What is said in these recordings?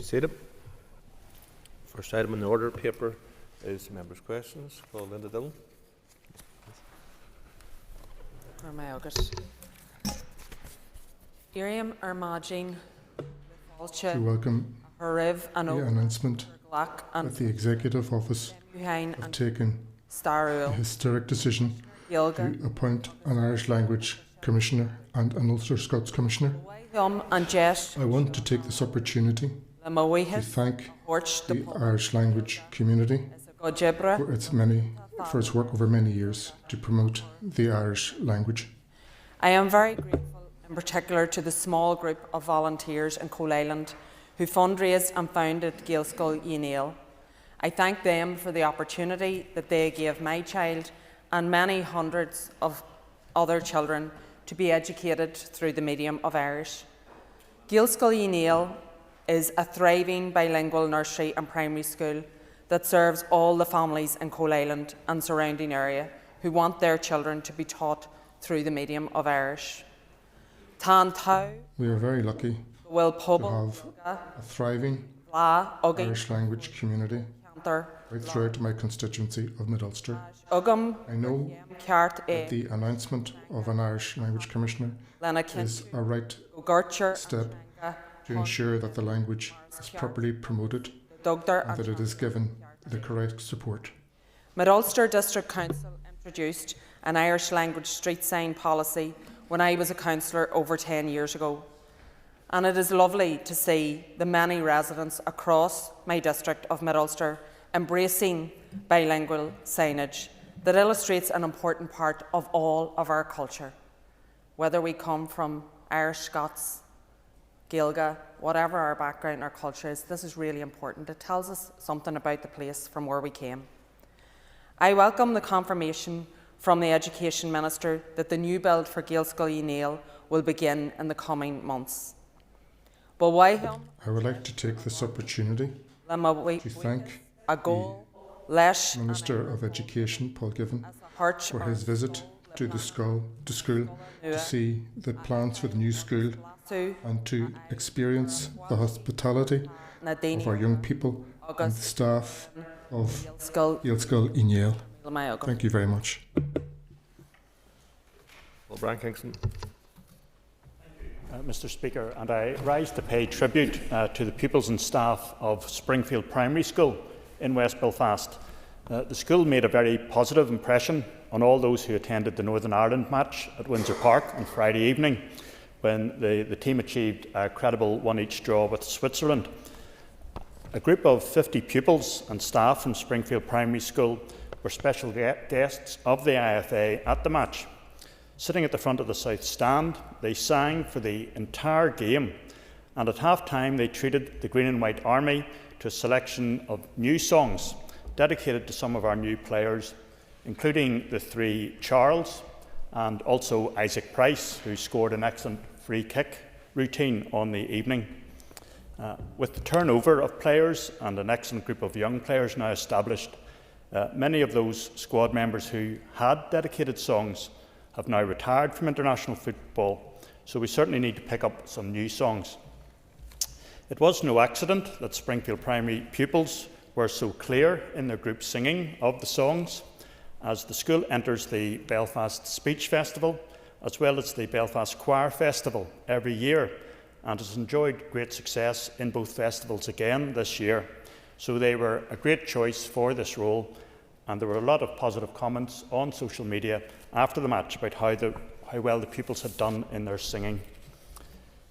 seated. First item on the order paper is members' questions. Call Linda Dillon. To welcome the announcement that the Executive Office have taken a historic decision to appoint an Irish Language Commissioner and an Ulster Scots Commissioner. I want to take this opportunity to thank the Irish language community for its work over many years to promote the Irish language. I am very grateful in particular to the small group of volunteers in Coal Island who fundraised and founded Gaelscoil Unail. I thank them for the opportunity that they gave my child and many hundreds of other children to be educated through the medium of Irish. Gaelscoil Unail is a thriving bilingual nursery and primary school that serves all the families in Coal Island and surrounding area who want their children to be taught through the medium of Irish. We are very lucky to have a thriving Irish language community right throughout my constituency of Mid-Ulster. I know that the announcement of an Irish Language Commissioner is a right step to ensure that the language is properly promoted and that it is given the correct support. Mid-Ulster District Council introduced an Irish language street sign policy when I was a councillor over 10 years ago. And it is lovely to see the many residents across my district of Mid-Ulster embracing bilingual signage that illustrates an important part of all of our culture. Whether we come from Irish, Scots, Gaeilge, whatever our background, our culture is, this is really important. It tells us something about the place from where we came. I welcome the confirmation from the Education Minister that the new build for Gaelscoil Unail will begin in the coming months. I would like to take this opportunity to thank the Minister of Education, Paul Givan, for his visit to the school to see the plans for the new school and to experience the hospitality of our young people and the staff of Gaelscoil Unail. Thank you very much. Well, Brian Kingston. Mr. Speaker, and I rise to pay tribute to the pupils and staff of Springfield Primary School in West Belfast. The school made a very positive impression on all those who attended the Northern Ireland match at Windsor Park on Friday evening, when the team achieved a credible one-each draw with Switzerland. A group of 50 pupils and staff from Springfield Primary School were special guests of the IFA at the match. Sitting at the front of the South Stand, they sang for the entire game, and at half-time they treated the Green and White Army to a selection of new songs dedicated to some of our new players, including the three Charles and also Isaac Price, who scored an excellent free kick routine on the evening. With the turnover of players and an excellent group of young players now established, many of those squad members who had dedicated songs have now retired from international football, so we certainly need to pick up some new songs. It was no accident that Springfield Primary pupils were so clear in their group singing of the songs, as the school enters the Belfast Speech Festival as well as the Belfast Choir Festival every year, and has enjoyed great success in both festivals again this year. So they were a great choice for this role, and there were a lot of positive comments on social media after the match about how well the pupils had done in their singing.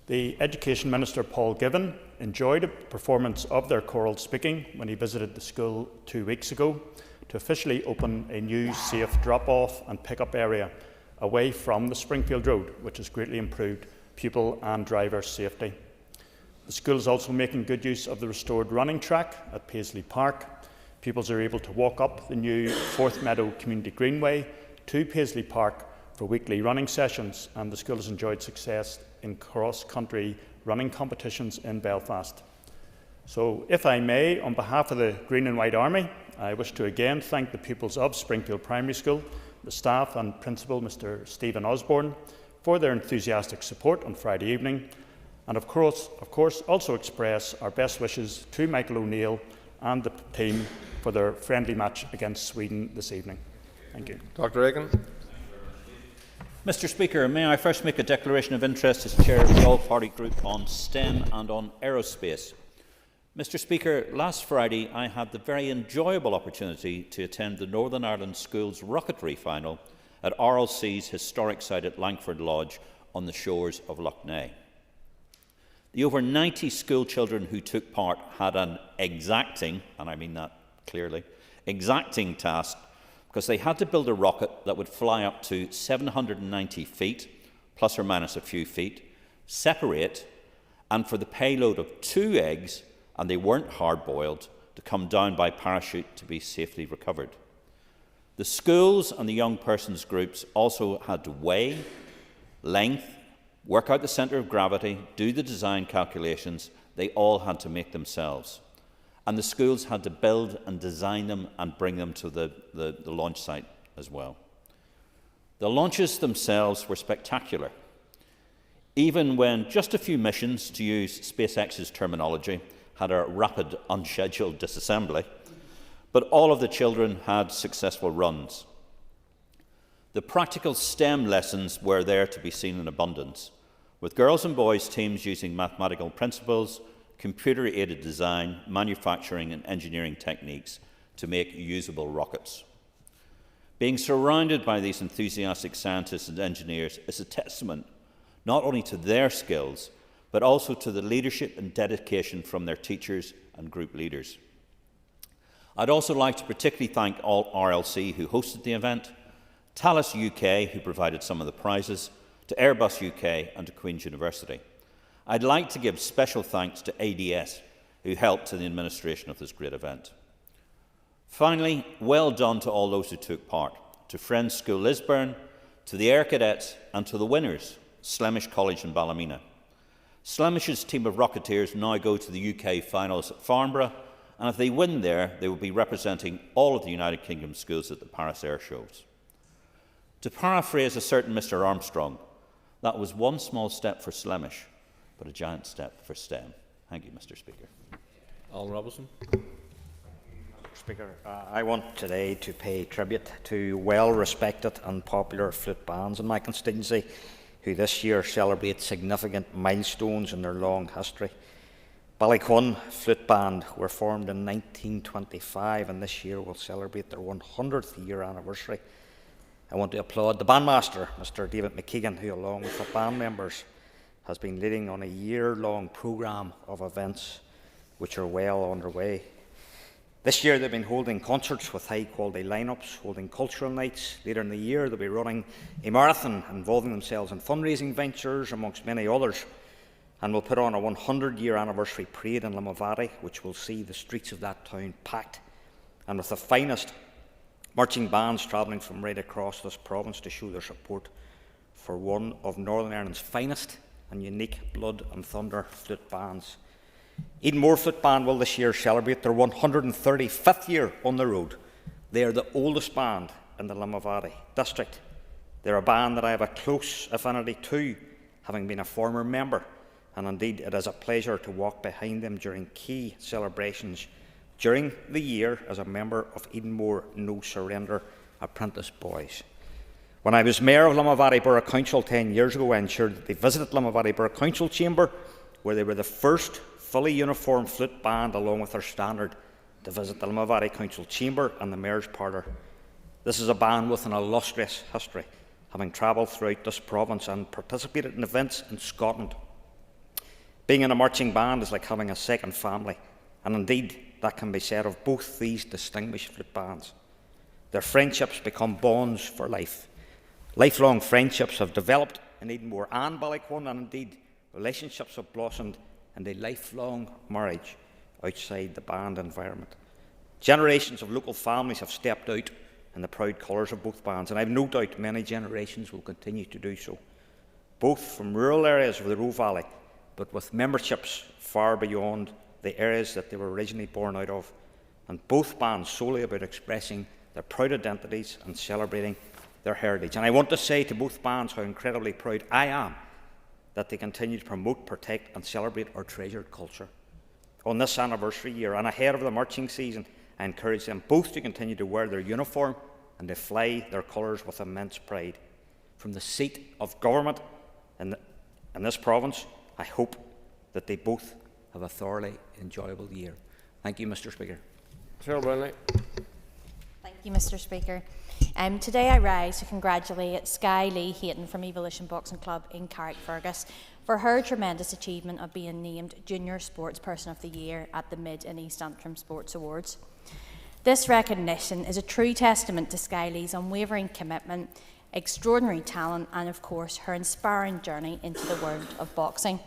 The Education Minister, Paul Givan, enjoyed a performance of their choral speaking when he visited the school 2 weeks ago to officially open a new safe drop-off and pick-up area away from the Springfield Road, which has greatly improved pupil and driver safety. The school is also making good use of the restored running track at Paisley Park. Pupils are able to walk up the new Forth Meadow Community Greenway to Paisley Park for weekly running sessions, and the school has enjoyed success in cross-country running competitions in Belfast. So, if I may, on behalf of the Green and White Army, I wish to again thank the pupils of Springfield Primary School, the staff and principal, Mr. Stephen Osborne, for their enthusiastic support on Friday evening, And of course, also express our best wishes to Michael O'Neill and the team for their friendly match against Sweden this evening. Thank you. Dr. Egan. Mr. Speaker, may I first make a declaration of interest as Chair of the All-Party Group on STEM and on aerospace. Mr. Speaker, last Friday I had the very enjoyable opportunity to attend the Northern Ireland Schools Rocketry Final at RLC's historic site at Langford Lodge on the shores of Lough Neagh. The over 90 school children who took part had an exacting, and I mean that clearly, exacting task, because they had to build a rocket that would fly up to 790 feet, plus or minus a few feet, separate, and for the payload of 2 eggs, and they weren't hard-boiled, to come down by parachute to be safely recovered. The schools and the young persons groups also had to weigh, length, work out the centre of gravity, do the design calculations. They all had to make themselves. And the schools had to build and design them and bring them to the launch site as well. The launches themselves were spectacular, even when just a few missions, to use SpaceX's terminology, had a rapid, unscheduled disassembly, but all of the children had successful runs. The practical STEM lessons were there to be seen in abundance, with girls and boys teams using mathematical principles, computer-aided design, manufacturing and engineering techniques to make usable rockets. Being surrounded by these enthusiastic scientists and engineers is a testament not only to their skills, but also to the leadership and dedication from their teachers and group leaders. I'd also like to particularly thank all RLC who hosted the event, Thales UK who provided some of the prizes, to Airbus UK and to Queen's University. I'd like to give special thanks to ADS, who helped in the administration of this great event. Finally, well done to all those who took part, to Friends School Lisburn, to the Air Cadets and to the winners, Slemish College in Ballymena. Slemish's team of Rocketeers now go to the UK finals at Farnborough, and if they win there, they will be representing all of the United Kingdom schools at the Paris Air Shows. To paraphrase a certain Mr. Armstrong, that was one small step for Slemish, but a giant step for STEM. Thank you, Mr. Speaker. Alan Robinson. Speaker, I want today to pay tribute to well-respected and popular flute bands in my constituency, who this year celebrate significant milestones in their long history. Ballycun Flute Band were formed in 1925, and this year will celebrate their 100th year anniversary. I want to applaud the bandmaster, Mr. David McKeegan, who, along with the band members, has been leading on a year-long programme of events which are well underway. This year they've been holding concerts with high-quality lineups, holding cultural nights. Later in the year they'll be running a marathon, involving themselves in fundraising ventures, amongst many others, and will put on a 100-year anniversary parade in Limavady, which will see the streets of that town packed, and with the finest marching bands travelling from right across this province to show their support for one of Northern Ireland's finest and unique blood and thunder flute bands. Edenmore Flute Band will this year celebrate their 135th year on the road. They are the oldest band in the Limavady district. They're a band that I have a close affinity to, having been a former member, and indeed it is a pleasure to walk behind them during key celebrations during the year as a member of Edenmore No Surrender Apprentice Boys. When I was Mayor of Limavady Borough Council 10 years ago, I ensured that they visited Limavady Borough Council Chamber, where they were the first fully uniformed flute band, along with their standard, to visit the Limavady Council Chamber and the Mayor's Parlour. This is a band with an illustrious history, having travelled throughout this province and participated in events in Scotland. Being in a marching band is like having a second family, and indeed that can be said of both these distinguished flute bands. Their friendships become bonds for life. Lifelong friendships have developed in Edenmore and Ballycun, and indeed relationships have blossomed in a lifelong marriage outside the band environment. Generations of local families have stepped out in the proud colours of both bands, and I have no doubt many generations will continue to do so, both from rural areas of the Roe Valley, but with memberships far beyond the areas that they were originally born out of, and both bands solely about expressing their proud identities and celebrating their heritage. And I want to say to both bands how incredibly proud I am that they continue to promote, protect and celebrate our treasured culture. On this anniversary year and ahead of the marching season, I encourage them both to continue to wear their uniform and to fly their colours with immense pride. From the seat of government in this province, I hope that they both have a thoroughly enjoyable year. Thank you, Mr. Speaker. Cheryl Brownlee. Thank you, Mr. Speaker. Today I rise to congratulate Sky Lee Hayton from Evolution Boxing Club in Carrickfergus for her tremendous achievement of being named Junior Sports Person of the Year at the Mid and East Antrim Sports Awards. This recognition is a true testament to Sky Lee's unwavering commitment, extraordinary talent and, of course, her inspiring journey into the world of boxing.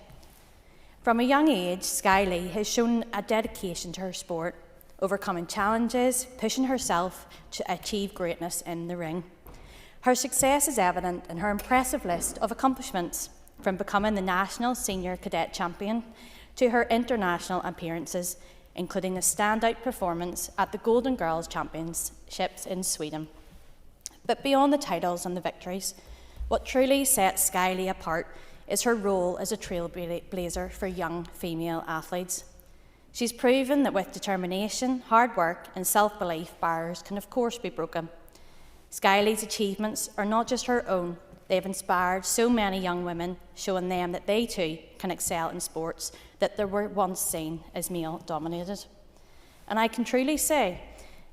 From a young age, Sky Lee has shown a dedication to her sport, overcoming challenges, pushing herself to achieve greatness in the ring. Her success is evident in her impressive list of accomplishments, from becoming the National Senior Cadet Champion to her international appearances, including a standout performance at the Golden Girls Championships in Sweden. But beyond the titles and the victories, what truly sets Sky Lee apart is her role as a trailblazer for young female athletes. She's proven that with determination, hard work and self-belief, barriers can of course be broken. Sky Lee's achievements are not just her own. They have inspired so many young women, showing them that they too can excel in sports that they were once seen as male-dominated. And I can truly say,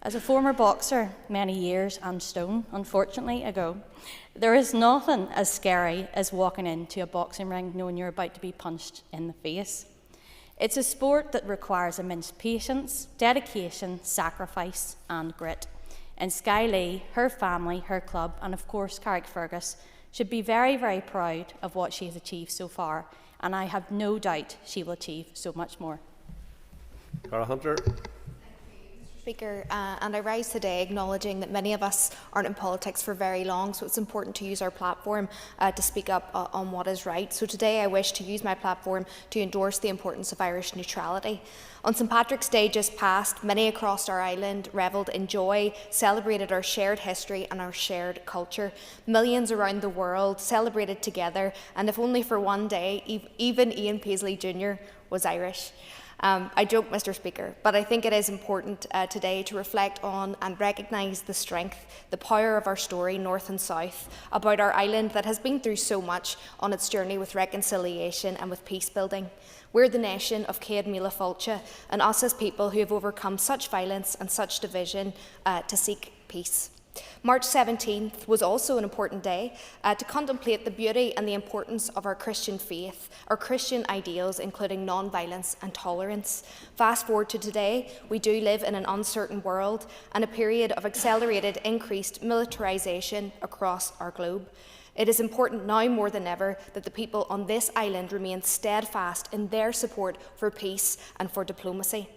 as a former boxer many years and stone, unfortunately, ago, there is nothing as scary as walking into a boxing ring knowing you're about to be punched in the face. It's a sport that requires immense patience, dedication, sacrifice and grit. And Sky Lee, her family, her club and of course Carrickfergus should be very, very proud of what she has achieved so far, and I have no doubt she will achieve so much more. Cara Hunter. Speaker, and I rise today acknowledging that many of us aren't in politics for very long, so it's important to use our platform to speak up on what is right. So today I wish to use my platform to endorse the importance of Irish neutrality. On St Patrick's Day just past, many across our island revelled in joy, celebrated our shared history and our shared culture. Millions around the world celebrated together, and if only for one day, even Ian Paisley Jr. was Irish. I joke, Mr. Speaker, but I think it is important today to reflect on and recognise the strength, the power of our story, north and south, about our island that has been through so much on its journey with reconciliation and with peace building. We're the nation of Céad Míle Fáilte, and us as people who have overcome such violence and such division to seek peace. March 17th was also an important day to contemplate the beauty and the importance of our Christian faith, our Christian ideals, including non-violence and tolerance. Fast forward to today, we do live in an uncertain world and a period of accelerated, increased militarisation across our globe. It is important now more than ever that the people on this island remain steadfast in their support for peace and for diplomacy.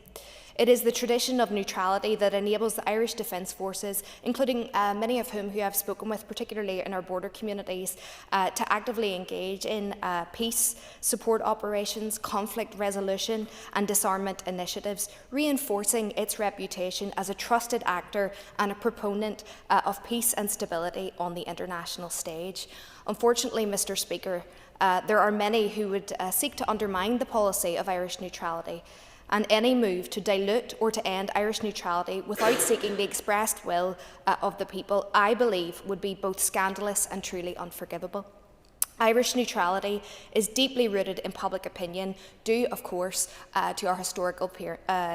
It is the tradition of neutrality that enables the Irish Defence Forces, including many of whom who I've spoken with, particularly in our border communities, to actively engage in peace, support operations, conflict resolution and disarmament initiatives, reinforcing its reputation as a trusted actor and a proponent of peace and stability on the international stage. Unfortunately, Mr. Speaker, there are many who would seek to undermine the policy of Irish neutrality, and any move to dilute or to end Irish neutrality without seeking the expressed will of the people, I believe, would be both scandalous and truly unforgivable. Irish neutrality is deeply rooted in public opinion, due, of course, to our historical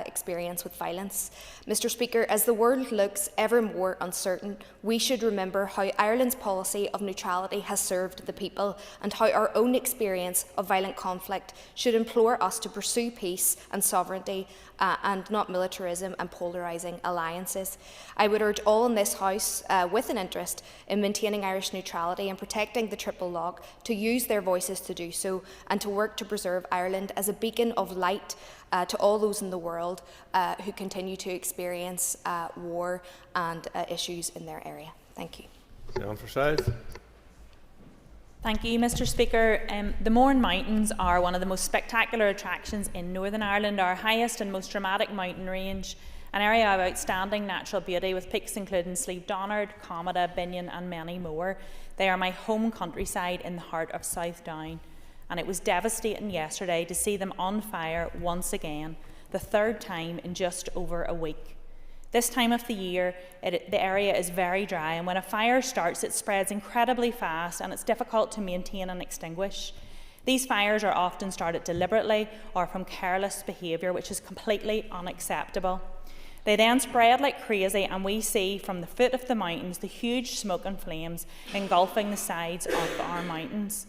experience with violence. Mr. Speaker, as the world looks ever more uncertain, we should remember how Ireland's policy of neutrality has served the people and how our own experience of violent conflict should implore us to pursue peace and sovereignty and not militarism and polarising alliances. I would urge all in this House with an interest in maintaining Irish neutrality and protecting the triple lock to use their voices to do so and to work to preserve Ireland as a beacon of light to all those in the world who continue to experience war and issues in their area. Thank you. John Forsyth. Thank you, Mr. Speaker. The Mourne Mountains are one of the most spectacular attractions in Northern Ireland, our highest and most dramatic mountain range, an area of outstanding natural beauty with peaks including Slieve Donard, Comada, Binion and many more. They are my home countryside in the heart of South Down. and it was devastating yesterday to see them on fire once again, the third time in just over a week. This time of the year, the area is very dry, and when a fire starts, it spreads incredibly fast and it's difficult to maintain and extinguish. These fires are often started deliberately or from careless behaviour, which is completely unacceptable. They then spread like crazy, and we see from the foot of the mountains the huge smoke and flames engulfing the sides of our mountains.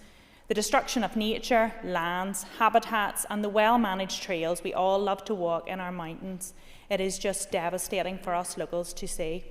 The destruction of nature, lands, habitats, and the well-managed trails we all love to walk in our mountains. It is just devastating for us locals to see.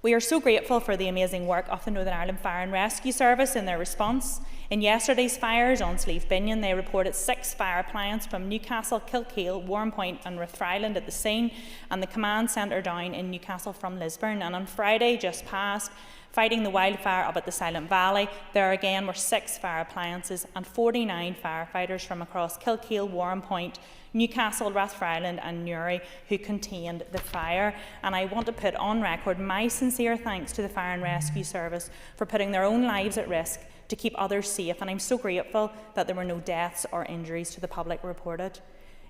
We are so grateful for the amazing work of the Northern Ireland Fire and Rescue Service in their response. In yesterday's fires on Slieve Binion, they reported 6 fire plants from Newcastle, Kilkeel, Warrenpoint and Rathfriland at the scene, and the command centre down in Newcastle from Lisburn. And on Friday, just past, fighting the wildfire up at the Silent Valley, there again were 6 fire appliances and 49 firefighters from across Kilkeel, Warrenpoint, Newcastle, Rathfriland and Newry who contained the fire. And I want to put on record my sincere thanks to the Fire and Rescue Service for putting their own lives at risk to keep others safe, and I'm so grateful that there were no deaths or injuries to the public reported.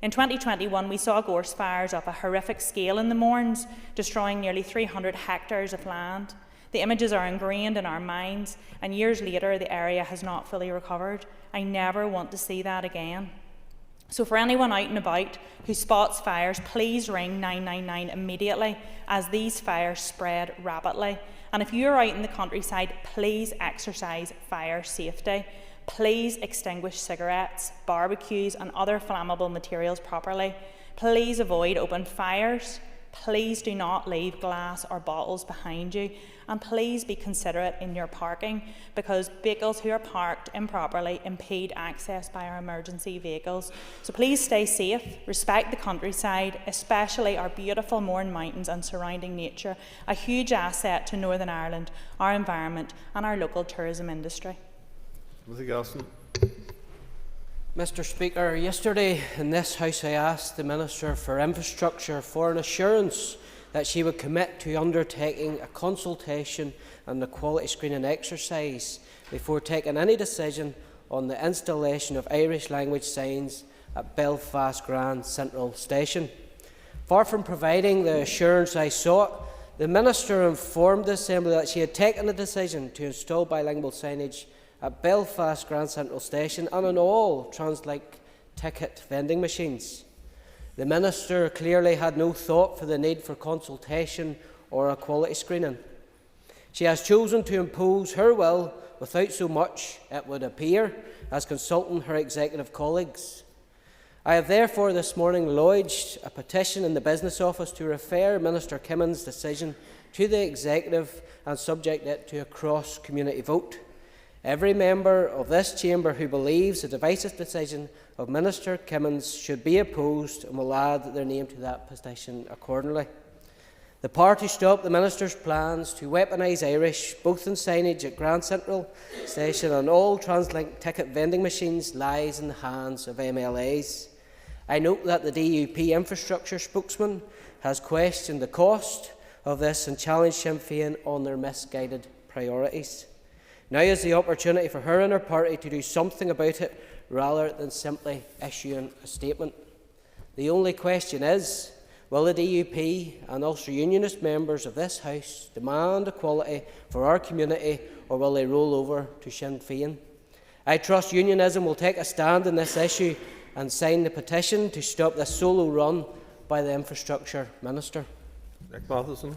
In 2021, we saw gorse fires of a horrific scale in the Mournes, destroying nearly 300 hectares of land. The images are ingrained in our minds, and years later the area has not fully recovered. I never want to see that again. So for anyone out and about who spots fires, please ring 999 immediately, as these fires spread rapidly. And if you're out in the countryside, please exercise fire safety. Please extinguish cigarettes, barbecues and other flammable materials properly. Please avoid open fires. Please do not leave glass or bottles behind you, and please be considerate in your parking, because vehicles who are parked improperly impede access by our emergency vehicles. So please stay safe, respect the countryside, especially our beautiful Mourne Mountains and surrounding nature, a huge asset to Northern Ireland, our environment and our local tourism industry. Timothy Gosson. Mr. Speaker, yesterday in this House I asked the Minister for Infrastructure for an assurance that she would commit to undertaking a consultation and a quality screening exercise before taking any decision on the installation of Irish language signs at Belfast Grand Central Station. Far from providing the assurance I sought, the Minister informed the Assembly that she had taken a decision to install bilingual signage at Belfast Grand Central Station and on all Translink ticket vending machines. The Minister clearly had no thought for the need for consultation or a quality screening. She has chosen to impose her will without so much, it would appear, as consulting her executive colleagues. I have therefore this morning lodged a petition in the Business Office to refer Minister Kimmon's decision to the executive and subject it to a cross-community vote. Every member of this chamber who believes the divisive decision of Minister Kimmon's should be opposed and will add their name to that petition accordingly. The power to stop the Minister's plans to weaponise Irish, both in signage at Grand Central Station and all Translink ticket vending machines, lies in the hands of MLAs. I note that the DUP infrastructure spokesman has questioned the cost of this and challenged Sinn Féin on their misguided priorities. Now is the opportunity for her and her party to do something about it rather than simply issuing a statement. The only question is, will the DUP and Ulster Unionist members of this House demand equality for our community, or will they roll over to Sinn Féin? I trust Unionism will take a stand on this issue and sign the petition to stop this solo run by the Infrastructure Minister. Nick Matheson.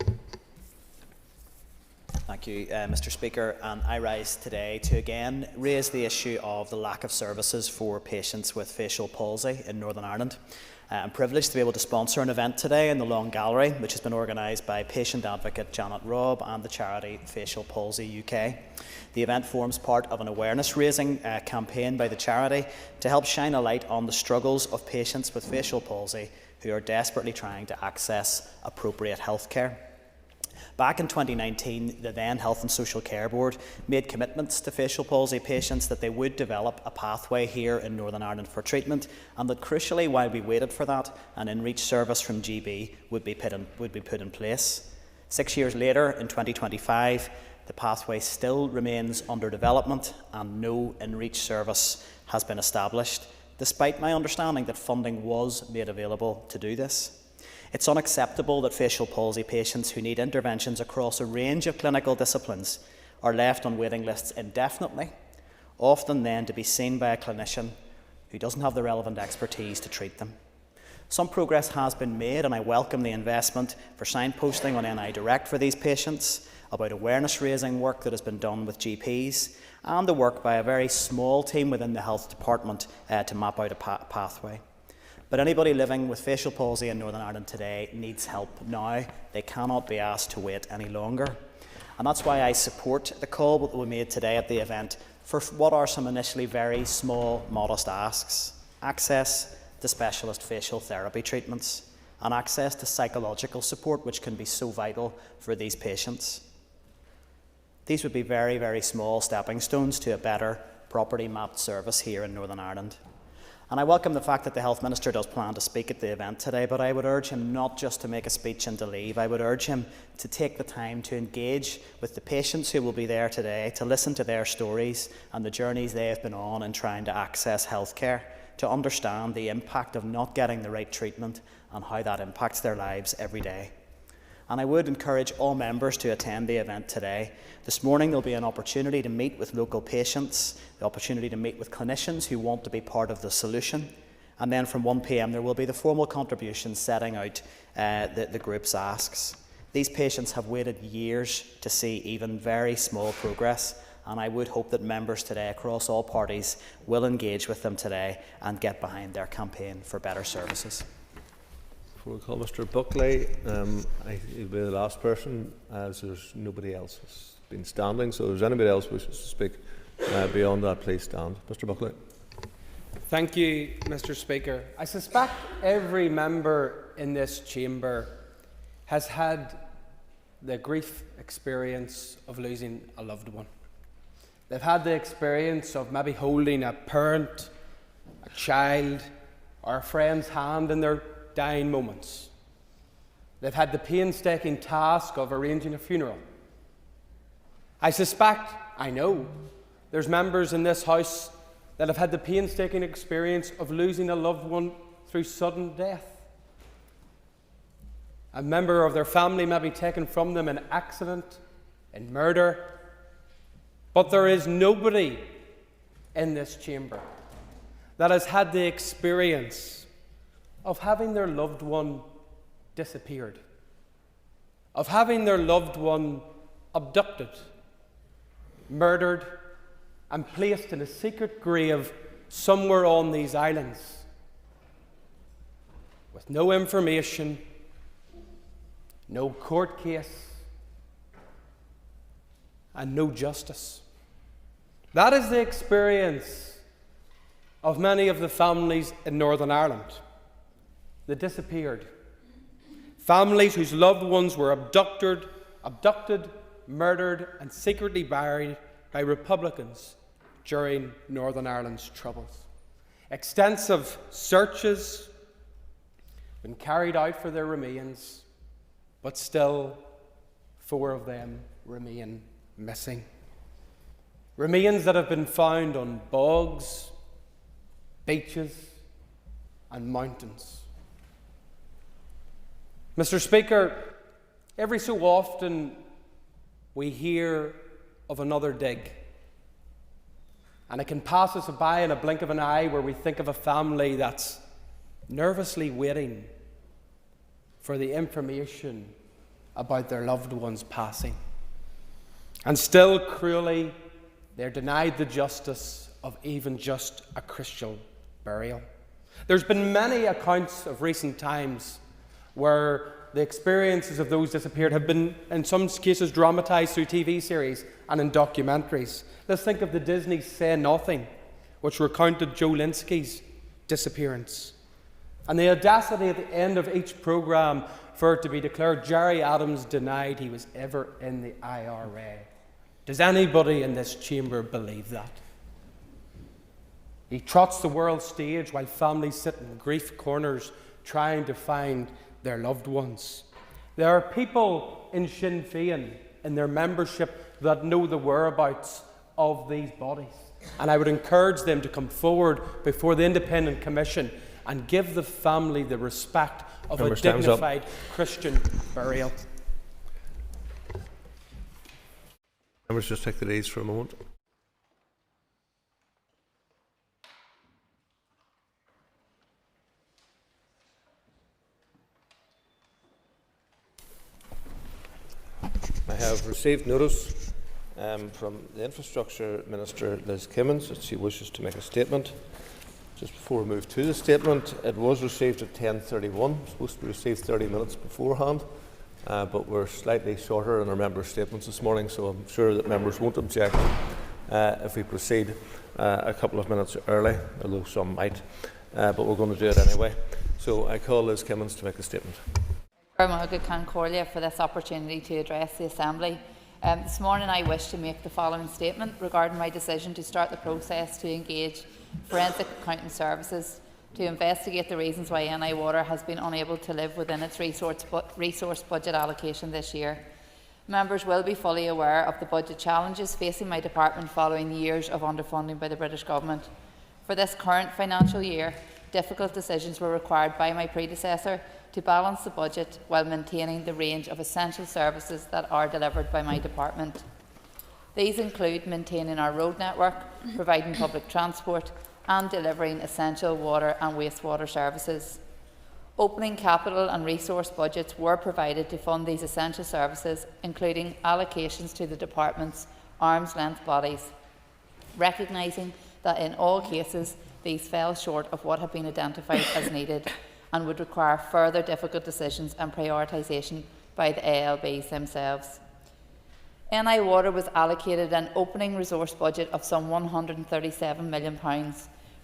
Thank you, Mr. Speaker. And I rise today to again raise the issue of the lack of services for patients with facial palsy in Northern Ireland. I'm privileged to be able to sponsor an event today in the Long Gallery, which has been organised by patient advocate Janet Robb and the charity Facial Palsy UK. The event forms part of an awareness-raising campaign by the charity to help shine a light on the struggles of patients with facial palsy who are desperately trying to access appropriate health care. Back in 2019, the then Health and Social Care Board made commitments to facial palsy patients that they would develop a pathway here in Northern Ireland for treatment, and that crucially, while we waited for that, an in-reach service from GB would be put in place. 6 years later, in 2025, the pathway still remains under development and no in-reach service has been established, despite my understanding that funding was made available to do this. It's unacceptable that facial palsy patients who need interventions across a range of clinical disciplines are left on waiting lists indefinitely, often then to be seen by a clinician who doesn't have the relevant expertise to treat them. Some progress has been made, and I welcome the investment for signposting on NI Direct for these patients, about awareness-raising work that has been done with GPs, and the work by a very small team within the health department to map out a pathway. But anybody living with facial palsy in Northern Ireland today needs help now. They cannot be asked to wait any longer. And that's why I support the call that we made today at the event for what are some initially very small, modest asks: access to specialist facial therapy treatments and access to psychological support, which can be so vital for these patients. These would be very, very small stepping stones to a better, properly mapped service here in Northern Ireland. And I welcome the fact that the Health Minister does plan to speak at the event today, but I would urge him not just to make a speech and to leave. I would urge him to take the time to engage with the patients who will be there today, to listen to their stories and the journeys they have been on in trying to access healthcare, to understand the impact of not getting the right treatment and how that impacts their lives every day. And I would encourage all members to attend the event today. This morning there'll be an opportunity to meet with local patients, the opportunity to meet with clinicians who want to be part of the solution, and then from 1 p.m. there will be the formal contributions setting out the group's asks. These patients have waited years to see even very small progress, and I would hope that members today across all parties will engage with them today and get behind their campaign for better services. Before we call Mr. Buckley, he'll be the last person, as there's nobody else has been standing. So if there's anybody else who wishes to speak beyond that, please stand. Mr. Buckley. Thank you, Mr. Speaker. I suspect every member in this chamber has had the grief experience of losing a loved one. They've had the experience of maybe holding a parent, a child, or a friend's hand in their dying moments. They've had the painstaking task of arranging a funeral. I suspect, I know, there's members in this House that have had the painstaking experience of losing a loved one through sudden death. A member of their family may be taken from them in accident, in murder, but there is nobody in this chamber that has had the experience of having their loved one disappeared, of having their loved one abducted, murdered, and placed in a secret grave somewhere on these islands, with no information, no court case, and no justice. That is the experience of many of the families in Northern Ireland that disappeared. Families whose loved ones were abducted, murdered, and secretly buried by Republicans during Northern Ireland's Troubles. Extensive searches have been carried out for their remains, but still 4 of them remain missing. Remains that have been found on bogs, beaches, and mountains. Mr. Speaker, every so often we hear of another dig, and it can pass us by in a blink of an eye where we think of a family that's nervously waiting for the information about their loved one's passing. And still, cruelly, they're denied the justice of even just a Christian burial. There's been many accounts of recent times where the experiences of those disappeared have been, in some cases, dramatised through TV series and in documentaries. Let's think of the Disney Say Nothing, which recounted Joe Linsky's disappearance. And the audacity at the end of each programme for it to be declared Jerry Adams denied he was ever in the IRA. Does anybody in this chamber believe that? He trots the world stage while families sit in grief corners trying to find their loved ones. There are people in Sinn Féin, in their membership, that know the whereabouts of these bodies. And I would encourage them to come forward before the Independent Commission and give the family the respect of a dignified Christian burial. Members, just take the leads for a moment. I have received notice from the Infrastructure Minister, Liz Kimmins, that she wishes to make a statement. Just before we move to the statement, it was received at 10:31, supposed to be received 30 minutes beforehand, but we're slightly shorter in our member statements this morning, so I'm sure that members won't object if we proceed a couple of minutes early, although some might, but we're going to do it anyway. So I call Liz Kimmins to make a statement. For this opportunity to address the Assembly. This morning I wish to make the following statement regarding my decision to start the process to engage Forensic Accounting Services to investigate the reasons why NI Water has been unable to live within its resource budget allocation this year. Members will be fully aware of the budget challenges facing my department following years of underfunding by the British Government. For this current financial year, difficult decisions were required by my predecessor to balance the budget while maintaining the range of essential services that are delivered by my department. These include maintaining our road network, providing public transport and delivering essential water and wastewater services. Opening capital and resource budgets were provided to fund these essential services, including allocations to the department's arm's-length bodies, recognising that in all cases these fell short of what had been identified as needed and would require further difficult decisions and prioritisation by the ALBs themselves. NI Water was allocated an opening resource budget of some £137 million,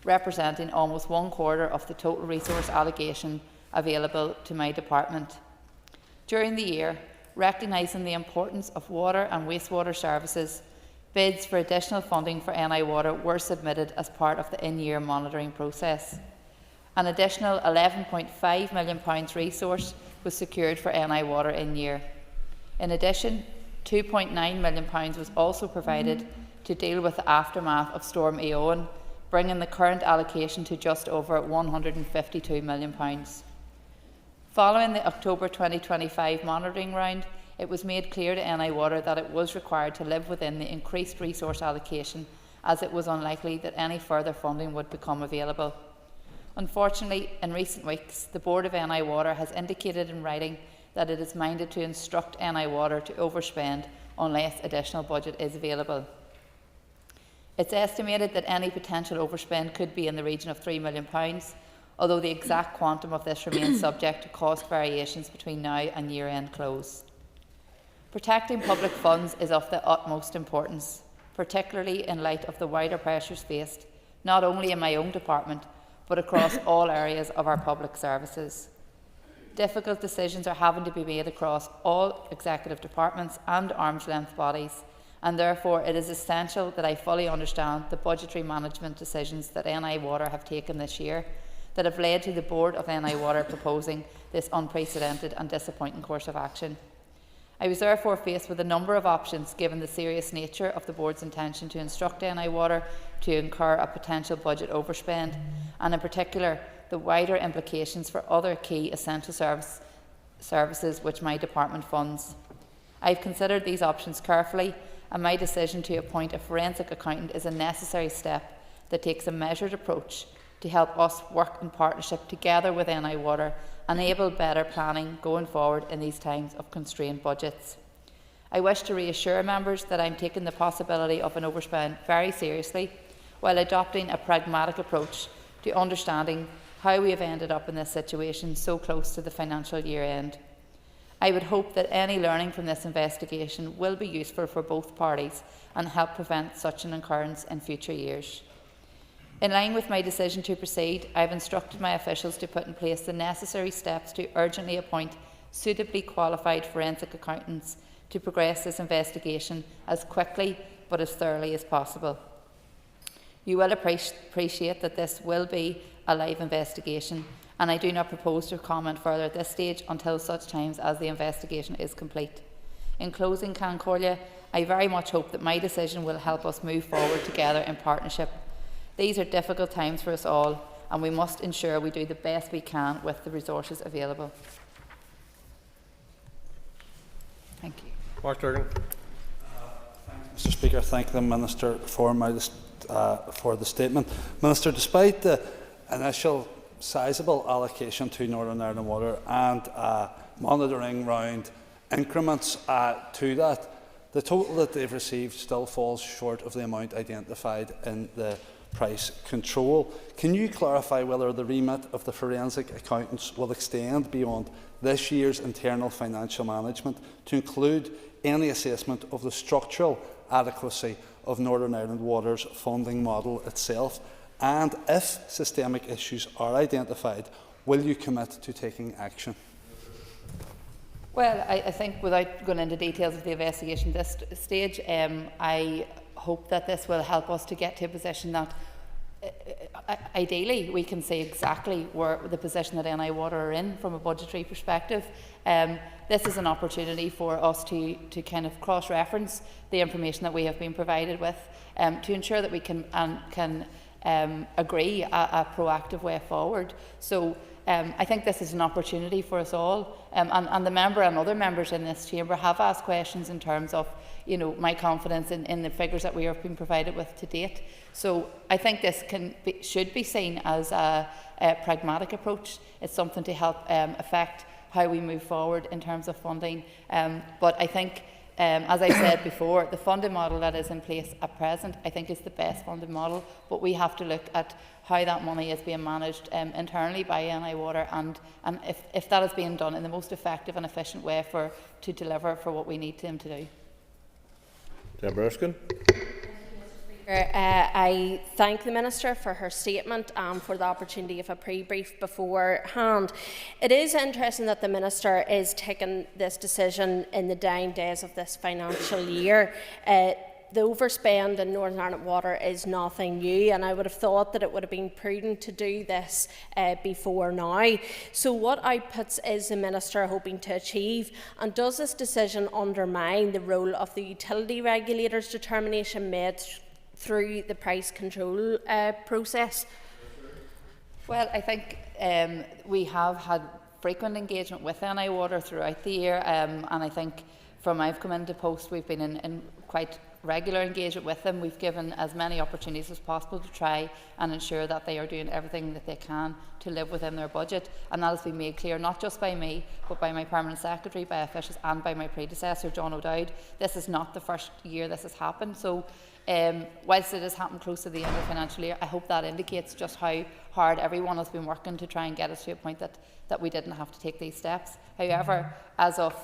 representing almost 1/4 of the total resource allocation available to my department. During the year, recognising the importance of water and wastewater services, bids for additional funding for NI Water were submitted as part of the in-year monitoring process. An additional £11.5 million resource was secured for NI Water in year. In addition, £2.9 million was also provided to deal with the aftermath of Storm Eowyn, bringing the current allocation to just over £152 million. Following the October 2025 monitoring round, it was made clear to NI Water that it was required to live within the increased resource allocation, as it was unlikely that any further funding would become available. Unfortunately, in recent weeks, the Board of NI Water has indicated in writing that it is minded to instruct NI Water to overspend unless additional budget is available. It's estimated that any potential overspend could be in the region of £3 million, although the exact quantum of this remains subject to cost variations between now and year-end close. Protecting public funds is of the utmost importance, particularly in light of the wider pressures faced, not only in my own department, but across all areas of our public services. Difficult decisions are having to be made across all executive departments and arm's-length bodies, and therefore it is essential that I fully understand the budgetary management decisions that NI Water have taken this year that have led to the Board of NI Water proposing this unprecedented and disappointing course of action. I was therefore faced with a number of options given the serious nature of the Board's intention to instruct NI Water to incur a potential budget overspend, and in particular the wider implications for other key essential services which my department funds. I have considered these options carefully, and my decision to appoint a forensic accountant is a necessary step that takes a measured approach to help us work in partnership together with NI Water and enable better planning going forward in these times of constrained budgets. I wish to reassure members that I am taking the possibility of an overspend very seriously, while adopting a pragmatic approach to understanding how we have ended up in this situation so close to the financial year end. I would hope that any learning from this investigation will be useful for both parties and help prevent such an occurrence in future years. In line with my decision to proceed, I have instructed my officials to put in place the necessary steps to urgently appoint suitably qualified forensic accountants to progress this investigation as quickly but as thoroughly as possible. You will appreciate that this will be a live investigation, and I do not propose to comment further at this stage until such times as the investigation is complete. In closing, Concordia, I very much hope that my decision will help us move forward together in partnership. These are difficult times for us all, and we must ensure we do the best we can with the resources available. Thank you. Mark Durgan. Mr. Speaker, thank the Minister for the statement. Minister, despite the initial sizeable allocation to Northern Ireland Water and monitoring round increments to that, the total that they've received still falls short of the amount identified in the price control. Can you clarify whether the remit of the forensic accountants will extend beyond this year's internal financial management to include any assessment of the structural adequacy of Northern Ireland Water's funding model itself? And if systemic issues are identified, will you commit to taking action? Well, I think without going into details of the investigation at this stage, I hope that this will help us to get to a position that ideally we can say exactly where the position that NI Water are in from a budgetary perspective. This is an opportunity for us to kind of cross-reference the information that we have been provided with to ensure that we can agree a proactive way forward. So I think this is an opportunity for us all, and the member and other members in this chamber have asked questions in terms of, you know, my confidence in the figures that we have been provided with to date. So I think this should be seen as a pragmatic approach. It's something to help affect how we move forward in terms of funding. But I think, as I said before, the funding model that is in place at present, I think, is the best funding model. But we have to look at how that money is being managed internernally by NI Water, and if that is being done in the most effective and efficient way to deliver for what we need them to do. Deborah Erskine. I thank the Minister for her statement and for the opportunity of a pre-brief beforehand. It is interesting that the Minister is taking this decision in the dying days of this financial year. The overspend in Northern Ireland Water is nothing new, and I would have thought that it would have been prudent to do this before now. So what outputs is the Minister hoping to achieve, and does this decision undermine the role of the utility regulator's determination made through the price control process? Well, I think we have had frequent engagement with NI Water throughout the year, and I think from I've come into post we've been in quite regular engagement with them. We've given as many opportunities as possible to try and ensure that they are doing everything that they can to live within their budget, and that has been made clear not just by me but by my Permanent Secretary, by officials and by my predecessor John O'Dowd. This is not the first year this has happened, so whilst it has happened close to the end of the financial year, I hope that indicates just how hard everyone has been working to try and get us to a point that we didn't have to take these steps. However, as of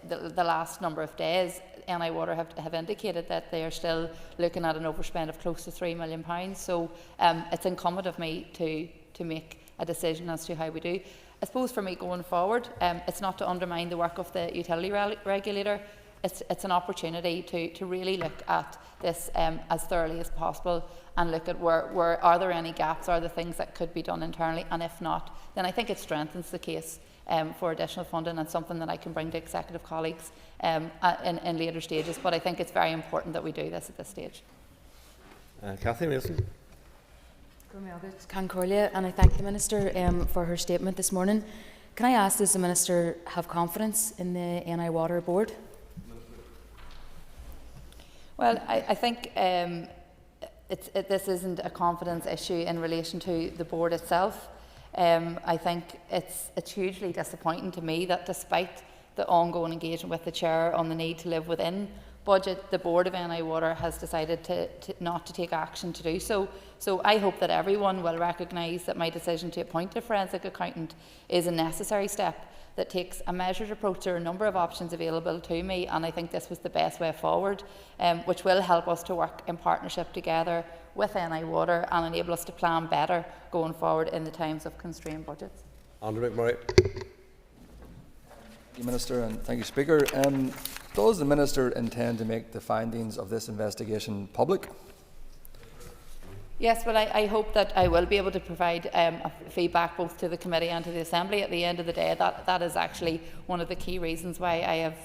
the last number of days, NI Water have indicated that they are still looking at an overspend of close to £3 million. So it's incumbent of me to make a decision as to how we do. I suppose for me going forward, it's not to undermine the work of the utility regulator. It's an opportunity to really look at this as thoroughly as possible and look at where are there any gaps, are there things that could be done internally, and if not, then I think it strengthens the case for additional funding, and something that I can bring to executive colleagues in later stages. But I think it's very important that we do this at this stage. Cathy Mason. And I thank the Minister for her statement this morning. Can I ask, does the Minister have confidence in the NI Water Board? Well, I think this isn't a confidence issue in relation to the board itself. I think it's hugely disappointing to me that despite the ongoing engagement with the Chair on the need to live within budget, the board of NI Water has decided to not to take action to do so. So I hope that everyone will recognise that my decision to appoint a forensic accountant is a necessary step that takes a measured approach to a number of options available to me, and I think this was the best way forward, which will help us to work in partnership together with NI Water and enable us to plan better going forward in the times of constrained budgets. Andrew McMurray. Thank you, Minister, and thank you, Speaker. Does the Minister intend to make the findings of this investigation public? Yes, well, I hope that I will be able to provide feedback both to the committee and to the Assembly. At the end of the day, that is actually one of the key reasons why I have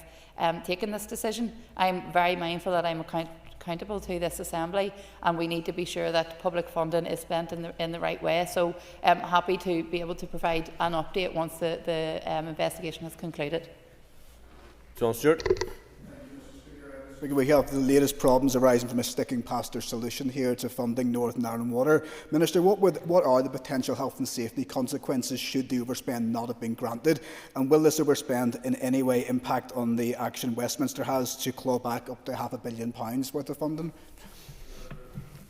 taken this decision. I'm very mindful that I'm accountable to this Assembly, and we need to be sure that public funding is spent in the right way. So I'm happy to be able to provide an update once the investigation has concluded. John Stewart. We have the latest problems arising from a sticking plaster solution here to funding Northern Ireland Water. Minister, what are the potential health and safety consequences should the overspend not have been granted? And will this overspend in any way impact on the action Westminster has to claw back up to £500 million worth of funding?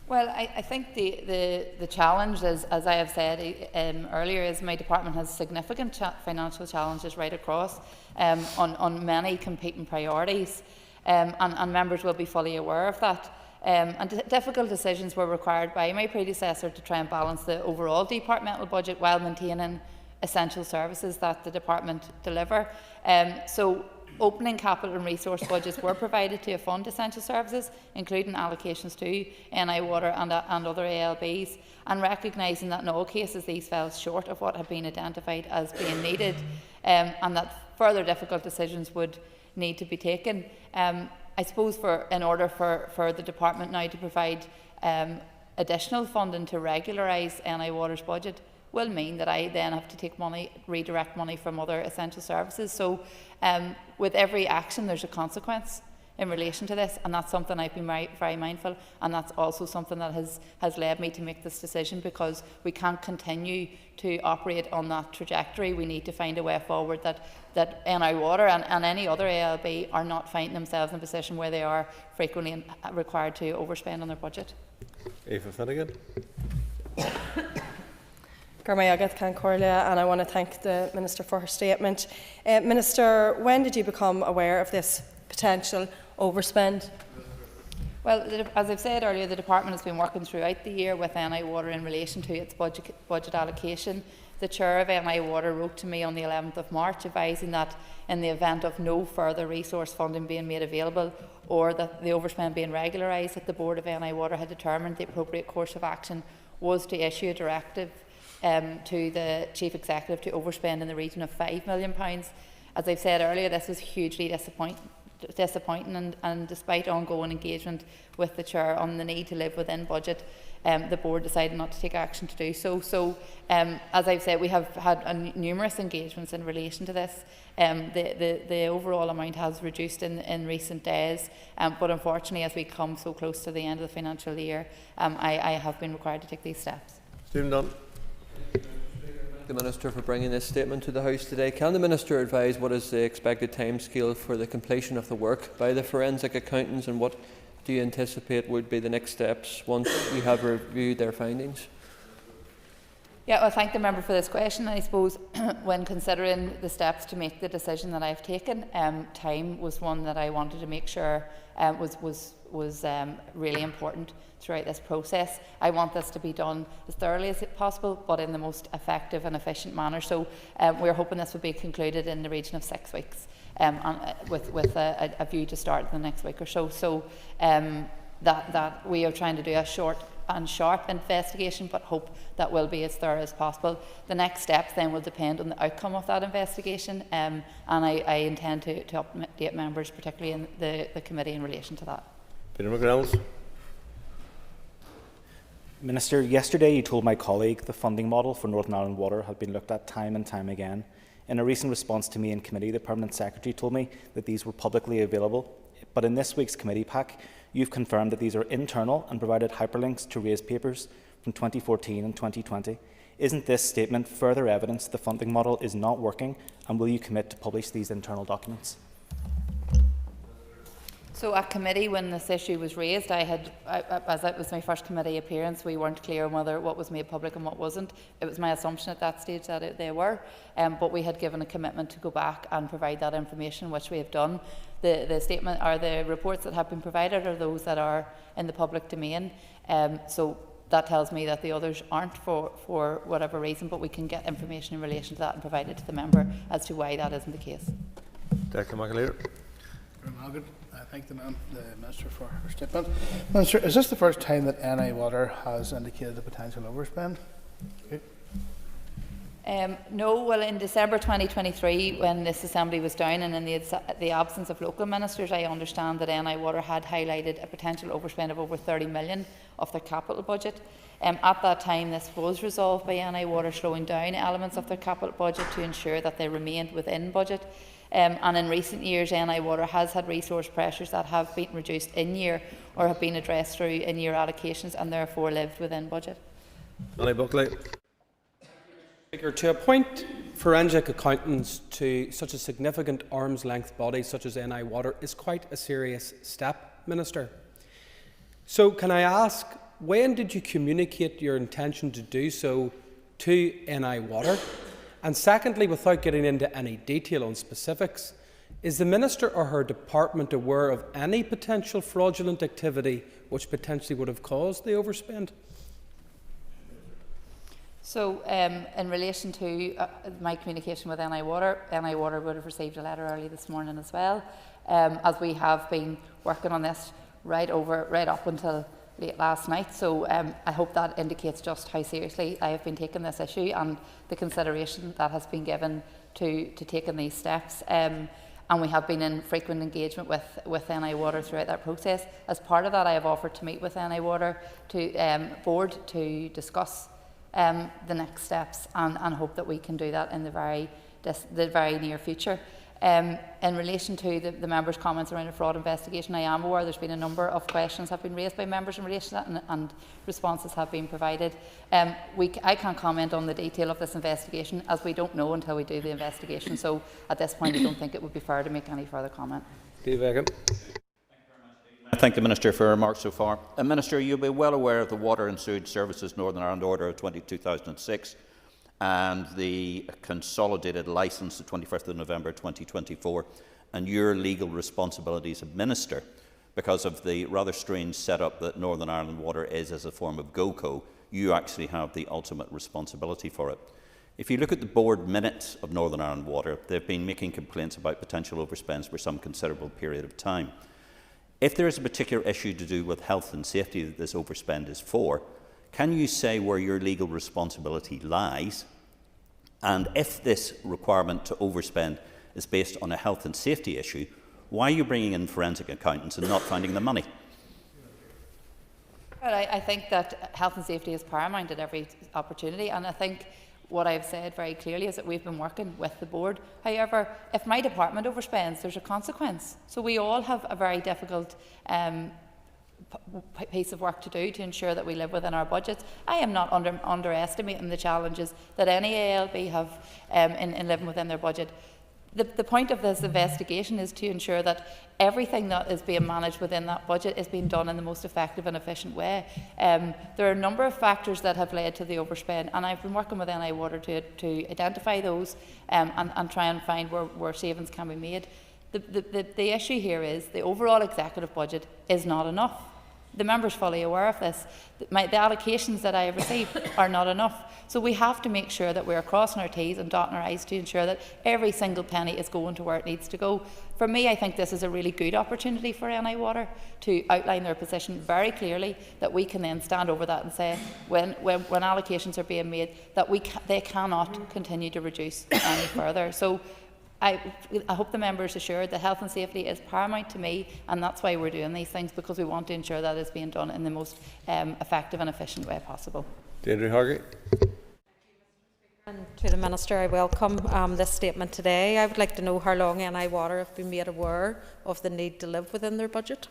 Well, I think the challenge, as I have said earlier, is my department has significant financial challenges right across on many competing priorities. And members will be fully aware of that. And difficult decisions were required by my predecessor to try and balance the overall departmental budget while maintaining essential services that the department deliver. So opening capital and resource budgets were provided to fund essential services, including allocations to NI Water and other ALBs, and recognising that in all cases these fell short of what had been identified as being needed, and that further difficult decisions would need to be taken. I suppose in order for the department now to provide additional funding to regularise NI Water's budget will mean that I then have to redirect money from other essential services. So with every action there's a consequence in relation to this, and that's something I've been very mindful, and that's also something that has led me to make this decision, because we can't continue to operate on that trajectory. We need to find a way forward that NI Water and any other ALB are not finding themselves in a position where they are frequently required to overspend on their budget. Eva Finnegan. And I want to thank the Minister for her statement. Minister, when did you become aware of this potential overspend? Well, as I've said earlier, the department has been working throughout the year with NI Water in relation to its budget allocation. The chair of NI Water wrote to me on the 11th of March advising that in the event of no further resource funding being made available or that the overspend being regularised, that the board of NI Water had determined the appropriate course of action was to issue a directive to the Chief Executive to overspend in the region of £5 million. As I've said earlier, this was hugely disappointing, and despite ongoing engagement with the Chair on the need to live within budget, the board decided not to take action to do so. So, as I've said, we have had numerous engagements in relation to this. The overall amount has reduced in recent days, but unfortunately, as we come so close to the end of the financial year, I have been required to take these steps. Stephen Dunn. The Minister for bringing this statement to the House today. Can the Minister advise what is the expected timescale for the completion of the work by the forensic accountants, and what do you anticipate would be the next steps once you have reviewed their findings? Yeah, well, thank the member for this question. I suppose when considering the steps to make the decision that I've taken, time was one that I wanted to make sure was really important throughout this process. I want this to be done as thoroughly as possible, but in the most effective and efficient manner. So we're hoping this will be concluded in the region of 6 weeks, with a view to start the next week or so. So that we are trying to do a short and sharp investigation, but hope that will be as thorough as possible. The next steps then will depend on the outcome of that investigation, and I intend to update members, particularly in the committee, in relation to that. Peter McReynolds. Minister, yesterday you told my colleague the funding model for Northern Ireland Water had been looked at time and time again. In a recent response to me in committee, the Permanent Secretary told me that these were publicly available, but in this week's committee pack, you've confirmed that these are internal and provided hyperlinks to raised papers from 2014 and 2020. Isn't this statement further evidence the funding model is not working, and will you commit to publish these internal documents? So at committee, when this issue was raised, as it was my first committee appearance, we weren't clear on whether what was made public and what wasn't. It was my assumption at that stage that they were, but we had given a commitment to go back and provide that information, which we have done. The statement or the reports that have been provided are those that are in the public domain. So that tells me that the others aren't for whatever reason, but we can get information in relation to that and provide it to the member as to why that isn't the case. Dr. McAleer. I thank the Minister for her statement. Minister, is this the first time that NI Water has indicated a potential overspend? Okay. No, well, in December 2023, when this assembly was down and in the absence of local ministers, I understand that NI Water had highlighted a potential overspend of over 30 million of their capital budget. At that time, this was resolved by NI Water slowing down elements of their capital budget to ensure that they remained within budget. And in recent years, NI Water has had resource pressures that have been reduced in year or have been addressed through in-year allocations and therefore lived within budget. Annie Buckley. Speaker, to appoint forensic accountants to such a significant arm's-length body such as NI Water is quite a serious step, Minister. So can I ask, when did you communicate your intention to do so to NI Water? And secondly, without getting into any detail on specifics, is the Minister or her department aware of any potential fraudulent activity which potentially would have caused the overspend? So, in relation to my communication with NI Water would have received a letter early this morning as well, as we have been working on this right up until late last night. So I hope that indicates just how seriously I have been taking this issue and the consideration that has been given to taking these steps. And we have been in frequent engagement with NI Water throughout that process. As part of that, I have offered to meet with NI Water board to discuss the next steps and hope that we can do that in the very near future. In relation to the members' comments around a fraud investigation, I am aware there's been a number of questions have been raised by members in relation to that and responses have been provided. I can't comment on the detail of this investigation as we don't know until we do the investigation, so at this point I don't think it would be fair to make any further comment. Steve Egan. I thank the Minister for her remarks so far. Minister, you'll be well aware of the Water and Sewage Services Northern Ireland Order of 2006 and the consolidated licence of 21st of November 2024 and your legal responsibilities as Minister because of the rather strange setup that Northern Ireland Water is as a form of GoCo. You actually have the ultimate responsibility for it. If you look at the board minutes of Northern Ireland Water, they've been making complaints about potential overspends for some considerable period of time. If there is a particular issue to do with health and safety that this overspend is for, can you say where your legal responsibility lies? And if this requirement to overspend is based on a health and safety issue, why are you bringing in forensic accountants and not finding the money? Well, I think that health and safety is paramount at every opportunity, and I think what I've said very clearly is that we've been working with the board. However, if my department overspends, there's a consequence. So we all have a very difficult piece of work to do to ensure that we live within our budgets. I am not underestimating the challenges that any ALB have in living within their budget. The point of this investigation is to ensure that everything that is being managed within that budget is being done in the most effective and efficient way. There are a number of factors that have led to the overspend, and I've been working with NI Water to identify those and try and find where savings can be made. The issue here is the overall executive budget is not enough. The member's fully aware of this. The allocations that I have received are not enough. So we have to make sure that we're crossing our T's and dotting our I's to ensure that every single penny is going to where it needs to go. For me, I think this is a really good opportunity for NI Water to outline their position very clearly, that we can then stand over that and say when allocations are being made that they cannot continue to reduce any further. So I hope the member is assured that health and safety is paramount to me, and that's why we're doing these things, because we want to ensure that it's being done in the most effective and efficient way possible. Deirdre Hargett. And to the Minister, I welcome this statement today. I would like to know how long NI Water have been made aware of the need to live within their budget.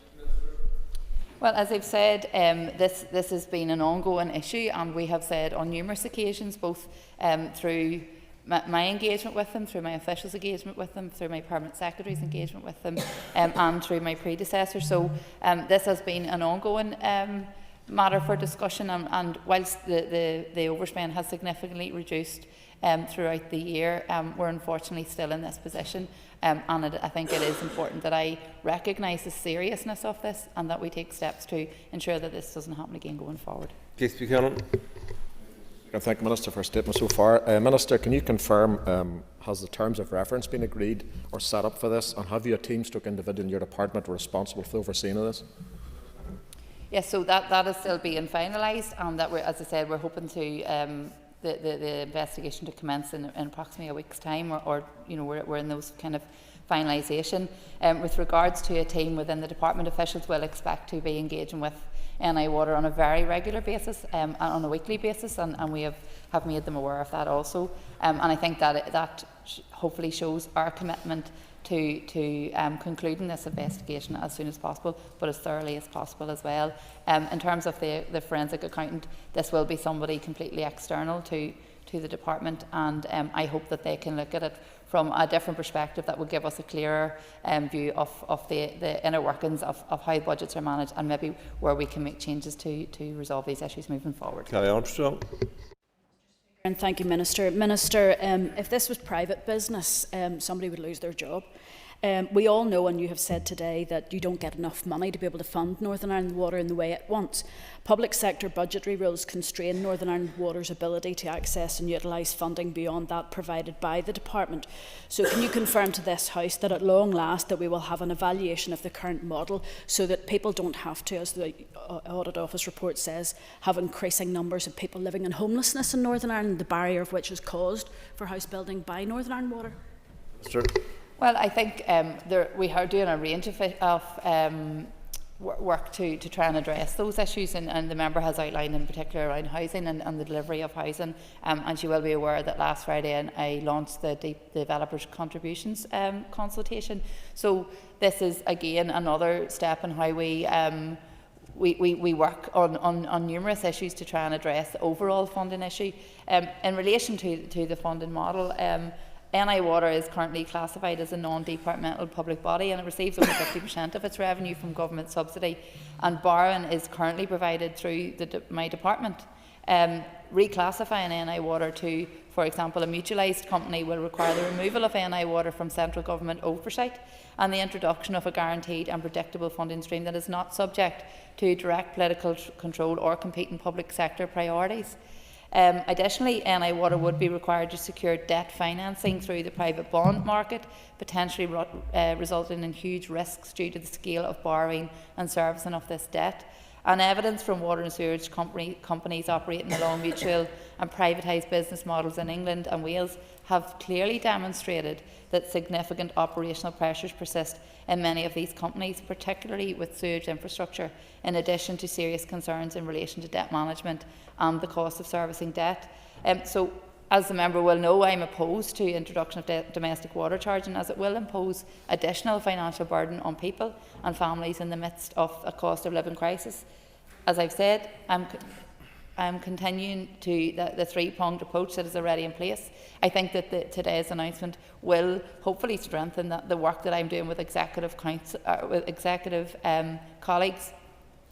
Well, as I've said, this has been an ongoing issue, and we have said on numerous occasions, both through my engagement with them, through my officials' engagement with them, through my permanent secretary's engagement with them, and through my predecessor. So this has been an ongoing matter for discussion, and whilst the overspend has significantly reduced throughout the year, we're unfortunately still in this position, and I think it is important that I recognise the seriousness of this and that we take steps to ensure that this doesn't happen again going forward. Keith Buchanan. I thank the Minister for her statement so far. Minister, can you confirm, has the terms of reference been agreed or set up for this, and have you a team-stroke individual in your department responsible for the overseeing of this? Yes, so that is still being finalised, and that as I said, we're hoping to the investigation to commence in approximately a week's time, or you know, we're in those kind of finalisation. With regards to a team within the department, officials will expect to be engaging with NI Water on a very regular basis, and on a weekly basis, and we have made them aware of that also. And I think that hopefully shows our commitment to concluding this investigation as soon as possible, but as thoroughly as possible as well. In terms of the forensic accountant, this will be somebody completely external to the department, and I hope that they can look at it from a different perspective that will give us a clearer view of the inner workings of how budgets are managed, and maybe where we can make changes to resolve these issues moving forward. Kelly Armstrong. And thank you, Minister. Minister, if this was private business, somebody would lose their job. We all know, and you have said today, that you don't get enough money to be able to fund Northern Ireland Water in the way it wants. Public sector budgetary rules constrain Northern Ireland Water's ability to access and utilise funding beyond that provided by the department. So can you confirm to this House that at long last that we will have an evaluation of the current model, so that people don't have to, as the Audit Office report says, have increasing numbers of people living in homelessness in Northern Ireland, the barrier of which is caused for house building by Northern Ireland Water? Sir. Well, I think we are doing a range of work to try and address those issues, and the member has outlined in particular around housing and the delivery of housing, and she will be aware that last Friday I launched the Developers Contributions consultation. So this is again another step in how we work on numerous issues to try and address the overall funding issue. In relation to the funding model, NI Water is currently classified as a non-departmental public body, and it receives over 50% of its revenue from government subsidy, and borrowing is currently provided through my department. Reclassifying NI Water to, for example, a mutualised company will require the removal of NI Water from central government oversight and the introduction of a guaranteed and predictable funding stream that is not subject to direct political control or competing public sector priorities. Additionally, NI Water would be required to secure debt financing through the private bond market, potentially resulting in huge risks due to the scale of borrowing and servicing of this debt. And evidence from water and sewerage companies operating along mutual and privatised business models in England and Wales have clearly demonstrated that significant operational pressures persist in many of these companies, particularly with sewage infrastructure, in addition to serious concerns in relation to debt management and the cost of servicing debt. So, as the member will know, I am opposed to introduction of domestic water charging, as it will impose additional financial burden on people and families in the midst of a cost of living crisis. As I've said, I'm continuing to the three-pronged approach that is already in place. I think that today's announcement will hopefully strengthen the work that I'm doing with executive colleagues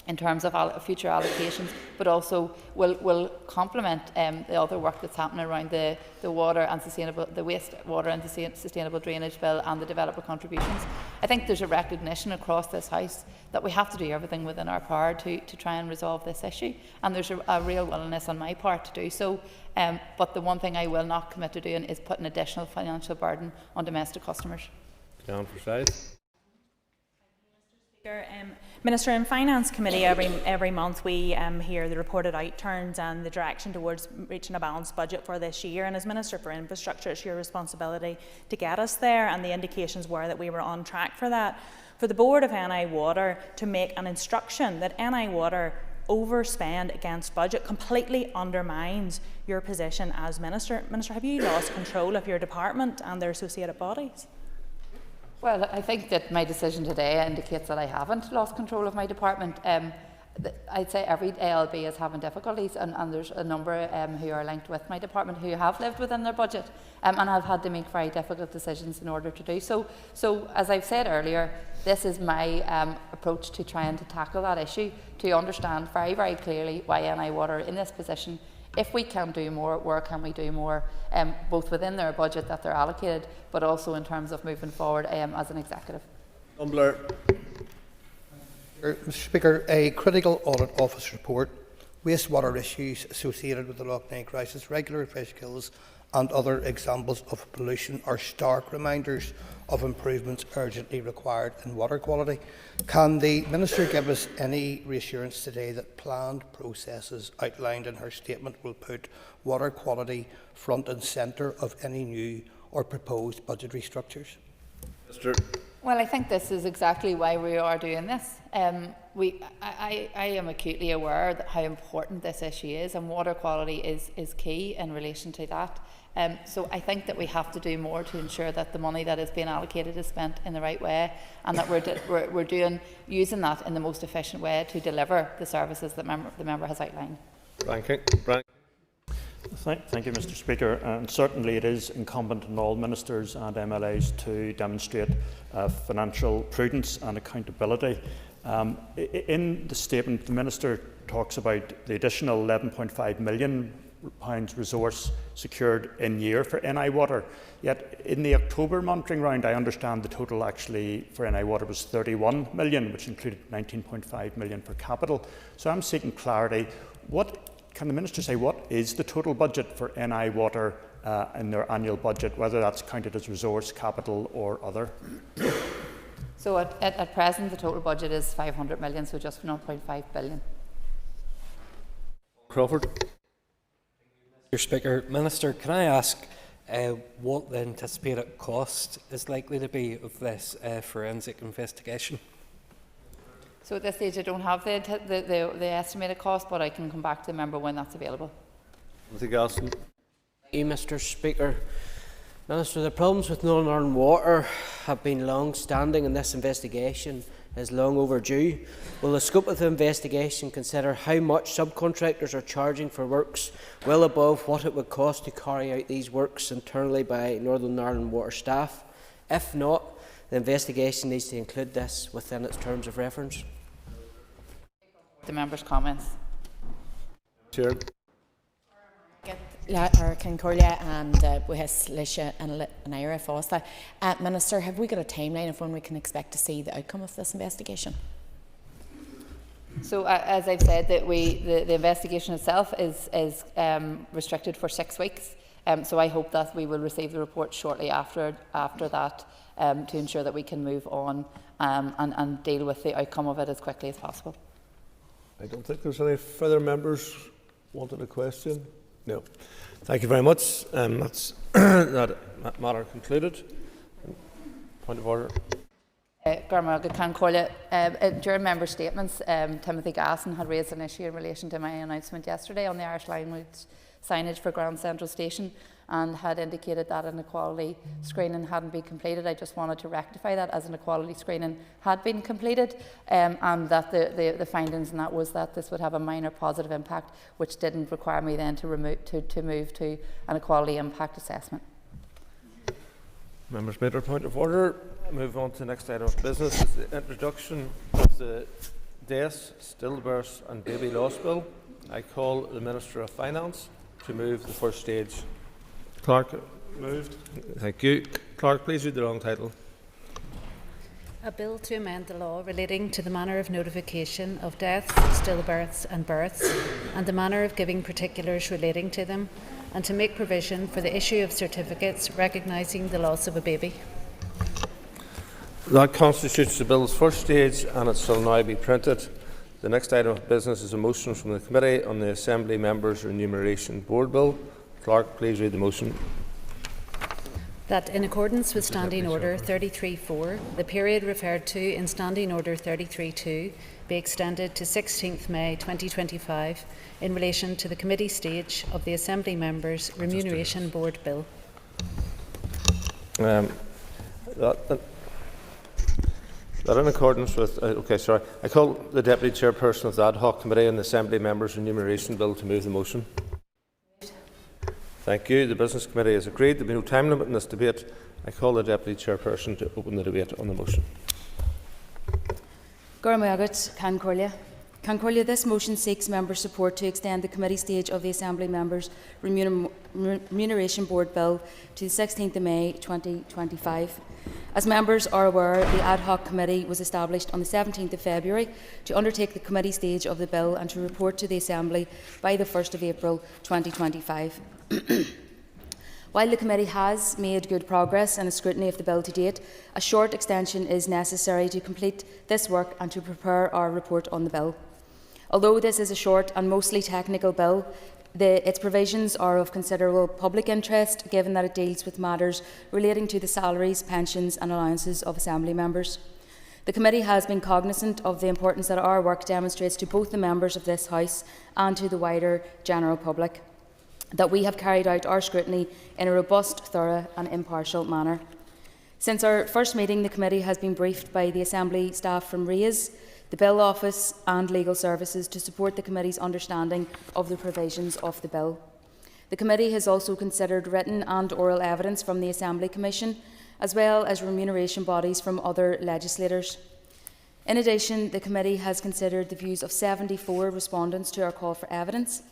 in terms of future allocations, but also will complement the other work that's happening around the water and the wastewater and the sustainable drainage bill and the developer contributions. I think there's a recognition across this House that we have to do everything within our power to try and resolve this issue, and there's a real willingness on my part to do so. But the one thing I will not commit to doing is putting additional financial burden on domestic customers. John Forsyth. Minister, in Finance Committee every month we hear the reported outturns and the direction towards reaching a balanced budget for this year, and as Minister for Infrastructure it's your responsibility to get us there, and the indications were that we were on track for that. For the Board of NI Water to make an instruction that NI Water overspend against budget completely undermines your position as Minister. Minister, have you lost control of your department and their associated bodies? Well, I think that my decision today indicates that I haven't lost control of my department. I'd say every ALB is having difficulties, and there's a number who are linked with my department who have lived within their budget and have had to make very difficult decisions in order to do so. So, as I've said earlier, this is my approach to trying to tackle that issue, to understand very, very clearly why NI Water are in this position. If we can do more, where can we do more, both within their budget that they're allocated, but also in terms of moving forward as an executive. Mr Speaker, a critical audit office report, wastewater issues associated with the lockdown crisis, regular fish kills and other examples of pollution are stark reminders of improvements urgently required in water quality. Can the Minister give us any reassurance today that planned processes outlined in her statement will put water quality front and centre of any new or proposed budgetary structures? Well, I think this is exactly why we are doing this. I am acutely aware of how important this issue is, and water quality is key in relation to that. So I think that we have to do more to ensure that the money that is being allocated is spent in the right way, and that we're using that in the most efficient way to deliver the services that the member has outlined. Thank you, Mr. Speaker. And certainly it is incumbent on all ministers and MLAs to demonstrate financial prudence and accountability. In the statement, the Minister talks about the additional £11.5 million resource secured in year for NI Water. Yet in the October monitoring round, I understand the total actually for NI Water was 31 million, which included 19.5 million for capital. So I'm seeking clarity. Can the Minister say what is the total budget for NI Water in their annual budget, whether that's counted as resource, capital or other? So at present, the total budget is 500 million, so just 0.5 billion. Crawford. Mr. Speaker, Minister, can I ask what the anticipated cost is likely to be of this forensic investigation? So at this stage, I don't have the estimated cost, but I can come back to the member when that's available. Thank you, Mr. Speaker. Minister, the problems with Northern Ireland Water have been long-standing, and this investigation is long overdue. Will the scope of the investigation consider how much subcontractors are charging for works well above what it would cost to carry out these works internally by Northern Ireland Water staff? If not, the investigation needs to include this within its terms of reference. The member's comments. Chair. Concordia and Buhis Lisha and Ira Fosta. Minister, have we got a timeline of when we can expect to see the outcome of this investigation? So as I've said, that the investigation itself is restricted for 6 weeks. So I hope that we will receive the report shortly after that to ensure that we can move on and deal with the outcome of it as quickly as possible. I don't think there's any further members wanted a question. No. Thank you very much. That's that matter concluded. Point of order. During member statements, Timothy Gasson had raised an issue in relation to my announcement yesterday on the Irish language signage for Grand Central Station, and had indicated that an equality screening hadn't been completed. I just wanted to rectify that, as an equality screening had been completed, and that the findings in that was that this would have a minor positive impact, which didn't require me then to move to an equality impact assessment. Members made their point of order. Move on to the next item of business. Is the introduction of the Deaths, Stillbirths and Baby Loss Bill. I call the Minister of Finance to move the first stage. Clerk, moved. Thank you. Clerk, please read the wrong title. A bill to amend the law relating to the manner of notification of deaths, stillbirths and births, and the manner of giving particulars relating to them, and to make provision for the issue of certificates recognising the loss of a baby. That constitutes the bill's first stage, and it shall now be printed. The next item of business is a motion from the Committee on the Assembly Members' Remuneration Board Bill. Clerk, please read the motion. That in accordance with Standing Order 33.4, the period referred to in Standing Order 33.2 be extended to 16th May 2025 in relation to the committee stage of the Assembly Members' Remuneration Board Bill. That in accordance with... I call the Deputy Chairperson of the Ad Hoc Committee on the Assembly Members' Remuneration Bill to move the motion. Thank you. The Business Committee has agreed. There will be no time limit in this debate. I call the Deputy Chairperson to open the debate on the motion. Concordia, this motion seeks member support to extend the committee stage of the Assembly Members' Remuneration Board Bill to the 16th of May 2025. As members are aware, the Ad Hoc Committee was established on the 17th of February to undertake the committee stage of the bill and to report to the Assembly by the 1st of April 2025. While the committee has made good progress in a scrutiny of the bill to date, a short extension is necessary to complete this work and to prepare our report on the bill. Although this is a short and mostly technical bill, its provisions are of considerable public interest, given that it deals with matters relating to the salaries, pensions and allowances of Assembly members. The committee has been cognisant of the importance that our work demonstrates to both the members of this House and to the wider general public, that we have carried out our scrutiny in a robust, thorough and impartial manner. Since our first meeting, the committee has been briefed by the Assembly staff from RAISE, the Bill Office and Legal Services to support the committee's understanding of the provisions of the bill. The committee has also considered written and oral evidence from the Assembly Commission, as well as remuneration bodies from other legislators. In addition, the committee has considered the views of 74 respondents to our call for evidence.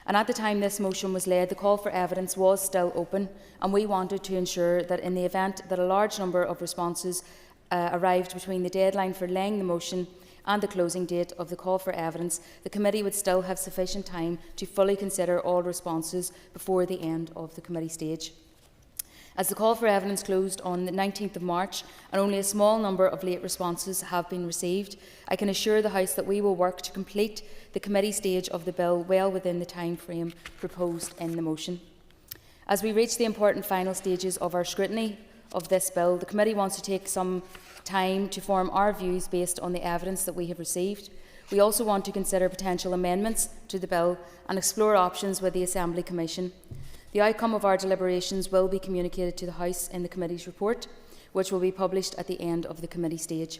And at the time this motion was laid, the call for evidence was still open, and we wanted to ensure that in the event that a large number of responses arrived between the deadline for laying the motion and the closing date of the call for evidence, the committee would still have sufficient time to fully consider all responses before the end of the committee stage. As the call for evidence closed on the 19th of March and only a small number of late responses have been received, I can assure the House that we will work to complete the committee stage of the bill well within the time frame proposed in the motion. As we reach the important final stages of our scrutiny of this bill, the committee wants to take some time to form our views based on the evidence that we have received. We also want to consider potential amendments to the bill and explore options with the Assembly Commission. The outcome of our deliberations will be communicated to the House in the committee's report, which will be published at the end of the committee stage.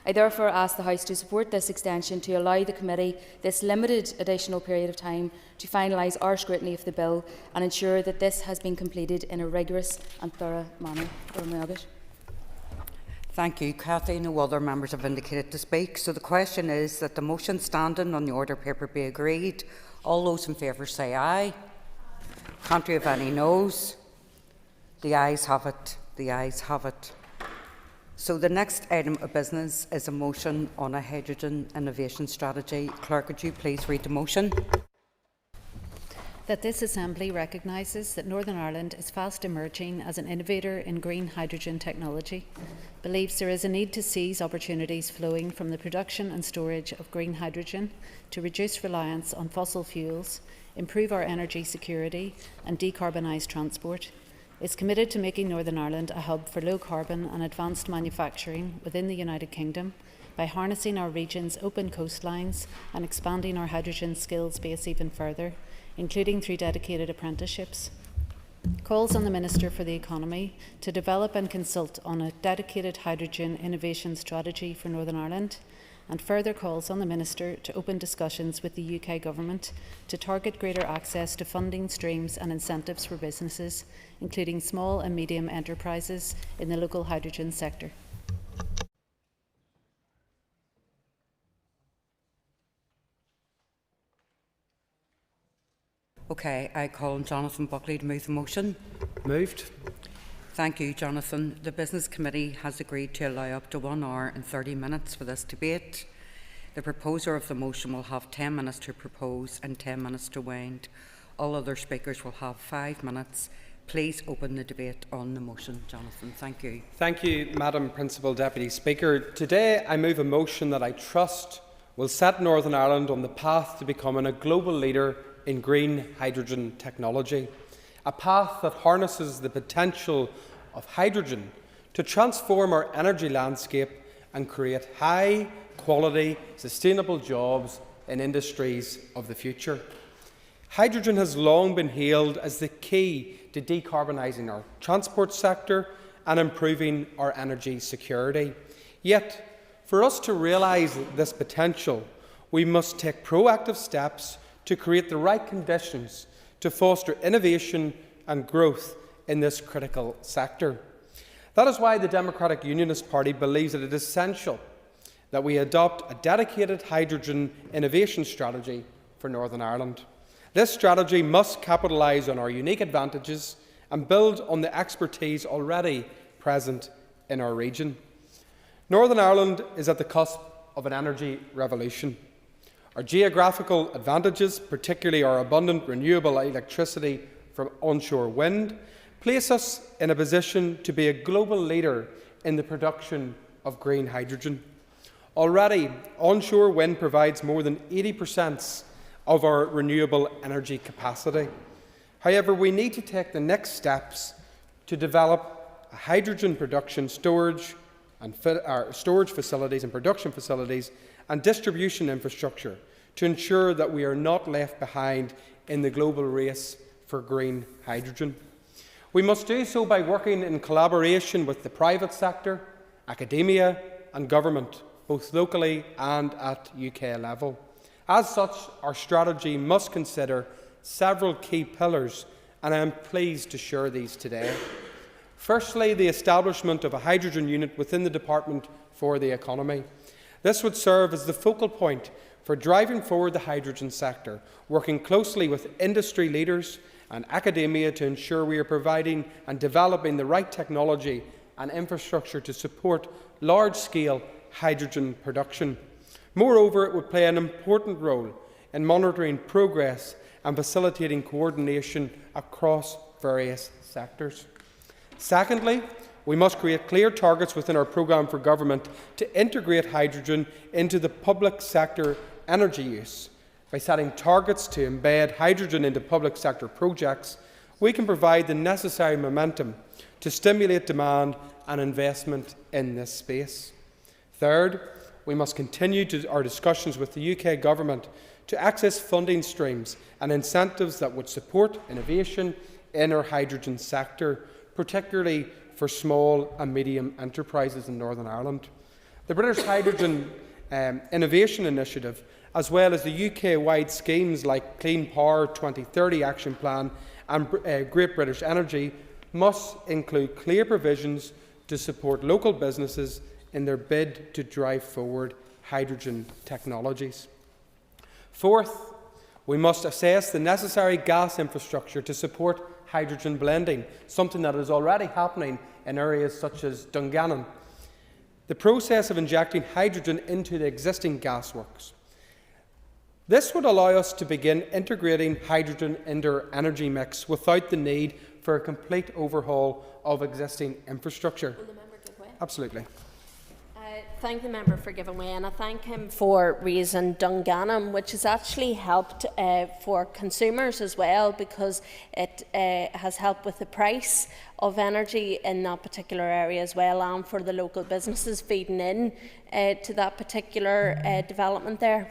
I therefore ask the House to support this extension to allow the committee this limited additional period of time to finalise our scrutiny of the bill and ensure that this has been completed in a rigorous and thorough manner. Thank you, Cathy. No other members have indicated to speak. So the question is that the motion standing on the order paper be agreed. All those in favour say aye. Can't we have any noes? The ayes have it. The ayes have it. So the next item of business is a motion on a hydrogen innovation strategy. Clerk, could you please read the motion? That this Assembly recognises that Northern Ireland is fast emerging as an innovator in green hydrogen technology, believes there is a need to seize opportunities flowing from the production and storage of green hydrogen to reduce reliance on fossil fuels, improve our energy security and decarbonise transport, is committed to making Northern Ireland a hub for low carbon and advanced manufacturing within the United Kingdom by harnessing our region's open coastlines and expanding our hydrogen skills base even further, including through dedicated apprenticeships, calls on the Minister for the Economy to develop and consult on a dedicated hydrogen innovation strategy for Northern Ireland, and further calls on the Minister to open discussions with the UK Government to target greater access to funding streams and incentives for businesses, including small and medium enterprises in the local hydrogen sector. Okay, I call on Jonathan Buckley to move the motion. Moved. Thank you, Jonathan. The Business Committee has agreed to allow up to 1 hour and 30 minutes for this debate. The proposer of the motion will have 10 minutes to propose and 10 minutes to wind. All other speakers will have 5 minutes. Please open the debate on the motion. Jonathan, thank you. Thank you, Madam Principal Deputy Speaker. Today I move a motion that I trust will set Northern Ireland on the path to becoming a global leader in green hydrogen technology, a path that harnesses the potential of hydrogen to transform our energy landscape and create high-quality, sustainable jobs in industries of the future. Hydrogen has long been hailed as the key to decarbonising our transport sector and improving our energy security. Yet, for us to realise this potential, we must take proactive steps to create the right conditions to foster innovation and growth in this critical sector. That is why the Democratic Unionist Party believes that it is essential that we adopt a dedicated hydrogen innovation strategy for Northern Ireland. This strategy must capitalise on our unique advantages and build on the expertise already present in our region. Northern Ireland is at the cusp of an energy revolution. Our geographical advantages, particularly our abundant renewable electricity from onshore wind, place us in a position to be a global leader in the production of green hydrogen. Already, onshore wind provides more than 80% of our renewable energy capacity. However, we need to take the next steps to develop a hydrogen production, storage facilities and production facilities and distribution infrastructure to ensure that we are not left behind in the global race for green hydrogen. We must do so by working in collaboration with the private sector, academia and government, both locally and at UK level. As such, our strategy must consider several key pillars, and I am pleased to share these today. Firstly, the establishment of a hydrogen unit within the Department for the Economy. This would serve as the focal point for driving forward the hydrogen sector, working closely with industry leaders and academia to ensure we are providing and developing the right technology and infrastructure to support large-scale hydrogen production. Moreover, it would play an important role in monitoring progress and facilitating coordination across various sectors. Secondly, we must create clear targets within our programme for government to integrate hydrogen into the public sector energy use. By setting targets to embed hydrogen into public sector projects, we can provide the necessary momentum to stimulate demand and investment in this space. Third, we must continue our discussions with the UK Government to access funding streams and incentives that would support innovation in our hydrogen sector, particularly for small and medium enterprises in Northern Ireland. The British Hydrogen Innovation Initiative, as well as the UK-wide schemes like Clean Power 2030 Action Plan and Great British Energy, must include clear provisions to support local businesses in their bid to drive forward hydrogen technologies. Fourth, we must assess the necessary gas infrastructure to support hydrogen blending, something that is already happening in areas such as Dungannon. The process of injecting hydrogen into the existing gasworks. This would allow us to begin integrating hydrogen into our energy mix without the need for a complete overhaul of existing infrastructure. Will the member give way? Absolutely. Thank the member for giving way, and I thank him for raising Dungannon, which has actually helped for consumers as well, because it has helped with the price of energy in that particular area as well, and for the local businesses feeding in to that particular development there.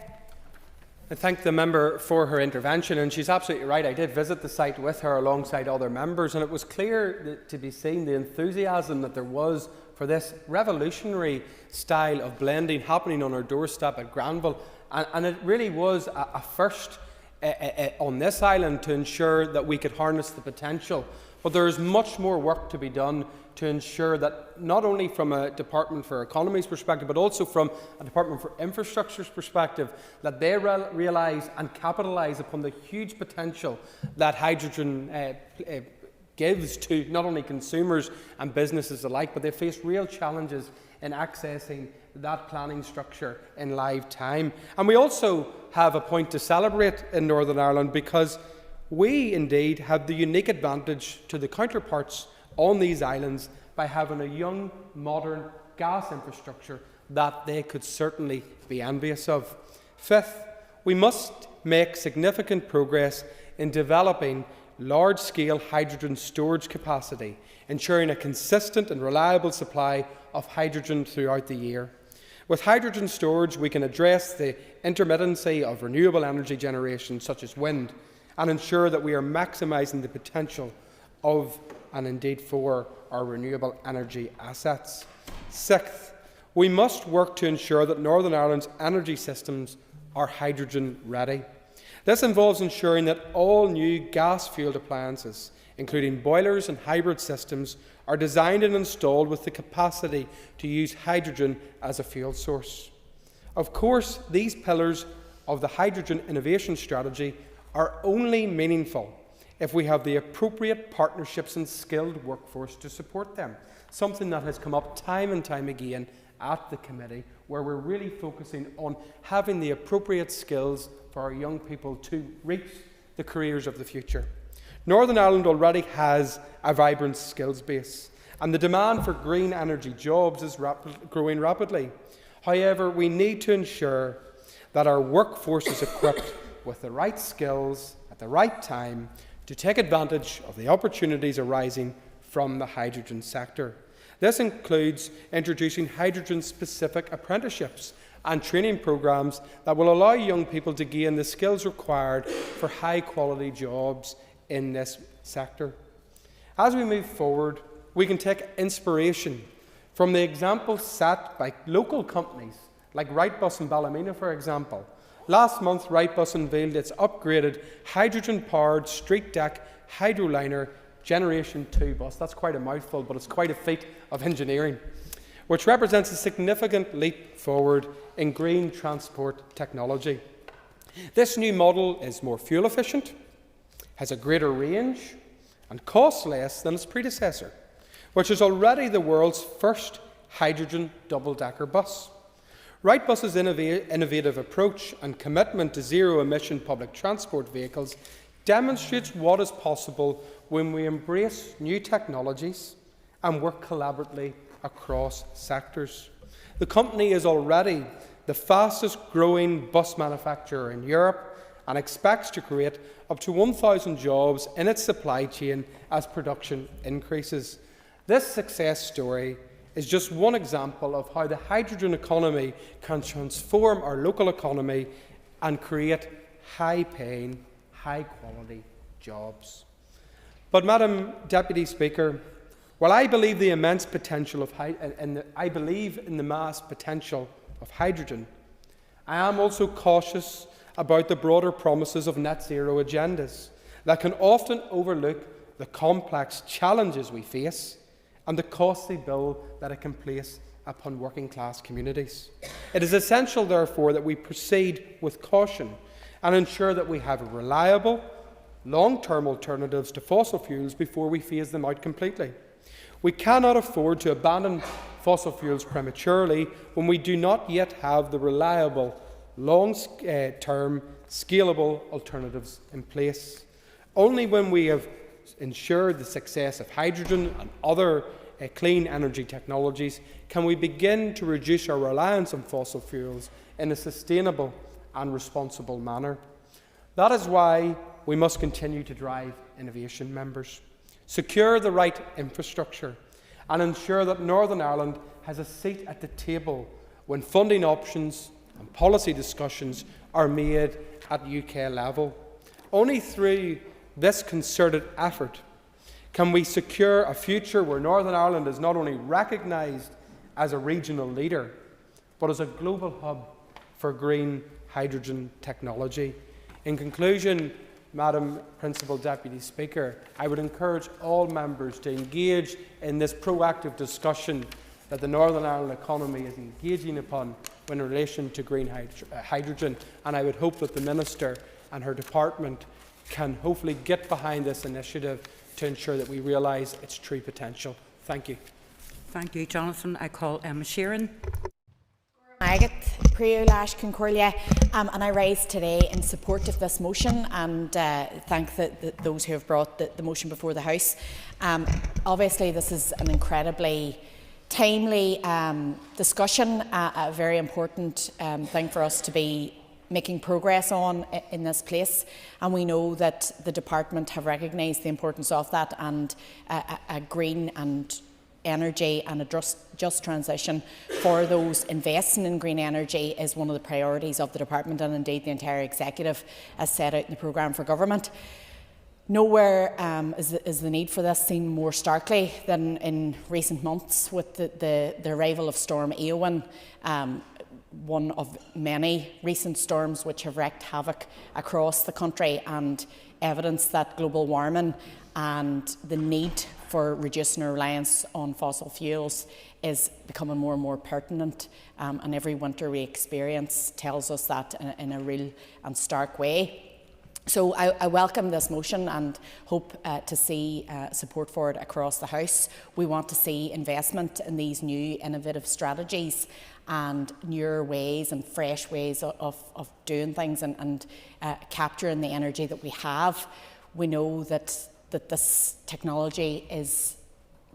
I thank the member for her intervention, and she's absolutely right. I did visit the site with her alongside other members, and it was clear to be seen the enthusiasm that there was for this revolutionary style of blending happening on our doorstep at Granville. And it really was a first on this island to ensure that we could harness the potential. But there is much more work to be done to ensure that, not only from a Department for Economy's perspective, but also from a Department for Infrastructure's perspective, that they realise and capitalise upon the huge potential that hydrogen gives to not only consumers and businesses alike, but they face real challenges in accessing that planning structure in live time. And we also have a point to celebrate in Northern Ireland, because we indeed have the unique advantage to the counterparts on these islands by having a young, modern gas infrastructure that they could certainly be envious of. Fifth, we must make significant progress in developing large-scale hydrogen storage capacity, ensuring a consistent and reliable supply of hydrogen throughout the year. With hydrogen storage, we can address the intermittency of renewable energy generation, such as wind, and ensure that we are maximising the potential of, and indeed for, our renewable energy assets. Sixth, we must work to ensure that Northern Ireland's energy systems are hydrogen ready. This involves ensuring that all new gas-fuelled appliances, including boilers and hybrid systems, are designed and installed with the capacity to use hydrogen as a fuel source. Of course, these pillars of the hydrogen innovation strategy are only meaningful if we have the appropriate partnerships and skilled workforce to support them, something that has come up time and time again at the committee, where we're really focusing on having the appropriate skills for our young people to reach the careers of the future. Northern Ireland already has a vibrant skills base, and the demand for green energy jobs is growing rapidly. However, we need to ensure that our workforce is equipped with the right skills at the right time to take advantage of the opportunities arising from the hydrogen sector. This includes introducing hydrogen-specific apprenticeships and training programmes that will allow young people to gain the skills required for high-quality jobs in this sector. As we move forward, we can take inspiration from the examples set by local companies like Wrightbus in Ballymena, for example. Last month, Wrightbus unveiled its upgraded hydrogen-powered street deck hydroliner Generation 2 bus. That's quite a mouthful, but it's quite a feat of engineering, which represents a significant leap forward in green transport technology. This new model is more fuel efficient, has a greater range, and costs less than its predecessor, which is already the world's first hydrogen double-decker bus. Wrightbus's innovative approach and commitment to zero-emission public transport vehicles demonstrates what is possible when we embrace new technologies and work collaboratively across sectors. The company is already the fastest growing bus manufacturer in Europe and expects to create up to 1,000 jobs in its supply chain as production increases. This success story is just one example of how the hydrogen economy can transform our local economy and create high-paying, high-quality jobs. But, Madam Deputy Speaker, while I believe the immense potential of I believe in the mass potential of hydrogen, I am also cautious about the broader promises of net zero agendas that can often overlook the complex challenges we face and the costly bill that it can place upon working class communities. It is essential, therefore, that we proceed with caution and ensure that we have reliable, long-term alternatives to fossil fuels before we phase them out completely. We cannot afford to abandon fossil fuels prematurely when we do not yet have the reliable, long-term, scalable alternatives in place. Only when we have ensured the success of hydrogen and other clean energy technologies can we begin to reduce our reliance on fossil fuels in a sustainable and responsible manner. That is why we must continue to drive innovation, members, secure the right infrastructure and ensure that Northern Ireland has a seat at the table when funding options and policy discussions are made at UK level. Only through this concerted effort can we secure a future where Northern Ireland is not only recognised as a regional leader, but as a global hub for green hydrogen technology. In conclusion, Madam Principal Deputy Speaker, I would encourage all members to engage in this proactive discussion that the Northern Ireland economy is engaging upon in relation to green hydrogen, and I would hope that the Minister and her department can hopefully get behind this initiative to ensure that we realise its true potential. Thank you. Thank you, Jonathan. I call Emma Sheeran. And I rise today in support of this motion and thank those who have brought the motion before the House. Obviously, this is an incredibly timely discussion, a very important thing for us to be making progress on in this place, and we know that the department have recognised the importance of that, and a green and energy and a just transition for those investing in green energy is one of the priorities of the department and indeed the entire executive as set out in the programme for government. Nowhere is the need for this seen more starkly than in recent months with the arrival of Storm Eowyn, one of many recent storms which have wreaked havoc across the country, and evidence that global warming and the need for reducing our reliance on fossil fuels is becoming more and more pertinent, and every winter we experience tells us that in a real and stark way. So I welcome this motion and hope to see support for it across the House. We want to see investment in these new innovative strategies and newer ways and fresh ways of doing things and capturing the energy that we have. We know that that this technology is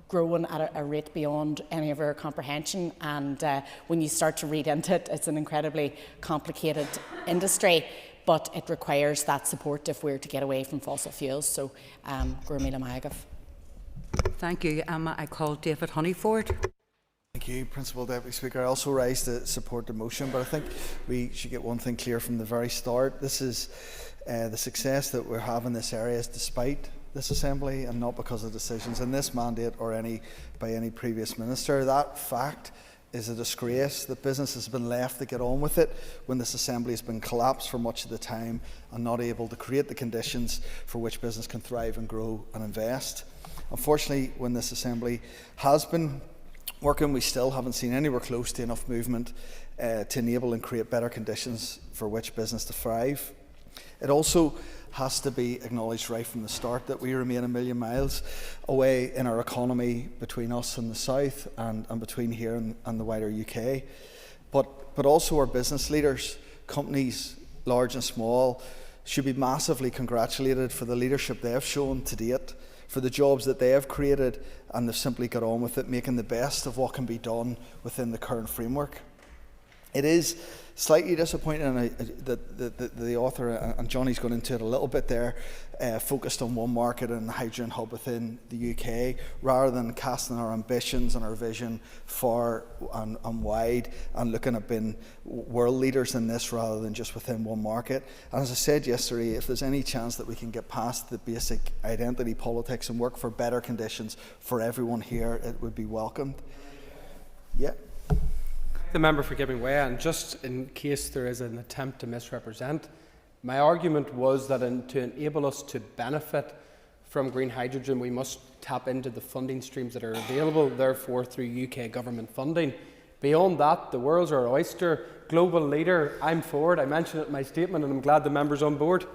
growing at a rate beyond any of our comprehension, and when you start to read into it, it's an incredibly complicated industry, but it requires that support if we're to get away from fossil fuels. So, Gurmila Mayagav. Thank you, Emma. I call David Honeyford. Thank you, Principal Deputy Speaker. I also rise to support the motion, but I think we should get one thing clear from the very start. This is the success that we're having in this area is despite this Assembly and not because of decisions in this mandate or by any previous minister. That fact is a disgrace that business has been left to get on with it when this Assembly has been collapsed for much of the time and not able to create the conditions for which business can thrive and grow and invest. Unfortunately, when this Assembly has been working, we still haven't seen anywhere close to enough movement to enable and create better conditions for which business to thrive. It also has to be acknowledged right from the start that we remain a million miles away in our economy between us and the south and between here and the wider UK. But also our business leaders, companies large and small, should be massively congratulated for the leadership they have shown to date, for the jobs that they have created, and they've simply got on with it, making the best of what can be done within the current framework. It is slightly disappointing that the author, and Johnny's gone into it a little bit there, focused on one market and the hydrogen hub within the UK, rather than casting our ambitions and our vision far and wide and looking at being world leaders in this rather than just within one market. And as I said yesterday, if there's any chance that we can get past the basic identity politics and work for better conditions for everyone here, it would be welcomed. Yeah. The member for giving way, and just in case there is an attempt to misrepresent, my argument was that to enable us to benefit from green hydrogen, we must tap into the funding streams that are available, therefore through UK government funding. Beyond that, the world's our oyster, global leader. I'm for it. I mentioned it in my statement, and I'm glad the member's on board.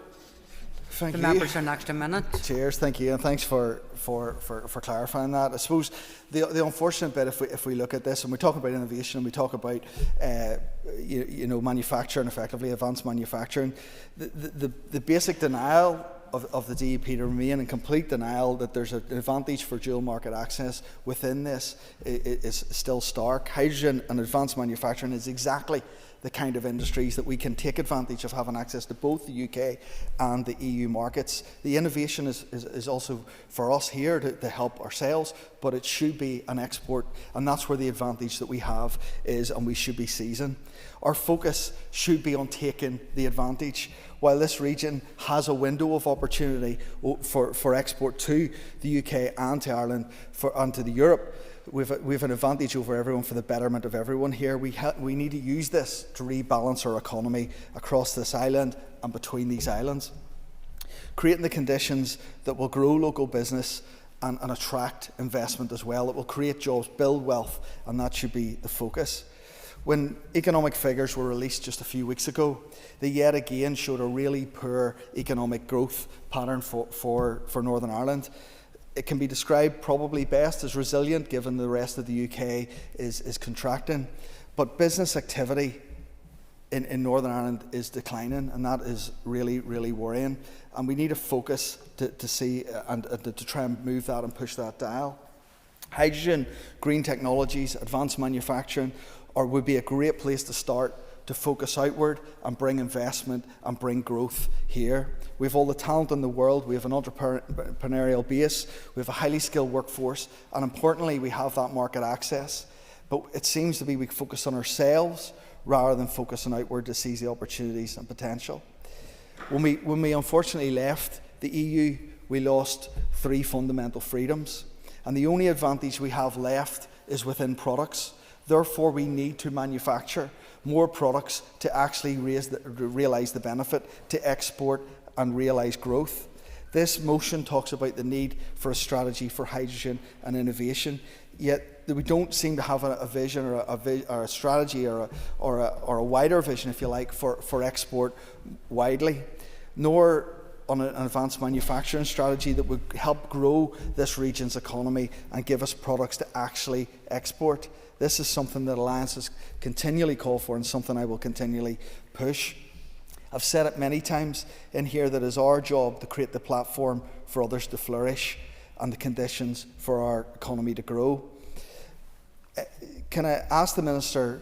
Thank you. The members are next a minute. Cheers, thank you, and thanks for clarifying that. I suppose the unfortunate bit, if we look at this, and we talk about innovation, and we talk about manufacturing, effectively advanced manufacturing, the basic denial of the DEP to remain in complete denial that there's an advantage for dual market access within this is still stark. Hydrogen and advanced manufacturing is exactly the kind of industries that we can take advantage of having access to both the UK and the EU markets. The innovation is also for us here to help ourselves, but it should be an export, and that's where the advantage that we have is, and we should be seizing. Our focus should be on taking the advantage. While this region has a window of opportunity for export to the UK and to Ireland and to Europe, we've an advantage over everyone for the betterment of everyone here. We need to use this to rebalance our economy across this island and between these islands, creating the conditions that will grow local business and attract investment as well. It will create jobs, build wealth, and that should be the focus. When economic figures were released just a few weeks ago, they yet again showed a really poor economic growth pattern for Northern Ireland. It can be described probably best as resilient, given the rest of the UK is contracting. But business activity in Northern Ireland is declining, and that is really, really worrying. And we need to focus to see and to try and move that and push that dial. Hydrogen, green technologies, advanced manufacturing would be a great place to start to focus outward and bring investment and bring growth here. We have all the talent in the world, we have an entrepreneurial base, we have a highly skilled workforce, and importantly, we have that market access. But it seems to be we focus on ourselves rather than focusing outward to seize the opportunities and potential. When we unfortunately left the EU, we lost 3 fundamental freedoms, and the only advantage we have left is within products. Therefore, we need to manufacture more products to actually realise the benefit, to export and realise growth. This motion talks about the need for a strategy for hydrogen and innovation, yet we don't seem to have a vision or a strategy or a wider vision, if you like, for export widely, nor on an advanced manufacturing strategy that would help grow this region's economy and give us products to actually export. This is something that alliances continually call for and something I will continually push. I've said it many times in here that it's our job to create the platform for others to flourish and the conditions for our economy to grow. Can I ask the Minister,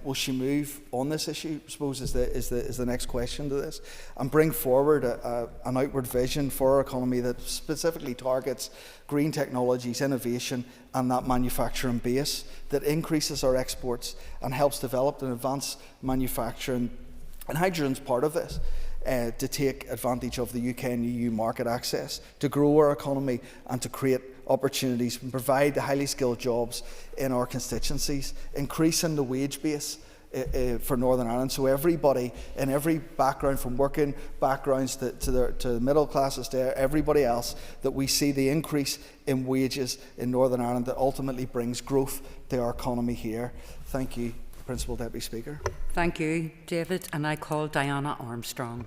will she move on this issue, I suppose, is the next question to this, and bring forward an outward vision for our economy that specifically targets green technologies, innovation and that manufacturing base that increases our exports and helps develop and advance manufacturing. And hydrogen is part of this. To take advantage of the UK and EU market access, to grow our economy and to create opportunities and provide the highly skilled jobs in our constituencies, increasing the wage base for Northern Ireland, so everybody in every background, from working backgrounds to the middle classes to everybody else, that we see the increase in wages in Northern Ireland that ultimately brings growth to our economy here. Thank you, Principal Deputy Speaker. Thank you, David, and I call Diana Armstrong.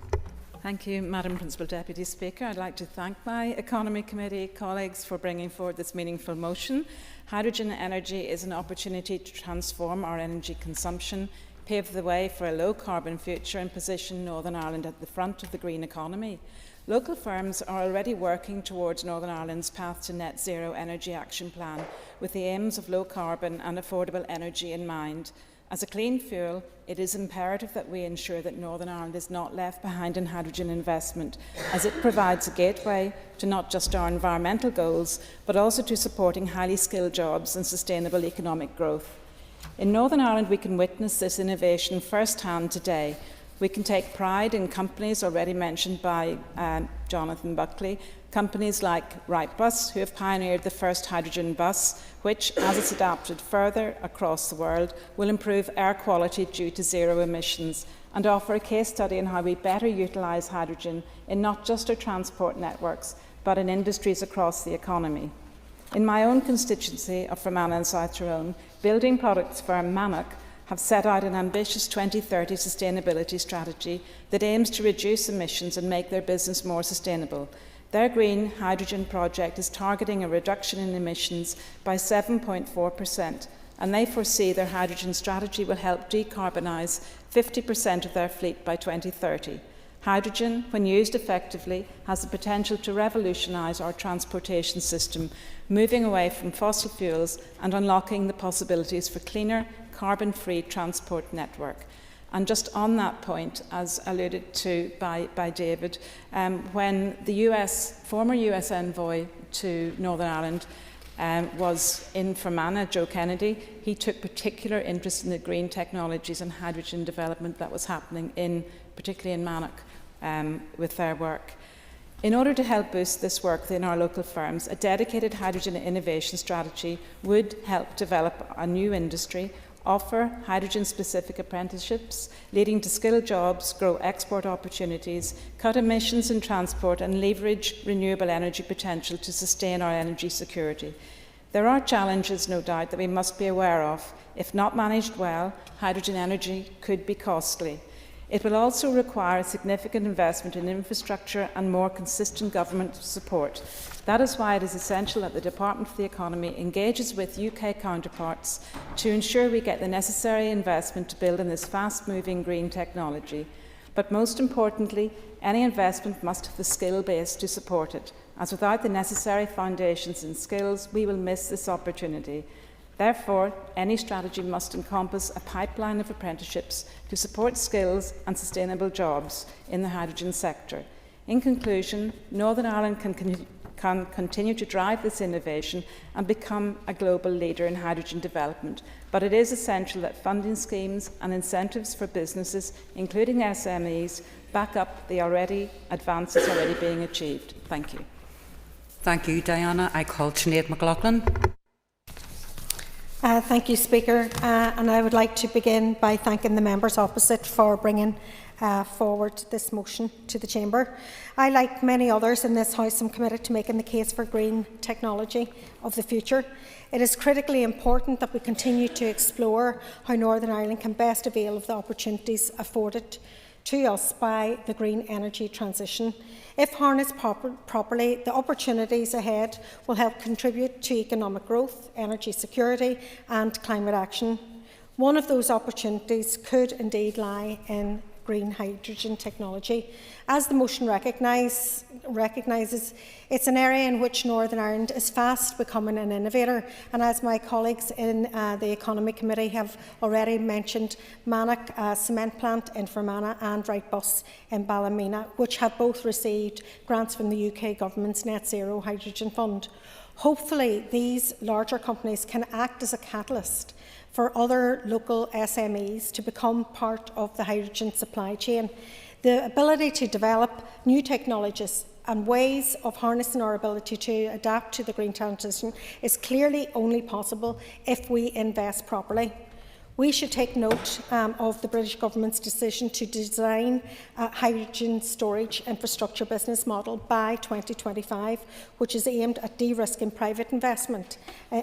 Thank you, Madam Principal Deputy Speaker. I'd like to thank my Economy Committee colleagues for bringing forward this meaningful motion. Hydrogen energy is an opportunity to transform our energy consumption, pave the way for a low-carbon future and position Northern Ireland at the front of the green economy. Local firms are already working towards Northern Ireland's path to net zero energy action plan with the aims of low carbon and affordable energy in mind. As a clean fuel, it is imperative that we ensure that Northern Ireland is not left behind in hydrogen investment, as it provides a gateway to not just our environmental goals, but also to supporting highly skilled jobs and sustainable economic growth. In Northern Ireland, we can witness this innovation firsthand today. We can take pride in companies already mentioned by Jonathan Buckley, companies like Wrightbus, who have pioneered the first hydrogen bus, which, as it's adapted further across the world, will improve air quality due to zero emissions, and offer a case study on how we better utilise hydrogen in not just our transport networks, but in industries across the economy. In my own constituency of Fermanagh and South Tyrone, building products firm Manock have set out an ambitious 2030 sustainability strategy that aims to reduce emissions and make their business more sustainable. Their green hydrogen project is targeting a reduction in emissions by 7.4%, and they foresee their hydrogen strategy will help decarbonise 50% of their fleet by 2030. Hydrogen, when used effectively, has the potential to revolutionise our transportation system, moving away from fossil fuels and unlocking the possibilities for cleaner, carbon-free transport network. And just on that point, as alluded to by David, when the former US envoy to Northern Ireland was in Fermanagh, Joe Kennedy, he took particular interest in the green technologies and hydrogen development that was happening particularly in Manock with their work. In order to help boost this work within our local firms, a dedicated hydrogen innovation strategy would help develop a new industry, offer hydrogen-specific apprenticeships, leading to skilled jobs, grow export opportunities, cut emissions in transport and leverage renewable energy potential to sustain our energy security. There are challenges, no doubt, that we must be aware of. If not managed well, hydrogen energy could be costly. It will also require a significant investment in infrastructure and more consistent government support. That is why it is essential that the Department for the Economy engages with UK counterparts to ensure we get the necessary investment to build on this fast-moving green technology. But most importantly, any investment must have the skill base to support it, as without the necessary foundations and skills, we will miss this opportunity. Therefore, any strategy must encompass a pipeline of apprenticeships to support skills and sustainable jobs in the hydrogen sector. In conclusion, Northern Ireland can continue to drive this innovation and become a global leader in hydrogen development, but it is essential that funding schemes and incentives for businesses, including SMEs, back up the advances already being achieved. Thank you. Thank you, Diana. I call Sinead McLaughlin. Thank you, Speaker, and I would like to begin by thanking the members opposite for bringing forward this motion to the Chamber. I, like many others in this House, am committed to making the case for green technology of the future. It is critically important that we continue to explore how Northern Ireland can best avail of the opportunities afforded to us by the green energy transition. If harnessed properly, the opportunities ahead will help contribute to economic growth, energy security and climate action. One of those opportunities could indeed lie in green hydrogen technology. As the motion recognises, it's an area in which Northern Ireland is fast becoming an innovator, and as my colleagues in the Economy Committee have already mentioned, Mannock Cement Plant in Fermanagh and Wrightbus in Ballymena, which have both received grants from the UK Government's Net Zero Hydrogen Fund. Hopefully, these larger companies can act as a catalyst for other local SMEs to become part of the hydrogen supply chain. The ability to develop new technologies and ways of harnessing our ability to adapt to the green transition is clearly only possible if we invest properly. We should take note of the British Government's decision to design a hydrogen storage infrastructure business model by 2025, which is aimed at de-risking private investment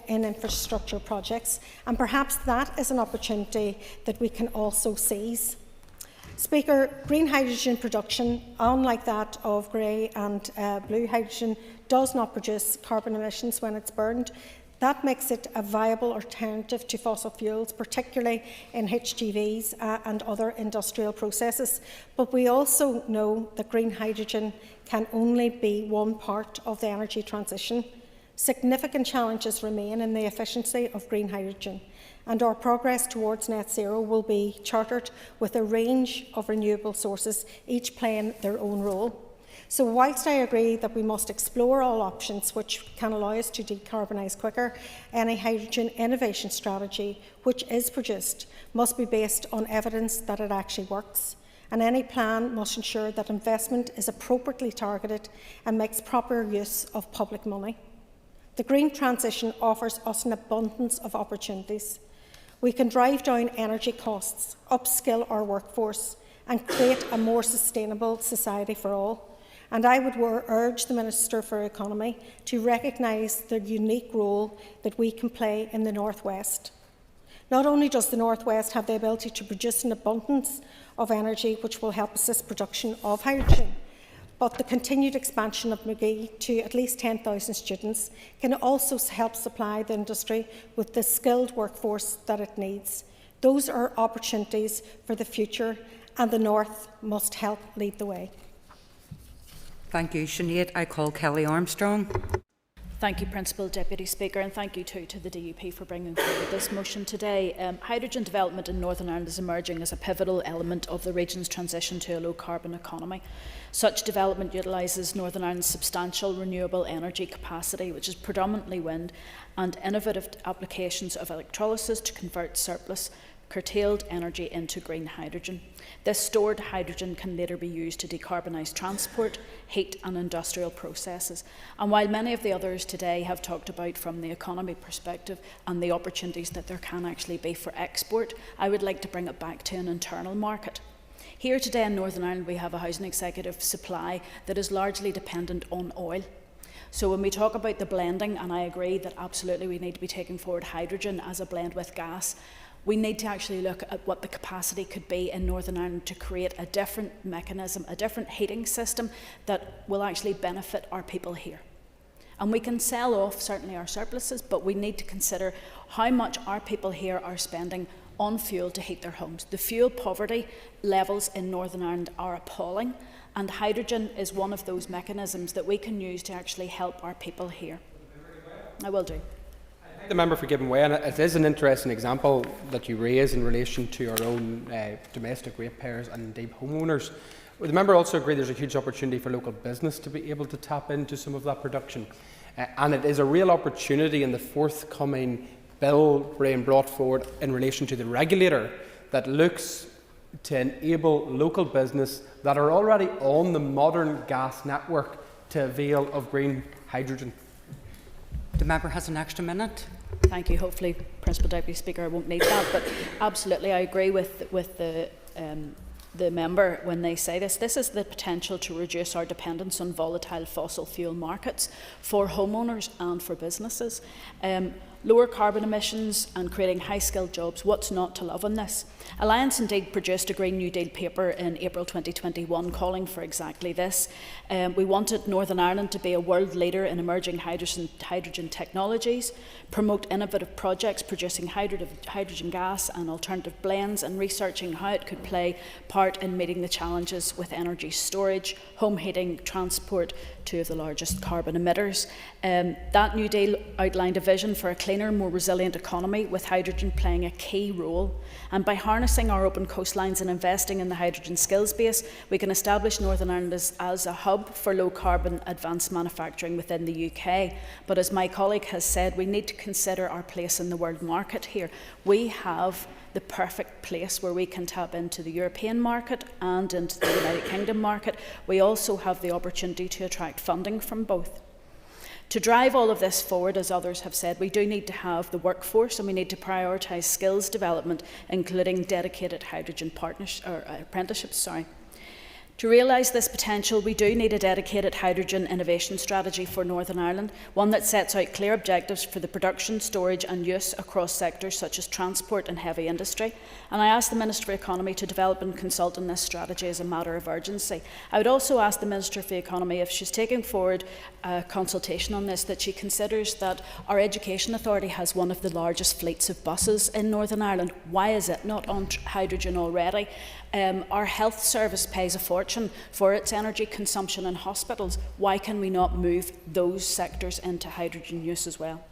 in infrastructure projects. And perhaps that is an opportunity that we can also seize. Speaker, green hydrogen production, unlike that of grey and blue hydrogen, does not produce carbon emissions when it's burned. That makes it a viable alternative to fossil fuels, particularly in HGVs and other industrial processes. But we also know that green hydrogen can only be one part of the energy transition. Significant challenges remain in the efficiency of green hydrogen, and our progress towards net zero will be chartered with a range of renewable sources, each playing their own role. So whilst I agree that we must explore all options which can allow us to decarbonise quicker, any hydrogen innovation strategy which is produced must be based on evidence that it actually works, and any plan must ensure that investment is appropriately targeted and makes proper use of public money. The green transition offers us an abundance of opportunities. We can drive down energy costs, upskill our workforce and create a more sustainable society for all. And I would urge the Minister for Economy to recognise the unique role that we can play in the North West. Not only does the North West have the ability to produce an abundance of energy which will help assist production of hydrogen, but the continued expansion of McGee to at least 10,000 students can also help supply the industry with the skilled workforce that it needs. Those are opportunities for the future, and the North must help lead the way. Thank you, Sinead. I call Kelly Armstrong. Thank you, Principal Deputy Speaker, and thank you too to the DUP for bringing forward this motion today. Hydrogen development in Northern Ireland is emerging as a pivotal element of the region's transition to a low-carbon economy. Such development utilises Northern Ireland's substantial renewable energy capacity, which is predominantly wind, and innovative applications of electrolysis to convert surplus curtailed energy into green hydrogen. This stored hydrogen can later be used to decarbonise transport, heat and industrial processes. And while many of the others today have talked about from the economy perspective and the opportunities that there can actually be for export, I would like to bring it back to an internal market. Here today in Northern Ireland we have a housing executive supply that is largely dependent on oil. So when we talk about the blending, and I agree that absolutely we need to be taking forward hydrogen as a blend with gas, we need to actually look at what the capacity could be in Northern Ireland to create a different mechanism, a different heating system that will actually benefit our people here. And we can sell off certainly our surpluses, but we need to consider how much our people here are spending on fuel to heat their homes. The fuel poverty levels in Northern Ireland are appalling, and hydrogen is one of those mechanisms that we can use to actually help our people here. I will do. The member for giving way, and it is an interesting example that you raise in relation to our own domestic ratepayers and indeed homeowners. Would the member also agree there's a huge opportunity for local business to be able to tap into some of that production? And it is a real opportunity in the forthcoming bill being brought forward in relation to the regulator that looks to enable local business that are already on the modern gas network to avail of green hydrogen. The member has an extra minute. Thank you. Hopefully, Principal Deputy Speaker, I won't need that. But absolutely, I agree with the member when they say this. This is the potential to reduce our dependence on volatile fossil fuel markets for homeowners and for businesses. lower carbon emissions and creating high-skilled jobs. What's not to love in this? Alliance indeed produced a Green New Deal paper in April 2021 calling for exactly this. We wanted Northern Ireland to be a world leader in emerging hydrogen technologies, promote innovative projects producing hydrogen gas and alternative blends, and researching how it could play part in meeting the challenges with energy storage, home heating, transport, two of the largest carbon emitters. That New Deal outlined a vision for a cleaner, more resilient economy with hydrogen playing a key role. And by harnessing our open coastlines and investing in the hydrogen skills base, we can establish Northern Ireland as a hub for low-carbon advanced manufacturing within the UK. But as my colleague has said, we need to consider our place in the world market here. We have the perfect place where we can tap into the European market and into the United Kingdom market. We also have the opportunity to attract funding from both. To drive all of this forward, as others have said, we do need to have the workforce, and we need to prioritise skills development, including dedicated hydrogen apprenticeships. To realise this potential, we do need a dedicated hydrogen innovation strategy for Northern Ireland, one that sets out clear objectives for the production, storage and use across sectors such as transport and heavy industry. And I ask the Minister for Economy to develop and consult on this strategy as a matter of urgency. I would also ask the Minister for the Economy, if she's taking forward a consultation on this, that she considers that our Education Authority has one of the largest fleets of buses in Northern Ireland. Why is it not on hydrogen already? Our health service pays a fortune for its energy consumption in hospitals. Why can we not move those sectors into hydrogen use as well?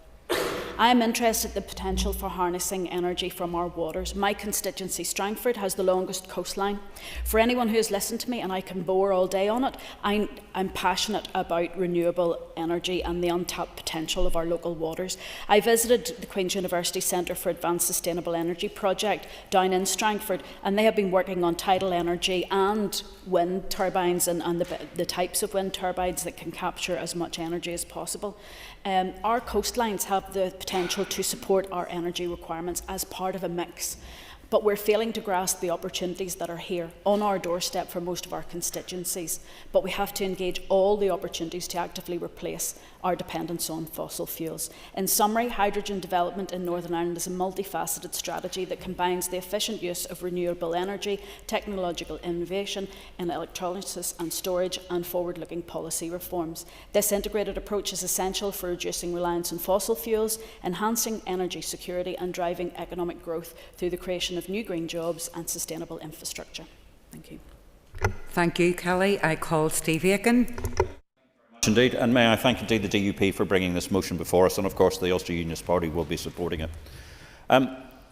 I am interested in the potential for harnessing energy from our waters. My constituency, Strangford, has the longest coastline. For anyone who has listened to me, and I can bore all day on it, I'm passionate about renewable energy and the untapped potential of our local waters. I visited the Queen's University Centre for Advanced Sustainable Energy project down in Strangford, and they have been working on tidal energy and wind turbines and the types of wind turbines that can capture as much energy as possible. Our coastlines have the potential to support our energy requirements as part of a mix, but we're failing to grasp the opportunities that are here on our doorstep for most of our constituencies. But we have to engage all the opportunities to actively replace our dependence on fossil fuels. In summary, hydrogen development in Northern Ireland is a multifaceted strategy that combines the efficient use of renewable energy, technological innovation in electrolysis and storage, and forward-looking policy reforms. This integrated approach is essential for reducing reliance on fossil fuels, enhancing energy security and driving economic growth through the creation of new green jobs and sustainable infrastructure. Thank you. Thank you, Kelly. I call Steve Aiken. Indeed, and may I thank indeed the DUP for bringing this motion before us, and of course the Ulster Unionist Party will be supporting it.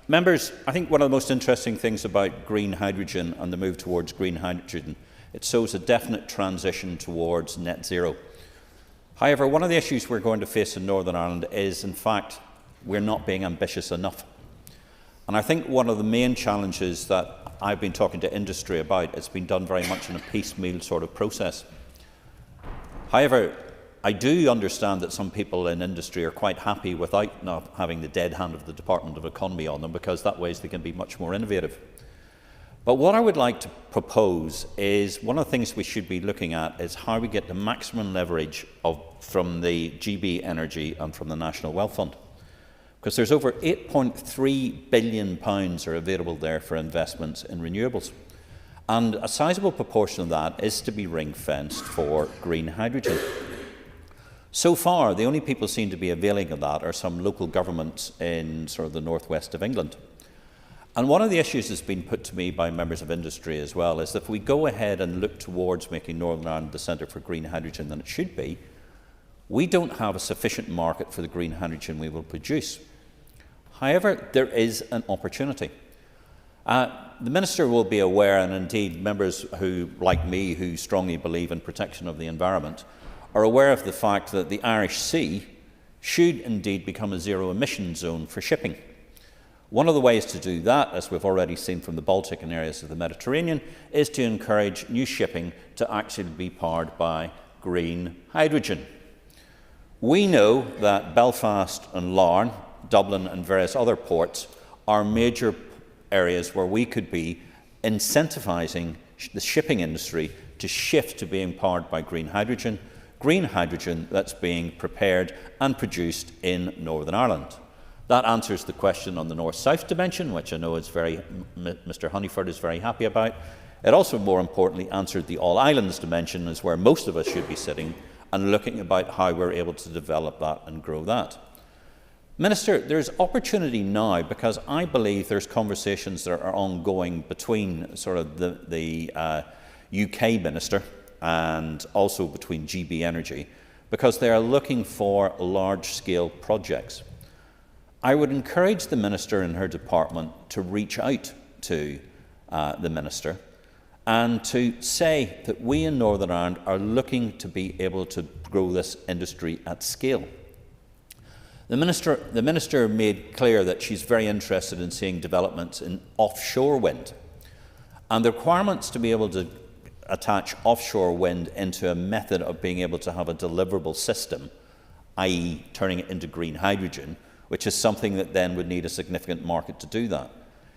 Members, I think one of the most interesting things about green hydrogen and the move towards green hydrogen, it shows a definite transition towards net zero. However, one of the issues we're going to face in Northern Ireland is, in fact, we're not being ambitious enough. And I think one of the main challenges that I've been talking to industry about, it's been done very much in a piecemeal sort of process. However, I do understand that some people in industry are quite happy without not having the dead hand of the Department of Economy on them, because that way they can be much more innovative. But what I would like to propose is, one of the things we should be looking at is how we get the maximum leverage from the GB Energy and from the National Wealth Fund. Because there's over £8.3 billion are available there for investments in renewables. And a sizable proportion of that is to be ring-fenced for green hydrogen. So far, the only people seen to be availing of that are some local governments in sort of the northwest of England. And one of the issues that's been put to me by members of industry as well is that if we go ahead and look towards making Northern Ireland the centre for green hydrogen than it should be, we don't have a sufficient market for the green hydrogen we will produce. However, there is an opportunity. The Minister will be aware, and indeed members who, like me, who strongly believe in protection of the environment, are aware of the fact that the Irish Sea should indeed become a zero-emission zone for shipping. One of the ways to do that, as we've already seen from the Baltic and areas of the Mediterranean, is to encourage new shipping to actually be powered by green hydrogen. We know that Belfast and Larne, Dublin and various other ports are major areas where we could be incentivising the shipping industry to shift to being powered by green hydrogen that's being prepared and produced in Northern Ireland. That answers the question on the north-south dimension, which I know is Mr Honeyford is very happy about. It also, more importantly, answered the All Islands dimension, is where most of us should be sitting and looking about how we're able to develop that and grow that. Minister, there's opportunity now, because I believe there's conversations that are ongoing between sort of the UK Minister and also between GB Energy, because they are looking for large-scale projects. I would encourage the Minister in her department to reach out to the Minister and to say that we in Northern Ireland are looking to be able to grow this industry at scale. The Minister made clear that she's very interested in seeing developments in offshore wind, and the requirements to be able to attach offshore wind into a method of being able to have a deliverable system, i.e. turning it into green hydrogen, which is something that then would need a significant market to do that.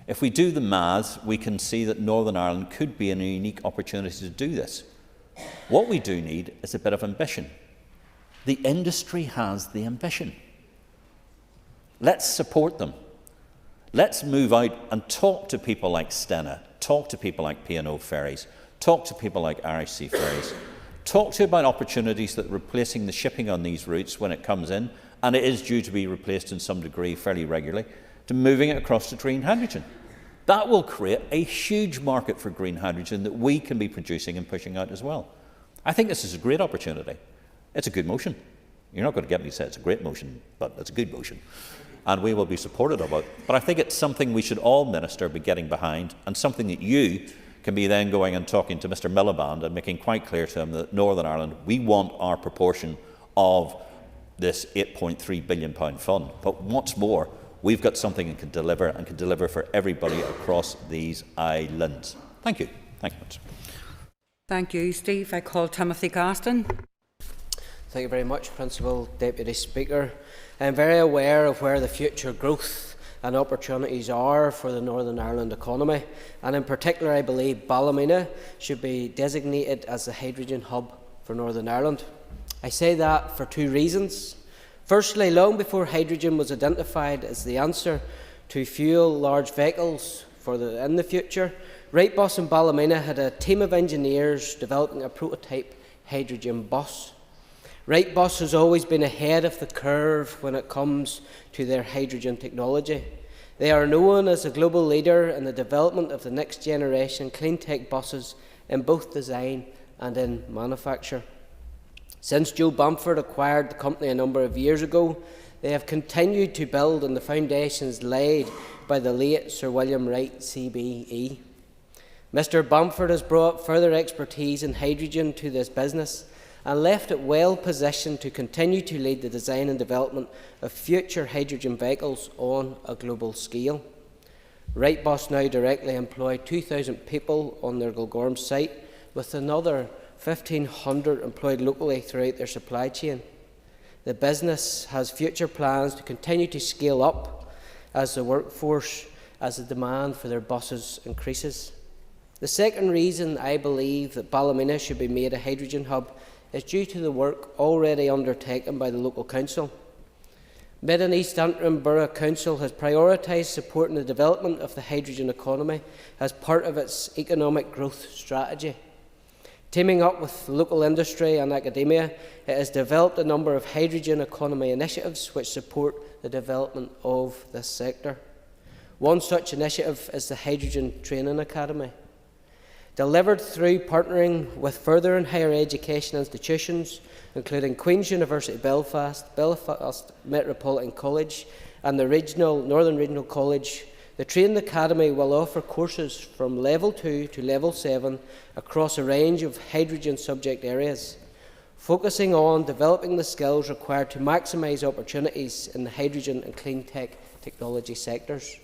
If we do the maths, we can see that Northern Ireland could be a unique opportunity to do this. What we do need is a bit of ambition. The industry has the ambition. Let's support them. Let's move out and talk to people like Stena, talk to people like P&O Ferries, talk to people like Irish Sea Ferries, talk to about opportunities that replacing the shipping on these routes when it comes in, and it is due to be replaced in some degree fairly regularly, to moving it across to green hydrogen. That will create a huge market for green hydrogen that we can be producing and pushing out as well. I think this is a great opportunity. It's a good motion. You're not going to get me to say it's a great motion, but it's a good motion. And we will be supportive of it. But I think it's something we should all, Minister, be getting behind, and something that you can be then going and talking to Mr Miliband and making quite clear to him that Northern Ireland, we want our proportion of this £8.3 billion fund. But what's more, we've got something that can deliver for everybody across these islands. Thank you. Thank you much. Thank you, Steve. I call Timothy Gaston. Thank you very much, Principal Deputy Speaker. I'm very aware of where the future growth and opportunities are for the Northern Ireland economy, and in particular I believe Ballymena should be designated as the hydrogen hub for Northern Ireland. I say that for two reasons. Firstly, long before hydrogen was identified as the answer to fuel large vehicles in the future, Wrightbus in Ballymena had a team of engineers developing a prototype hydrogen bus. Wrightbus has always been ahead of the curve when it comes to their hydrogen technology. They are known as a global leader in the development of the next generation clean tech buses in both design and in manufacture. Since Joe Bamford acquired the company a number of years ago, they have continued to build on the foundations laid by the late Sir William Wright CBE. Mr Bamford has brought further expertise in hydrogen to this business and left it well positioned to continue to lead the design and development of future hydrogen vehicles on a global scale. Wrightbus now directly employ 2,000 people on their Gilgorm site, with another 1,500 employed locally throughout their supply chain. The business has future plans to continue to scale up as the demand for their buses increases. The second reason I believe that Ballymena should be made a hydrogen hub is due to the work already undertaken by the local council. Mid and East Antrim Borough Council has prioritised supporting the development of the hydrogen economy as part of its economic growth strategy. Teaming up with local industry and academia, it has developed a number of hydrogen economy initiatives which support the development of this sector. One such initiative is the Hydrogen Training Academy. Delivered through partnering with further and higher education institutions, including Queen's University Belfast, Belfast Metropolitan College and the Northern Regional College, the Training Academy will offer courses from Level 2 to Level 7 across a range of hydrogen subject areas, focusing on developing the skills required to maximise opportunities in the hydrogen and clean tech technology sectors.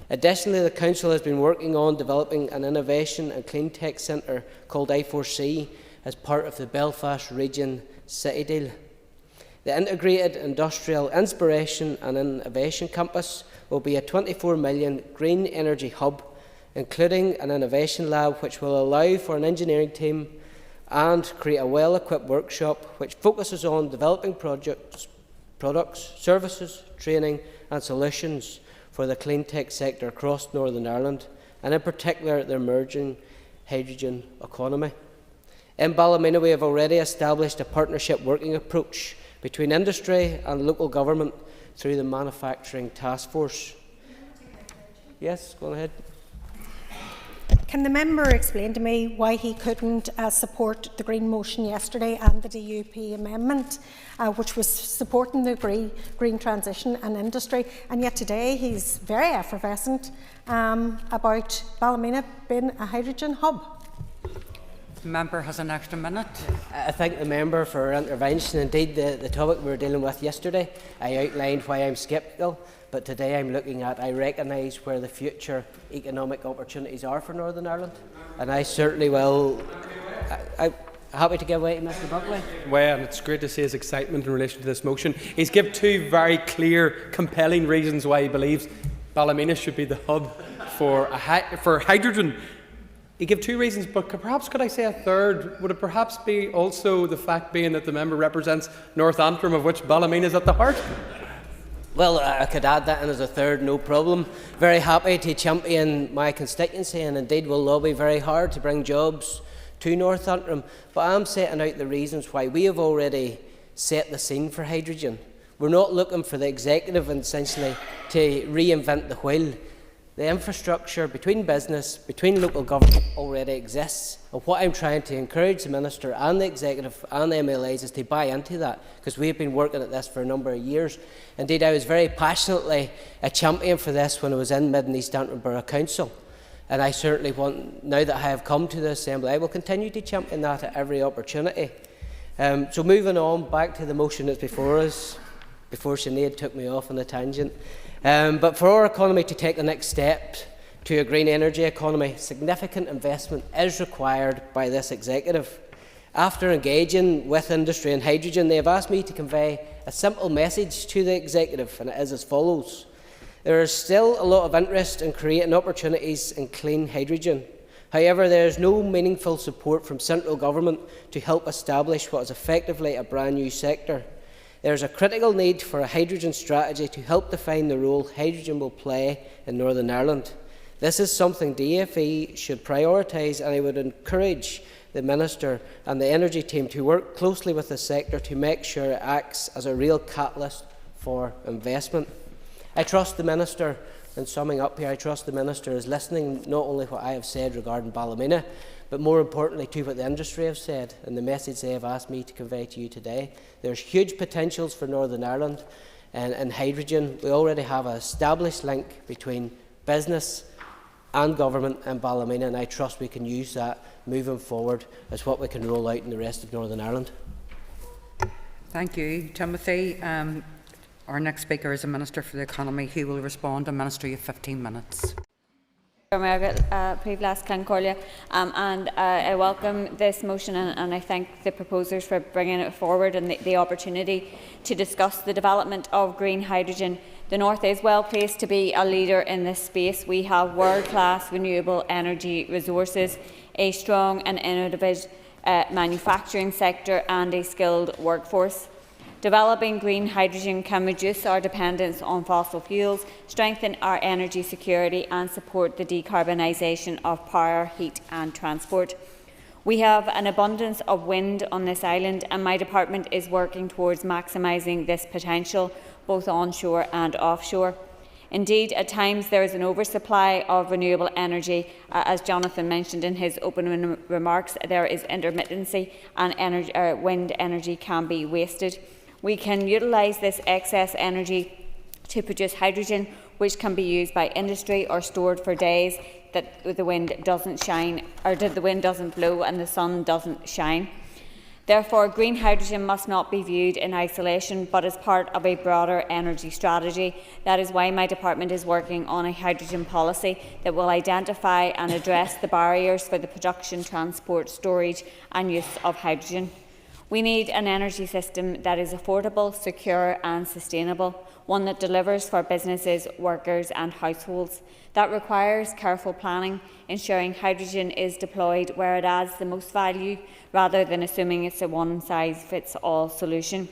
Additionally, the Council has been working on developing an innovation and clean tech centre called I4C as part of the Belfast Region City Deal. The Integrated Industrial Inspiration and Innovation Campus will be a £24 million green energy hub, including an innovation lab which will allow for an engineering team and create a well-equipped workshop which focuses on developing products, services, training and solutions for the clean tech sector across Northern Ireland, and in particular the emerging hydrogen economy. In Ballymena, we have already established a partnership working approach between industry and local government through the Manufacturing Task Force. Yes, go ahead. Can the member explain to me why he couldn't support the Green motion yesterday and the DUP amendment, which was supporting the green transition and industry, and yet today he's very effervescent about Ballymena being a hydrogen hub? The member has an extra minute. I thank the member for her intervention. Indeed, the topic we were dealing with yesterday, I outlined why I'm sceptical, but today I'm looking at, I recognise where the future economic opportunities are for Northern Ireland, and I certainly will. I'm happy to give way to Mr. Buckley. Well, it's great to see his excitement in relation to this motion. He's given two very clear, compelling reasons why he believes Ballymena should be the hub for hydrogen. He gave two reasons, but perhaps could I say a third? Would it perhaps be also the fact being that the member represents North Antrim, of which Ballymena is at the heart? Well, I could add that in as a third, no problem. Very happy to champion my constituency, and indeed will lobby very hard to bring jobs to North Antrim. But I am setting out the reasons why we have already set the scene for hydrogen. We're not looking for the executive essentially to reinvent the wheel. The infrastructure between business, between local government already exists. And what I'm trying to encourage the Minister and the Executive and the MLAs is to buy into that, because we have been working at this for a number of years. Indeed, I was very passionately a champion for this when I was in Mid and East Antrim Borough Council. And I certainly want, now that I have come to the Assembly, I will continue to champion that at every opportunity. So moving on back to the motion that's before us, before Sinead took me off on a tangent. But for our economy to take the next step to a green energy economy, significant investment is required by this executive. After engaging with industry and hydrogen, they have asked me to convey a simple message to the executive, and it is as follows. There is still a lot of interest in creating opportunities in clean hydrogen. However, there is no meaningful support from central government to help establish what is effectively a brand new sector. There is a critical need for a hydrogen strategy to help define the role hydrogen will play in Northern Ireland. This is something DFE should prioritise, and I would encourage the Minister and the Energy team to work closely with the sector to make sure it acts as a real catalyst for investment. I trust the Minister, in summing up here, I trust the Minister is listening not only what I have said regarding Ballymena, but more importantly to what the industry have said and the message they have asked me to convey to you today. There's huge potentials for Northern Ireland and hydrogen. We already have an established link between business and government in Ballymena, and I trust we can use that moving forward as what we can roll out in the rest of Northern Ireland. Thank you, Timothy. Our next speaker is the Minister for the Economy, who will respond. And Minister, you have 15 minutes. I welcome this motion, and I thank the proposers for bringing it forward and the opportunity to discuss the development of green hydrogen. The North is well placed to be a leader in this space. We have world-class renewable energy resources, a strong and innovative manufacturing sector and a skilled workforce. Developing green hydrogen can reduce our dependence on fossil fuels, strengthen our energy security and support the decarbonisation of power, heat and transport. We have an abundance of wind on this island, and my department is working towards maximising this potential, both onshore and offshore. Indeed, at times there is an oversupply of renewable energy. As Jonathan mentioned in his opening remarks, there is intermittency and wind energy can be wasted. We can utilise this excess energy to produce hydrogen, which can be used by industry or stored for days that the wind doesn't shine, or the wind doesn't blow and the sun doesn't shine. Therefore, green hydrogen must not be viewed in isolation, but as part of a broader energy strategy. That is why my department is working on a hydrogen policy that will identify and address the barriers for the production, transport, storage and use of hydrogen. We need an energy system that is affordable, secure and sustainable, one that delivers for businesses, workers and households. That requires careful planning, ensuring hydrogen is deployed where it adds the most value, rather than assuming it's a one-size-fits-all solution.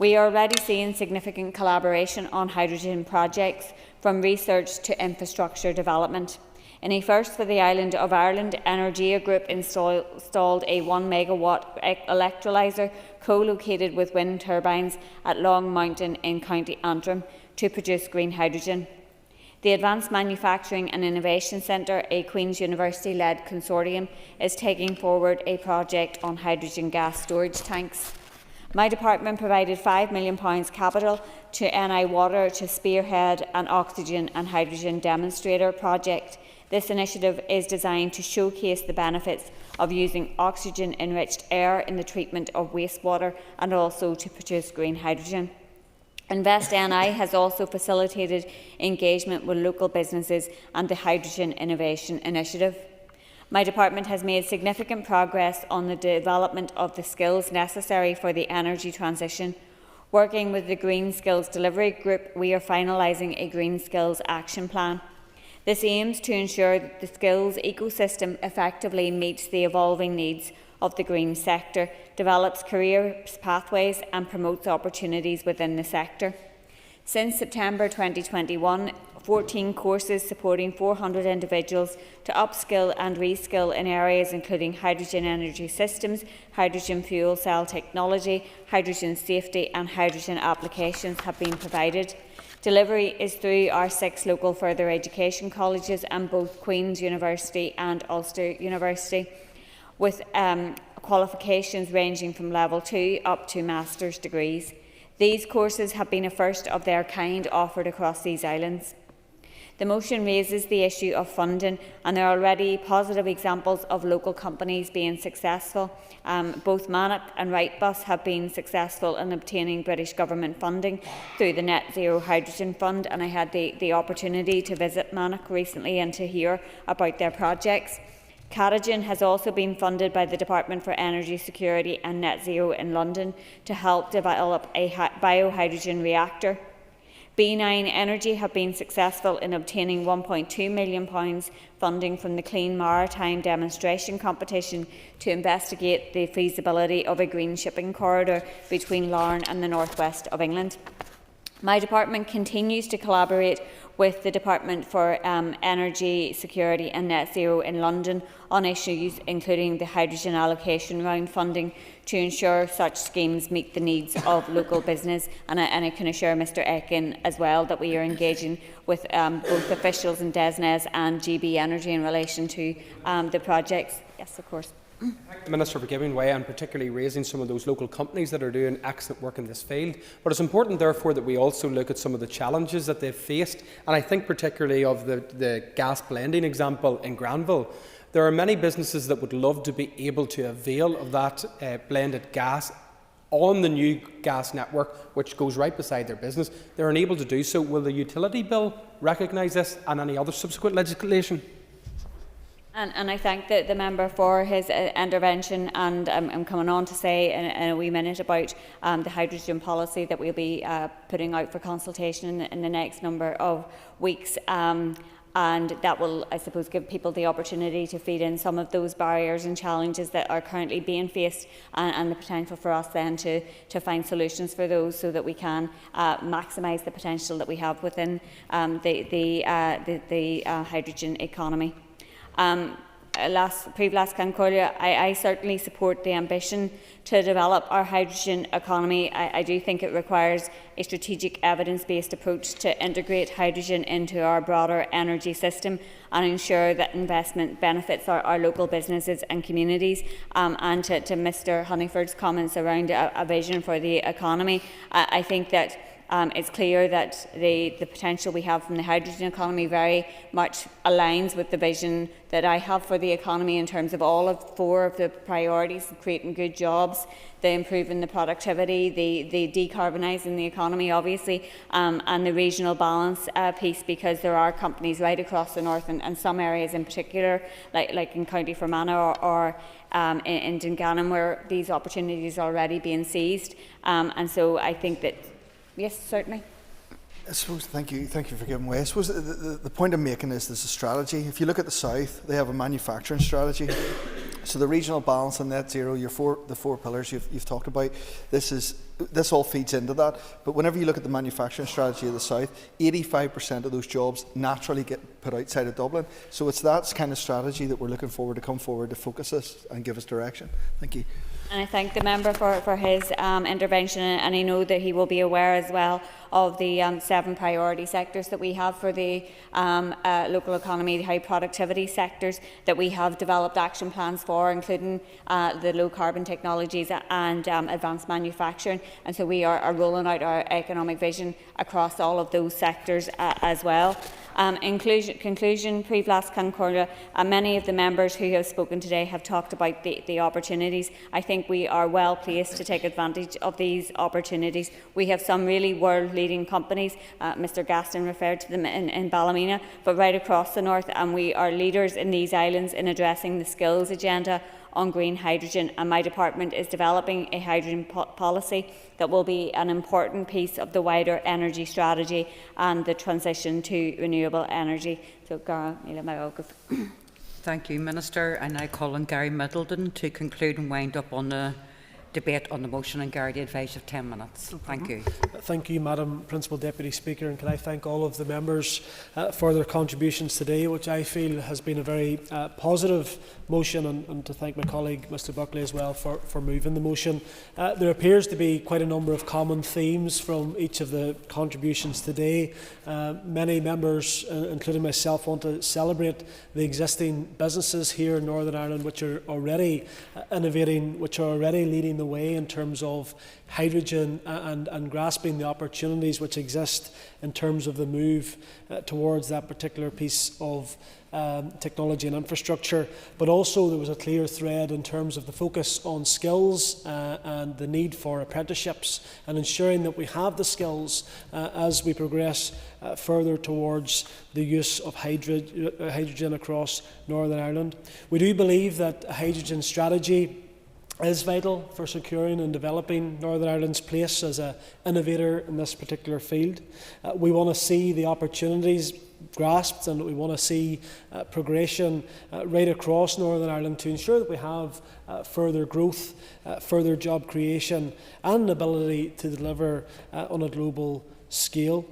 We are already seeing significant collaboration on hydrogen projects, from research to infrastructure development. In a first for the island of Ireland, Energia Group installed a 1 megawatt electrolyser co-located with wind turbines at Long Mountain in County Antrim to produce green hydrogen. The Advanced Manufacturing and Innovation Centre, a Queen's University-led consortium, is taking forward a project on hydrogen gas storage tanks. My department provided £5 million capital to NI Water to spearhead an oxygen and hydrogen demonstrator project. This initiative is designed to showcase the benefits of using oxygen-enriched air in the treatment of wastewater and also to produce green hydrogen. Invest NI has also facilitated engagement with local businesses and the Hydrogen Innovation Initiative. My department has made significant progress on the development of the skills necessary for the energy transition. Working with the Green Skills Delivery Group, we are finalising a Green Skills Action Plan. This aims to ensure that the skills ecosystem effectively meets the evolving needs of the green sector, develops career pathways and promotes opportunities within the sector. Since September 2021, 14 courses supporting 400 individuals to upskill and reskill in areas including hydrogen energy systems, hydrogen fuel cell technology, hydrogen safety and hydrogen applications have been provided. Delivery is through our 6 local further education colleges and both Queen's University and Ulster University, with qualifications ranging from level 2 up to master's degrees. These courses have been a first of their kind offered across these islands. The motion raises the issue of funding, and there are already positive examples of local companies being successful. Both Mannock and Wrightbus have been successful in obtaining British Government funding through the Net Zero Hydrogen Fund, and I had the opportunity to visit Mannock recently and to hear about their projects. Caragen has also been funded by the Department for Energy Security and Net Zero in London to help develop a biohydrogen reactor. B9 Energy have been successful in obtaining £1.2 million funding from the Clean Maritime Demonstration Competition to investigate the feasibility of a green shipping corridor between Larne and the northwest of England. My department continues to collaborate with the Department for Energy Security and Net Zero in London on issues including the hydrogen allocation round funding to ensure such schemes meet the needs of local business. And I can assure Mr Ekin as well that we are engaging with both officials in DESNES and GB Energy in relation to the projects. Yes, of course. Thank the Minister for giving way and particularly raising some of those local companies that are doing excellent work in this field. But it's important, therefore, that we also look at some of the challenges that they've faced, and I think particularly of the gas blending example in Granville. There are many businesses that would love to be able to avail of that blended gas on the new gas network, which goes right beside their business. They're unable to do so. Will the utility bill recognise this and any other subsequent legislation? And I thank the member for his intervention, and I'm coming on to say in a wee minute about the hydrogen policy that we'll be putting out for consultation in the next number of weeks. And that will, I suppose, give people the opportunity to feed in some of those barriers and challenges that are currently being faced, and the potential for us then to find solutions for those so that we can maximise the potential that we have within the hydrogen economy. Prívlas Concordia, I certainly support the ambition to develop our hydrogen economy. I do think it requires a strategic evidence-based approach to integrate hydrogen into our broader energy system and ensure that investment benefits our local businesses and communities. And to Mr Honeyford's comments around a vision for the economy, I think that it's clear that the potential we have from the hydrogen economy very much aligns with the vision that I have for the economy in terms of all of 4 of the priorities: creating good jobs, the improving the productivity, the decarbonising the economy, obviously, and the regional balance piece, because there are companies right across the north and some areas in particular, like in County Fermanagh or in Dungannon, where these opportunities are already being seized. And so I think that yes, certainly. I suppose, thank you for giving way. I suppose the point I'm making is there's a strategy. If you look at the south, they have a manufacturing strategy. So the regional balance and net zero, the four pillars you've talked about, this all feeds into that. But whenever you look at the manufacturing strategy of the South, 85% of those jobs naturally get put outside of Dublin. So it's that kind of strategy that we're looking forward to come forward to focus us and give us direction. Thank you. And I thank the member for his intervention, and I know that he will be aware as well of the 7 priority sectors that we have for the local economy, the high productivity sectors that we have developed action plans for, including the low carbon technologies and advanced manufacturing. And so we are rolling out our economic vision across all of those sectors as well. Conclusion, Privlas Concordia, many of the members who have spoken today have talked about the opportunities. I think we are well placed to take advantage of these opportunities. We have some really world-leading companies. Mr Gaston referred to them in Ballymena, but right across the north, and we are leaders in these islands in addressing the skills agenda on green hydrogen, and my department is developing a hydrogen policy that will be an important piece of the wider energy strategy and the transition to renewable energy. So, Gara, Thank you, Minister. I now call on Gary Middleton to conclude and wind up on the debate on the motion, and Gary, the advice of 10 minutes. Thank you. Thank you, Madam Principal Deputy Speaker, and can I thank all of the members for their contributions today, which I feel has been a very positive motion, and to thank my colleague Mr Buckley as well for moving the motion. There appears to be quite a number of common themes from each of the contributions today. Many members, including myself, want to celebrate the existing businesses here in Northern Ireland which are already innovating, which are already leading the way in terms of hydrogen and grasping the opportunities which exist in terms of the move towards that particular piece of technology and infrastructure. But also there was a clear thread in terms of the focus on skills and the need for apprenticeships and ensuring that we have the skills as we progress further towards the use of hydrogen across Northern Ireland. We do believe that a hydrogen strategy is vital for securing and developing Northern Ireland's place as an innovator in this particular field. We want to see the opportunities grasped, and we want to see progression right across Northern Ireland to ensure that we have further growth, further job creation and an ability to deliver on a global scale.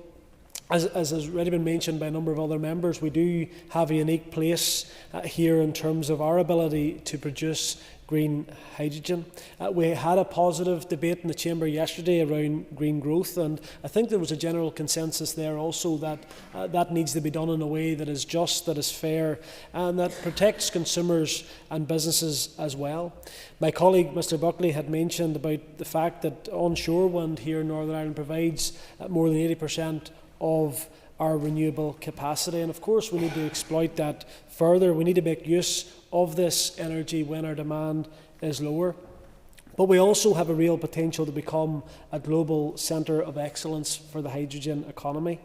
As has already been mentioned by a number of other members, we do have a unique place here in terms of our ability to produce green hydrogen. We had a positive debate in the Chamber yesterday around green growth, and I think there was a general consensus there also that that needs to be done in a way that is just, that is fair, and that protects consumers and businesses as well. My colleague Mr Buckley had mentioned about the fact that onshore wind here in Northern Ireland provides more than 80% of our renewable capacity, and of course we need to exploit that further. We need to make use of this energy when our demand is lower. But we also have a real potential to become a global centre of excellence for the hydrogen economy.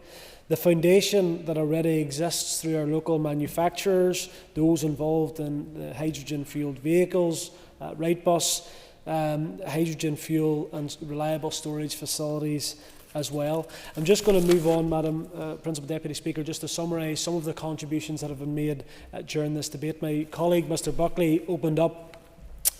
The foundation that already exists through our local manufacturers, those involved in hydrogen-fuelled vehicles, Wrightbus, hydrogen fuel and reliable storage facilities as well. I'm just going to move on, Madam Principal Deputy Speaker, just to summarise some of the contributions that have been made during this debate. My colleague Mr Buckley opened up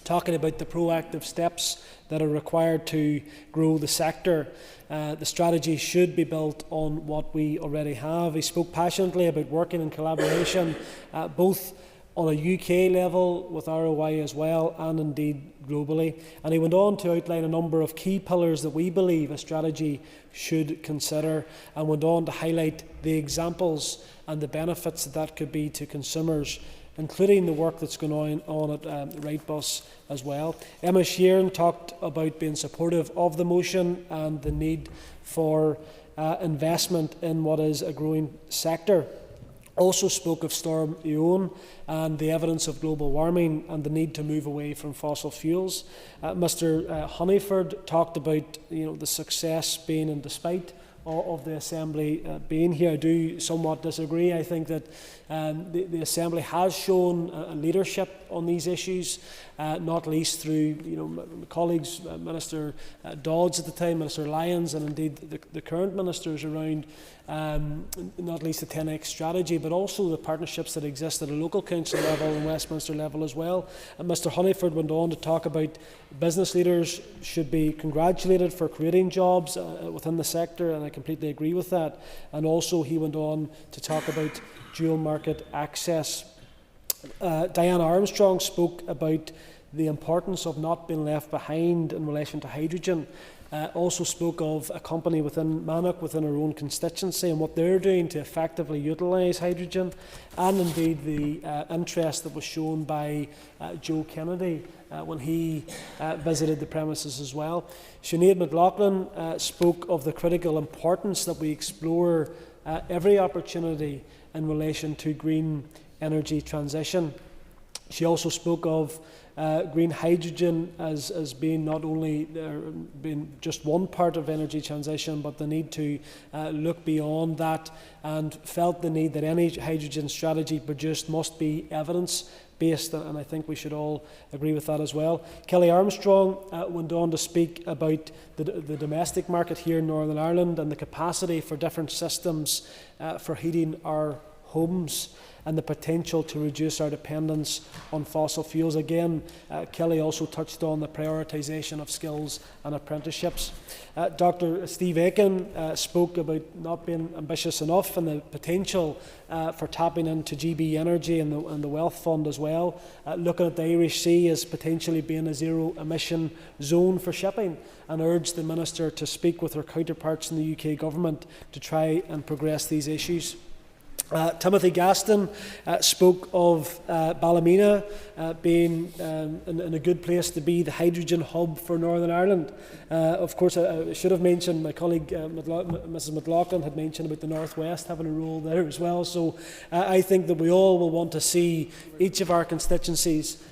talking about the proactive steps that are required to grow the sector. The strategy should be built on what we already have. He spoke passionately about working in collaboration, both on a UK level with ROI as well, and indeed globally. And he went on to outline a number of key pillars that we believe a strategy should consider, and went on to highlight the examples and the benefits that could be to consumers, including the work that's going on at Wrightbus as well. Emma Sheeran talked about being supportive of the motion and the need for investment in what is a growing sector. Also spoke of Storm Eowyn and the evidence of global warming and the need to move away from fossil fuels. Mr Honeyford talked about the success being, and despite of the Assembly being here. I do somewhat disagree. I think that the Assembly has shown leadership on these issues, not least through my colleagues, Minister Dodds at the time, Minister Lyons, and indeed the current ministers around not least the 10X strategy, but also the partnerships that exist at a local council level and Westminster level as well. And Mr Honeyford went on to talk about business leaders should be congratulated for creating jobs within the sector, and I completely agree with that. And also he went on to talk about dual market access. Diana Armstrong spoke about the importance of not being left behind in relation to hydrogen. Also spoke of a company within Mannock, within our own constituency, and what they're doing to effectively utilise hydrogen, and indeed the interest that was shown by Joe Kennedy when he visited the premises as well. Sinead McLaughlin spoke of the critical importance that we explore every opportunity in relation to green energy transition. She also spoke of green hydrogen as being not only being just one part of energy transition, but the need to look beyond that, and felt the need that any hydrogen strategy produced must be evidence-based, and I think we should all agree with that as well. Kelly Armstrong went on to speak about the domestic market here in Northern Ireland and the capacity for different systems for heating our homes, and the potential to reduce our dependence on fossil fuels. Again, Kelly also touched on the prioritisation of skills and apprenticeships. Dr Steve Aiken spoke about not being ambitious enough and the potential for tapping into GB Energy and the Wealth Fund as well, looking at the Irish Sea as potentially being a zero emission zone for shipping, and urged the Minister to speak with her counterparts in the UK Government to try and progress these issues. Timothy Gaston spoke of Ballymena being in a good place to be the hydrogen hub for Northern Ireland. Of course, I should have mentioned, my colleague Mrs McLaughlin had mentioned about the North West having a role there as well. So I think that we all will want to see each of our constituencies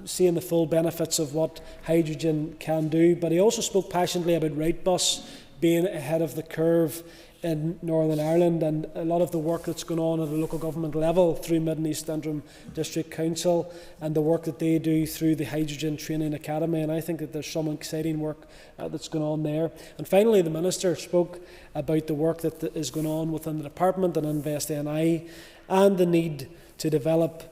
seeing the full benefits of what hydrogen can do. But he also spoke passionately about Wrightbus being ahead of the curve in Northern Ireland, and a lot of the work that's going on at the local government level through Mid and East Antrim District Council, and the work that they do through the Hydrogen Training Academy. And I think that there's some exciting work that's going on there. And finally, the Minister spoke about the work that is going on within the department and Invest NI, and the need to develop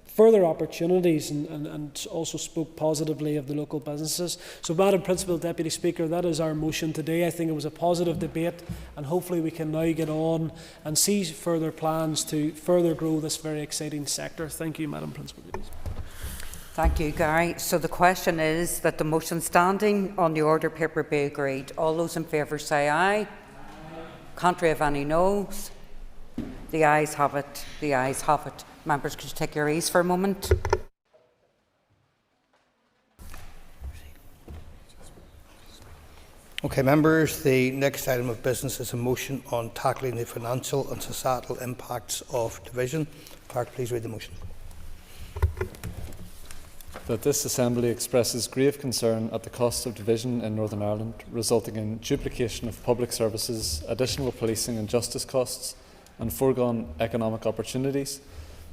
further opportunities, and also spoke positively of the local businesses. So, Madam Principal Deputy Speaker, that is our motion today. I think it was a positive debate, and hopefully we can now get on and see further plans to further grow this very exciting sector. Thank you, Madam Principal Deputy Speaker. Thank you, Gary. So the question is that the motion standing on the order paper be agreed. All those in favour say aye. Aye. Contrary of any noes? The ayes have it. The ayes have it. Members, could you take your ease for a moment? Okay, members, the next item of business is a motion on tackling the financial and societal impacts of division. Clerk, please read the motion. That this Assembly expresses grave concern at the cost of division in Northern Ireland, resulting in duplication of public services, additional policing and justice costs, and foregone economic opportunities.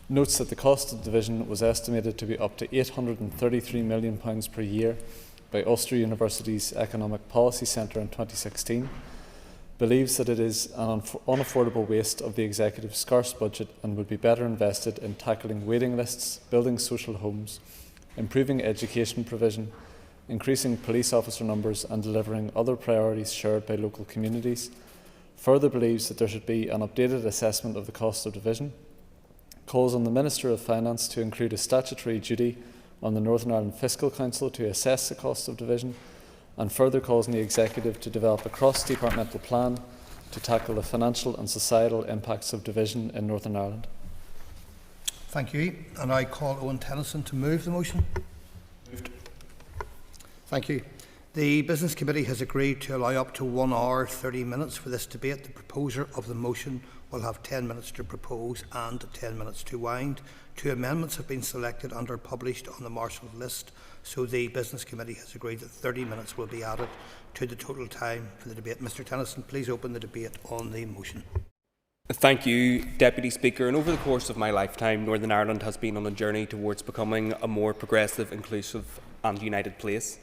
Notes that the cost of division was estimated to be up to £833 million per year by Ulster University's Economic Policy Centre in 2016, believes that it is an unaffordable waste of the Executive's scarce budget and would be better invested in tackling waiting lists, building social homes, improving education provision, increasing police officer numbers and delivering other priorities shared by local communities. Further believes that there should be an updated assessment of the cost of division, calls on the Minister of Finance to include a statutory duty on the Northern Ireland Fiscal Council to assess the cost of division, and further calls on the Executive to develop a cross-departmental plan to tackle the financial and societal impacts of division in Northern Ireland. Thank you. And I call Owen Tennyson to move the motion. Moved. Thank you. The Business Committee has agreed to allow up to 1 hour 30 minutes for this debate. The proposer of the motion will have 10 minutes to propose and 10 minutes to wind. 2 amendments have been selected and are published on the Marshal's list, so the Business Committee has agreed that 30 minutes will be added to the total time for the debate. Mr Tennyson, please open the debate on the motion. Thank you, Deputy Speaker. And over the course of my lifetime, Northern Ireland has been on a journey towards becoming a more progressive, inclusive and united place.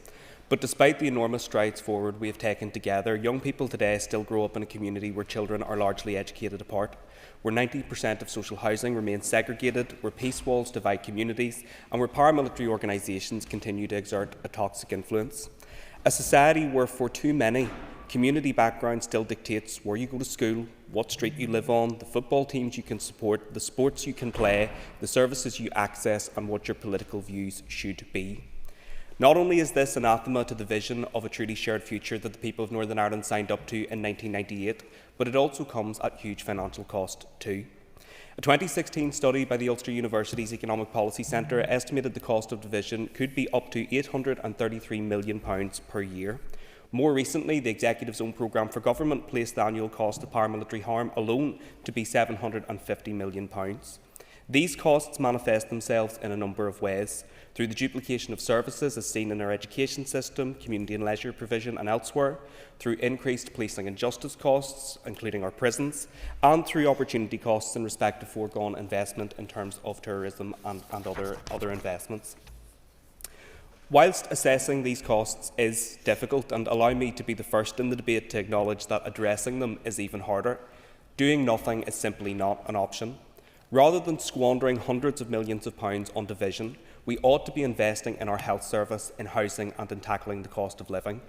But despite the enormous strides forward we have taken together, young people today still grow up in a community where children are largely educated apart, where 90% of social housing remains segregated, where peace walls divide communities, and where paramilitary organisations continue to exert a toxic influence. A society where, for too many, community background still dictates where you go to school, what street you live on, the football teams you can support, the sports you can play, the services you access, and what your political views should be. Not only is this anathema to the vision of a truly shared future that the people of Northern Ireland signed up to in 1998, but it also comes at huge financial cost too. A 2016 study by the Ulster University's Economic Policy Centre estimated the cost of division could be up to £833 million per year. More recently, the Executive's own programme for government placed the annual cost of paramilitary harm alone to be £750 million. These costs manifest themselves in a number of ways, through the duplication of services as seen in our education system, community and leisure provision and elsewhere, through increased policing and justice costs, including our prisons, and through opportunity costs in respect of foregone investment in terms of tourism and other investments. Whilst assessing these costs is difficult, and allow me to be the first in the debate to acknowledge that addressing them is even harder, doing nothing is simply not an option. Rather than squandering hundreds of millions of pounds on division, we ought to be investing in our health service, in housing and in tackling the cost of living.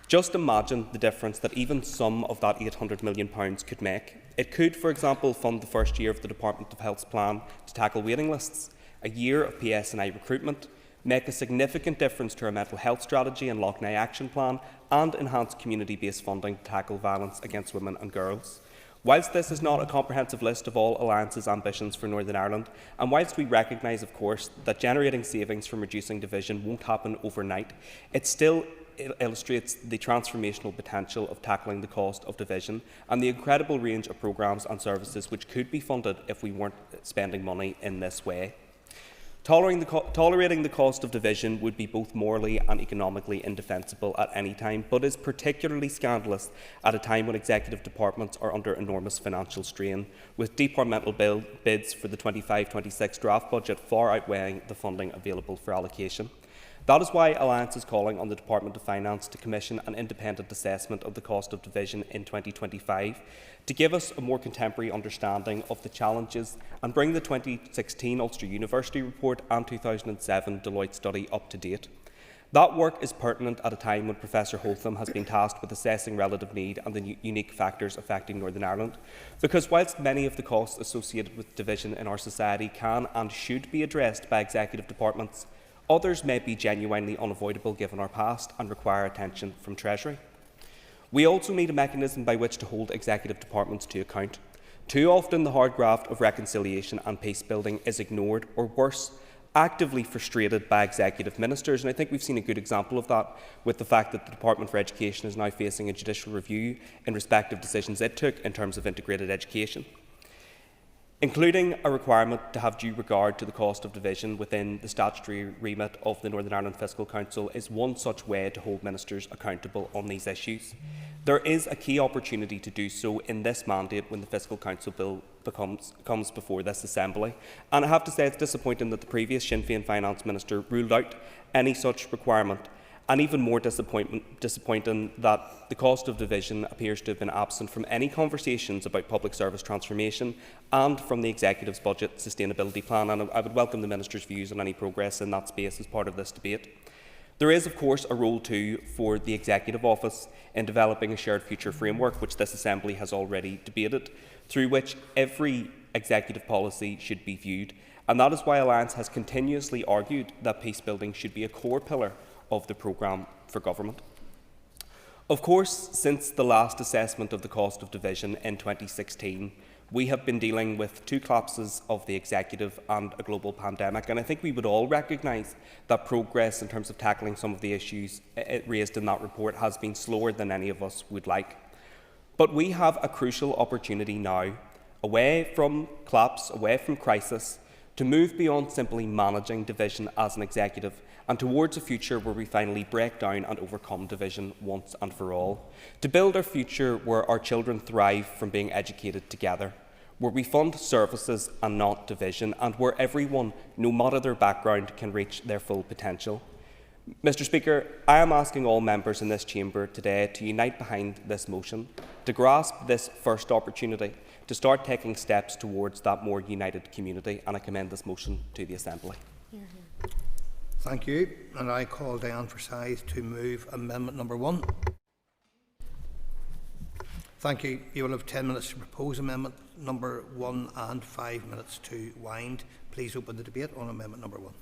Just imagine the difference that even some of that £800 million could make. It could, for example, fund the first year of the Department of Health's plan to tackle waiting lists, a year of PSNI recruitment, make a significant difference to our mental health strategy and Lough Neagh Action Plan, and enhance community-based funding to tackle violence against women and girls. Whilst this is not a comprehensive list of all Alliance's ambitions for Northern Ireland, and whilst we recognise, of course, that generating savings from reducing division won't happen overnight, it still illustrates the transformational potential of tackling the cost of division and the incredible range of programmes and services which could be funded if we weren't spending money in this way. Tolerating the cost of division would be both morally and economically indefensible at any time, but is particularly scandalous at a time when executive departments are under enormous financial strain, with departmental bids for the 25-26 draft budget far outweighing the funding available for allocation. That is why Alliance is calling on the Department of Finance to commission an independent assessment of the cost of division in 2025 to give us a more contemporary understanding of the challenges and bring the 2016 Ulster University report and 2007 Deloitte study up to date. That work is pertinent at a time when Professor Holtham has been tasked with assessing relative need and the unique factors affecting Northern Ireland, because whilst many of the costs associated with division in our society can and should be addressed by executive departments, others may be genuinely unavoidable given our past and require attention from Treasury. We also need a mechanism by which to hold executive departments to account. Too often the hard graft of reconciliation and peace building is ignored, or worse, actively frustrated by executive ministers, and I think we've seen a good example of that with the fact that the Department for Education is now facing a judicial review in respect of decisions it took in terms of integrated education. Including a requirement to have due regard to the cost of division within the statutory remit of the Northern Ireland Fiscal Council is one such way to hold ministers accountable on these issues. There is a key opportunity to do so in this mandate when the Fiscal Council bill comes before this Assembly, and I have to say it's disappointing that the previous Sinn Féin Finance Minister ruled out any such requirement, and even more disappointing that the cost of division appears to have been absent from any conversations about public service transformation and from the Executive's budget sustainability plan, and I would welcome the Minister's views on any progress in that space as part of this debate. There is, of course, a role too for the Executive Office in developing a shared future framework, which this Assembly has already debated, through which every executive policy should be viewed, and that is why Alliance has continuously argued that peace building should be a core pillar of the programme for government. Of course, since the last assessment of the cost of division in 2016, We have been dealing with 2 collapses of the executive and a global pandemic, and I think we would all recognise that progress in terms of tackling some of the issues raised in that report has been slower than any of us would like. But we have a crucial opportunity now, away from collapse, away from crisis, to move beyond simply managing division as an executive and towards a future where we finally break down and overcome division once and for all. To build our future where our children thrive from being educated together, where we fund services and not division, and where everyone, no matter their background, can reach their full potential. Mr. Speaker, I am asking all members in this chamber today to unite behind this motion, to grasp this first opportunity, to start taking steps towards that more united community, and I commend this motion to the Assembly. Thank you. And I call Diane Forsyth to move amendment number 1. Thank you. You will have 10 minutes to propose amendment number 1 and 5 minutes to wind. Please open the debate on amendment number 1.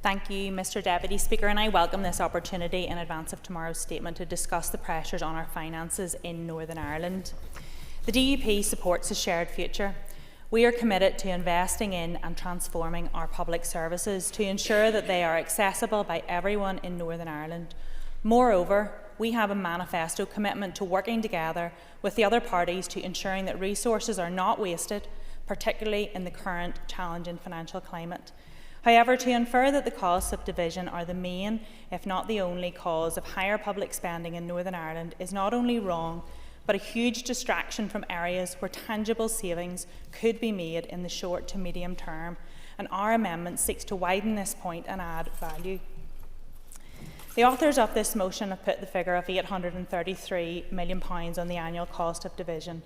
Thank you, Mr. Deputy Speaker, and I welcome this opportunity in advance of tomorrow's statement to discuss the pressures on our finances in Northern Ireland. The DUP supports a shared future. We are committed to investing in and transforming our public services to ensure that they are accessible by everyone in Northern Ireland. Moreover, we have a manifesto commitment to working together with the other parties to ensuring that resources are not wasted, particularly in the current challenging financial climate. However, to infer that the costs of division are the main, if not the only, cause of higher public spending in Northern Ireland is not only wrong, but a huge distraction from areas where tangible savings could be made in the short to medium term, and our amendment seeks to widen this point and add value. The authors of this motion have put the figure of £833 million on the annual cost of division,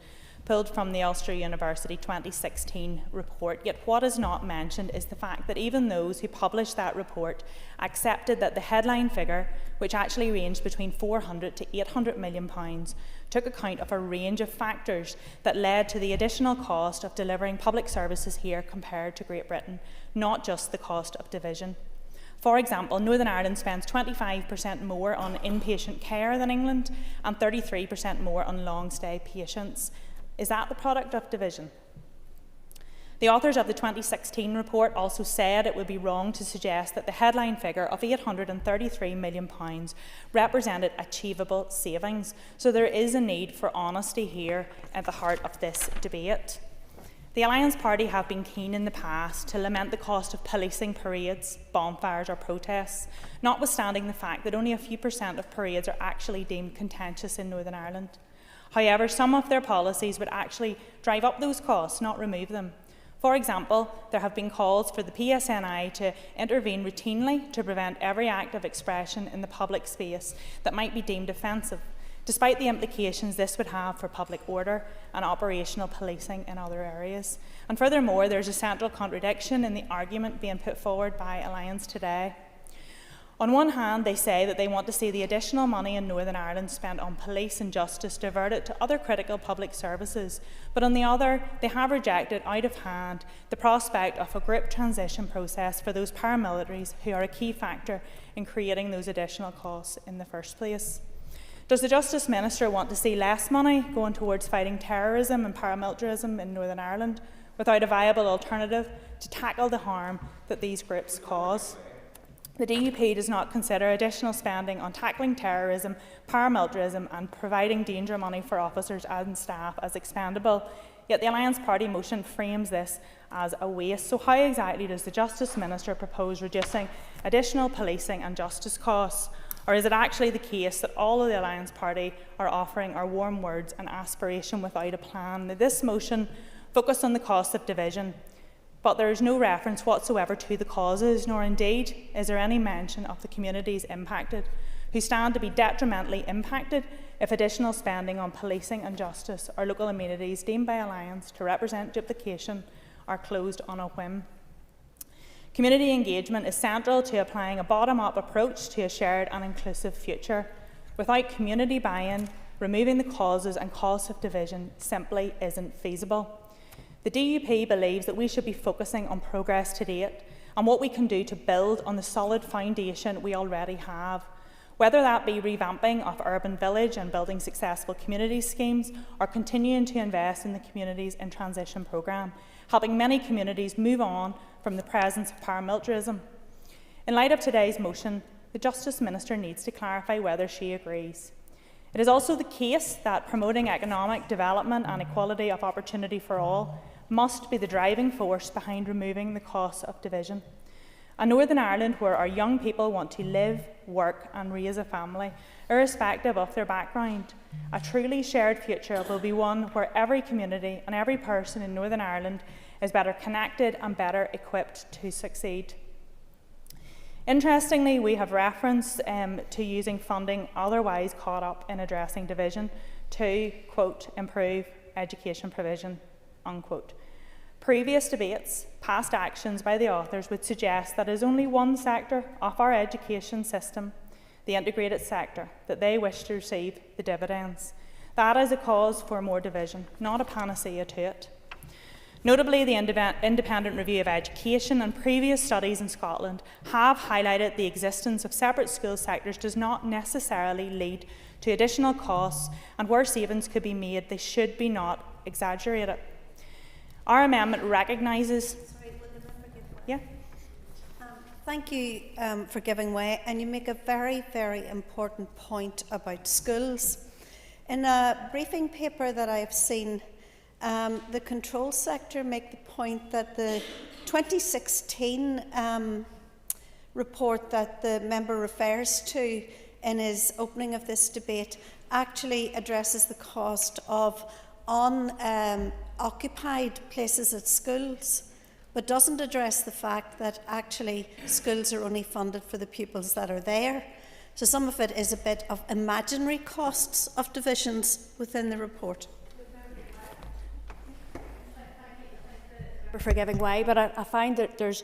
pulled from the Ulster University 2016 report. Yet what is not mentioned is the fact that even those who published that report accepted that the headline figure, which actually ranged between £400 to £800 million, took account of a range of factors that led to the additional cost of delivering public services here compared to Great Britain, not just the cost of division. For example, Northern Ireland spends 25% more on inpatient care than England and 33% more on long-stay patients. Is that the product of division? The authors of the 2016 report also said it would be wrong to suggest that the headline figure of £833 million represented achievable savings, so there is a need for honesty here at the heart of this debate. The Alliance Party have been keen in the past to lament the cost of policing parades, bonfires or protests, notwithstanding the fact that only a few % of parades are actually deemed contentious in Northern Ireland. However, some of their policies would actually drive up those costs, not remove them. For example, there have been calls for the PSNI to intervene routinely to prevent every act of expression in the public space that might be deemed offensive, despite the implications this would have for public order and operational policing in other areas. And furthermore, there is a central contradiction in the argument being put forward by Alliance today. On one hand, they say that they want to see the additional money in Northern Ireland spent on police and justice diverted to other critical public services, but on the other, they have rejected out of hand the prospect of a group transition process for those paramilitaries who are a key factor in creating those additional costs in the first place. Does the Justice Minister want to see less money going towards fighting terrorism and paramilitarism in Northern Ireland without a viable alternative to tackle the harm that these groups cause? The DUP does not consider additional spending on tackling terrorism, paramilitarism and providing danger money for officers and staff as expendable, yet the Alliance Party motion frames this as a waste. So how exactly does the Justice Minister propose reducing additional policing and justice costs? Or is it actually the case that all of the Alliance Party are offering are warm words and aspiration without a plan? Now, this motion focused on the cost of division, but there is no reference whatsoever to the causes, nor indeed is there any mention of the communities impacted, who stand to be detrimentally impacted if additional spending on policing and justice or local amenities deemed by Alliance to represent duplication are closed on a whim. Community engagement is central to applying a bottom-up approach to a shared and inclusive future. Without community buy-in, removing the causes and costs of division simply isn't feasible. The DUP believes that we should be focusing on progress to date and what we can do to build on the solid foundation we already have. whether that be revamping of urban village and building successful community schemes, or continuing to invest in the Communities in Transition programme, helping many communities move on from the presence of paramilitarism. In light of today's motion, the Justice Minister needs to clarify whether she agrees. It is also the case that promoting economic development and equality of opportunity for all must be the driving force behind removing the costs of division. A Northern Ireland where our young people want to live, work and raise a family, irrespective of their background. A truly shared future will be one where every community and every person in Northern Ireland is better connected and better equipped to succeed. Interestingly, we have reference to using funding otherwise caught up in addressing division to, quote, improve education provision, unquote. Previous debates, past actions by the authors would suggest that it is only one sector of our education system, the integrated sector, that they wish to receive the dividends. That is a cause for more division, not a panacea to it. Notably, the Independent Review of Education and previous studies in Scotland have highlighted the existence of separate school sectors does not necessarily lead to additional costs, and where savings could be made, they should be not exaggerated. Our amendment recognises... Yeah. Thank you for giving way, and you make a very, very important point about schools. In a briefing paper that I have seen, the control sector make the point that the 2016 report that the member refers to in his opening of this debate actually addresses the cost of unoccupied places at schools, but doesn't address the fact that actually schools are only funded for the pupils that are there. So some of it is a bit of imaginary costs of divisions within the report. For giving way, but I find that there's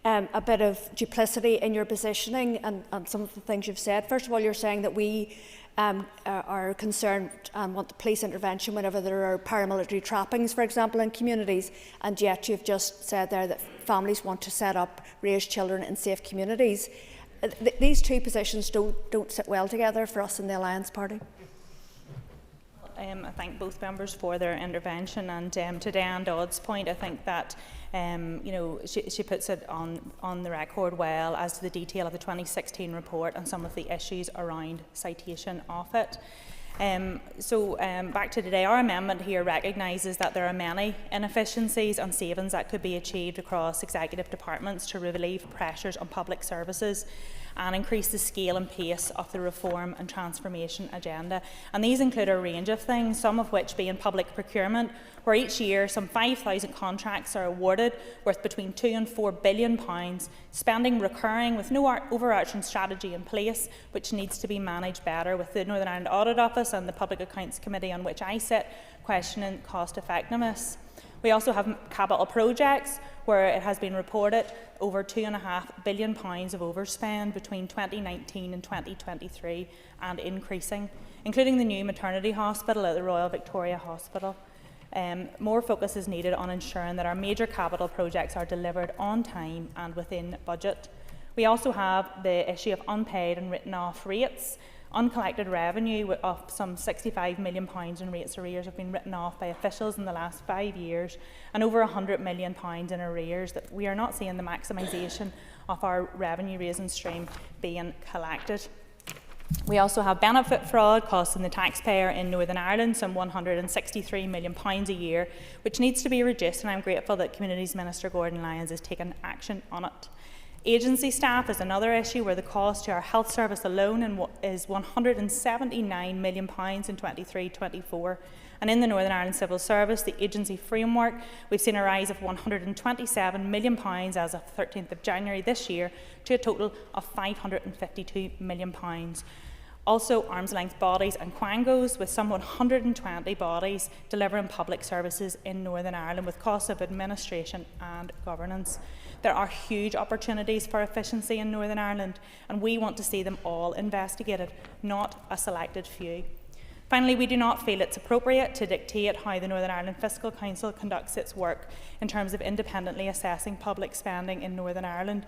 a bit of duplicity in your positioning and some of the things you've said. First of all, you're saying that we are concerned and want the police intervention whenever there are paramilitary trappings, for example, in communities, and yet you've just said there that families want to set up, raise children in safe communities. These two positions don't sit well together for us in the Alliance Party. I thank both members for their intervention, and to Diane Dodd's point, I think that she puts it on the record well as to the detail of the 2016 report and some of the issues around citation of it. Back to today, our amendment here recognises that there are many inefficiencies and savings that could be achieved across executive departments to relieve pressures on public services and increase the scale and pace of the reform and transformation agenda. And these include a range of things, some of which being public procurement, where each year some 5,000 contracts are awarded worth between £2 and £4 billion, spending recurring with no overarching strategy in place, which needs to be managed better, with the Northern Ireland Audit Office and the Public Accounts Committee, on which I sit, questioning cost effectiveness. We also have capital projects where it has been reported over £2.5 billion of overspend between 2019 and 2023 and increasing, including the new maternity hospital at the Royal Victoria Hospital. More focus is needed on ensuring that our major capital projects are delivered on time and within budget. We also have the issue of unpaid and written off rates. Uncollected revenue of some £65 million in rates arrears have been written off by officials in the last 5 years, and over £100 million in arrears that we are not seeing the maximisation of our revenue raising stream being collected. We also have benefit fraud costing the taxpayer in Northern Ireland some £163 million a year, which needs to be reduced, and I'm grateful that Communities Minister Gordon Lyons has taken action on it. Agency staff is another issue where the cost to our health service alone is £179 million in 23-24. And in the Northern Ireland Civil Service, the agency framework, we've seen a rise of £127 million as of 13th of January this year to a total of £552 million. Also, arm's-length bodies and quangos, with some 120 bodies delivering public services in Northern Ireland, with costs of administration and governance. There are huge opportunities for efficiency in Northern Ireland, and we want to see them all investigated, not a selected few. Finally, we do not feel it's appropriate to dictate how the Northern Ireland Fiscal Council conducts its work in terms of independently assessing public spending in Northern Ireland.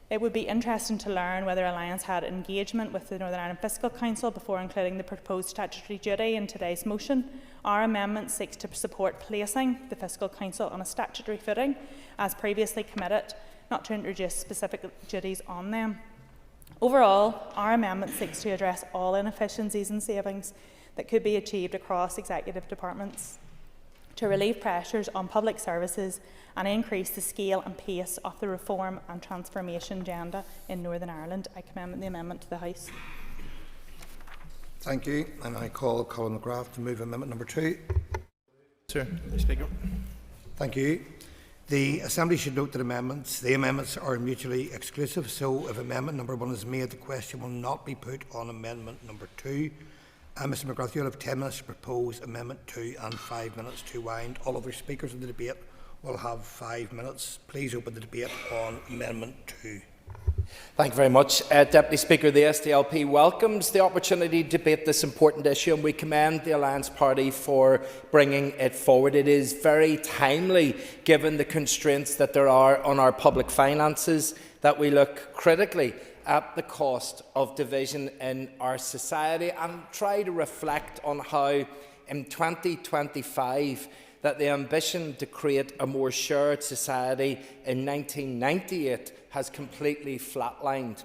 It would be interesting to learn whether Alliance had engagement with the Northern Ireland Fiscal Council before including the proposed statutory duty in today's motion. Our amendment seeks to support placing the Fiscal Council on a statutory footing, as previously committed, not to introduce specific duties on them. Overall, our amendment seeks to address all inefficiencies and savings that could be achieved across executive departments, to relieve pressures on public services and increase the scale and pace of the reform and transformation agenda in Northern Ireland. I commend the amendment to the House. Thank you. And I call Colin McGrath to move amendment number 2. Sir, Speaker. Thank you. The Assembly should note that the amendments are mutually exclusive, so if amendment number 1 is made, the question will not be put on amendment number 2. Mr McGrath, you'll have 10 minutes to propose amendment 2 and 5 minutes to wind. All other speakers in the debate will have 5 minutes. Please open the debate on amendment 2. Thank you very much. Deputy Speaker, the SDLP welcomes the opportunity to debate this important issue, and we commend the Alliance Party for bringing it forward. It is very timely, given the constraints that there are on our public finances, that we look critically at the cost of division in our society and try to reflect on how in 2025 that the ambition to create a more shared society in 1998 has completely flatlined.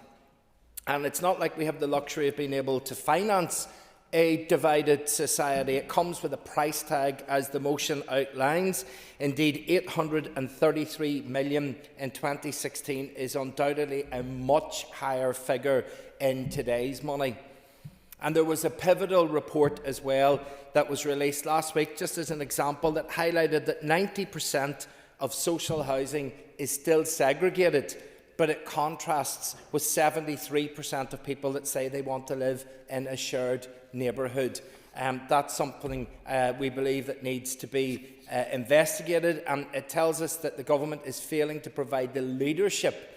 And it's not like we have the luxury of being able to finance a divided society. It comes with a price tag, as the motion outlines. Indeed, 833 million in 2016 is undoubtedly a much higher figure in today's money. And there was a pivotal report as well that was released last week, just as an example, that highlighted that 90% of social housing is still segregated, but it contrasts with 73% of people that say they want to live in a shared neighbourhood. That's something we believe that needs to be investigated, and it tells us that the government is failing to provide the leadership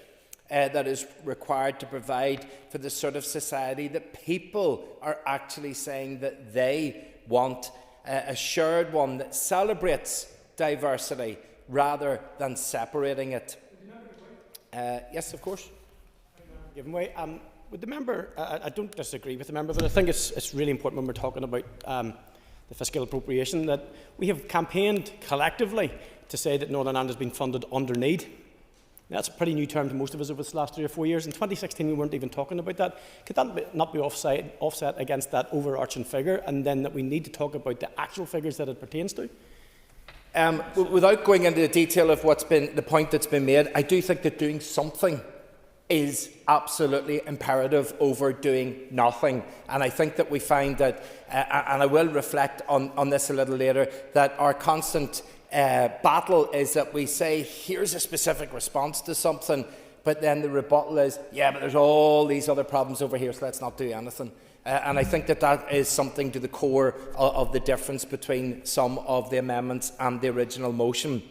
that is required to provide for the sort of society that people are actually saying that they want, a shared one that celebrates diversity rather than separating it. Yes, of course. Given way, with the member, I don't disagree with the member, but I think it's really important when we're talking about the fiscal appropriation that we have campaigned collectively to say that Northern Ireland has been funded under need. That's a pretty new term to most of us over the last 3 or 4 years. In 2016, we weren't even talking about that. Could that not be offset against that overarching figure, and then that we need to talk about the actual figures that it pertains to? Without going into the detail of what's been the point that's been made, I do think that doing something is absolutely imperative over doing nothing. And I think that we find that, and I will reflect on this a little later, that our constant battle is that we say, here's a specific response to something, but then the rebuttal is, yeah, but there's all these other problems over here, so let's not do anything. And I think that that is something to the core of the difference between some of the amendments and the original motion.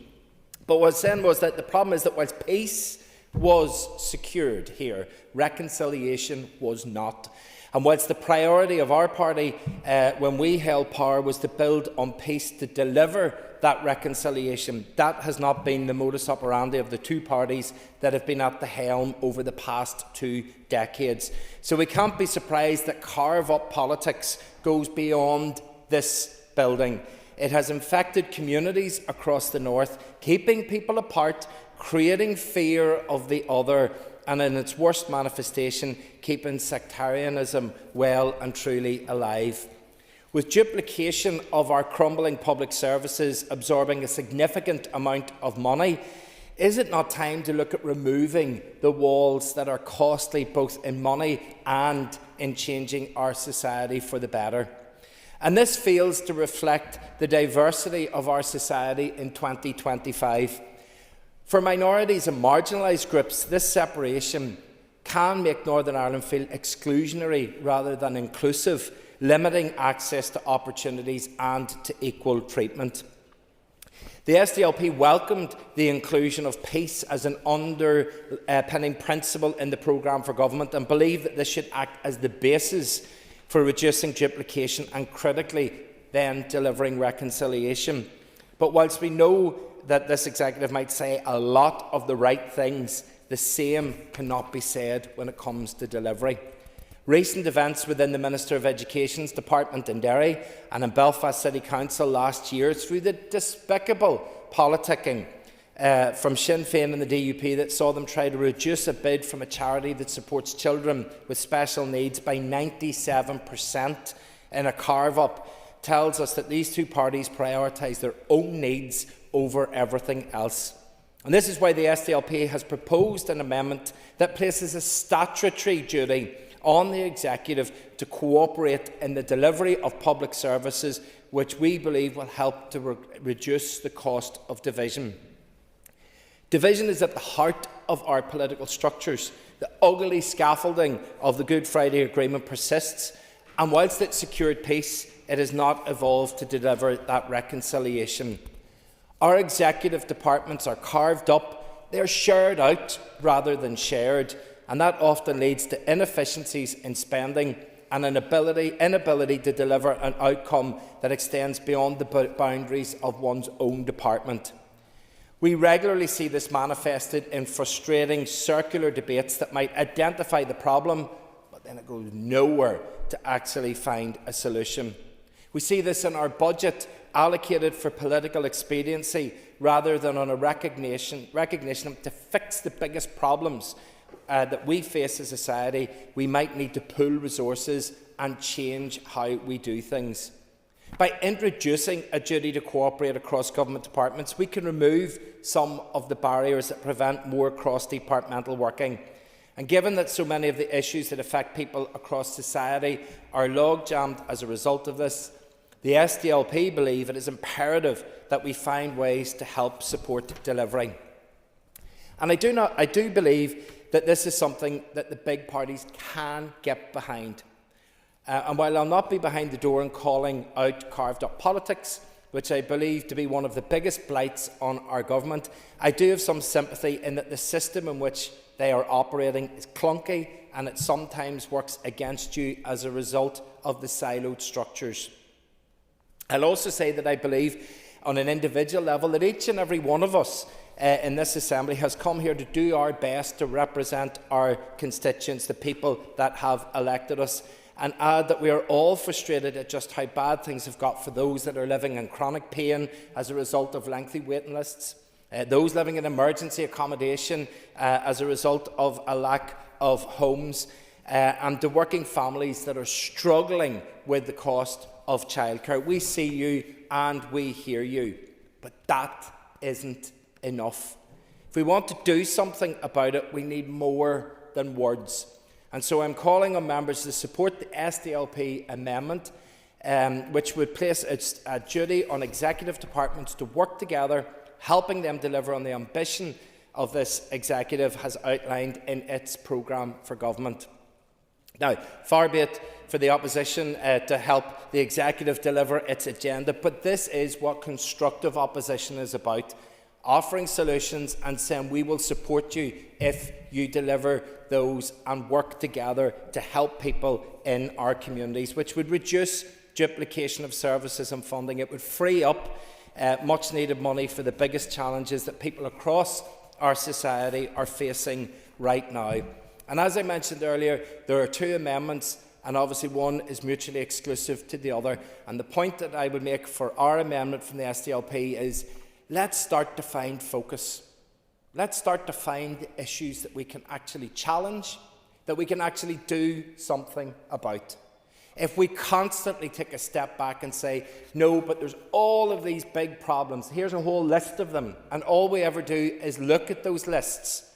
But what I was saying was that the problem is that whilst peace was secured here, reconciliation was not. And whilst the priority of our party when we held power was to build on peace, to deliver that reconciliation, that has not been the modus operandi of the two parties that have been at the helm over the past 2 decades. So we can't be surprised that carve-up politics goes beyond this building. It has infected communities across the north, keeping people apart, creating fear of the other, and in its worst manifestation, keeping sectarianism well and truly alive. With duplication of our crumbling public services absorbing a significant amount of money, is it not time to look at removing the walls that are costly both in money and in changing our society for the better? And this fails to reflect the diversity of our society in 2025. For minorities and marginalised groups, this separation can make Northern Ireland feel exclusionary rather than inclusive, limiting access to opportunities and to equal treatment. The SDLP welcomed the inclusion of peace as an underpinning principle in the programme for government and believe that this should act as the basis for reducing duplication and, critically, then delivering reconciliation. But whilst we know that this executive might say a lot of the right things, the same cannot be said when it comes to delivery. Recent events within the Minister of Education's department in Derry and in Belfast City Council last year, through the despicable politicking from Sinn Féin and the DUP that saw them try to reduce a bid from a charity that supports children with special needs by 97% in a carve-up, tells us that these two parties prioritise their own needs over everything else. And this is why the SDLP has proposed an amendment that places a statutory duty on the executive to cooperate in the delivery of public services, which we believe will help to reduce the cost of division. Division is at the heart of our political structures. The ugly scaffolding of the Good Friday Agreement persists, and whilst it secured peace, it has not evolved to deliver that reconciliation. Our executive departments are carved up, they are shared out rather than shared, and that often leads to inefficiencies in spending and an inability to deliver an outcome that extends beyond the boundaries of one's own department. We regularly see this manifested in frustrating circular debates that might identify the problem, but then it goes nowhere to actually find a solution. We see this in our budget, allocated for political expediency rather than on a recognition to fix the biggest problems that we face as a society. We might need to pool resources and change how we do things. By introducing a duty to cooperate across government departments, we can remove some of the barriers that prevent more cross-departmental working. And given that so many of the issues that affect people across society are log-jammed as a result of this, the SDLP believe it is imperative that we find ways to help support delivery. And I do believe that this is something that the big parties can get behind. And while I'll not be behind the door in calling out carved-up politics, which I believe to be one of the biggest blights on our government, I do have some sympathy in that the system in which they are operating is clunky and it sometimes works against you as a result of the siloed structures. I'll also say that I believe on an individual level that each and every one of us in this Assembly has come here to do our best to represent our constituents, the people that have elected us, and add that we are all frustrated at just how bad things have got for those that are living in chronic pain as a result of lengthy waiting lists, those living in emergency accommodation as a result of a lack of homes, and the working families that are struggling with the cost of childcare. We see you and we hear you, but that isn't enough. If we want to do something about it, we need more than words. And so I'm calling on members to support the SDLP amendment, which would place a duty on executive departments to work together, helping them deliver on the ambition of this executive has outlined in its programme for government. Now, far be it for the opposition to help the executive deliver its agenda, but this is what constructive opposition is about. Offering solutions and saying we will support you if you deliver those and work together to help people in our communities, which would reduce duplication of services and funding. It would free up much needed money for the biggest challenges that people across our society are facing right now. And as I mentioned earlier, there are two amendments, and obviously one is mutually exclusive to the other. And the point that I would make for our amendment from the SDLP is, let's start to find focus. Let's start to find the issues that we can actually challenge, that we can actually do something about. If we constantly take a step back and say, no, but there's all of these big problems, here's a whole list of them, and all we ever do is look at those lists,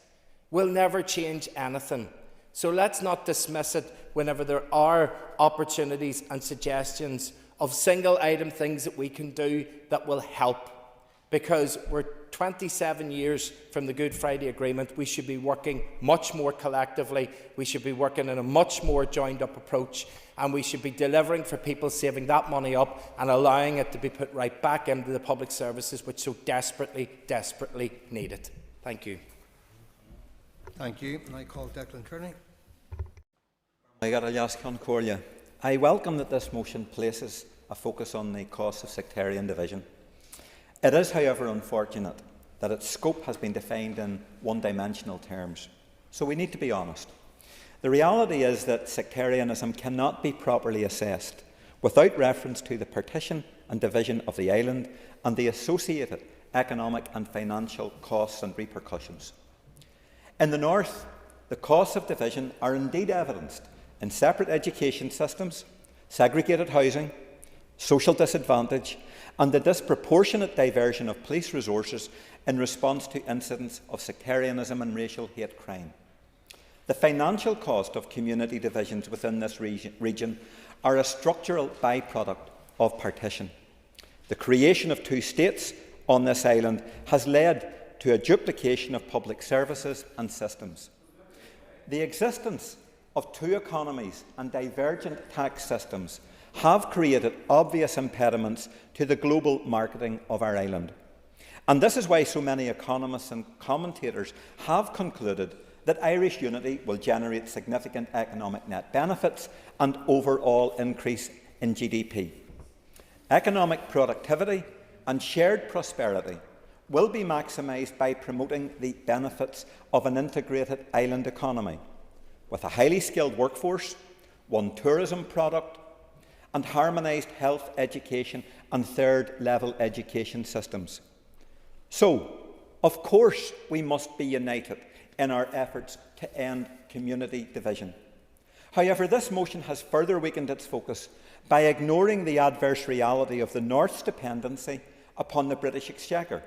we'll never change anything. So let's not dismiss it whenever there are opportunities and suggestions of single item things that we can do that will help. Because we're 27 years from the Good Friday Agreement, we should be working much more collectively, we should be working in a much more joined-up approach, and we should be delivering for people, saving that money up and allowing it to be put right back into the public services which so desperately, desperately need it. Thank you. Thank you. And I call Declan Kearney. I welcome that this motion places a focus on the cost of sectarian division. It is, however, unfortunate that its scope has been defined in one-dimensional terms. So we need to be honest. The reality is that sectarianism cannot be properly assessed without reference to the partition and division of the island and the associated economic and financial costs and repercussions. In the north, the costs of division are indeed evidenced in separate education systems, segregated housing, social disadvantage, and the disproportionate diversion of police resources in response to incidents of sectarianism and racial hate crime. The financial cost of community divisions within this region are a structural byproduct of partition. The creation of two states on this island has led to a duplication of public services and systems. The existence of two economies and divergent tax systems have created obvious impediments to the global marketing of our island. And this is why so many economists and commentators have concluded that Irish unity will generate significant economic net benefits and overall increase in GDP. Economic productivity and shared prosperity will be maximised by promoting the benefits of an integrated island economy, with a highly skilled workforce, one tourism product, and harmonised health, education and third-level education systems. So, of course, we must be united in our efforts to end community division. However, this motion has further weakened its focus by ignoring the adverse reality of the North's dependency upon the British Exchequer,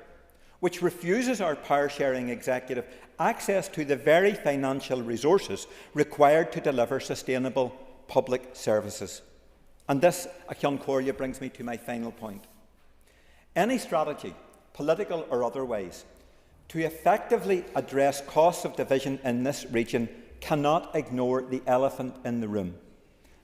which refuses our power-sharing executive access to the very financial resources required to deliver sustainable public services. And this, Cian Corria, brings me to my final point. Any strategy, political or otherwise, to effectively address costs of division in this region cannot ignore the elephant in the room.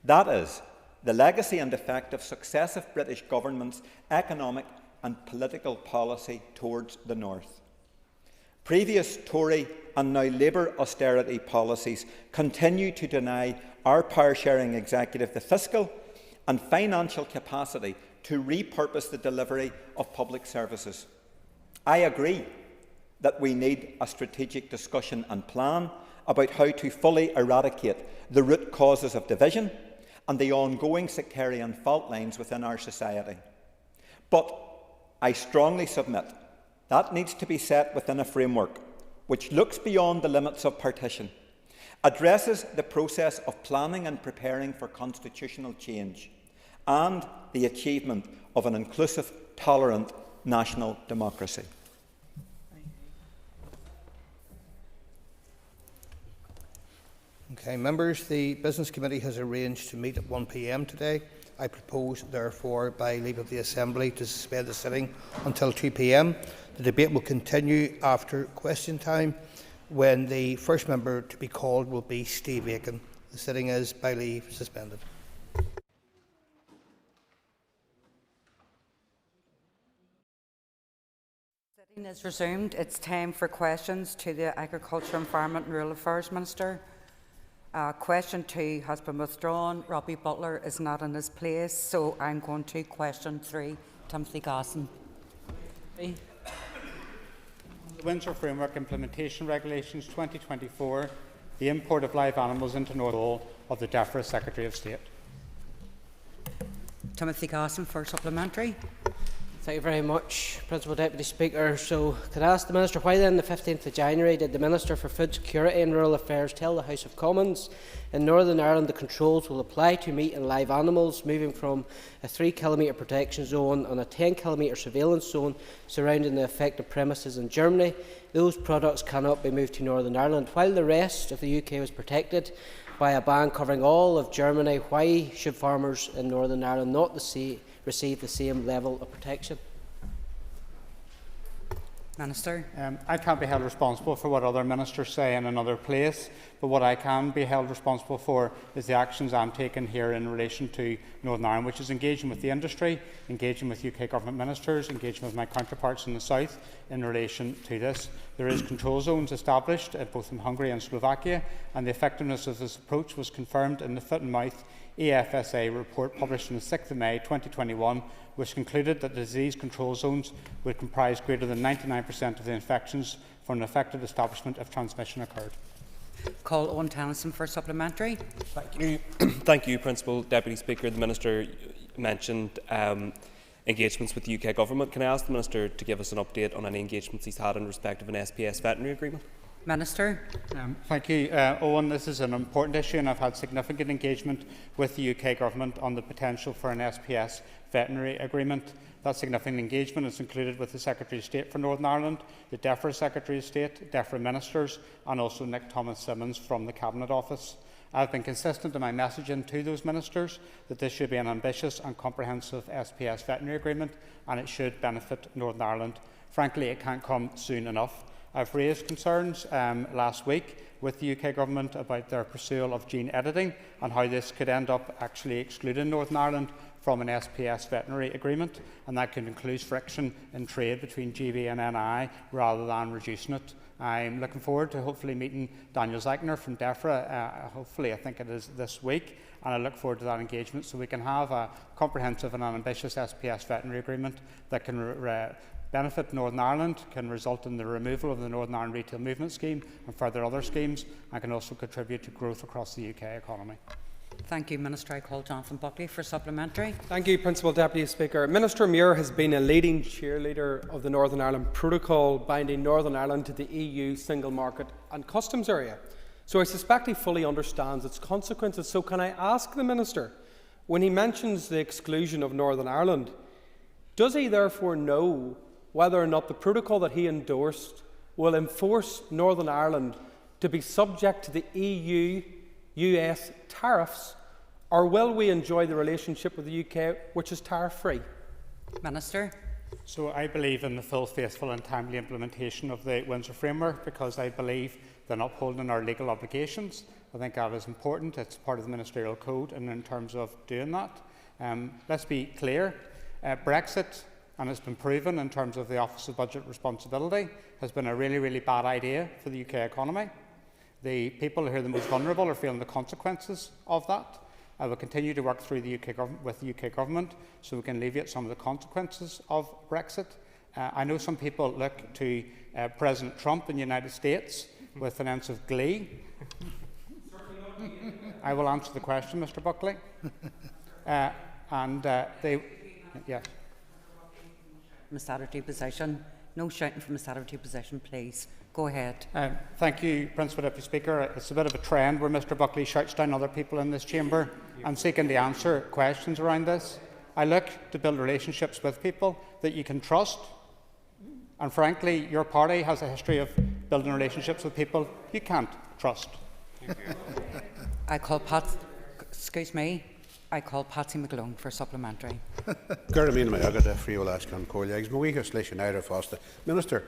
That is, the legacy and effect of successive British governments' economic and political policy towards the North. Previous Tory and now Labour austerity policies continue to deny our power-sharing executive the fiscal and financial capacity to repurpose the delivery of public services. I agree that we need a strategic discussion and plan about how to fully eradicate the root causes of division and the ongoing sectarian fault lines within our society. But I strongly submit that needs to be set within a framework which looks beyond the limits of partition, addresses the process of planning and preparing for constitutional change, and the achievement of an inclusive, tolerant national democracy. Okay, members, the Business Committee has arranged to meet at 1 p.m. today. I propose, therefore, by leave of the Assembly, to suspend the sitting until 2 p.m. The debate will continue after question time, when the first member to be called will be Steve Aiken. The sitting is, by leave, suspended. Sitting is resumed. It's time for questions to the Agriculture, Environment and Rural Affairs Minister. Question 2 has been withdrawn. Robbie Butler is not in his place, so I'm going to question 3, Timothy Gosson. The Windsor Framework Implementation Regulations 2024, the import of live animals into Northern Ireland of the DEFRA Secretary of State. Timothy Gosson for supplementary. Thank you very much, Principal Deputy Speaker. So, could I ask the Minister, why then, the 15th of January, did the Minister for Food Security and Rural Affairs tell the House of Commons in Northern Ireland the controls will apply to meat and live animals, moving from a 3-kilometre protection zone and a 10-kilometre surveillance zone surrounding the affected premises in Germany? Those products cannot be moved to Northern Ireland. While the rest of the UK was protected by a ban covering all of Germany, why should farmers in Northern Ireland not receive the same level of protection? Minister. I can't be held responsible for what other ministers say in another place, but what I can be held responsible for is the actions I'm taking here in relation to Northern Ireland, which is engaging with the industry, engaging with UK Government ministers, engaging with my counterparts in the South in relation to this. There is control zones established both in Hungary and Slovakia, and the effectiveness of this approach was confirmed in the foot-and-mouth EFSA report published on the 6th of May 2021, which concluded that the disease control zones would comprise greater than 99% of the infections for an affected establishment if transmission occurred. Call Owen Tennyson for supplementary. Thank you. Thank you, Principal Deputy Speaker. The Minister mentioned engagements with the UK Government. Can I ask the Minister to give us an update on any engagements he's had in respect of an SPS veterinary agreement? Minister. Thank you, Owen. This is an important issue, and I've had significant engagement with the UK Government on the potential for an SPS veterinary agreement. That significant engagement is included with the Secretary of State for Northern Ireland, the DEFRA Secretary of State, DEFRA Ministers, and also Nick Thomas-Simmons from the Cabinet Office. I have been consistent in my messaging to those ministers that this should be an ambitious and comprehensive SPS veterinary agreement, and it should benefit Northern Ireland. Frankly, it can't come soon enough. I've raised concerns last week with the UK Government about their pursuit of gene editing and how this could end up actually excluding Northern Ireland from an SPS veterinary agreement, and that could include friction in trade between GB and NI rather than reducing it. I'm looking forward to hopefully meeting Daniel Zeichner from DEFRA, hopefully I think it is this week, and I look forward to that engagement so we can have a comprehensive and an ambitious SPS veterinary agreement that can benefit Northern Ireland, can result in the removal of the Northern Ireland Retail Movement Scheme and further other schemes, and can also contribute to growth across the UK economy. Thank you, Minister. I call Jonathan Buckley for supplementary. Thank you, Principal Deputy Speaker. Minister Muir has been a leading cheerleader of the Northern Ireland Protocol binding Northern Ireland to the EU single market and customs area. So I suspect he fully understands its consequences. So can I ask the Minister, when he mentions the exclusion of Northern Ireland, does he therefore know whether or not the protocol that he endorsed will enforce Northern Ireland to be subject to the EU-US tariffs, or will we enjoy the relationship with the UK which is tariff-free? Minister. So I believe in the full, faithful and timely implementation of the Windsor Framework because I believe in upholding our legal obligations. I think that is important. It's part of the Ministerial Code and in terms of doing that. Let's be clear. Brexit, and it's been proven in terms of the Office of Budget Responsibility, has been a really, really bad idea for the UK economy. The people who are the most vulnerable are feeling the consequences of that. I will continue to work through the with the UK Government so we can alleviate some of the consequences of Brexit. I know some people look to President Trump in the United States with an ounce of glee. I will answer the question, Mr. Buckley. Yes. From a Saturday position. No shouting from a Saturday position, please. Go ahead. Thank you, Principal Deputy Speaker. It's a bit of a trend where Mr Buckley shouts down other people in this chamber and seeking to answer questions around this. I look to build relationships with people that you can trust. And frankly, your party has a history of building relationships with people you can't trust. I call Patsy McGlone for supplementary. Minister,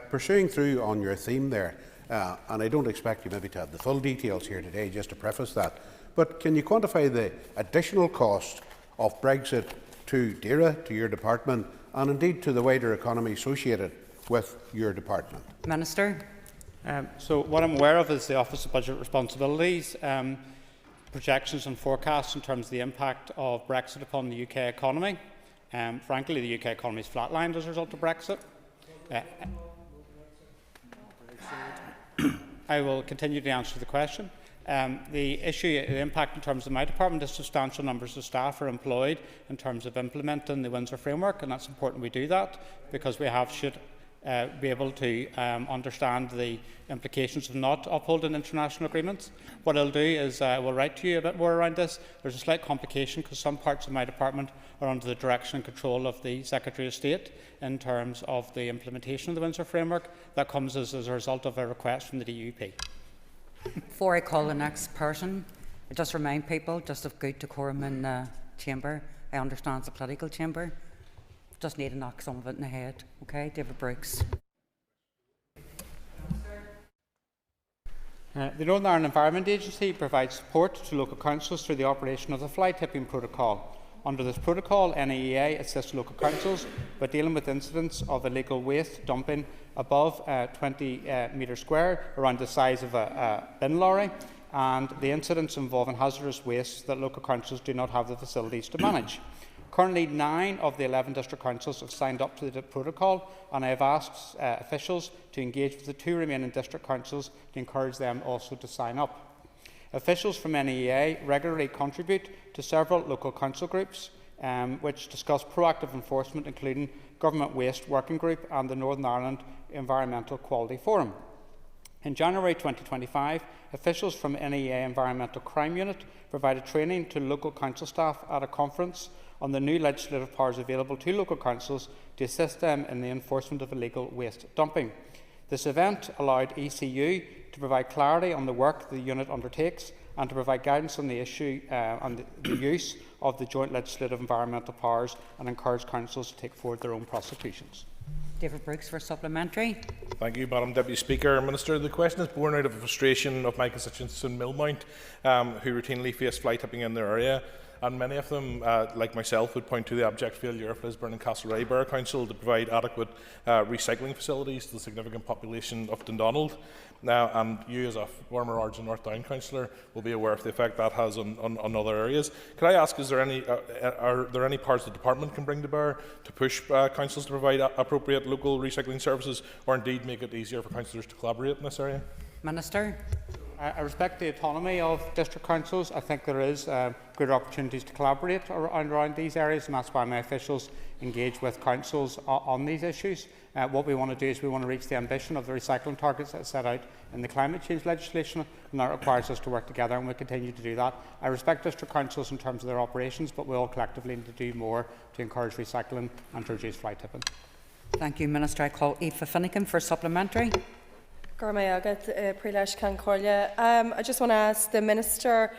pursuing through on your theme there, and I don't expect you maybe to have the full details here today, just to preface that, but can you quantify the additional cost of Brexit to DERA, to your department, and indeed to the wider economy associated with your department? Minister. So what I'm aware of is the Office of Budget Responsibilities projections and forecasts in terms of the impact of Brexit upon the UK economy. Frankly, the UK economy is flatlined as a result of Brexit. I will continue to answer the question. The impact in terms of my department is substantial numbers of staff are employed in terms of implementing the Windsor Framework, and that's important we do that because we should be able to understand the implications of not upholding international agreements. What I'll do is I will write to you a bit more around this. There's a slight complication because some parts of my department are under the direction and control of the Secretary of State in terms of the implementation of the Windsor Framework. That comes as a result of a request from the DUP. Before I call the next person, I just remind people just of good decorum in the chamber. I understand it's a political chamber. Just need to knock some of it in the head. Okay, David Brooks. The Northern Ireland Environment Agency provides support to local councils through the operation of the fly tipping protocol. Under this protocol, NEA assists local councils by dealing with incidents of illegal waste dumping above 20 metres square, around the size of a bin lorry, and the incidents involving hazardous waste that local councils do not have the facilities to manage. Currently, 9 of the 11 district councils have signed up to the protocol, and I have asked officials to engage with the 2 remaining district councils to encourage them also to sign up. Officials from NEA regularly contribute to several local council groups which discuss proactive enforcement, including Government Waste Working Group and the Northern Ireland Environmental Quality Forum. In January 2025, officials from NEA Environmental Crime Unit provided training to local council staff at a conference on the new legislative powers available to local councils to assist them in the enforcement of illegal waste dumping. This event allowed ECU to provide clarity on the work the unit undertakes and to provide guidance on the issue and the use of the joint legislative environmental powers, and encourage councils to take forward their own prosecutions. David Brooks for supplementary. Thank you, Madam Deputy Speaker. Minister, the question is born out of the frustration of my constituents in Millmount who routinely face fly tipping in their area. And many of them, like myself, would point to the abject failure of Lisburn and Castlereagh Borough Council to provide adequate recycling facilities to the significant population of Dundonald. And you, as a former Ards and North Down councillor, will be aware of the effect that has on other areas. Could I ask, are there any powers the department can bring to bear to push councils to provide appropriate local recycling services, or indeed make it easier for councillors to collaborate in this area? Minister. I respect the autonomy of district councils. I think there is greater opportunities to collaborate around these areas, and that's why my officials engage with councils on these issues. What we want to do is we want to reach the ambition of the recycling targets that are set out in the climate change legislation, and that requires us to work together, and we'll continue to do that. I respect district councils in terms of their operations, but we all collectively need to do more to encourage recycling and to reduce fly tipping. Thank you, Minister. I call Aoife Finnegan for supplementary. I just want to ask the Minister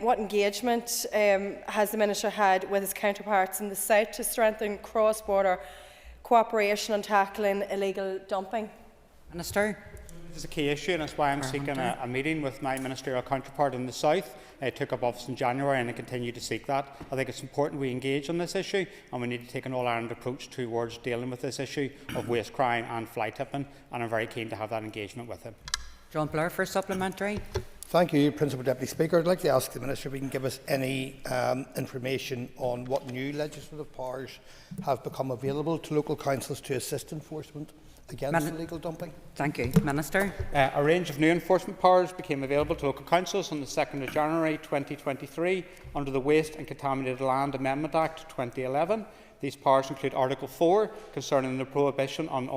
what engagement has the Minister had with his counterparts in the South to strengthen cross-border cooperation on tackling illegal dumping? Minister. This is a key issue, and that's why I'm seeking a meeting with my ministerial counterpart in the South. I took up office in January and I continue to seek that. I think it's important we engage on this issue, and we need to take an all-Ireland approach towards dealing with this issue of waste crime and fly tipping, and I'm very keen to have that engagement with him. John Blair for supplementary. Thank you, Principal Deputy Speaker. I'd like to ask the Minister if he can give us any information on what new legislative powers have become available to local councils to assist enforcement against illegal dumping. Thank you. Minister. A range of new enforcement powers became available to local councils on the 2nd of January 2023 under the Waste and Contaminated Land Amendment Act 2011. These powers include Article 4 concerning the prohibition on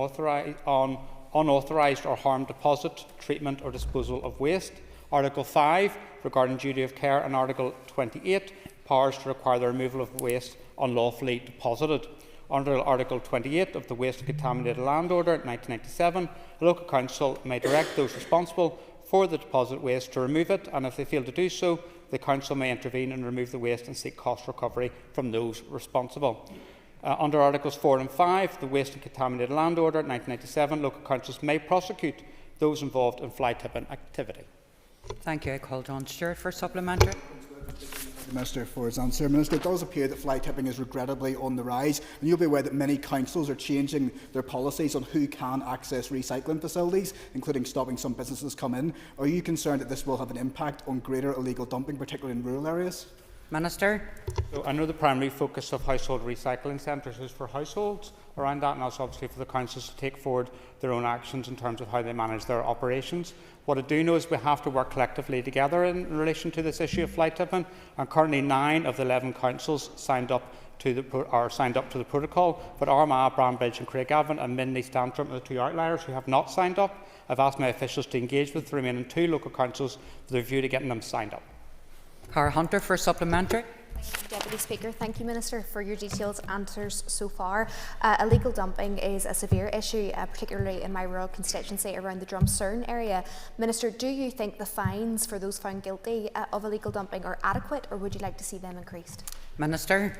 unauthorised or harm deposit, treatment or disposal of waste, Article 5 regarding duty of care, and Article 28 powers to require the removal of waste unlawfully deposited. Under Article 28 of the Waste and Contaminated Land Order 1997, a local council may direct those responsible for the deposit waste to remove it, and if they fail to do so, the council may intervene and remove the waste and seek cost recovery from those responsible. Under Articles 4 and 5 of the Waste and Contaminated Land Order 1997, local councils may prosecute those involved in fly tipping activity. Thank you. I call John Stewart for supplementary. The Minister for his answer. Minister, it does appear that fly tipping is regrettably on the rise, and you'll be aware that many councils are changing their policies on who can access recycling facilities, including stopping some businesses come in. Are you concerned that this will have an impact on greater illegal dumping, particularly in rural areas? Minister. So I know the primary focus of household recycling centres is for households around that, and also obviously for the councils to take forward their own actions in terms of how they manage their operations. What I do know is we have to work collectively together in relation to this issue of fly tipping, and currently 9 of the 11 councils signed up to the protocol, but Armagh, Brambridge and Craigavon and Min East Antrim are the 2 outliers who have not signed up. I've asked my officials to engage with the remaining 2 local councils with a view to getting them signed up. Cara Hunter for supplementary. Deputy Speaker, thank you, Minister, for your detailed answers so far. Illegal dumping is a severe issue, particularly in my rural constituency around the Drumcerne area. Minister, do you think the fines for those found guilty of illegal dumping are adequate, or would you like to see them increased? Minister.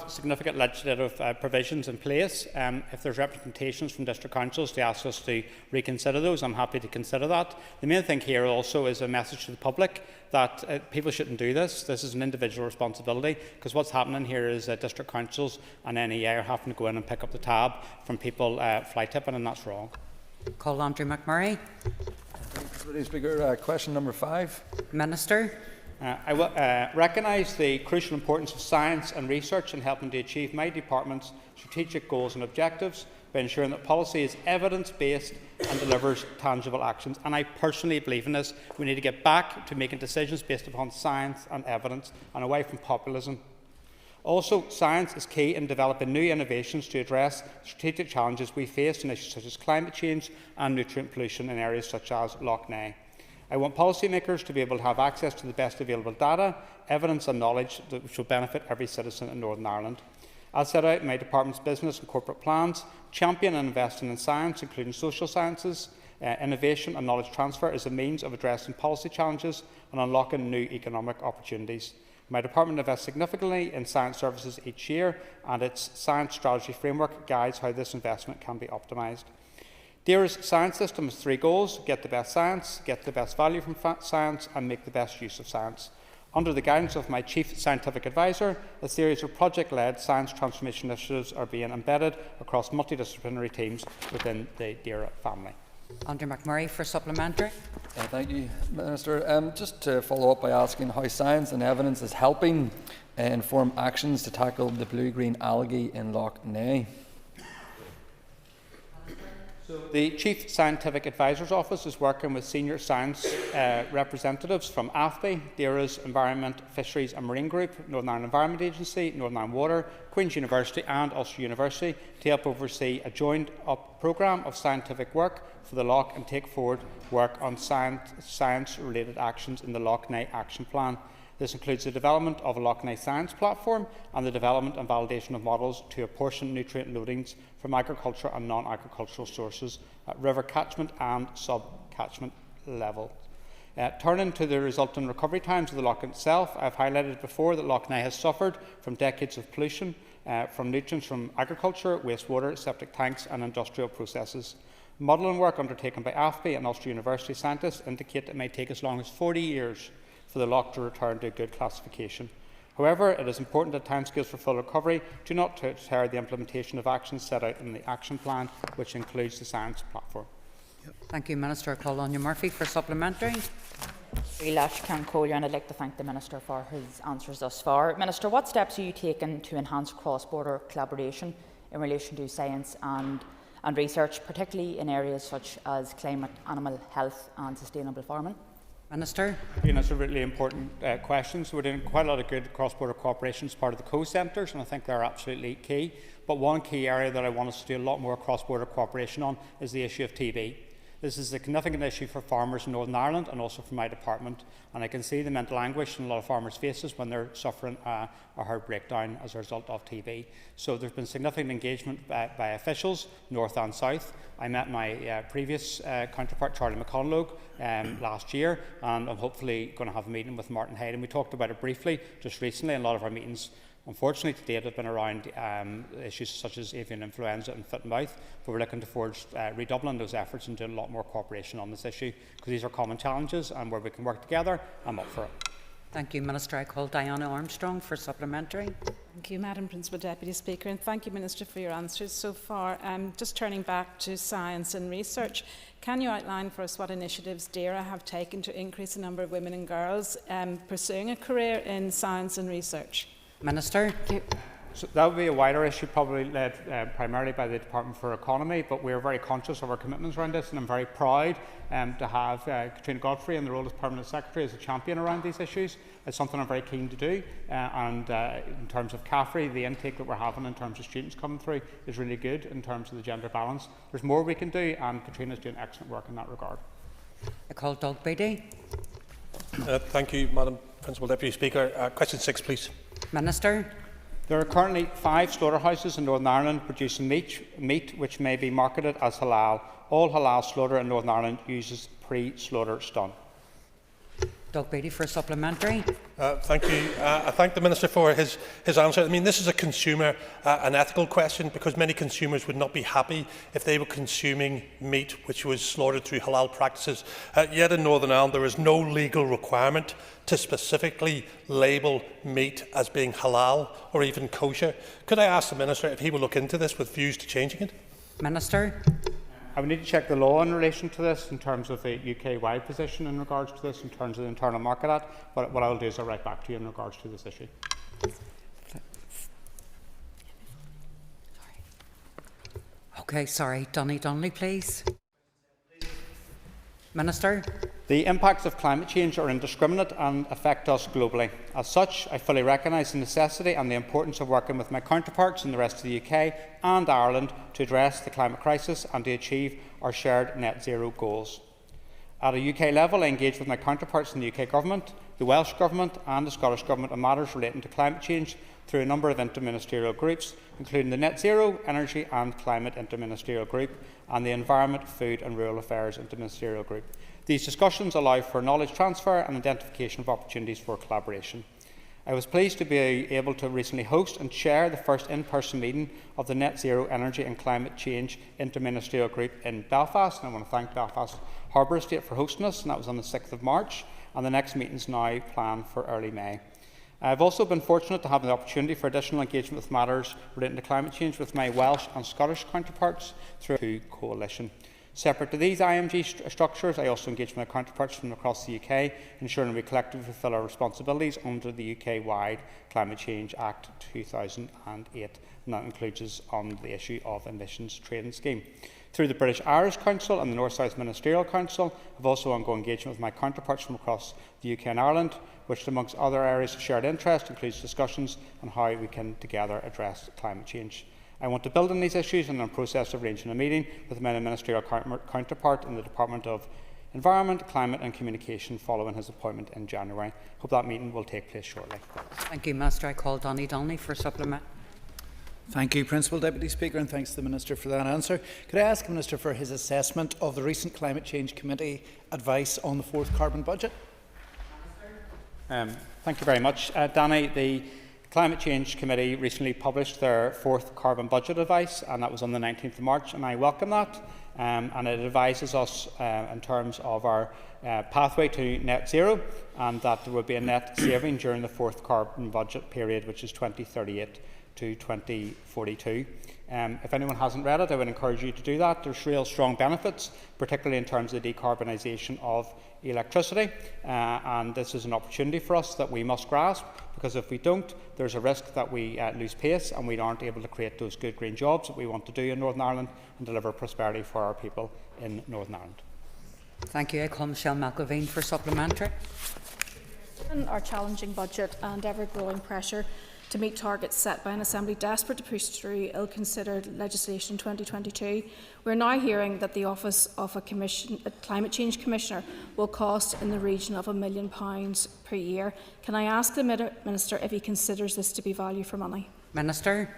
Significant legislative provisions in place. If there's representations from district councils to ask us to reconsider those, I'm happy to consider that. The main thing here also is a message to the public that people shouldn't do this. This is an individual responsibility, because what's happening here is district councils and NEA are having to go in and pick up the tab from people fly tipping, and that's wrong. Call Andrew McMurray. Mr. Speaker, question number 5. Minister. I recognise the crucial importance of science and research in helping to achieve my department's strategic goals and objectives by ensuring that policy is evidence-based and delivers tangible actions. And I personally believe in this. We need to get back to making decisions based upon science and evidence and away from populism. Also, science is key in developing new innovations to address strategic challenges we face in issues such as climate change and nutrient pollution in areas such as Lough Neagh. I want policymakers to be able to have access to the best available data, evidence and knowledge which will benefit every citizen in Northern Ireland. As set out in my department's business and corporate plans, champion and investing in science, including social sciences, innovation and knowledge transfer is a means of addressing policy challenges and unlocking new economic opportunities. My department invests significantly in science services each year, and its science strategy framework guides how this investment can be optimised. DAERA's science system has 3 goals: get the best science, get the best value from science, and make the best use of science. Under the guidance of my Chief Scientific Advisor, a series of project-led science transformation initiatives are being embedded across multidisciplinary teams within the DAERA family. Andrew McMurray for supplementary. Thank you, Minister. Just to follow up by asking how science and evidence is helping inform actions to tackle the blue-green algae in Lough Neagh. The Chief Scientific Advisor's Office is working with senior science representatives from AFBI, DAERA's Environment, Fisheries and Marine Group, Northern Ireland Environment Agency, Northern Ireland Water, Queen's University and Ulster University to help oversee a joined-up programme of scientific work for the Lough and take forward work on science-related actions in the Lough Neagh Action Plan. This includes the development of a Lough Neagh science platform and the development and validation of models to apportion nutrient loadings from agriculture and non-agricultural sources at river catchment and sub-catchment level. Turning to the resulting recovery times of the Lough itself, I have highlighted before that Lough Neagh has suffered from decades of pollution from nutrients from agriculture, wastewater, septic tanks and industrial processes. Modelling work undertaken by AFBI and Ulster University scientists indicate it may take as long as 40 years for the Lough to return to a good classification. However, it is important that timescales for full recovery do not deter the implementation of actions set out in the action plan, which includes the science platform. Thank you, Minister. I call on you, Murphy, for supplementary. And I'd like to thank the Minister for his answers thus far. Minister, what steps are you taking to enhance cross-border collaboration in relation to science and research, particularly in areas such as climate, animal health and sustainable farming? Minister. That's a really important question. So we're doing quite a lot of good cross-border cooperation as part of the co-centres, and I think they're absolutely key. But one key area that I want us to do a lot more cross-border cooperation on is the issue of TB. This is a significant issue for farmers in Northern Ireland and also for my department, and I can see the mental anguish in a lot of farmers' faces when they're suffering a heart breakdown as a result of TB. So there's been significant engagement by officials, north and south. I met my previous counterpart, Charlie McConlogue, last year, and I'm hopefully going to have a meeting with Martin Hayden. We talked about it briefly just recently, and a lot of our meetings unfortunately to date have been around issues such as avian influenza and foot and mouth, but we're looking towards redoubling those efforts and doing a lot more cooperation on this issue, because these are common challenges, and where we can work together, I'm up for it. Thank you, Minister. I call Diana Armstrong for supplementary. Thank you, Madam Principal Deputy Speaker, and thank you, Minister, for your answers so far. Just turning back to science and research, can you outline for us what initiatives DAERA have taken to increase the number of women and girls pursuing a career in science and research? Minister. So that would be a wider issue, probably led primarily by the Department for Economy, but we're very conscious of our commitments around this, and I'm very proud to have Katrina Godfrey in the role as Permanent Secretary as a champion around these issues. It's something I'm very keen to do, and in terms of CAFRE, the intake that we're having in terms of students coming through is really good in terms of the gender balance. There's more we can do, and Katrina's doing excellent work in that regard. I call Doug Beattie. Thank you, Madam Principal Deputy Speaker. Question 6, please. Minister. There are currently 5 slaughterhouses in Northern Ireland producing meat which may be marketed as halal. All halal slaughter in Northern Ireland uses pre-slaughter stun. Doug Beattie for a supplementary. Thank you. I thank the Minister for his answer. I mean, this is a consumer and ethical question, because many consumers would not be happy if they were consuming meat which was slaughtered through halal practices. Yet in Northern Ireland there is no legal requirement to specifically label meat as being halal or even kosher. Could I ask the Minister if he will look into this with views to changing it? Minister. I would need to check the law in relation to this in terms of the UK-wide position in regards to this, in terms of the Internal Market Act. But what I will do is I'll write back to you in regards to this issue. Okay, sorry. Donny Donnelly, please. Minister. The impacts of climate change are indiscriminate and affect us globally. As such, I fully recognise the necessity and the importance of working with my counterparts in the rest of the UK and Ireland to address the climate crisis and to achieve our shared net zero goals. At a UK level, I engage with my counterparts in the UK Government, the Welsh Government and the Scottish Government on matters relating to climate change through a number of interministerial groups, including the Net Zero, Energy and Climate Interministerial Group and the Environment, Food and Rural Affairs Interministerial Group. These discussions allow for knowledge transfer and identification of opportunities for collaboration. I was pleased to be able to recently host and chair the first in-person meeting of the Net Zero, Energy and Climate Change Interministerial Group in Belfast, and I want to thank Belfast Harbour Estate for hosting us, and that was on the 6th of March, and the next meeting is now planned for early May. I have also been fortunate to have the opportunity for additional engagement with matters relating to climate change with my Welsh and Scottish counterparts through the coalition. Separate to these IMG structures, I also engage with my counterparts from across the UK, ensuring we collectively fulfil our responsibilities under the UK-wide Climate Change Act 2008, and that includes us on the issue of emissions trading scheme. Through the British Irish Council and the North-South Ministerial Council, I have also ongoing engagement with my counterparts from across the UK and Ireland, which, amongst other areas of shared interest, includes discussions on how we can together address climate change. I want to build on these issues and I'm in the process of arranging a meeting with my ministerial counterpart in the Department of Environment, Climate and Communication following his appointment in January. I hope that meeting will take place shortly. Thank you, Minister. I call Donny Donnelly for a supplement. Thank you, Principal Deputy Speaker, and thanks to the Minister for that answer. Could I ask the Minister for his assessment of the recent Climate Change Committee advice on the fourth carbon budget? Thank you very much, Danny. The Climate Change Committee recently published their fourth carbon budget advice, and that was on the 19th of March, and I welcome that. And it advises us in terms of our pathway to net zero, and that there will be a net saving during the fourth carbon budget period, which is 2038 to 2042. If anyone hasn't read it, I would encourage you to do that. There's real strong benefits, particularly in terms of the decarbonisation of electricity, and this is an opportunity for us that we must grasp, because if we don't, there's a risk that we lose pace and we aren't able to create those good green jobs that we want to do in Northern Ireland and deliver prosperity for our people in Northern Ireland. Thank you. I call Michelle McElveen for supplementary. Our challenging budget and ever-growing pressure to meet targets set by an Assembly desperate to push through ill-considered legislation in 2022, we're now hearing that the office of a Climate Change Commissioner will cost in the region of £1 million per year. Can I ask the Minister if he considers this to be value for money? Minister.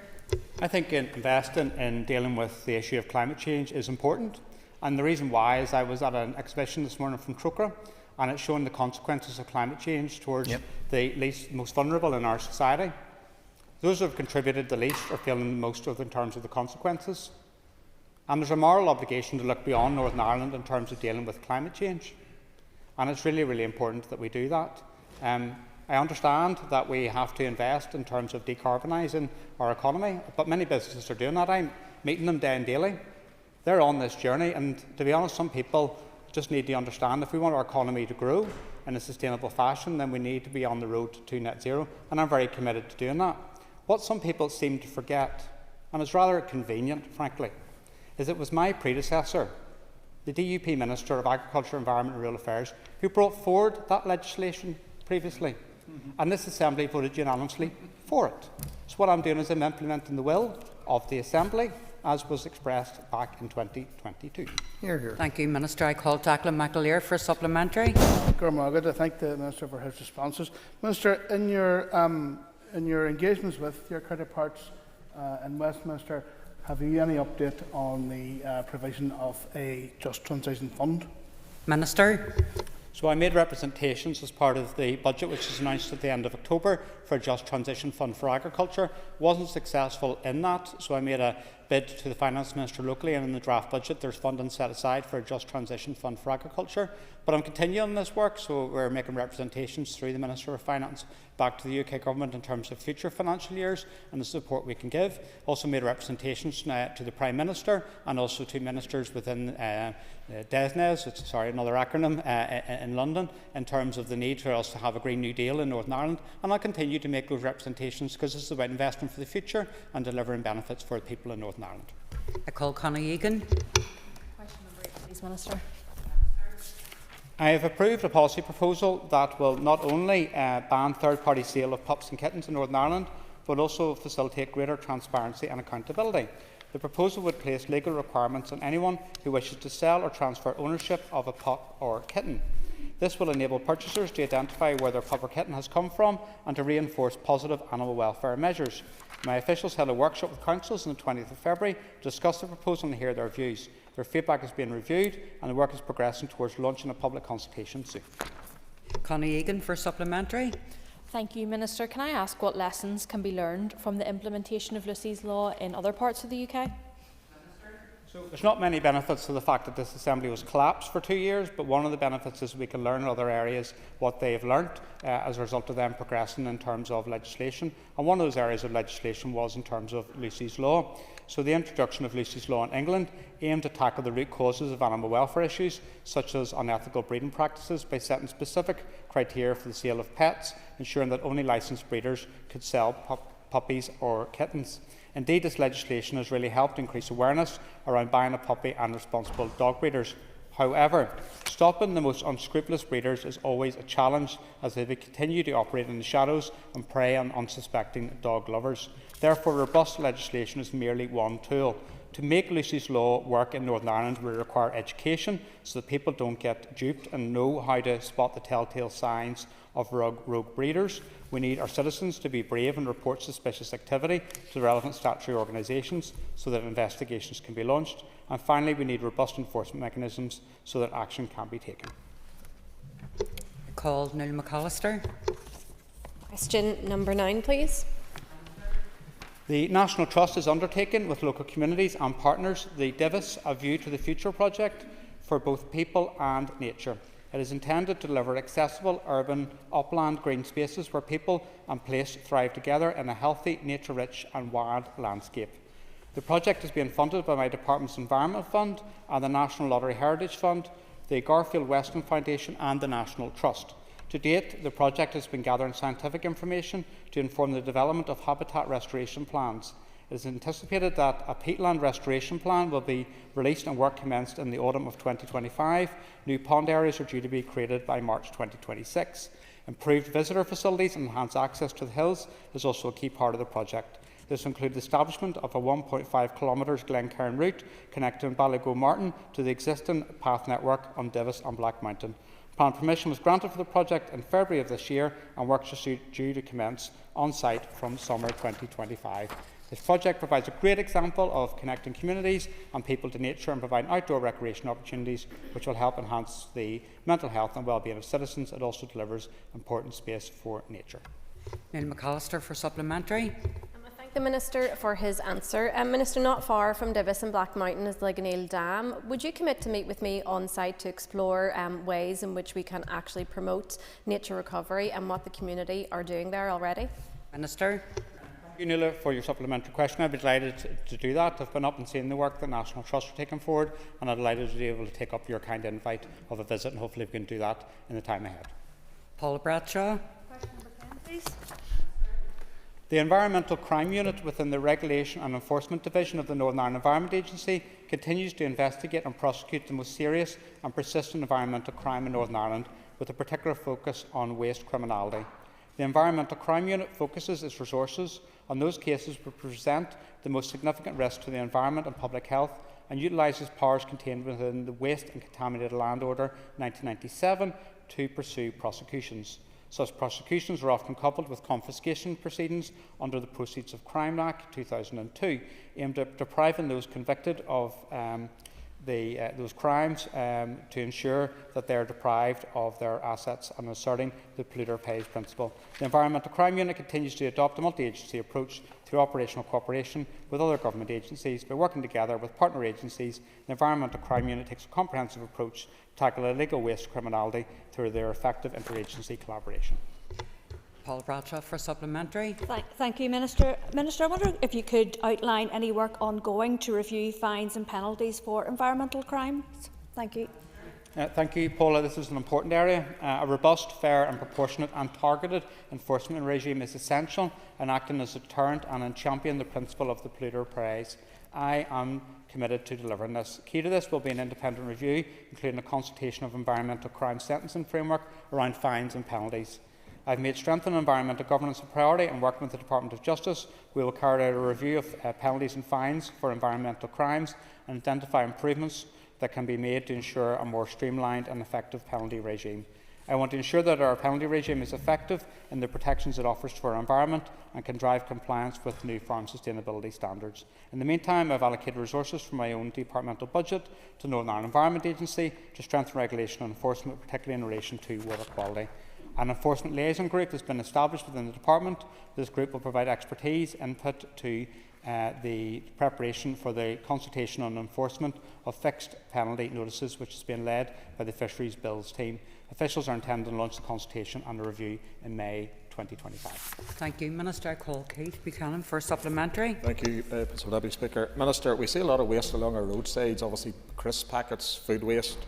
I think investing in dealing with the issue of climate change is important, and the reason why is I was at an exhibition this morning from Croker, and it's showing the consequences of climate change towards the most vulnerable in our society. Those who have contributed the least are feeling the most in terms of the consequences. And there's a moral obligation to look beyond Northern Ireland in terms of dealing with climate change. And it's really, really important that we do that. I understand that we have to invest in terms of decarbonising our economy, but many businesses are doing that. I'm meeting them day and daily. They're on this journey, and to be honest, some people just need to understand if we want our economy to grow in a sustainable fashion, then we need to be on the road to net zero, and I'm very committed to doing that. What some people seem to forget, and it's rather convenient, frankly, is it was my predecessor, the DUP Minister of Agriculture, Environment and Rural Affairs, who brought forward that legislation previously, and this Assembly voted unanimously for it. So what I'm doing is I'm implementing the will of the Assembly, as was expressed back in 2022. Hear, hear. Thank you, Minister. I call Declan McAleer for a supplementary. I thank the Minister for his responses. Minister, in your engagements with your counterparts in Westminster, have you any update on the provision of a Just Transition Fund? Minister. So I made representations as part of the budget which was announced at the end of October for a Just Transition Fund for Agriculture. Wasn't successful in that, so I made a bid to the Finance Minister locally, and in the draft budget there's funding set aside for a Just Transition Fund for Agriculture. But I'm continuing this work, so we're making representations through the Minister of Finance back to the UK Government in terms of future financial years and the support we can give. Also made representations to the Prime Minister and also to ministers within DESNES, which is another acronym, in London, in terms of the need for us to have a Green New Deal in Northern Ireland. And I'll continue to make those representations because this is about investment for the future and delivering benefits for the people in Northern Ireland. I call Connie Egan. Question number 8, please, Minister. I have approved a policy proposal that will not only ban third-party sale of pups and kittens in Northern Ireland, but also facilitate greater transparency and accountability. The proposal would place legal requirements on anyone who wishes to sell or transfer ownership of a pup or kitten. This will enable purchasers to identify where their pup or kitten has come from and to reinforce positive animal welfare measures. My officials held a workshop with councils on the 20th of February to discuss the proposal and hear their views. Their feedback is being reviewed and the work is progressing towards launching a public consultation soon. Connie Egan for supplementary. Thank you, Minister. Can I ask what lessons can be learned from the implementation of Lucy's Law in other parts of the UK? So there's not many benefits to the fact that this Assembly was collapsed for 2 years, but one of the benefits is we can learn in other areas what they've learnt as a result of them progressing in terms of legislation. And one of those areas of legislation was in terms of Lucy's Law. So the introduction of Lucy's Law in England aimed to tackle the root causes of animal welfare issues, such as unethical breeding practices, by setting specific criteria for the sale of pets, ensuring that only licensed breeders could sell puppies or kittens. Indeed, this legislation has really helped increase awareness around buying a puppy and responsible dog breeders. However, stopping the most unscrupulous breeders is always a challenge, as they will continue to operate in the shadows and prey on unsuspecting dog lovers. Therefore, robust legislation is merely one tool. To make Lucy's Law work in Northern Ireland, we require education so that people don't get duped and know how to spot the telltale signs of rogue breeders. We need our citizens to be brave and report suspicious activity to the relevant statutory organisations so that investigations can be launched. And finally, we need robust enforcement mechanisms so that action can be taken. Call Neil McAllister. Question number 9, please. The National Trust is undertaking with local communities and partners the Divis A View to the Future project for both people and nature. It is intended to deliver accessible urban upland green spaces where people and place thrive together in a healthy, nature-rich and wild landscape. The project is being funded by my department's Environment Fund and the National Lottery Heritage Fund, the Garfield Weston Foundation and the National Trust. To date, the project has been gathering scientific information to inform the development of habitat restoration plans. It is anticipated that a peatland restoration plan will be released and work commenced in the autumn of 2025. New pond areas are due to be created by March 2026. Improved visitor facilities and enhanced access to the hills is also a key part of the project. This will include the establishment of a 1.5 km Glencairn route connecting Ballygo Martin to the existing path network on Divis and Black Mountain. Plan permission was granted for the project in February of this year and works are due to commence on site from summer 2025. This project provides a great example of connecting communities and people to nature and providing outdoor recreation opportunities which will help enhance the mental health and well-being of citizens. It also delivers important space for nature. Neil McAllister for supplementary. The Minister for his answer. Minister, not far from Divis and Black Mountain is the Ligoniel Dam. Would you commit to meet with me on site to explore ways in which we can actually promote nature recovery and what the community are doing there already? Minister. Thank you, Nuala, for your supplementary question. I'd be delighted to do that. I've been up and seen the work that National Trust are taking forward, and I'm delighted to be able to take up your kind invite of a visit, and hopefully we can do that in the time ahead. Paula Bradshaw. Question number 10, please. The Environmental Crime Unit within the Regulation and Enforcement Division of the Northern Ireland Environment Agency continues to investigate and prosecute the most serious and persistent environmental crime in Northern Ireland, with a particular focus on waste criminality. The Environmental Crime Unit focuses its resources on those cases which present the most significant risk to the environment and public health, and utilises powers contained within the Waste and Contaminated Land Order 1997 to pursue prosecutions. Such prosecutions are often coupled with confiscation proceedings under the Proceeds of Crime Act 2002, aimed at depriving those convicted of those crimes to ensure that they are deprived of their assets and asserting the polluter pays principle. The Environmental Crime Unit continues to adopt a multi-agency approach through operational cooperation with other government agencies. By working together with partner agencies, the Environmental Crime Unit takes a comprehensive approach to tackle illegal waste criminality through their effective interagency collaboration. Paul Bradshaw for supplementary. Thank you, Minister. Minister, I wonder if you could outline any work ongoing to review fines and penalties for environmental crimes. Thank you. Thank you, Paula. This is an important area. A robust, fair and proportionate and targeted enforcement regime is essential in acting as a deterrent and in championing the principle of the polluter pays. I am committed to delivering this. Key to this will be an independent review, including a consultation of environmental crime sentencing framework around fines and penalties. I have made strengthening environmental governance a priority, and working with the Department of Justice, we will carry out a review of penalties and fines for environmental crimes and identify improvements that can be made to ensure a more streamlined and effective penalty regime. I want to ensure that our penalty regime is effective in the protections it offers to our environment and can drive compliance with new farm sustainability standards. In the meantime, I have allocated resources from my own departmental budget to Northern Ireland Environment Agency to strengthen regulation and enforcement, particularly in relation to water quality. An enforcement liaison group has been established within the department. This group will provide expertise, input to the preparation for the consultation on enforcement of fixed penalty notices, which is being led by the Fisheries Bills team. Officials are intending to launch the consultation and a review in May 2025. Thank you, Minister. I call Keith Buchanan for supplementary. Thank you, Principal Deputy Speaker. Minister, we see a lot of waste along our roadsides, obviously crisp packets, food waste,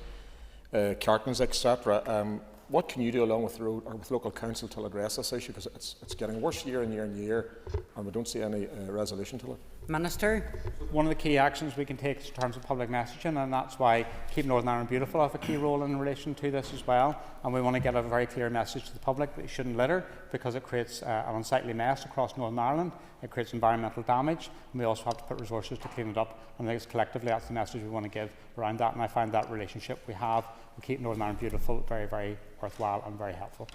cartons, etc. What can you do along with the road or with local council to address this issue? Because it's getting worse year and year and year, and we don't see any resolution to it. Minister. One of the key actions we can take is in terms of public messaging, and that's why Keep Northern Ireland Beautiful have a key role in relation to this as well. And we want to get a very clear message to the public that you shouldn't litter, because it creates an unsightly mess across Northern Ireland. It creates environmental damage, and we also have to put resources to clean it up. And I think collectively that's the message we want to give around that. And I find that relationship we have with Keep Northern Ireland Beautiful very, very worthwhile and very helpful.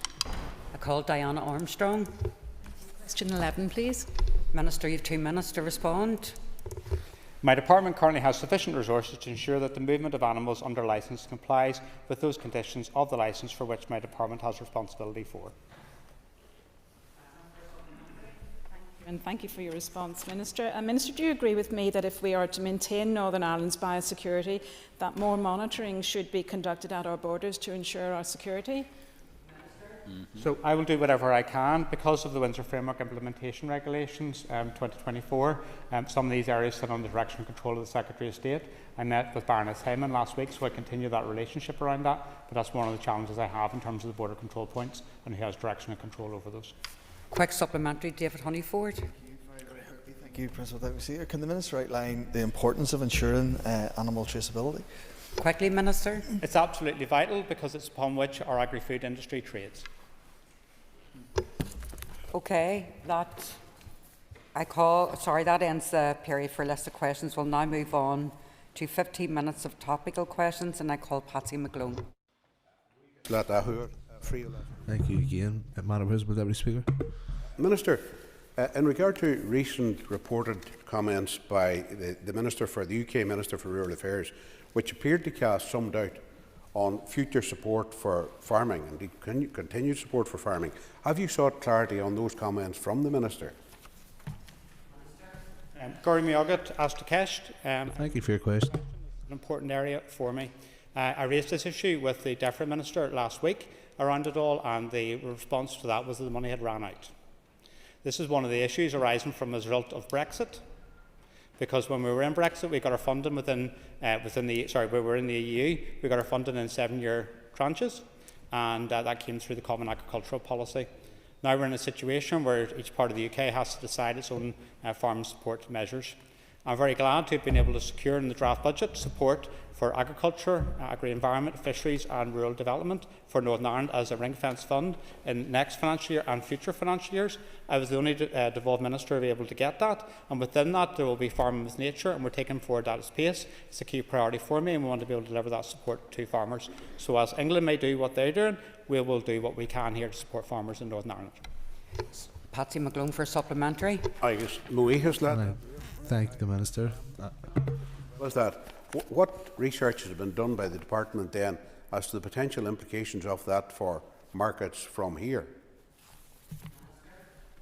I call Diana Armstrong. Question 11, please. Minister, you have 2 minutes to respond. My department currently has sufficient resources to ensure that the movement of animals under licence complies with those conditions of the licence for which my department has responsibility for. And thank you for your response, Minister. Minister, do you agree with me that if we are to maintain Northern Ireland's biosecurity, that more monitoring should be conducted at our borders to ensure our security? So I will do whatever I can. Because of the Windsor Framework Implementation Regulations 2024, some of these areas sit under the direction and control of the Secretary of State. I met with Baroness Hyman last week, so I continue that relationship around that, but that's one of the challenges I have in terms of the border control points and who has direction and control over those. Quick supplementary, David Honeyford. Thank you, Principal Deputy Speaker. Can the Minister outline the importance of ensuring animal traceability? Quickly, Minister. It's absolutely vital because it's upon which our agri-food industry trades. Okay, that ends the period for a list of questions. We'll now move on to 15 minutes of topical questions, and I call Patsy McGlone. Thank you again, Madam Principal Deputy Speaker. Minister, in regard to recent reported comments by the Minister for the UK Minister for Rural Affairs, which appeared to cast some doubt on future support for farming and continued support for farming, have you sought clarity on those comments from the Minister? Gary Miogat, Astakesht. Thank you for your question. An important area for me. I raised this issue with the DEFRA Minister last week around it all, and the response to that was that the money had run out. This is one of the issues arising from as a result of Brexit, because when we were in Brexit, we got our funding we were in the EU, we got our funding in 7-year tranches, and that came through the Common Agricultural Policy. Now we're in a situation where each part of the UK has to decide its own farm support measures. I'm very glad to have been able to secure in the draft budget support for agriculture, agri-environment, fisheries and rural development for Northern Ireland as a ring-fence fund in next financial year and future financial years. I was the only devolved minister to be able to get that, and within that there will be farming with nature, and we're taking forward that at pace. It's a key priority for me, and we want to be able to deliver that support to farmers. So as England may do what they're doing, we will do what we can here to support farmers in Northern Ireland. Patsy McGlone for supplementary. Thank the Minister. Was that? What research has been done by the department then as to the potential implications of that for markets from here?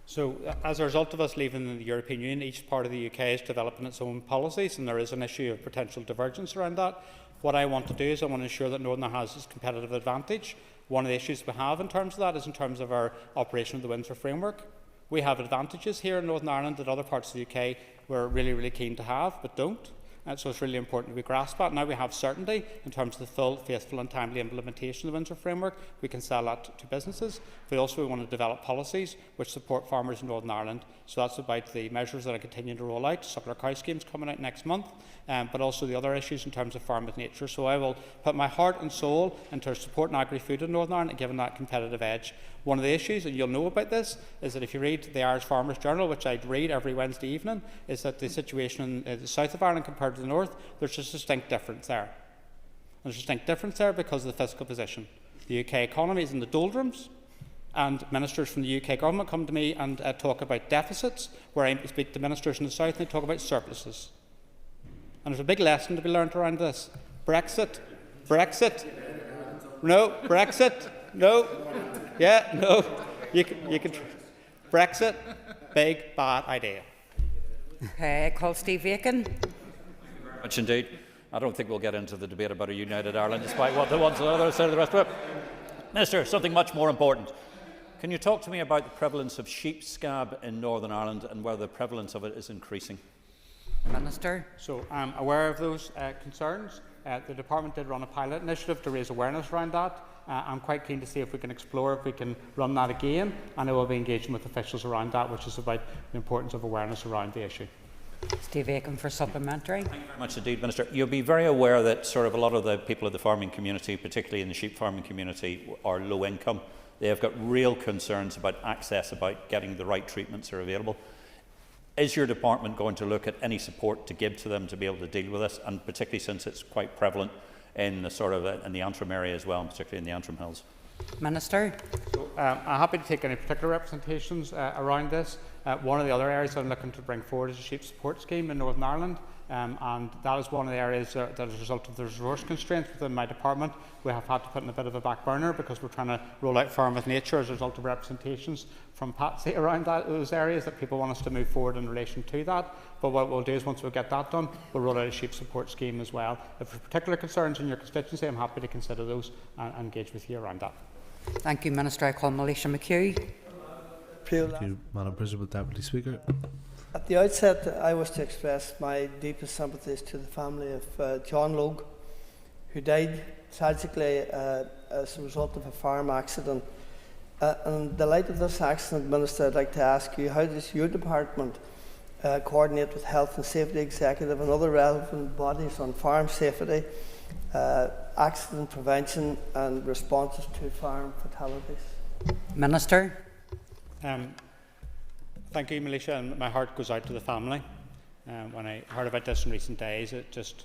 So, as a result of us leaving the European Union, each part of the UK is developing its own policies, and there is an issue of potential divergence around that. What I want to do is I want to ensure that Northern Ireland has its competitive advantage. One of the issues we have in terms of that is in terms of our operation of the Windsor framework. We have advantages here in Northern Ireland that other parts of the UK were really keen to have, but don't. So it's really important we grasp that. Now we have certainty in terms of the full, faithful and timely implementation of the Windsor framework. We can sell that to businesses. We also want to develop policies which support farmers in Northern Ireland. So that's about the measures that are continuing to roll out. Suckler cow schemes coming out next month, but also the other issues in terms of farm with nature. So I will put my heart and soul into supporting agri-food in Northern Ireland and giving that competitive edge. One of the issues, and you'll know about this, is that if you read the Irish Farmers Journal, which I read every Wednesday evening, is that the situation in the south of Ireland compared to the north, there's a distinct difference there. There's a distinct difference there because of the fiscal position. The UK economy is in the doldrums, and ministers from the UK government come to me and talk about deficits, where I speak to ministers in the south and they talk about surpluses. And there's a big lesson to be learned around this. Brexit. No, Brexit. No. Yeah, no. You can. Brexit. Big, bad idea. Okay, I call Steve Aiken. Much indeed. I don't think we'll get into the debate about a united Ireland, despite what the ones on the other side of the rest of it. Minister, something much more important. Can you talk to me about the prevalence of sheep scab in Northern Ireland and whether the prevalence of it is increasing? Minister. So I'm aware of those concerns. The department did run a pilot initiative to raise awareness around that. I'm quite keen to see if we can explore if we can run that again, and I will be engaging with officials around that, which is about the importance of awareness around the issue. Steve Aiken for supplementary. Thank you very much indeed, Minister. You'll be very aware that a lot of the people of the farming community, particularly in the sheep farming community, are low income. They have got real concerns about access, about getting the right treatments are available. Is your department going to look at any support to give to them to be able to deal with this, and particularly since it's quite prevalent in the in the Antrim area as well, and particularly in the Antrim Hills? Minister. So, I'm happy to take any particular representations around this. One of the other areas I'm looking to bring forward is a sheep support scheme in Northern Ireland, and that is one of the areas that as a result of the resource constraints within my department, we have had to put in a bit of a back burner because we're trying to roll out Farm with Nature as a result of representations from Patsy around those areas that people want us to move forward in relation to that. But what we'll do is once we get that done, we'll roll out a sheep support scheme as well. If there's particular concerns in your constituency, I'm happy to consider those and engage with you around that. Thank you, Minister. I call Militia McHugh. Thank you, Madam Principal Deputy Speaker. At the outset, I wish to express my deepest sympathies to the family of John Logue, who died tragically as a result of a farm accident. In the light of this accident, Minister, I'd like to ask you, how does your department coordinate with Health and Safety Executive and other relevant bodies on farm safety, accident prevention and responses to farm fatalities? Minister. Thank you, Militia, and my heart goes out to the family. When I heard about this in recent days, it just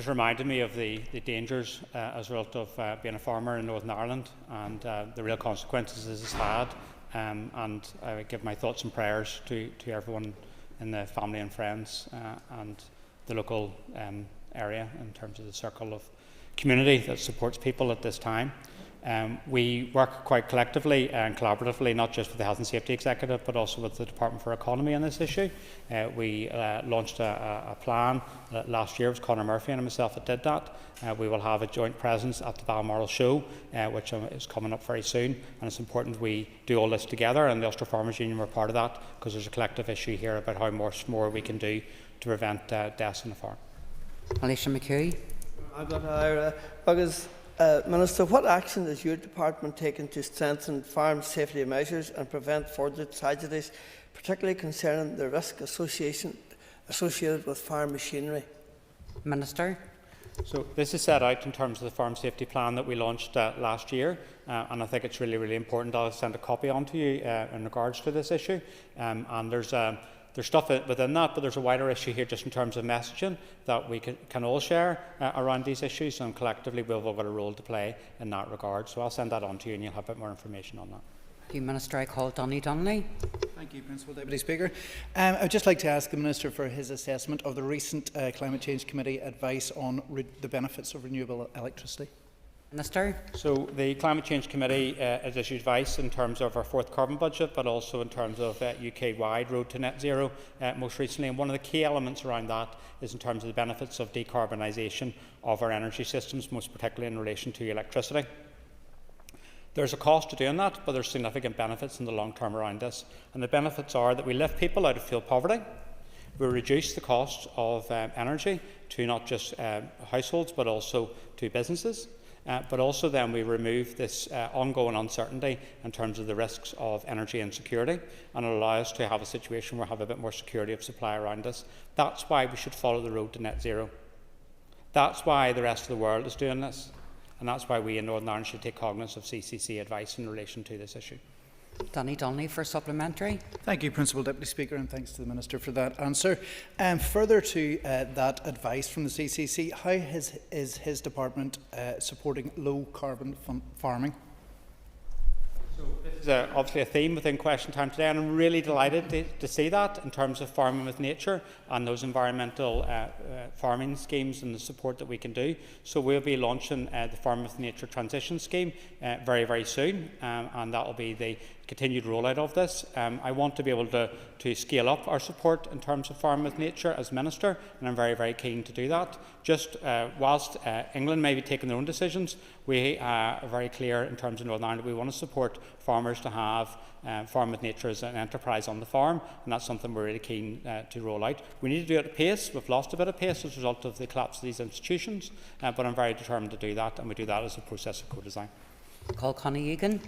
reminded me of the dangers as a result of being a farmer in Northern Ireland and the real consequences this has had. And I would give my thoughts and prayers to everyone in the family and friends and the local area in terms of the circle of community that supports people at this time. We work quite collectively and collaboratively, not just with the Health and Safety Executive, but also with the Department for Economy on this issue. We launched a plan last year. It was Conor Murphy and myself that did that. We will have a joint presence at the Balmoral Show, which is coming up very soon, and it's important we do all this together, and the Ulster Farmers Union were part of that, because there's a collective issue here about how much more we can do to prevent deaths on the farm. Alicia McHugh. Minister, what action is your department taking to strengthen farm safety measures and prevent further tragedies, particularly concerning the risk associated with farm machinery? Minister. So this is set out in terms of the farm safety plan that we launched last year, and I think it's really important. I'll send a copy on to you in regards to this issue, and there's stuff within that, but there's a wider issue here just in terms of messaging that we can all share around these issues, and collectively we've all got a role to play in that regard. So I'll send that on to you and you'll have a bit more information on that. Thank you, Minister. I call Donny Donnelly. Thank you, Principal Deputy Speaker. I would just like to ask the Minister for his assessment of the recent Climate Change Committee advice on the benefits of renewable electricity. Minister. So the Climate Change Committee has issued advice in terms of our fourth carbon budget, but also in terms of UK-wide road to net zero most recently. And one of the key elements around that is in terms of the benefits of decarbonisation of our energy systems, most particularly in relation to electricity. There's a cost to doing that, but there's significant benefits in the long term around this. And the benefits are that we lift people out of fuel poverty, we reduce the cost of energy to not just households, but also to businesses. But also then we remove this ongoing uncertainty in terms of the risks of energy insecurity, and allow us to have a situation where we have a bit more security of supply around us. That's why we should follow the road to net zero. That's why the rest of the world is doing this, and that's why we in Northern Ireland should take cognizance of CCC advice in relation to this issue. Donny Donnelly for supplementary. Thank you, Principal Deputy Speaker, and thanks to the Minister for that answer. Further to that advice from the CCC, how is his department supporting low-carbon farming? So this is obviously a theme within Question Time today, and I'm really delighted to see that in terms of farming with nature and those environmental farming schemes and the support that we can do. So we'll be launching the Farming with Nature Transition Scheme very, very soon, and that will be the continued rollout of this. I want to be able to scale up our support in terms of farming with nature as Minister, and I'm very, very keen to do that. Just whilst England may be taking their own decisions, we are very clear in terms of Northern Ireland that we want to support farmers to have farming with nature as an enterprise on the farm, and that's something we're really keen to roll out. We need to do it at pace. We've lost a bit of pace as a result of the collapse of these institutions, but I'm very determined to do that, and we do that as a process of co-design. Call Connie Egan.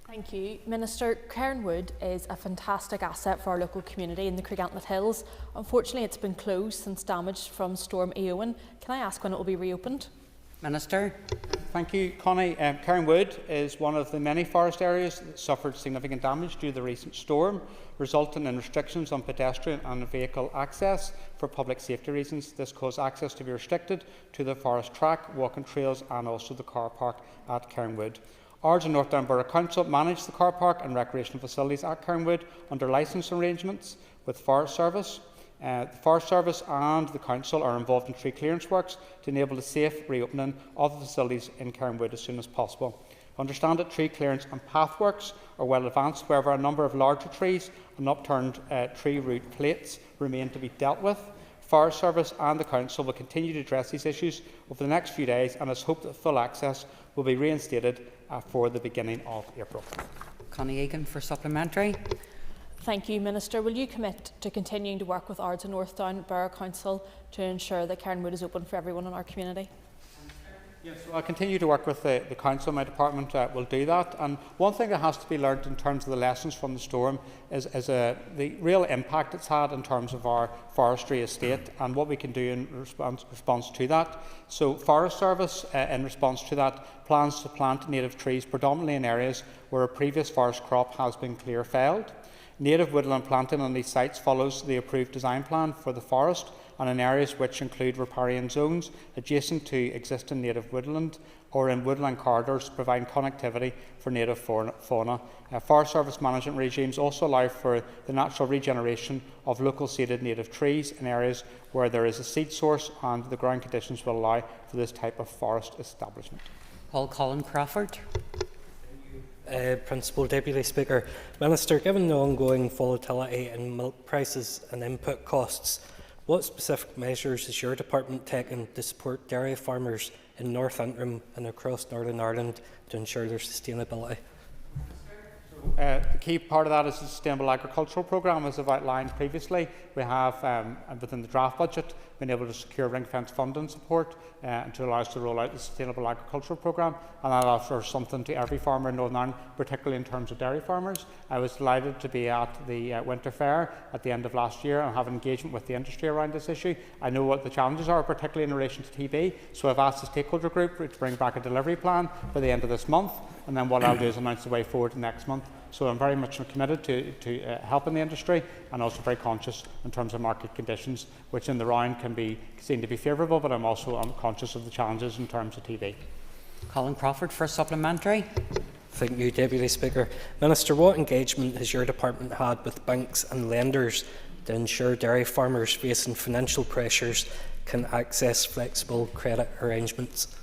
Thank you. Minister, Cairnwood is a fantastic asset for our local community in the Craigavon Hills. Unfortunately, it's been closed since damage from Storm Eowyn. Can I ask when it will be reopened? Minister. Thank you, Connie. Cairnwood is one of the many forest areas that suffered significant damage due to the recent storm, resulting in restrictions on pedestrian and vehicle access for public safety reasons. This caused access to be restricted to the forest track, walking trails and also the car park at Cairnwood. Ards and North Down Borough Council manage the car park and recreational facilities at Cairnwood under licence arrangements with Forest Service. The Forest Service and the Council are involved in tree clearance works to enable the safe reopening of the facilities in Cairnwood as soon as possible. I understand that tree clearance and path works are well advanced, however a number of larger trees and upturned tree root plates remain to be dealt with. Forest Service and the Council will continue to address these issues over the next few days, and it's hoped that full access will be reinstated for the beginning of April. Connie Egan for supplementary. Thank you, Minister. Will you commit to continuing to work with Ards and North Down Borough Council to ensure that Cairnwood is open for everyone in our community? Yes, well, I'll continue to work with the Council. My department will do that. And one thing that has to be learned in terms of the lessons from the storm is the real impact it's had in terms of our forestry estate and what we can do in response to that. So Forest Service, in response to that, plans to plant native trees predominantly in areas where a previous forest crop has been clear felled. Native woodland planting on these sites follows the approved design plan for the forest, and in areas which include riparian zones adjacent to existing native woodland or in woodland corridors providing connectivity for native fauna. Forest Service management regimes also allow for the natural regeneration of local seeded native trees in areas where there is a seed source and the ground conditions will allow for this type of forest establishment. Paul Colin Crawford. Principal Deputy Speaker. Minister, given the ongoing volatility in milk prices and input costs, what specific measures is your department taking to support dairy farmers in North Antrim and across Northern Ireland to ensure their sustainability? The key part of that is the Sustainable Agricultural Programme, as I've outlined previously. We have, within the draft budget, been able to secure ring-fence funding support to allow us to roll out the Sustainable Agricultural Programme, and that offers something to every farmer in Northern Ireland, particularly in terms of dairy farmers. I was delighted to be at the Winter Fair at the end of last year and have engagement with the industry around this issue. I know what the challenges are, particularly in relation to TB, so I've asked the stakeholder group to bring back a delivery plan by the end of this month, and then what I'll do is announce the way forward next month. So I'm very much committed to helping the industry, and also very conscious in terms of market conditions, which in the round can be seen to be favourable, but I'm also conscious of the challenges in terms of TB. Colin Crawford for supplementary. Thank you, Deputy Speaker. Minister, what engagement has your department had with banks and lenders to ensure dairy farmers facing financial pressures can access flexible credit arrangements?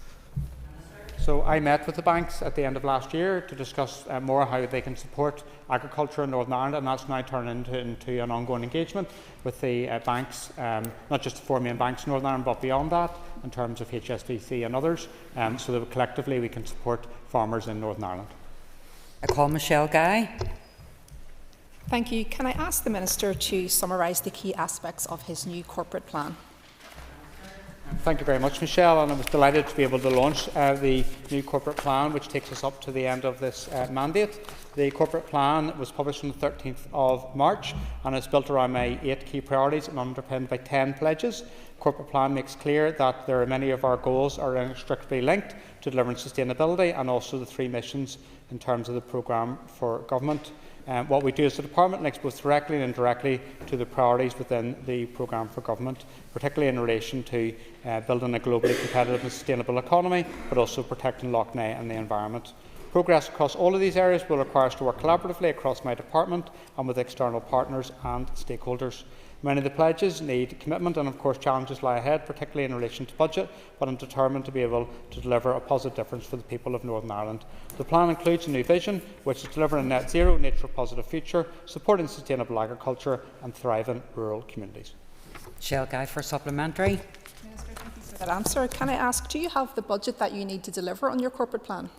So I met with the banks at the end of last year to discuss more how they can support agriculture in Northern Ireland, and that's now turned into an ongoing engagement with the banks, not just the 4 main banks in Northern Ireland, but beyond that, in terms of HSBC and others, so that collectively we can support farmers in Northern Ireland. I call Michelle Guy. Thank you. Can I ask the Minister to summarise the key aspects of his new corporate plan? Thank you very much, Michelle, and I was delighted to be able to launch the new corporate plan, which takes us up to the end of this mandate. The corporate plan was published on the 13th of March and is built around my 8 key priorities and underpinned by 10 pledges. The corporate plan makes clear that there are many of our goals are inextricably linked to delivering sustainability and also the 3 missions in terms of the programme for government. What we do as a department links both directly and indirectly to the priorities within the programme for government, particularly in relation to building a globally competitive and sustainable economy, but also protecting Lough Neagh and the environment. Progress across all of these areas will require us to work collaboratively across my department and with external partners and stakeholders. Many of the pledges need commitment and of course challenges lie ahead, particularly in relation to budget, but I'm determined to be able to deliver a positive difference for the people of Northern Ireland. The plan includes a new vision, which is delivering a net zero, nature positive future, supporting sustainable agriculture and thriving rural communities. Michelle Guy for supplementary. Minister, thank you for that answer. Can I ask, do you have the budget that you need to deliver on your corporate plan?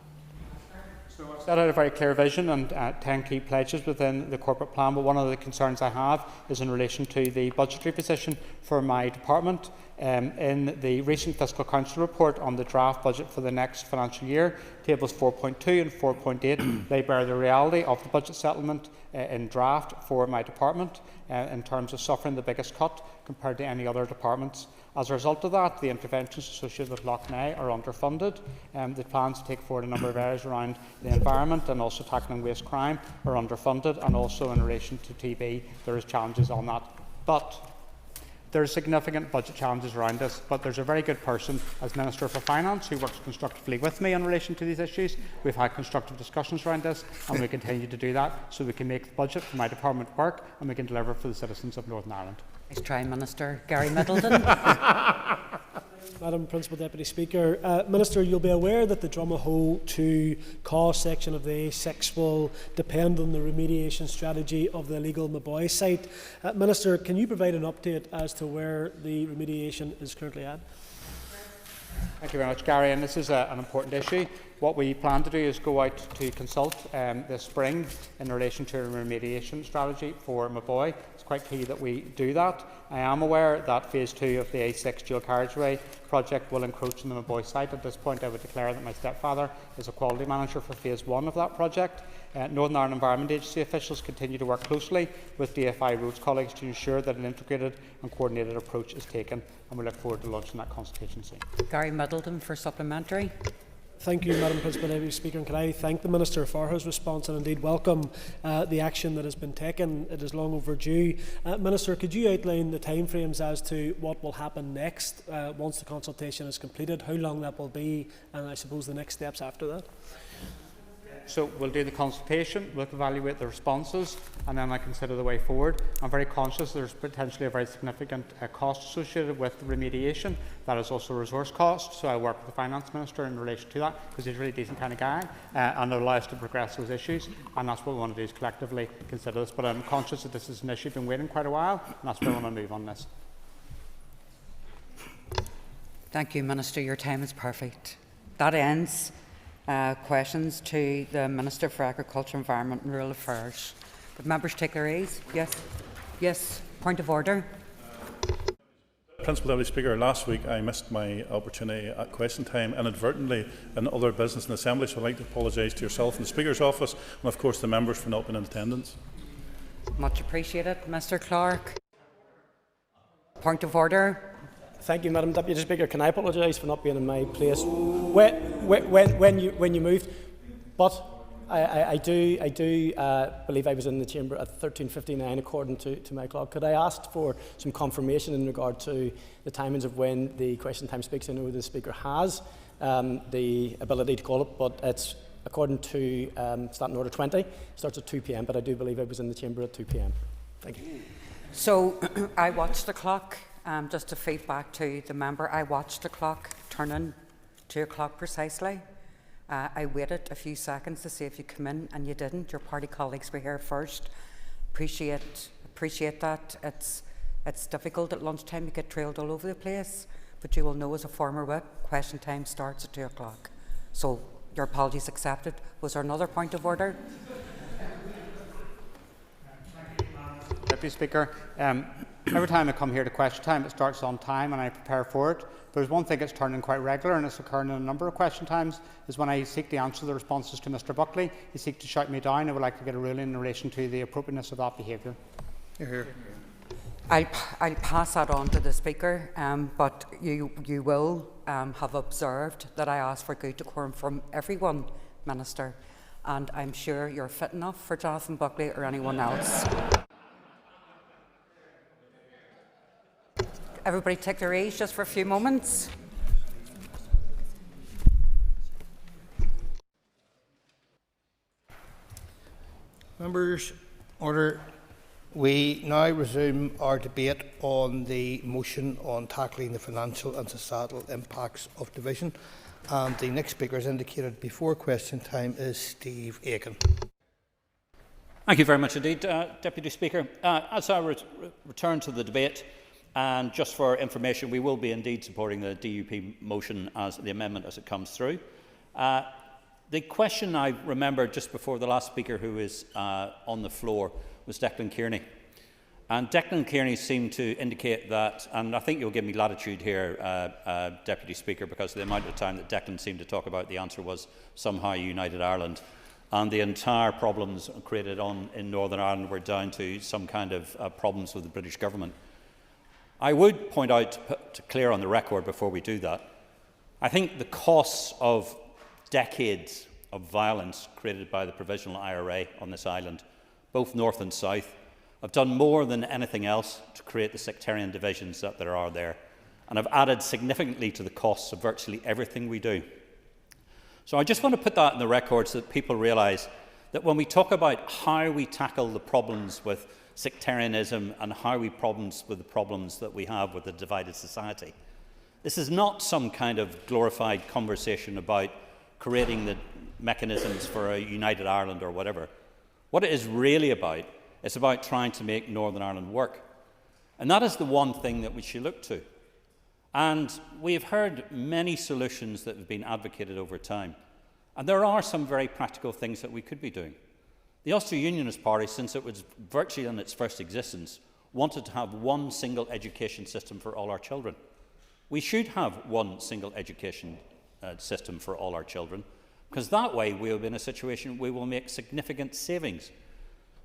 So I've set out a very clear vision and 10 key pledges within the corporate plan, but one of the concerns I have is in relation to the budgetary position for my department. In the recent Fiscal Council report on the draft budget for the next financial year, tables 4.2 and 4.8 they bear the reality of the budget settlement in draft for my department in terms of suffering the biggest cut compared to any other departments. As a result of that, the interventions associated with Lough Neagh are underfunded. The plans to take forward a number of areas around the environment and also tackling waste crime are underfunded, and also in relation to TB there is challenges on that. But there are significant budget challenges around this, but there's a very good person as Minister for Finance who works constructively with me in relation to these issues. We've had constructive discussions around this and we continue to do that so we can make the budget for my department work and we can deliver for the citizens of Northern Ireland. Nice try, Minister. Gary Middleton. Madam Principal Deputy Speaker. Minister, you'll be aware that the Drumahoe 2 cost section of the A6 will depend on the remediation strategy of the illegal Maboy site. Minister, can you provide an update as to where the remediation is currently at? Thank you very much, Gary. And this is an important issue. What we plan to do is go out to consult this spring in relation to a remediation strategy for Maboy. It's quite key that we do that. I am aware that Phase 2 of the A6 dual carriageway project will encroach on the Maboy site. At this point, I would declare that my stepfather is a quality manager for Phase 1 of that project. Northern Ireland Environment Agency officials continue to work closely with DFI Roads colleagues to ensure that an integrated and coordinated approach is taken, and we look forward to launching that consultation soon. Gary Middleton for supplementary. Thank you, Madam Principal Deputy Speaker, and can I thank the Minister for his response and indeed welcome the action that has been taken. It is long overdue. Minister, could you outline the timeframes as to what will happen next once the consultation is completed, how long that will be, and I suppose the next steps after that? So we'll do the consultation, we'll evaluate the responses, and then I consider the way forward. I'm very conscious there's potentially a very significant cost associated with remediation. That is also a resource cost, so I work with the Finance Minister in relation to that, because he's a really decent kind of guy, and it'll allow us to progress those issues, and that's what we want to do, is collectively consider this. But I'm conscious that this is an issue we've been waiting quite a while, and that's where I want to move on this. Thank you, Minister. Your time is perfect. That ends questions to the Minister for Agriculture, Environment and Rural Affairs. Would members take their ease? Yes. Yes. Point of order. Principal Deputy Speaker, last week I missed my opportunity at question time inadvertently in other business in the Assembly, so I'd like to apologise to yourself and the Speaker's office and of course the members for not being in attendance. Much appreciated. Mr Clark. Point of order. Thank you, Madam Deputy Speaker. Can I apologise for not being in my place when you moved? But I do believe I was in the chamber at 13:59 according to my clock. Could I ask for some confirmation in regard to the timings of when the question time speaks? I know the Speaker has the ability to call it, but it's according to Standing Order 20. It starts at 2 p.m, but I do believe I was in the chamber at 2 p.m. Thank you. So I watched the clock, just to feed back to the member, I watched the clock turn in 2 o'clock precisely. I waited a few seconds to see if you come in, and you didn't. Your party colleagues were here first. Appreciate that. It's difficult at lunchtime, you get trailed all over the place, but you will know as a former whip, question time starts at 2 o'clock. So your apologies accepted. Was there another point of order? Deputy Speaker, every time I come here to question time, it starts on time and I prepare for it. There's one thing that's turning quite regular, and it's occurring in a number of question times, is when I seek to answer the responses to Mr Buckley, he seeks to shout me down. I would like to get a ruling in relation to the appropriateness of that behaviour. I'll pass that on to the Speaker, but you will have observed that I asked for good decorum from everyone, Minister, and I'm sure you're fit enough for Jonathan Buckley or anyone else. Everybody take their ease just for a few moments. Members, order. We now resume our debate on the motion on tackling the financial and societal impacts of division. And the next speaker, as indicated before question time, is Steve Aiken. Thank you very much indeed, Deputy Speaker. As I return to the debate, and just for information, we will be indeed supporting the DUP motion as the amendment as it comes through. The question I remember just before the last speaker who is on the floor was Declan Kearney. And Declan Kearney seemed to indicate that, and I think you'll give me latitude here, Deputy Speaker, because the amount of time that Declan seemed to talk about the answer was somehow United Ireland. And the entire problems created in Northern Ireland were down to some kind of problems with the British government. I would point out, to clear on the record before we do that, I think the costs of decades of violence created by the provisional IRA on this island, both north and south, have done more than anything else to create the sectarian divisions that there are there, and have added significantly to the costs of virtually everything we do. So I just want to put that in the record so that people realise that when we talk about how we tackle the problems with sectarianism and how we problems with the problems that we have with a divided society, this is not some kind of glorified conversation about creating the mechanisms for a united Ireland or whatever. What it is really about is about trying to make Northern Ireland work. And that is the one thing that we should look to. And we have heard many solutions that have been advocated over time. And there are some very practical things that we could be doing. The Austro-Unionist Party, since it was virtually in its first existence, wanted to have one single education system for all our children. We should have one single education system for all our children, because that way we will be in a situation where we will make significant savings.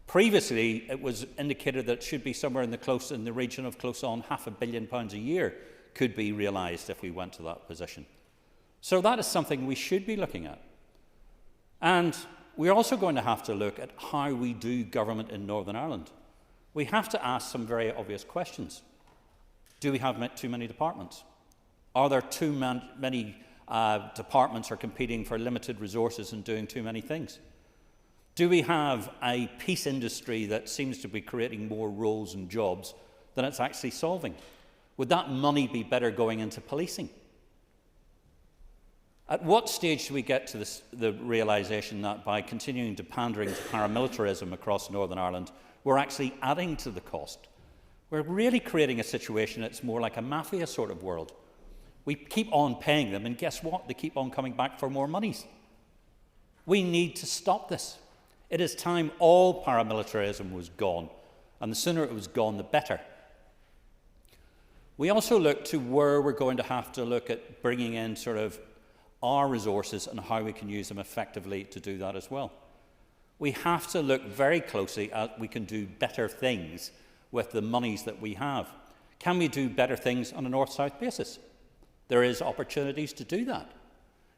Previously, it was indicated that it should be somewhere in the region of close on £500 million a year could be realised if we went to that position. So that is something we should be looking at. And we're also going to have to look at how we do government in Northern Ireland. We have to ask some very obvious questions. Do we have too many departments? Are there too many departments are competing for limited resources and doing too many things? Do we have a peace industry that seems to be creating more roles and jobs than it's actually solving? Would that money be better going into policing? At what stage do we get to the realisation that by continuing to pandering to paramilitarism across Northern Ireland, we're actually adding to the cost? We're really creating a situation that's more like a mafia sort of world. We keep on paying them, and guess what? They keep on coming back for more monies. We need to stop this. It is time all paramilitarism was gone, and the sooner it was gone, the better. We also look to where we're going to have to look at bringing in sort of our resources and how we can use them effectively to do that as well. We have to look very closely at we can do better things with the monies that we have. Can we do better things on a north-south basis? There is opportunities to do that.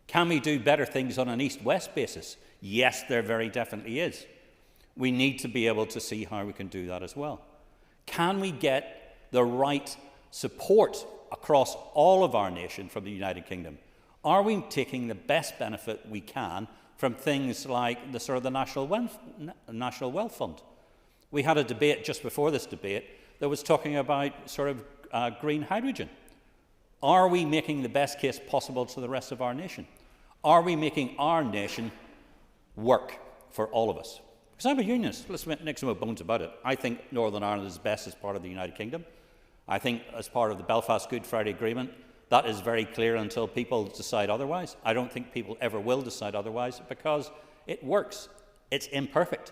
Can we do better things on an east-west basis? Yes, there very definitely is. We need to be able to see how we can do that as well. Can we get the right support across all of our nation from the United Kingdom? Are we taking the best benefit we can from things like the sort of the National Wealth Fund. We had a debate just before this debate that was talking about sort of green hydrogen. Are we making the best case possible to the rest of our nation? Are we making our nation work for all of us? Because I'm a unionist. Let's make no bones about it. I think Northern Ireland is best as part of the United Kingdom. I think as part of the Belfast Good Friday Agreement, that is very clear until people decide otherwise. I don't think people ever will decide otherwise because it works. It's imperfect.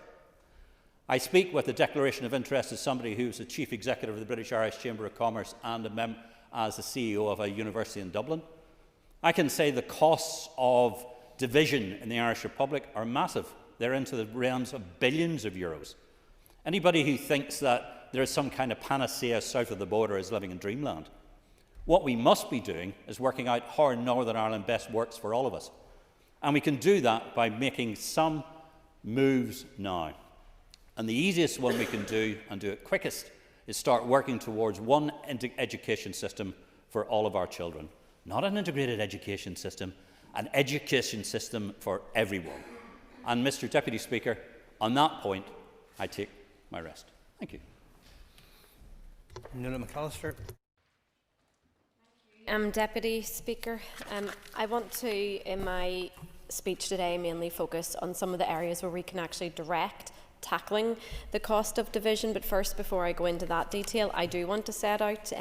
I speak with the declaration of interest as somebody who's the Chief Executive of the British Irish Chamber of Commerce and as the CEO of a university in Dublin. I can say the costs of division in the Irish Republic are massive. They're into the realms of billions of euros. Anybody who thinks that there is some kind of panacea south of the border is living in dreamland. What we must be doing is working out how Northern Ireland best works for all of us. And we can do that by making some moves now. And the easiest one we can do, and do it quickest, is start working towards one education system for all of our children. Not an integrated education system, an education system for everyone. And Mr. Deputy Speaker, on that point, I take my rest. Thank you. Nuala McAllister. Deputy Speaker, I want to, in my speech today, mainly focus on some of the areas where we can actually direct tackling the cost of division. But first, before I go into that detail, I do want to set out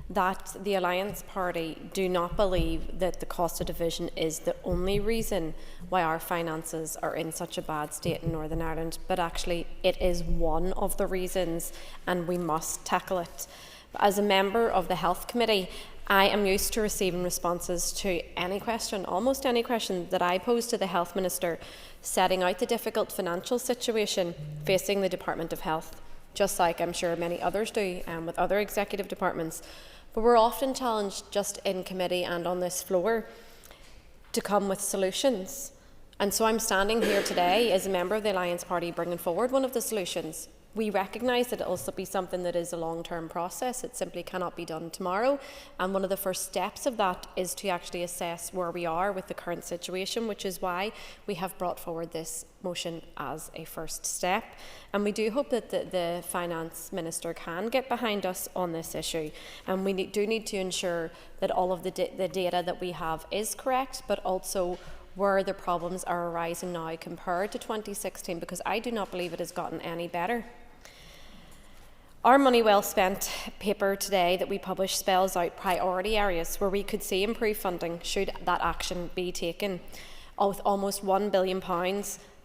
that the Alliance Party do not believe that the cost of division is the only reason why our finances are in such a bad state in Northern Ireland, but actually it is one of the reasons, and we must tackle it. As a member of the Health Committee, I am used to receiving responses to any question, almost any question that I pose to the Health Minister, setting out the difficult financial situation facing the Department of Health, just like I'm sure many others do with other executive departments. But we're often challenged just in committee and on this floor to come with solutions. And so I'm standing here today as a member of the Alliance Party bringing forward one of the solutions. We recognise that it will also be something that is a long-term process. It simply cannot be done tomorrow. And one of the first steps of that is to actually assess where we are with the current situation, which is why we have brought forward this motion as a first step. And we do hope that the Finance Minister can get behind us on this issue. And we do need to ensure that all of the data that we have is correct, but also where the problems are arising now compared to 2016, because I do not believe it has gotten any better. Our Money Well Spent paper today that we published spells out priority areas where we could see improved funding should that action be taken, with almost £1 billion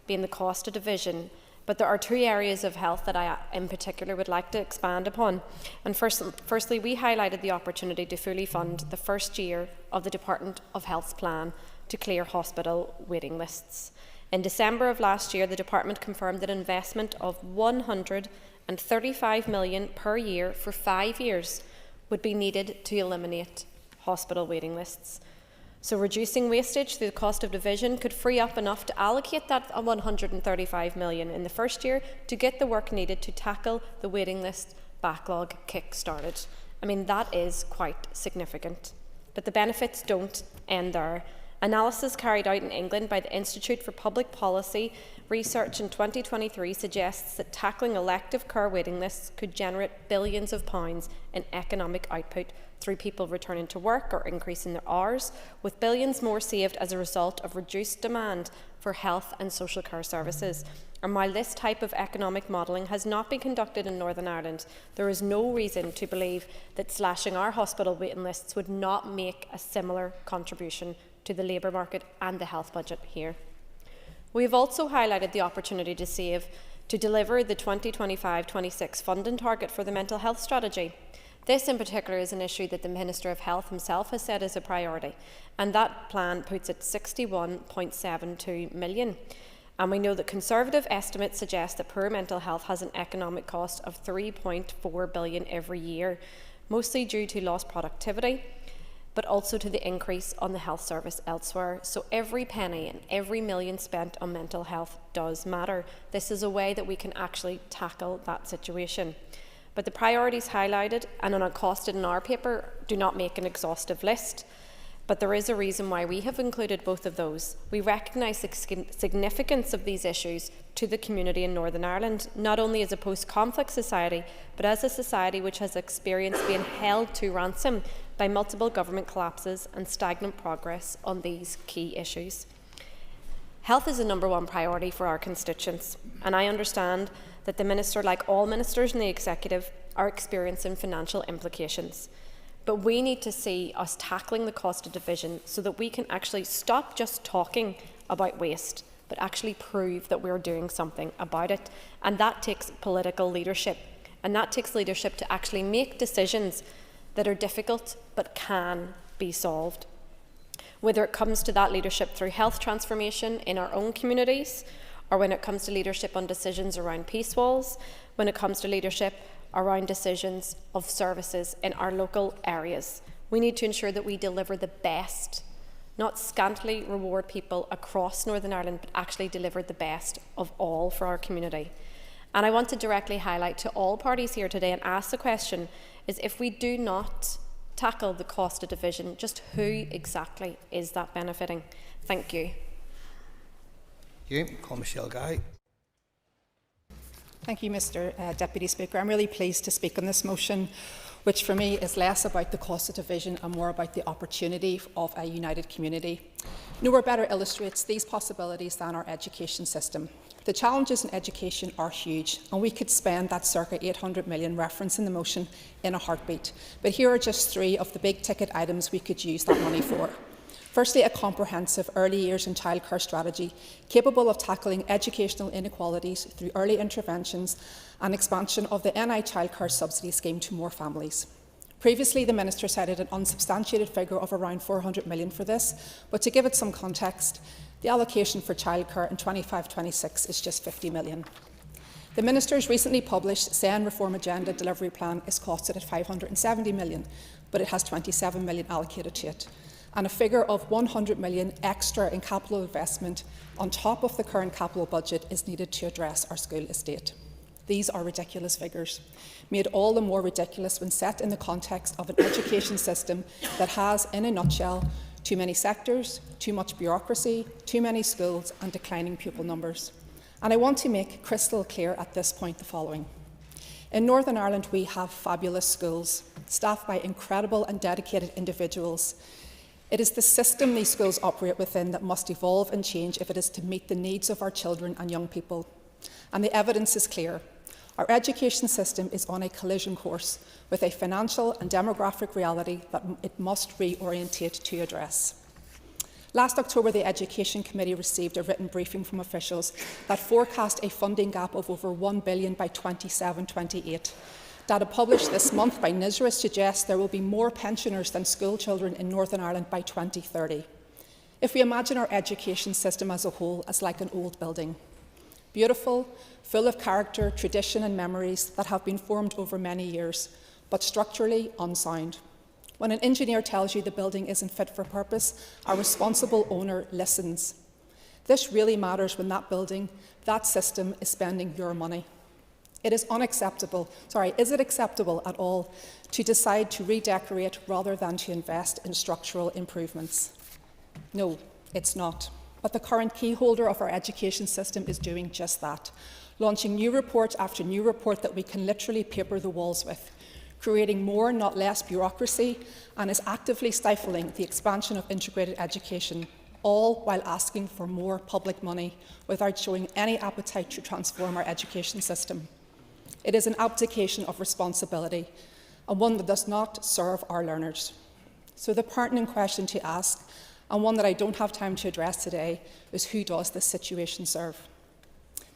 being the cost of division. But there are two areas of health that I in particular would like to expand upon. And firstly, we highlighted the opportunity to fully fund the first year of the Department of Health's plan to clear hospital waiting lists. In December of last year, the Department confirmed that investment of £135 million per year for 5 years would be needed to eliminate hospital waiting lists. So reducing wastage through the cost of division could free up enough to allocate that £135 million in the first year to get the work needed to tackle the waiting list backlog kick-started. I mean, that is quite significant. But the benefits don't end there. Analysis carried out in England by the Institute for Public Policy Research in 2023 suggests that tackling elective care waiting lists could generate billions of pounds in economic output through people returning to work or increasing their hours, with billions more saved as a result of reduced demand for health and social care services. And while this type of economic modelling has not been conducted in Northern Ireland, there is no reason to believe that slashing our hospital waiting lists would not make a similar contribution to the labour market and the health budget here. We have also highlighted the opportunity to save to deliver the 2025-26 funding target for the mental health strategy. This in particular is an issue that the Minister of Health himself has said is a priority, and that plan puts it £61.72 million. And we know that conservative estimates suggest that poor mental health has an economic cost of £3.4 billion every year, mostly due to lost productivity, but also to the increase on the health service elsewhere. So every penny and every million spent on mental health does matter. This is a way that we can actually tackle that situation. But the priorities highlighted and uncosted in our paper do not make an exhaustive list. But there is a reason why we have included both of those. We recognise the significance of these issues to the community in Northern Ireland, not only as a post-conflict society, but as a society which has experienced being held to ransom by multiple government collapses and stagnant progress on these key issues. Health is the #1 priority for our constituents, and I understand that the Minister, like all ministers in the Executive, are experiencing financial implications. But we need to see us tackling the cost of division so that we can actually stop just talking about waste, but actually prove that we're doing something about it. And that takes political leadership. And that takes leadership to actually make decisions that are difficult but can be solved. Whether it comes to that leadership through health transformation in our own communities, or when it comes to leadership on decisions around peace walls, when it comes to leadership around decisions of services in our local areas. We need to ensure that we deliver the best, not scantily reward people across Northern Ireland, but actually deliver the best of all for our community. And I want to directly highlight to all parties here today and ask the question is, if we do not tackle the cost of division, just who exactly is that benefiting? Thank you. Thank you. Call Michelle Guy. Thank you, Mr. Deputy Speaker. I'm really pleased to speak on this motion, which for me is less about the cost of division and more about the opportunity of a united community. Nowhere better illustrates these possibilities than our education system. The challenges in education are huge, and we could spend that circa 800 million referenced in the motion in a heartbeat. But here are just 3 of the big ticket items we could use that money for. Firstly, a comprehensive early years and childcare strategy capable of tackling educational inequalities through early interventions and expansion of the NI childcare subsidy scheme to more families. Previously, the Minister cited an unsubstantiated figure of around 400 million for this, but to give it some context, the allocation for childcare in 25-26 is just 50 million. The Minister's recently published SEN Reform Agenda Delivery Plan is costed at 570 million, but it has 27 million allocated to it, and a figure of 100 million extra in capital investment on top of the current capital budget is needed to address our school estate. These are ridiculous figures, made all the more ridiculous when set in the context of an education system that has, in a nutshell, too many sectors, too much bureaucracy, too many schools and declining pupil numbers. And I want to make crystal clear at this point the following. In Northern Ireland, we have fabulous schools, staffed by incredible and dedicated individuals. It is the system these schools operate within that must evolve and change if it is to meet the needs of our children and young people. And the evidence is clear. Our education system is on a collision course with a financial and demographic reality that it must reorientate to address. Last October, the Education Committee received a written briefing from officials that forecast a funding gap of over £1 billion by 27-28. Data published this month by NISRA suggests there will be more pensioners than school children in Northern Ireland by 2030. If we imagine our education system as a whole as like an old building, beautiful, full of character, tradition and memories that have been formed over many years, but structurally unsound. When an engineer tells you the building isn't fit for purpose, a responsible owner listens. This really matters when that building, that system is spending your money. It is unacceptable, is it acceptable at all to decide to redecorate rather than to invest in structural improvements? No, it's not. But the current key holder of our education system is doing just that, launching new report after new report that we can literally paper the walls with, creating more, not less bureaucracy, and is actively stifling the expansion of integrated education, all while asking for more public money without showing any appetite to transform our education system. It is an abdication of responsibility, and one that does not serve our learners. So the pertinent question to ask, and one that I don't have time to address today, is who does this situation serve?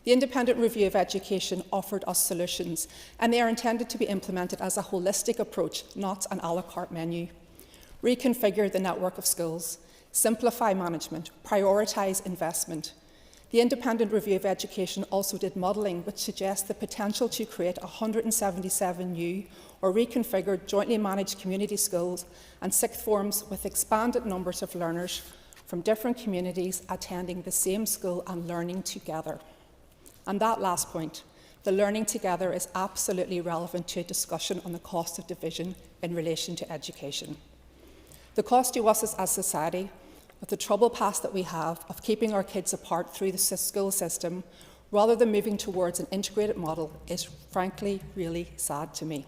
The Independent Review of Education offered us solutions, and they are intended to be implemented as a holistic approach, not an à la carte menu. Reconfigure the network of schools, simplify management, prioritise investment. The Independent Review of Education also did modelling which suggests the potential to create 177 new or reconfigured jointly managed community schools and sixth forms with expanded numbers of learners from different communities attending the same school and learning together. And that last point, the learning together, is absolutely relevant to a discussion on the cost of division in relation to education. The cost to us as society, with the troubled past that we have of keeping our kids apart through the school system, rather than moving towards an integrated model, is frankly really sad to me.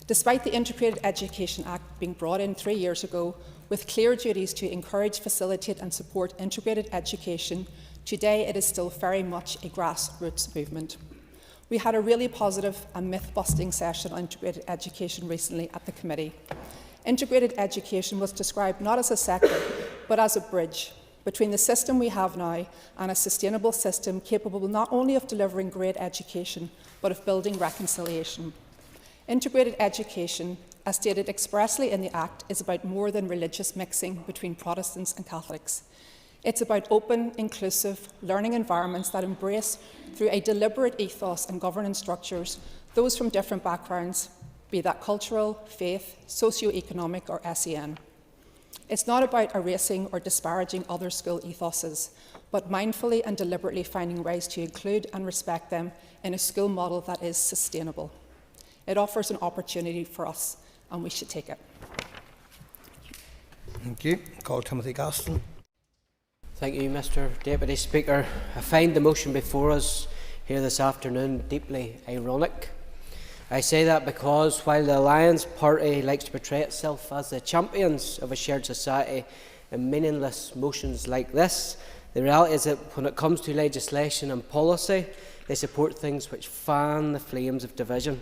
Despite the Integrated Education Act being brought in 3 years ago, with clear duties to encourage, facilitate and support integrated education, today it is still very much a grassroots movement. We had a really positive and myth-busting session on integrated education recently at the committee. Integrated education was described not as a sector, but as a bridge between the system we have now and a sustainable system capable not only of delivering great education, but of building reconciliation. Integrated education, as stated expressly in the Act, is about more than religious mixing between Protestants and Catholics. It's about open, inclusive learning environments that embrace, through a deliberate ethos and governance structures, those from different backgrounds, be that cultural, faith, socio-economic or SEN. It's not about erasing or disparaging other school ethoses, but mindfully and deliberately finding ways to include and respect them in a school model that is sustainable. It offers an opportunity for us, and we should take it. Thank you. Call Timothy Gaston. Thank you, Mr. Deputy Speaker. I find the motion before us here this afternoon deeply ironic. I say that because while the Alliance Party likes to portray itself as the champions of a shared society in meaningless motions like this, the reality is that when it comes to legislation and policy, they support things which fan the flames of division.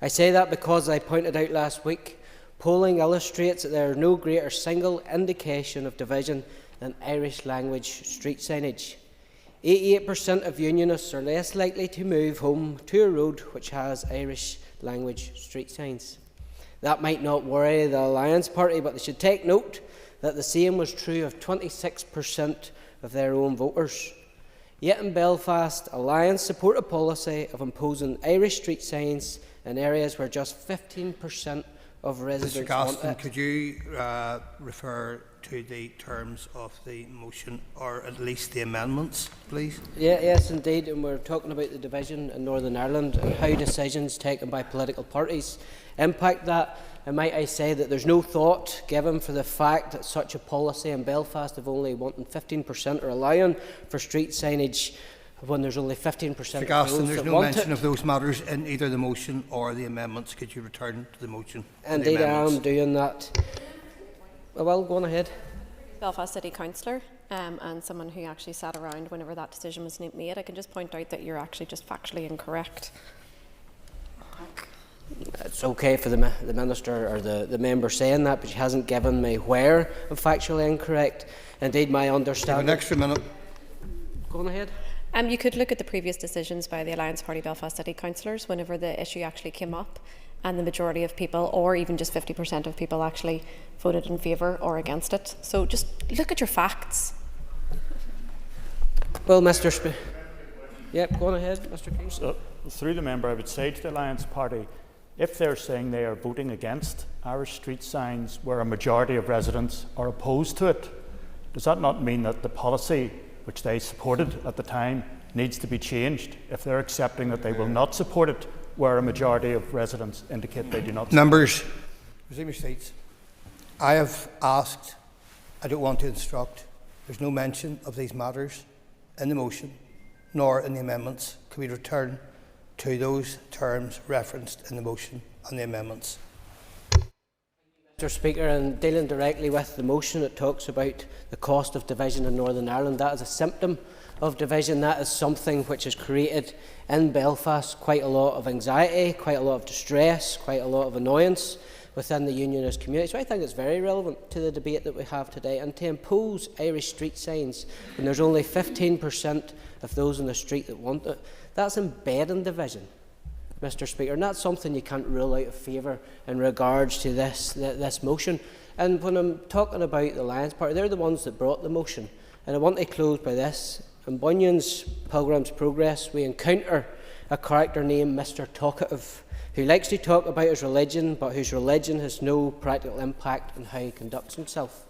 I say that because I pointed out last week, polling illustrates that there is no greater single indication of division than Irish language street signage. 88% of unionists are less likely to move home to a road which has Irish language street signs. That might not worry the Alliance Party, but they should take note that the same was true of 26% of their own voters. Yet in Belfast, Alliance support a policy of imposing Irish street signs in areas where just 15% of residents Mr. Gaston, want it. could you refer to the terms of the motion, or at least the amendments, please? Yes, indeed, and we're talking about the division in Northern Ireland and how decisions taken by political parties impact that. And might I say that there's no thought given for the fact that such a policy in Belfast of only wanting 15% or allowing for street signage when there's only 15% Mr. of Gaston, those there's that no want mention it. of those matters in either the motion or the amendments. Could you return to the motion? Indeed, I am doing that. Well, go on ahead. Belfast City Councillor and someone who actually sat around whenever that decision was made. I can just point out that you're actually just factually incorrect. It's okay for the Minister or the member saying that, but she hasn't given me where I'm factually incorrect. Indeed, my understanding... An extra minute. Go on ahead. You could look at the previous decisions by the Alliance Party Belfast City councillors whenever the issue actually came up, and the majority of people, or even just 50% of people, actually voted in favour or against it. So just look at your facts. Well, Mr. Speaker. Yep, go on ahead, Mr. King. So, through the member, I would say to the Alliance Party, if they're saying they are voting against Irish street signs where a majority of residents are opposed to it, does that not mean that the policy which they supported at the time needs to be changed if they're accepting that they will not support it where a majority of residents indicate they do not? Members, resume your seats. I have asked, I don't want to instruct, there's no mention of these matters in the motion nor in the amendments. Can we return to those terms referenced in the motion and the amendments? Mr. Speaker, and dealing directly with the motion, it talks about the cost of division in Northern Ireland. That is a symptom of division. That is something which has created in Belfast quite a lot of anxiety, quite a lot of distress, quite a lot of annoyance within the unionist community. So I think it's very relevant to the debate that we have today. And to impose Irish street signs when there's only 15% of those in the street that want it, that's embedding division, Mr. Speaker, and that's something you can't rule out of favour in regards to this motion. And when I'm talking about the Alliance Party, they're the ones that brought the motion. And I want to close by this. In Bunyan's Pilgrim's Progress, we encounter a character named Mr. Talkative, who likes to talk about his religion, but whose religion has no practical impact on how he conducts himself.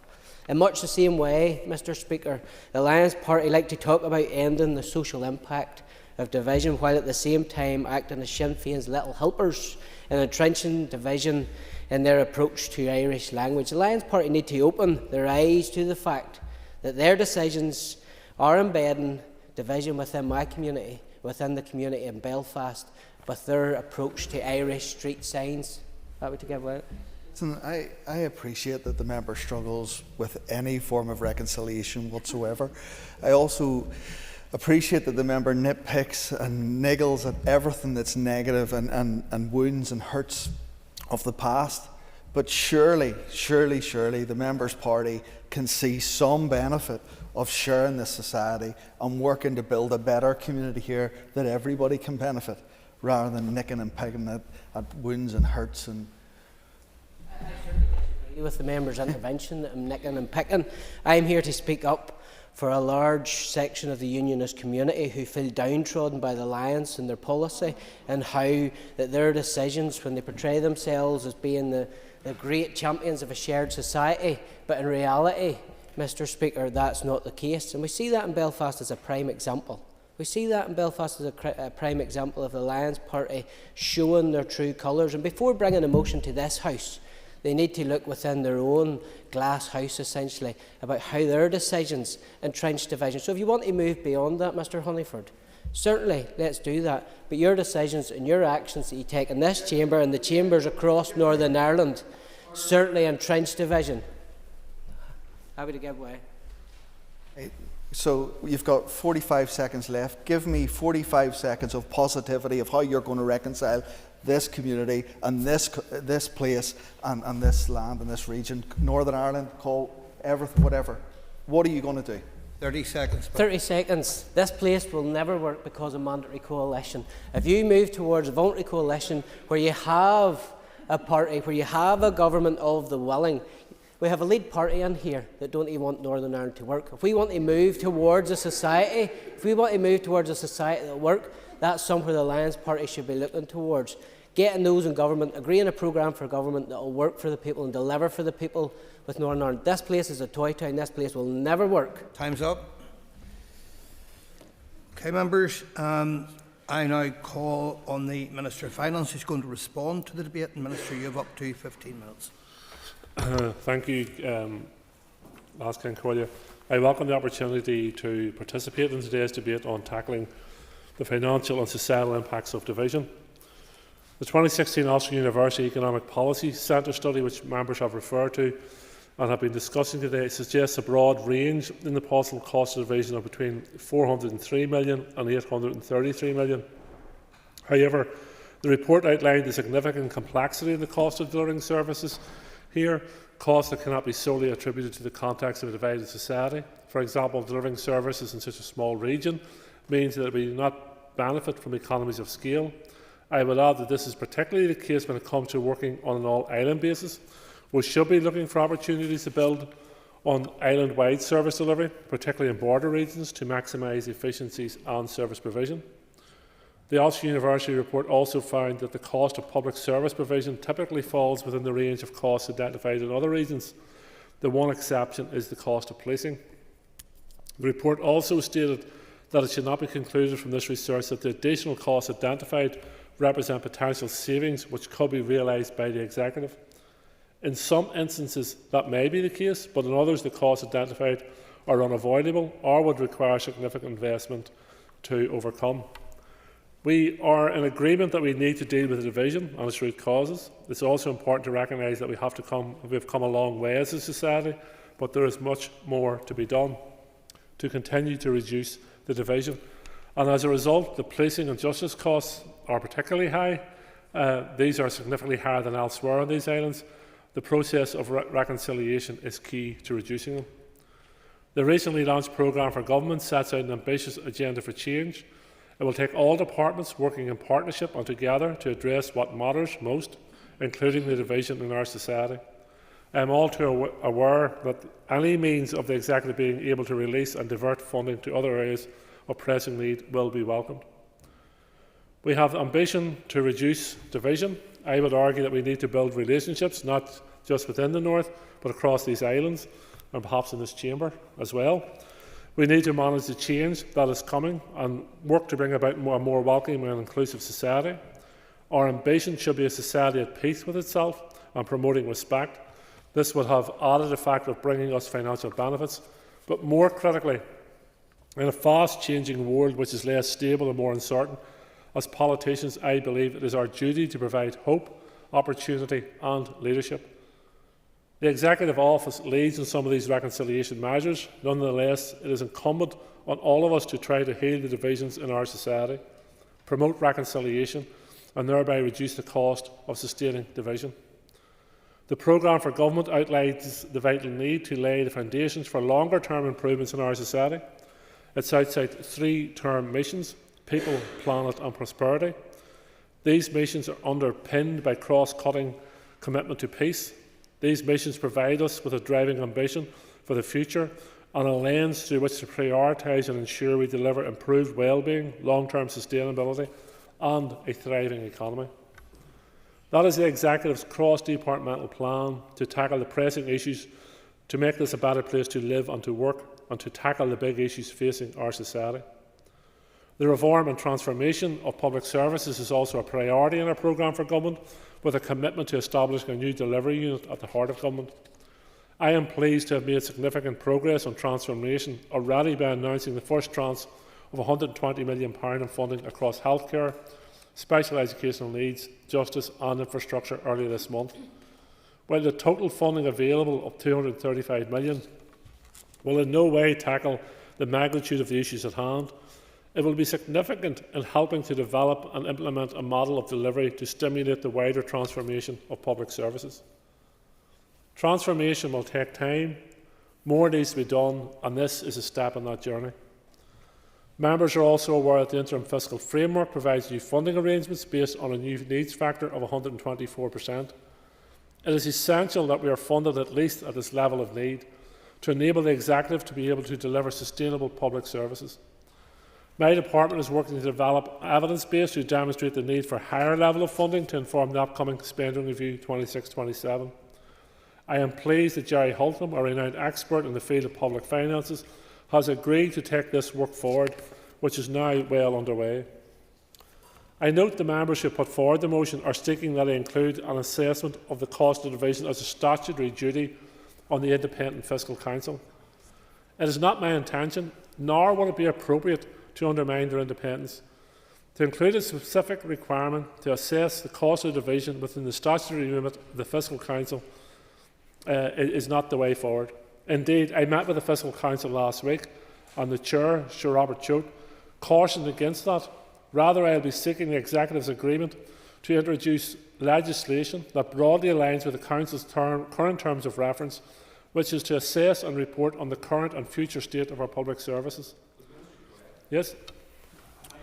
In much the same way, Mr. Speaker, the Alliance Party like to talk about ending the social impact of division, while at the same time acting as Sinn Féin's little helpers in entrenching division in their approach to Irish language. The Lions Party need to open their eyes to the fact that their decisions are embedding division within my community, within the community in Belfast, with their approach to Irish street signs. Happy to give out. Listen, I appreciate that the member struggles with any form of reconciliation whatsoever. I also appreciate that the member nitpicks and niggles at everything that's negative and wounds and hurts of the past. But surely, the member's party can see some benefit of sharing this society and working to build a better community here that everybody can benefit, rather than nicking and pegging at wounds and hurts. And I certainly disagree with the member's intervention. I'm nicking and picking. I'm here to speak up for a large section of the unionist community who feel downtrodden by the Alliance and their policy, and how that their decisions, when they portray themselves as being the great champions of a shared society, but in reality, Mr. Speaker, that's not the case. And we see that in Belfast as a prime example. We see that in Belfast as a prime example of the Lions Party showing their true colours. And before bringing a motion to this House, they need to look within their own glass house, essentially, about how their decisions entrench division. So if you want to move beyond that, Mr. Honeyford, certainly let's do that. But your decisions and your actions that you take in this chamber and the chambers across Northern Ireland certainly entrench division. Happy to give way. so you've got 45 seconds left. Give me 45 seconds of positivity of how you're going to reconcile this community and this place and this land and this region, Northern Ireland, call everything, whatever. What are you going to do? 30 seconds. 30 seconds. This place will never work because of mandatory coalition. If you move towards a voluntary coalition where you have a party, where you have a government of the willing, we have a lead party in here that don't even want Northern Ireland to work. If we want to move towards a society, that will work, that's somewhere the Alliance Party should be looking towards. Getting those in government, agreeing a programme for government that will work for the people and deliver for the people with Northern Ireland. This place is a toy town. This place will never work. Time's up. Okay, members. I now call on the Minister of Finance, who's going to respond to the debate. And Minister, you have up to 15 minutes. Thank you, Laskin Cordia. I welcome the opportunity to participate in today's debate on tackling the financial and societal impacts of division. The 2016 Ulster University Economic Policy Centre study, which members have referred to and have been discussing today, suggests a broad range in the possible cost of division of between 403 million and 833 million. However, the report outlined the significant complexity in the cost of delivering services here, costs that cannot be solely attributed to the context of a divided society. For example, delivering services in such a small region means that we do not benefit from economies of scale. I would add that this is particularly the case when it comes to working on an all-island basis. We should be looking for opportunities to build on island-wide service delivery, particularly in border regions, to maximise efficiencies and service provision. The Ulster University report also found that the cost of public service provision typically falls within the range of costs identified in other regions. The one exception is the cost of policing. The report also stated that it should not be concluded from this research that the additional costs identified represent potential savings which could be realised by the Executive. In some instances that may be the case, but in others the costs identified are unavoidable or would require significant investment to overcome. We are in agreement that we need to deal with the division and its root causes. It's also important to recognise that we have come a long way as a society, but there is much more to be done to continue to reduce the division. And as a result, the policing and justice costs are particularly high. These are significantly higher than elsewhere on these islands. The process of reconciliation is key to reducing them. The recently launched programme for government sets out an ambitious agenda for change. It will take all departments working in partnership and together to address what matters most, including the division in our society. I am all too aware that any means of the Executive being able to release and divert funding to other areas of pressing need will be welcomed. We have ambition to reduce division. I would argue that we need to build relationships, not just within the North, but across these islands, and perhaps in this chamber as well. We need to manage the change that is coming and work to bring about a more welcoming and inclusive society. Our ambition should be a society at peace with itself, and promoting respect. This would have added effect of bringing us financial benefits, but more critically, in a fast-changing world which is less stable and more uncertain, as politicians, I believe it is our duty to provide hope, opportunity and leadership. The Executive Office leads in some of these reconciliation measures. Nonetheless, it is incumbent on all of us to try to heal the divisions in our society, promote reconciliation and thereby reduce the cost of sustaining division. The programme for government outlines the vital need to lay the foundations for longer-term improvements in our society. It sets out 3-term missions: people, planet and prosperity. These missions are underpinned by cross-cutting commitment to peace. These missions provide us with a driving ambition for the future and a lens through which to prioritise and ensure we deliver improved well-being, long-term sustainability and a thriving economy. That is the Executive's cross-departmental plan to tackle the pressing issues, to make this a better place to live and to work, and to tackle the big issues facing our society. The reform and transformation of public services is also a priority in our programme for government, with a commitment to establishing a new delivery unit at the heart of government. I am pleased to have made significant progress on transformation already by announcing the first tranche of £120 million in funding across healthcare, special educational needs, justice and infrastructure earlier this month. While the total funding available of £235 million will in no way tackle the magnitude of the issues at hand, it will be significant in helping to develop and implement a model of delivery to stimulate the wider transformation of public services. Transformation will take time, more needs to be done, and this is a step in that journey. Members are also aware that the interim fiscal framework provides new funding arrangements based on a new needs factor of 124%. It is essential that we are funded at least at this level of need to enable the Executive to be able to deliver sustainable public services. My department is working to develop evidence base to demonstrate the need for a higher level of funding to inform the upcoming Spending Review 26-27. I am pleased that Jerry Hultman, a renowned expert in the field of public finances, has agreed to take this work forward, which is now well underway. I note the members who put forward the motion are seeking that I include an assessment of the cost of division as a statutory duty on the Independent Fiscal Council. It is not my intention, nor will it be appropriate to undermine their independence. To include a specific requirement to assess the cost of division within the statutory remit of the Fiscal Council is not the way forward. Indeed, I met with the Fiscal Council last week, and the Chair, Sir Robert Choate, cautioned against that. Rather, I will be seeking the Executive's agreement to introduce legislation that broadly aligns with the Council's current terms of reference, which is to assess and report on the current and future state of our public services. Yes?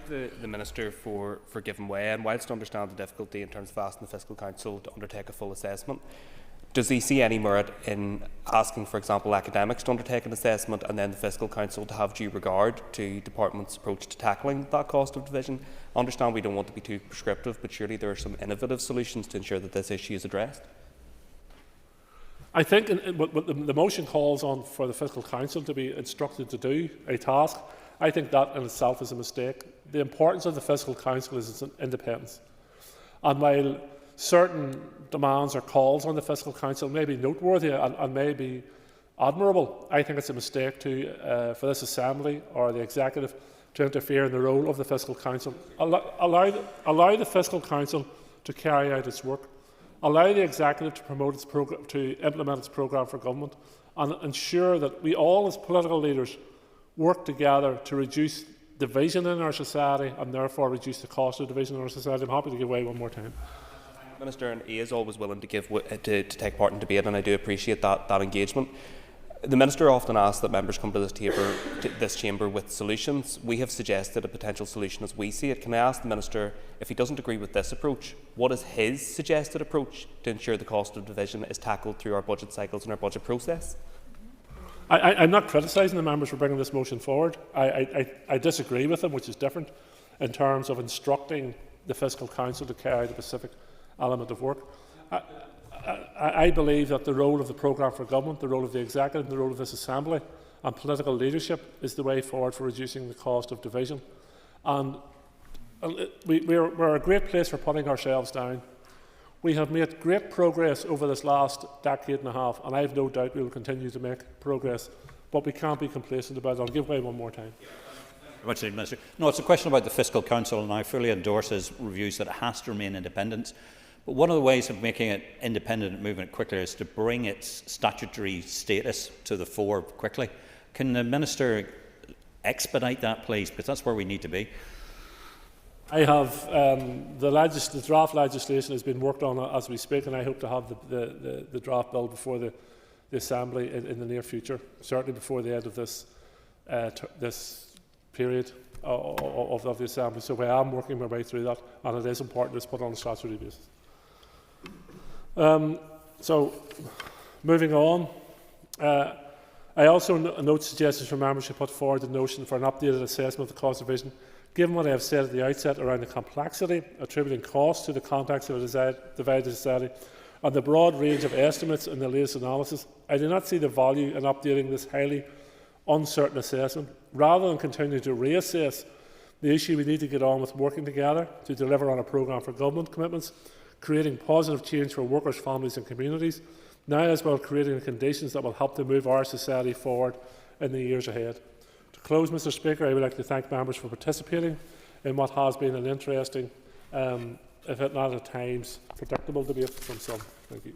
The Minister for giving way, and whilst I understand the difficulty in terms of asking the Fiscal Council to undertake a full assessment, does he see any merit in asking, for example, academics to undertake an assessment and then the Fiscal Council to have due regard to Department's approach to tackling that cost of division? I understand we don't want to be too prescriptive, but surely there are some innovative solutions to ensure that this issue is addressed. I think the motion calls on for the Fiscal Council to be instructed to do a task. I think that in itself is a mistake. The importance of the Fiscal Council is its independence. And while certain demands or calls on the Fiscal Council may be noteworthy and may be admirable, I think it's a mistake for this Assembly or the Executive to interfere in the role of the Fiscal Council. Allow the Fiscal Council to carry out its work. Allow the Executive to promote its to implement its programme for government, and ensure that we all, as political leaders, work together to reduce division in our society and therefore reduce the cost of division in our society. I'm happy to give way one more time. Minister, and he is always willing to take part in debate, and I do appreciate that engagement. The Minister often asks that members come to this chamber with solutions. We have suggested a potential solution as we see it. Can I ask the Minister, if he doesn't agree with this approach, what is his suggested approach to ensure the cost of division is tackled through our budget cycles and our budget process? I'm not criticising the members for bringing this motion forward. I disagree with them, which is different, in terms of instructing the Fiscal Council to carry the specific element of work. I believe that the role of the programme for government, the role of the Executive, and the role of this Assembly and political leadership is the way forward for reducing the cost of division. And we're a great place for putting ourselves down. We have made great progress over this last decade and a half, and I have no doubt we will continue to make progress, but we can't be complacent about it. I'll give way one more time. Minister. No, it's a question about the Fiscal Council, and I fully endorse his reviews that it has to remain independent. But one of the ways of making it independent and moving it quickly is to bring its statutory status to the fore quickly. Can the Minister expedite that, please? Because that's where we need to be. I have the draft legislation has been worked on as we speak, and I hope to have the draft bill before the Assembly in the near future, certainly before the end of this period of the Assembly. So I am working my way through that, and it is important it's put on a statutory basis. So, moving on, I also note suggestions from members who put forward the notion for an updated assessment of the cost of vision. Given what I have said at the outset around the complexity, attributing costs to the context of a divided society, and the broad range of estimates in the latest analysis, I do not see the value in updating this highly uncertain assessment. Rather than continuing to reassess the issue, we need to get on with working together to deliver on a programme for government commitments, creating positive change for workers, families and communities, now as well creating the conditions that will help to move our society forward in the years ahead. To close, Mr Speaker, I would like to thank members for participating in what has been an interesting, if not at times, predictable debate from some. Thank you.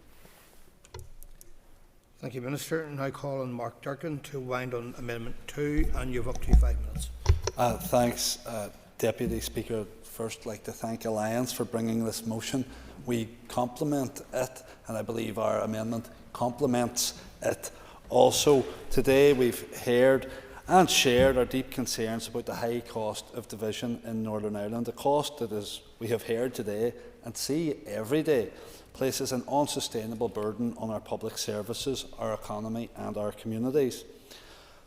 Thank you, Minister. Now call on Mark Durkin to wind on Amendment 2, and you have up to 5 minutes. Thanks, Deputy Speaker. First, I'd like to thank Alliance for bringing this motion. We compliment it, and I believe our amendment complements it. Also, today we've heard and shared our deep concerns about the high cost of division in Northern Ireland. The cost that we have heard today and see every day places an unsustainable burden on our public services, our economy and our communities.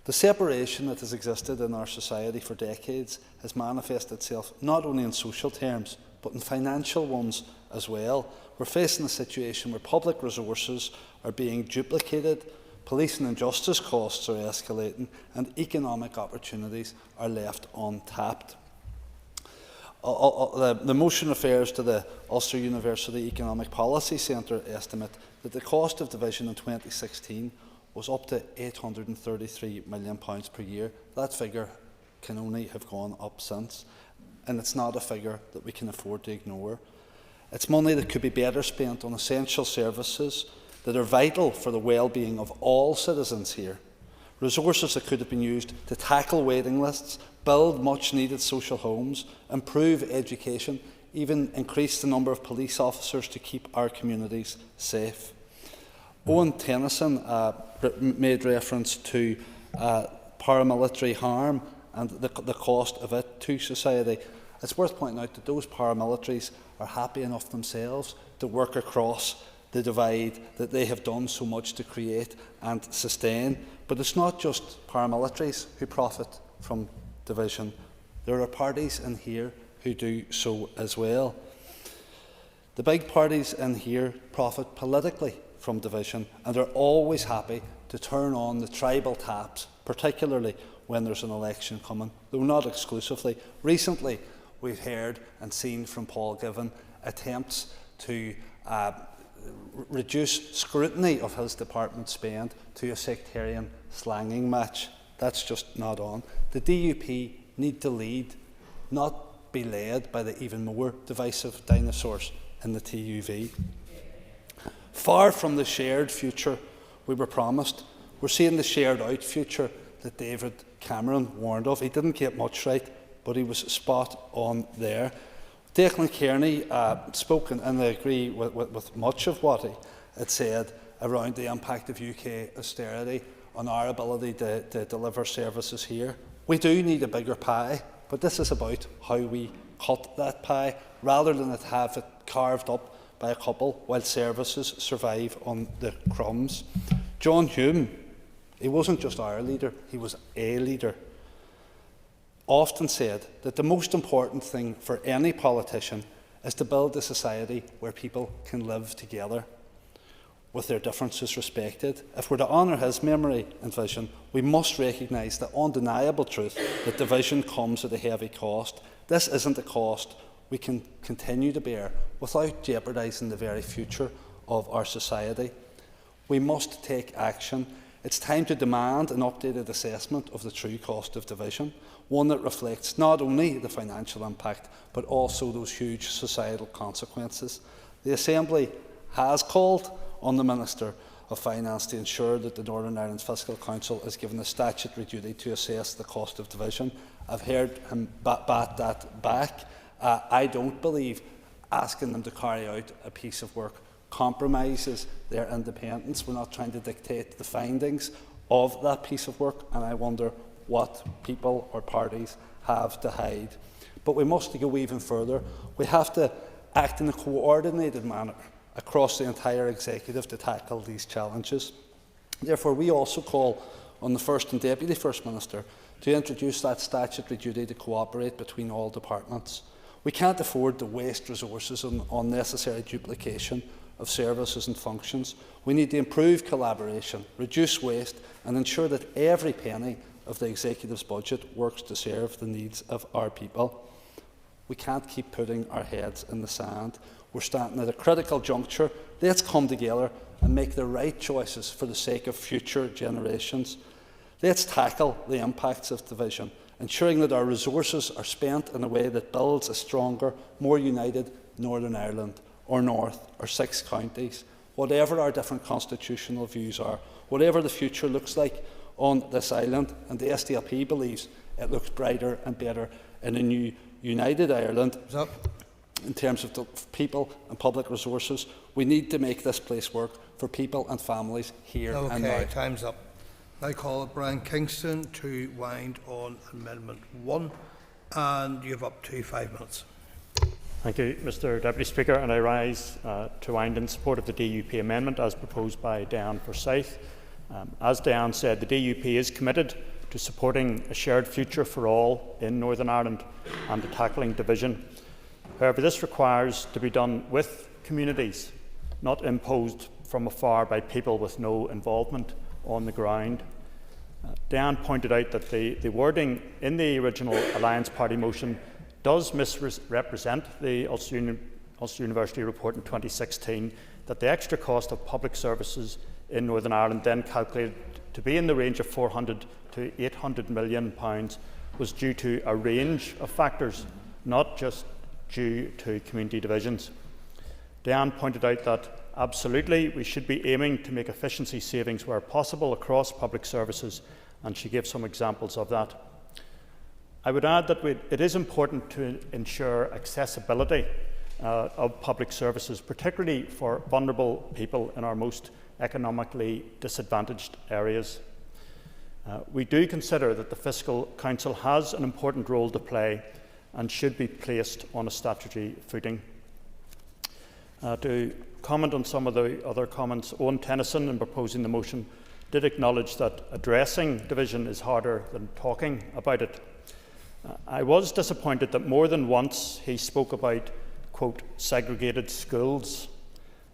The separation that has existed in our society for decades has manifested itself not only in social terms but in financial ones as well. We're facing a situation where public resources are being duplicated, police and justice costs are escalating, and economic opportunities are left untapped. The motion refers to the Ulster University Economic Policy Centre estimate that the cost of division in 2016 was up to £833 million per year. That figure can only have gone up since, and it's not a figure that we can afford to ignore. It's money that could be better spent on essential services that are vital for the well-being of all citizens here. Resources that could have been used to tackle waiting lists, build much-needed social homes, improve education, even increase the number of police officers to keep our communities safe. Owen Tennyson made reference to paramilitary harm and the cost of it to society. It's worth pointing out that those paramilitaries are happy enough themselves to work across the divide that they have done so much to create and sustain. But it's not just paramilitaries who profit from division. There are parties in here who do so as well. The big parties in here profit politically from division, and they're always happy to turn on the tribal taps, particularly when there's an election coming, though not exclusively. Recently, we've heard and seen from Paul Givan attempts to reduce scrutiny of his department's spend to a sectarian slanging match. That's just not on. The DUP need to lead, not be led by the even more divisive dinosaurs in the TUV. Far from the shared future we were promised, we're seeing the shared out future that David Cameron warned of. He didn't get much right, but he was spot on there. Declan Kearney spoke, and I agree with much of what he had said around the impact of UK austerity on our ability to deliver services here. We do need a bigger pie, but this is about how we cut that pie, rather than have it carved up by a couple while services survive on the crumbs. John Hume, he wasn't just our leader, he was a leader, often said that the most important thing for any politician is to build a society where people can live together with their differences respected. If we're to honour his memory and vision, we must recognise the undeniable truth that division comes at a heavy cost. This isn't a cost we can continue to bear without jeopardising the very future of our society. We must take action. It's time to demand an updated assessment of the true cost of division, one that reflects not only the financial impact but also those huge societal consequences. The Assembly has called on the Minister of Finance to ensure that the Northern Ireland Fiscal Council is given a statutory duty to assess the cost of division. I've heard him bat that back. I don't believe asking them to carry out a piece of work compromises their independence. We're not trying to dictate the findings of that piece of work, and I wonder what people or parties have to hide. But we must go even further. We have to act in a coordinated manner across the entire executive to tackle these challenges. Therefore, we also call on the First and Deputy First Minister to introduce that statutory duty to cooperate between all departments. We can't afford to waste resources on unnecessary duplication of services and functions. We need to improve collaboration, reduce waste, and ensure that every penny of the Executive's budget works to serve the needs of our people. We can't keep putting our heads in the sand. We're standing at a critical juncture. Let's come together and make the right choices for the sake of future generations. Let's tackle the impacts of division, ensuring that our resources are spent in a way that builds a stronger, more united Northern Ireland, or North, or 6 counties. Whatever our different constitutional views are, whatever the future looks like on this island, and the SDLP believes it looks brighter and better in a new united Ireland. In terms of the people and public resources, we need to make this place work for people and families here and now. Okay, time's up. I call Brian Kingston to wind on Amendment 1, and you have up to 5 minutes. Thank you, Mr Deputy Speaker, and I rise to wind in support of the DUP amendment as proposed by Diane Forsyth. As Diane said, the DUP is committed to supporting a shared future for all in Northern Ireland and to tackling division. However, this requires to be done with communities, not imposed from afar by people with no involvement on the ground. Diane pointed out that the wording in the original Alliance Party motion does misrepresent the Ulster University report in 2016, that the extra cost of public services in Northern Ireland, then calculated to be in the range of £400 to £800 million, was due to a range of factors, not just due to community divisions. Diane pointed out that absolutely we should be aiming to make efficiency savings where possible across public services, and she gave some examples of that. I would add that it is important to ensure accessibility of public services, particularly for vulnerable people in our most economically disadvantaged areas. We do consider that the Fiscal Council has an important role to play and should be placed on a statutory footing. To comment on some of the other comments, Owen Tennyson, in proposing the motion, did acknowledge that addressing division is harder than talking about it. I was disappointed that more than once he spoke about, quote, segregated schools.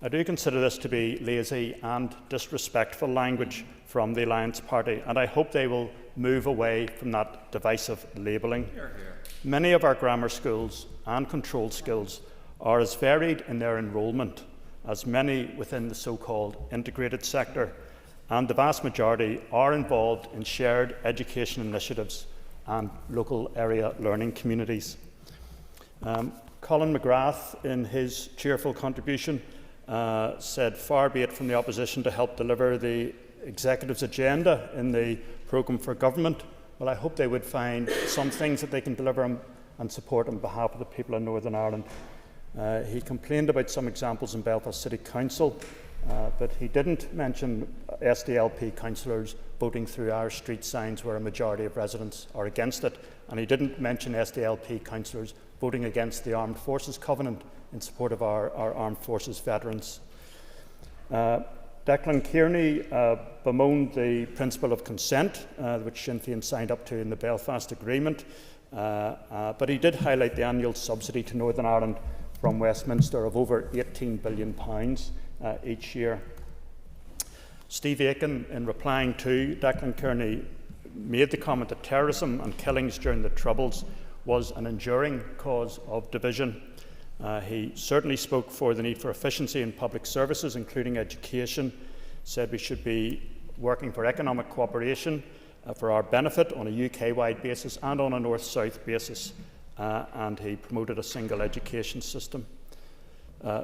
I do consider this to be lazy and disrespectful language from the Alliance Party, and I hope they will move away from that divisive labelling. Many of our grammar schools and controlled schools are as varied in their enrolment as many within the so-called integrated sector, and the vast majority are involved in shared education initiatives and local area learning communities. Colin McGrath, in his cheerful contribution, said, "Far be it from the opposition to help deliver the Executive's agenda in the programme for government." Well, I hope they would find some things that they can deliver and support on behalf of the people in Northern Ireland. He complained about some examples in Belfast City Council, but he didn't mention SDLP councillors voting through our street signs where a majority of residents are against it, and he didn't mention SDLP councillors voting against the Armed Forces Covenant in support of our Armed Forces veterans. Declan Kearney bemoaned the principle of consent, which Sinn Féin signed up to in the Belfast Agreement, but he did highlight the annual subsidy to Northern Ireland from Westminster of over £18 billion each year. Steve Aiken, in replying to Declan Kearney, made the comment that terrorism and killings during the Troubles was an enduring cause of division. He certainly spoke for the need for efficiency in public services, including education, said we should be working for economic cooperation for our benefit on a UK-wide basis and on a north-south basis, and he promoted a single education system.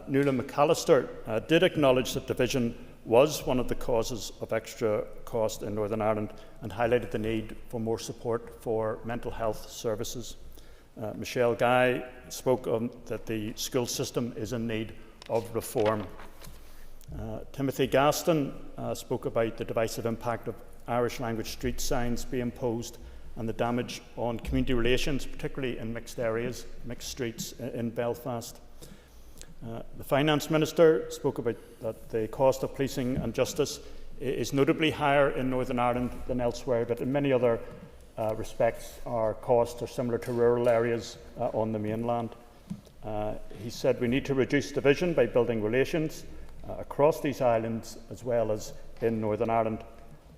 Nuala McAllister did acknowledge that division was one of the causes of extra cost in Northern Ireland and highlighted the need for more support for mental health services. Michelle Guy spoke on that the school system is in need of reform. Timothy Gaston spoke about the divisive impact of Irish language street signs being imposed and the damage on community relations, particularly in mixed areas, mixed streets in Belfast. The Finance Minister spoke about that the cost of policing and justice is notably higher in Northern Ireland than elsewhere, but in many other respects our costs are similar to rural areas on the mainland. He said we need to reduce division by building relations across these islands as well as in Northern Ireland,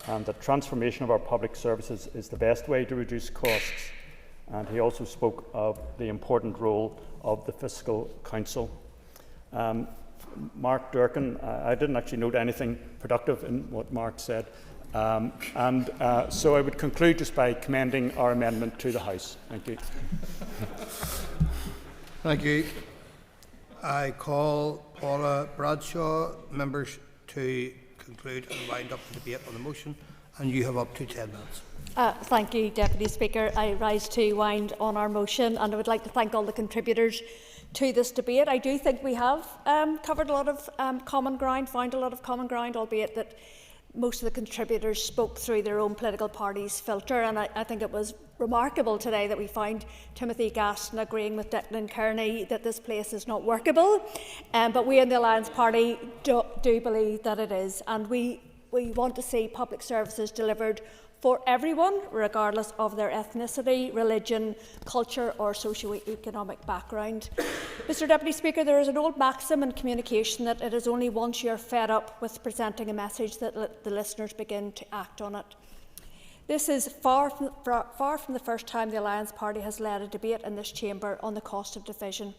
and that transformation of our public services is the best way to reduce costs. And he also spoke of the important role of the Fiscal Council. Mark Durkin, I didn't actually note anything productive in what Mark said, so I would conclude just by commending our amendment to the House. Thank you. Thank you. I call Paula Bradshaw members to conclude and wind up the debate on the motion, and you have up to 10 minutes. Thank you, Deputy Speaker. I rise to wind on our motion, and I would like to thank all the contributors to this debate. I do think we have covered a lot of common ground, found a lot of common ground, albeit that most of the contributors spoke through their own political party's filter, and I think it was remarkable today that we found Timothy Gaston agreeing with Declan Kearney that this place is not workable, but we in the Alliance Party do believe that it is, and we want to see public services delivered for everyone, regardless of their ethnicity, religion, culture or socio-economic background. Mr Deputy Speaker, there is an old maxim in communication that it is only once you are fed up with presenting a message that the listeners begin to act on it. This is far from the first time the Alliance Party has led a debate in this chamber on the cost of division.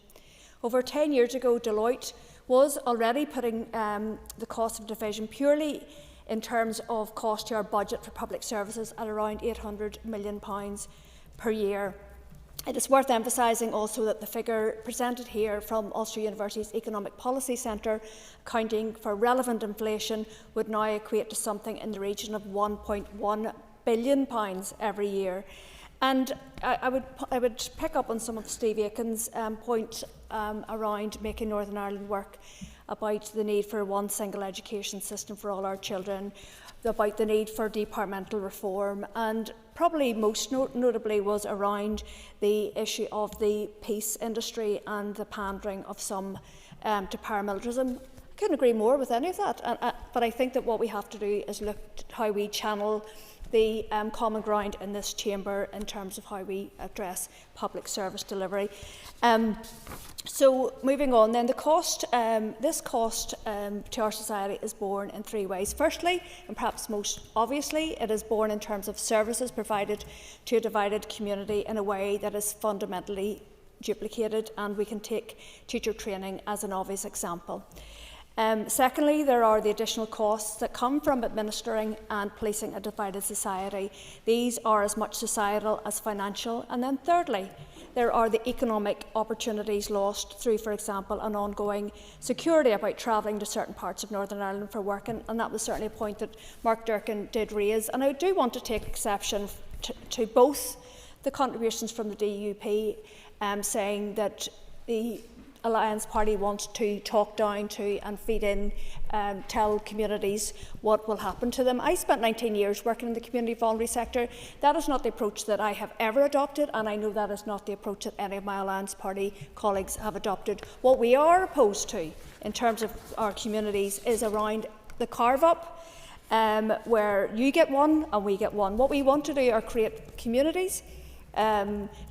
Over 10 years ago, Deloitte was already putting the cost of division purely in terms of cost to our budget for public services at around £800 million per year. It is worth emphasising also that the figure presented here from Ulster University's Economic Policy Centre, accounting for relevant inflation, would now equate to something in the region of £1.1 billion every year. And I would pick up on some of Steve Aiken's point around making Northern Ireland work, about the need for one single education system for all our children, about the need for departmental reform, and probably most notably was around the issue of the peace industry and the pandering of some to paramilitarism. I couldn't agree more with any of that, but I think that what we have to do is look at how we channel the common ground in this chamber in terms of how we address public service delivery. So moving on then, the cost, this cost to our society is borne in three ways. Firstly, and perhaps most obviously, it is borne in terms of services provided to a divided community in a way that is fundamentally duplicated, and we can take teacher training as an obvious example. Secondly, there are the additional costs that come from administering and policing a divided society. These are as much societal as financial. And then thirdly, there are the economic opportunities lost through, for example, an ongoing security about travelling to certain parts of Northern Ireland for work, and that was certainly a point that Mark Durkin did raise. And I do want to take exception to both the contributions from the DUP, saying that the Alliance Party wants to talk down to and feed in, tell communities what will happen to them. I spent 19 years working in the community voluntary sector. That is not the approach that I have ever adopted, and I know that is not the approach that any of my Alliance Party colleagues have adopted. What we are opposed to in terms of our communities is around the carve-up, where you get one and we get one. What we want to do are create communities,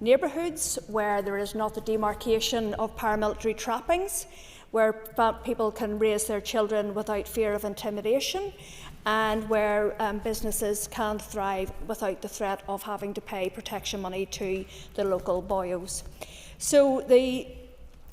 neighbourhoods where there is not the demarcation of paramilitary trappings, where people can raise their children without fear of intimidation, and where businesses can thrive without the threat of having to pay protection money to the local boyos. So the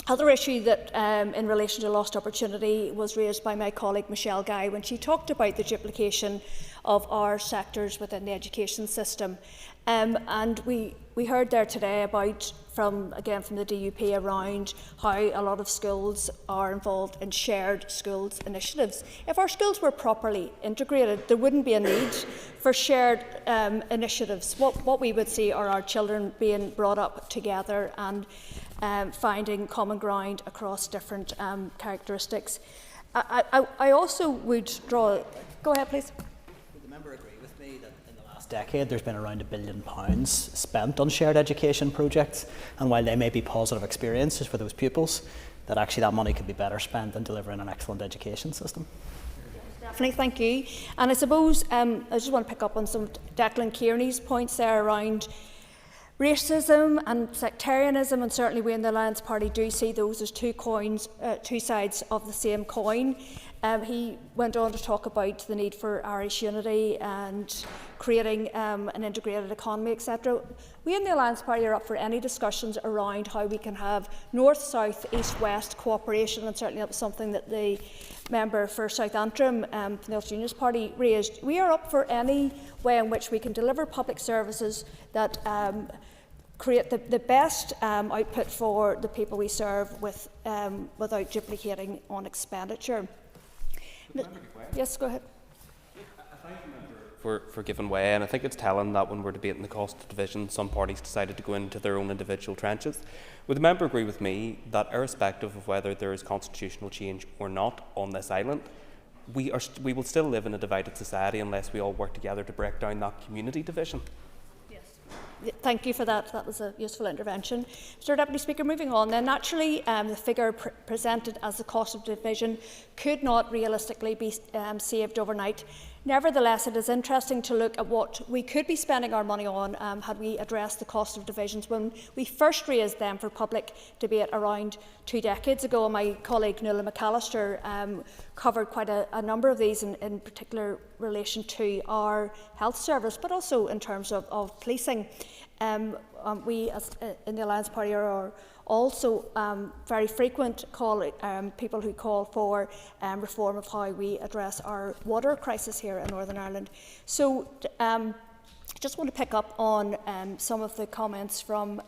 other issue that in relation to lost opportunity was raised by my colleague Michelle Guy when she talked about the duplication of our sectors within the education system. And we heard there today about, from the DUP, around how a lot of schools are involved in shared schools initiatives. If our schools were properly integrated, there wouldn't be a need for shared initiatives. What we would see are our children being brought up together and finding common ground across different characteristics. I also would draw... Go ahead, please. Would the member agree with me that in the last decade there's been around £1 billion spent on shared education projects, and while they may be positive experiences for those pupils, that actually that money could be better spent in delivering an excellent education system? Definitely, thank you. And I suppose I just want to pick up on some Declan Kearney's points there around racism and sectarianism, and certainly we in the Alliance Party do see those as two sides of the same coin. He went on to talk about the need for Irish unity and creating an integrated economy, etc. We in the Alliance Party are up for any discussions around how we can have north-south, east-west cooperation, and certainly that was something that the member for South Antrim from the Ulster Unionist Party raised. We are up for any way in which we can deliver public services that create the best output for the people we serve without duplicating on expenditure. Yes, go ahead. For giving way, and I think it's telling that when we're debating the cost of division, some parties decided to go into their own individual trenches. Would the member agree with me that irrespective of whether there is constitutional change or not on this island, we will still live in a divided society unless we all work together to break down that community division? Thank you for that. That was a useful intervention. Mr Deputy Speaker, moving on then. Naturally, the figure presented as the cost of division could not realistically be saved overnight. Nevertheless, it is interesting to look at what we could be spending our money on had we addressed the cost of divisions when we first raised them for public debate around 2 decades ago. My colleague Nuala McAllister covered quite a number of these in particular relation to our health service, but also in terms of policing. We in the Alliance Party are also very frequent people who call for reform of how we address our water crisis here in Northern Ireland. So I just want to pick up on some of the comments from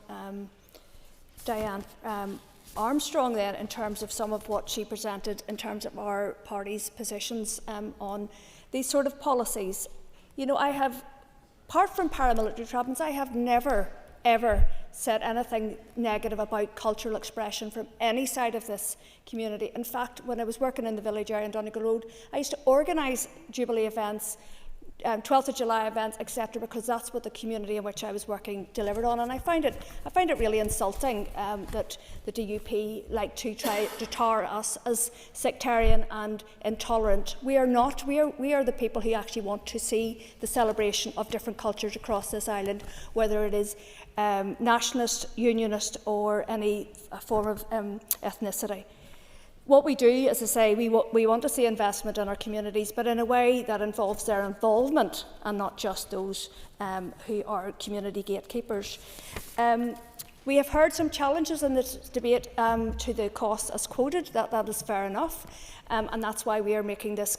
Diane Armstrong then in terms of some of what she presented in terms of our party's positions on these sort of policies. You know, apart from paramilitary trapings, I have never, ever said anything negative about cultural expression from any side of this community. In fact, when I was working in the village area in Donegal Road, I used to organise Jubilee events, 12th of July events, etc., because that's what the community in which I was working delivered on. And I find it really insulting that the DUP like to try to tar us as sectarian and intolerant. We are not. We are the people who actually want to see the celebration of different cultures across this island, whether it is nationalist, unionist, or any form of ethnicity. What we do, as I say, we want to see investment in our communities, but in a way that involves their involvement and not just those who are community gatekeepers. We have heard some challenges in this debate to the costs as quoted. That is fair enough, and that's why we are making this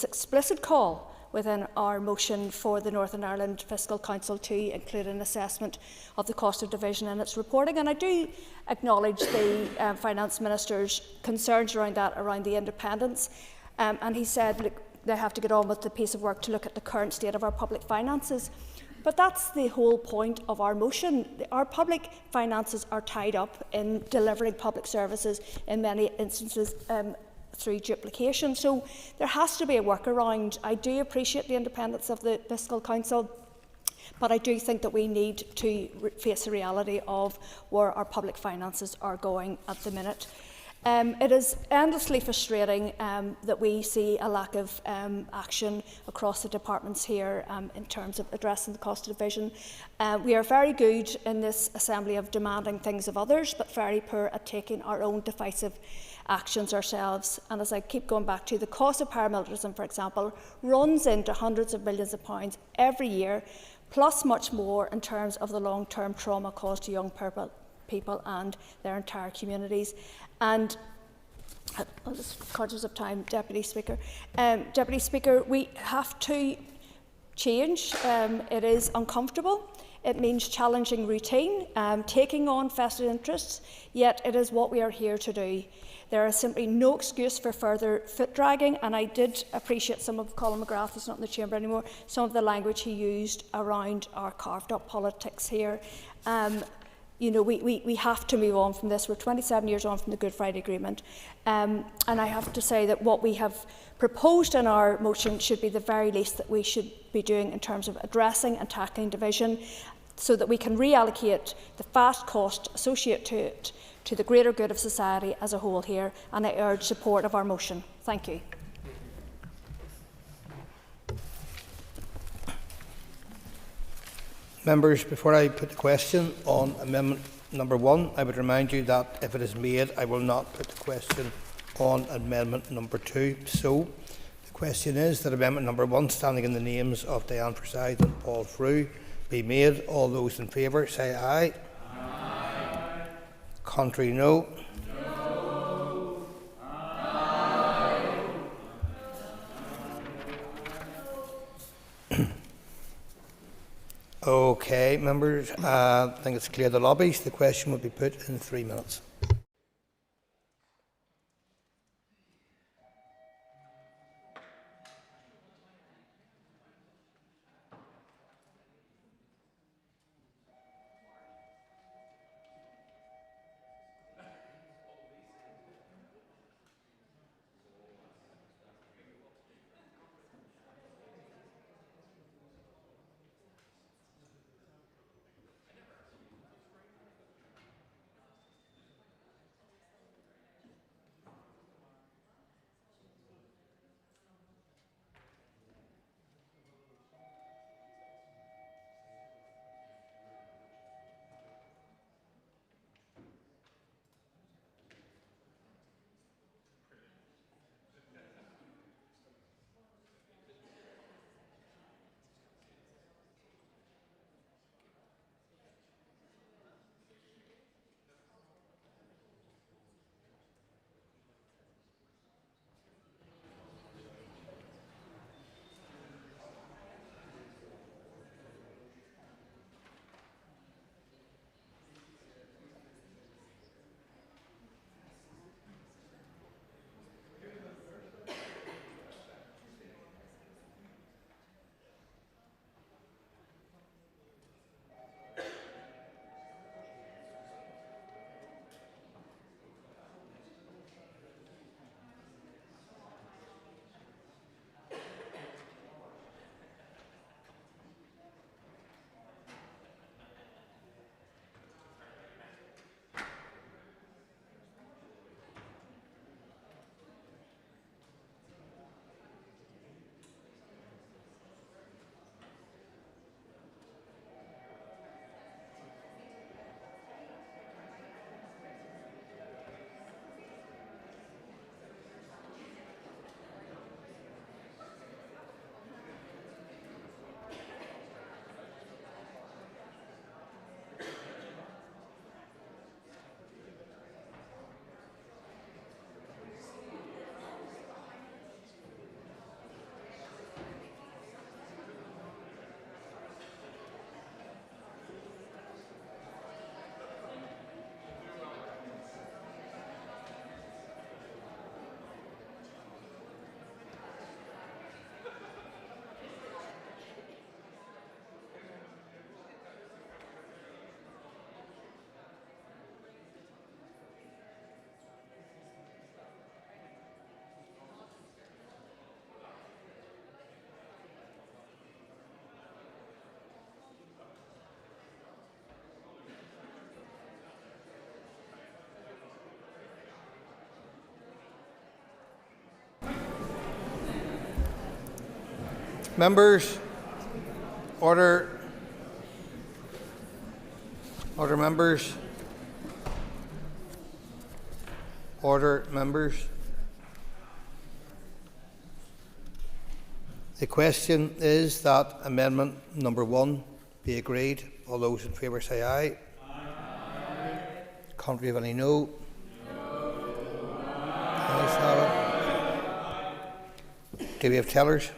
explicit call within our motion for the Northern Ireland Fiscal Council to include an assessment of the cost of division in its reporting. And I do acknowledge the Finance Minister's concerns around that, around the independence. And he said, look, they have to get on with the piece of work to look at the current state of our public finances. But that's the whole point of our motion. Our public finances are tied up in delivering public services in many instances through duplication. So there has to be a workaround. I do appreciate the independence of the Fiscal Council, but I do think that we need to face the reality of where our public finances are going at the minute. It is endlessly frustrating that we see a lack of action across the departments here in terms of addressing the cost of division. We are very good in this Assembly of demanding things of others, but very poor at taking our own decisive actions ourselves. And as I keep going back to, the cost of paramilitarism, for example, runs into hundreds of millions of pounds every year, plus much more in terms of the long-term trauma caused to young people and their entire communities. And I'm just conscious of time, Deputy Speaker. Deputy Speaker, we have to change. It is uncomfortable. It means challenging routine, taking on vested interests, yet it is what we are here to do. There is simply no excuse for further foot dragging, and I did appreciate some of Colin McGrath, who's not in the chamber anymore, some of the language he used around our carved up politics here. You know, we have to move on from this. We're 27 years on from the Good Friday Agreement. And I have to say that what we have proposed in our motion should be the very least that we should be doing in terms of addressing and tackling division, so that we can reallocate the vast cost associated to it to the greater good of society as a whole here. And I urge support of our motion. Thank you. Members, before I put the question on amendment number 1, I would remind you that if it is made, I will not put the question on amendment number 2. So, the question is that amendment number 1, standing in the names of Diane Forsyth and Paul Frew, be made. All those in favour say aye. Aye. Contrary, no. Okay, members, I think it's clear the lobbies. The question will be put in 3 minutes. Members, order. Order, members. Order, members. The question is that amendment number 1 be agreed. All those in favour say aye. Aye. Contrary of any no. Ayes have it. Do we have tellers?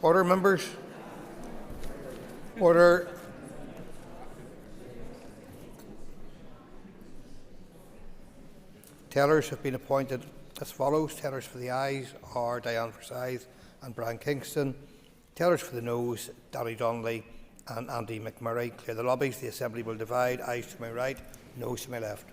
Order, members. Order. Tellers have been appointed as follows. Tellers for the ayes are Diane Forsyth and Brian Kingston. Tellers for the noes, Danny Donnelly and Andy McMurray. Clear the lobbies. The Assembly will divide. Ayes to my right, noes to my left.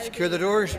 Secure the doors.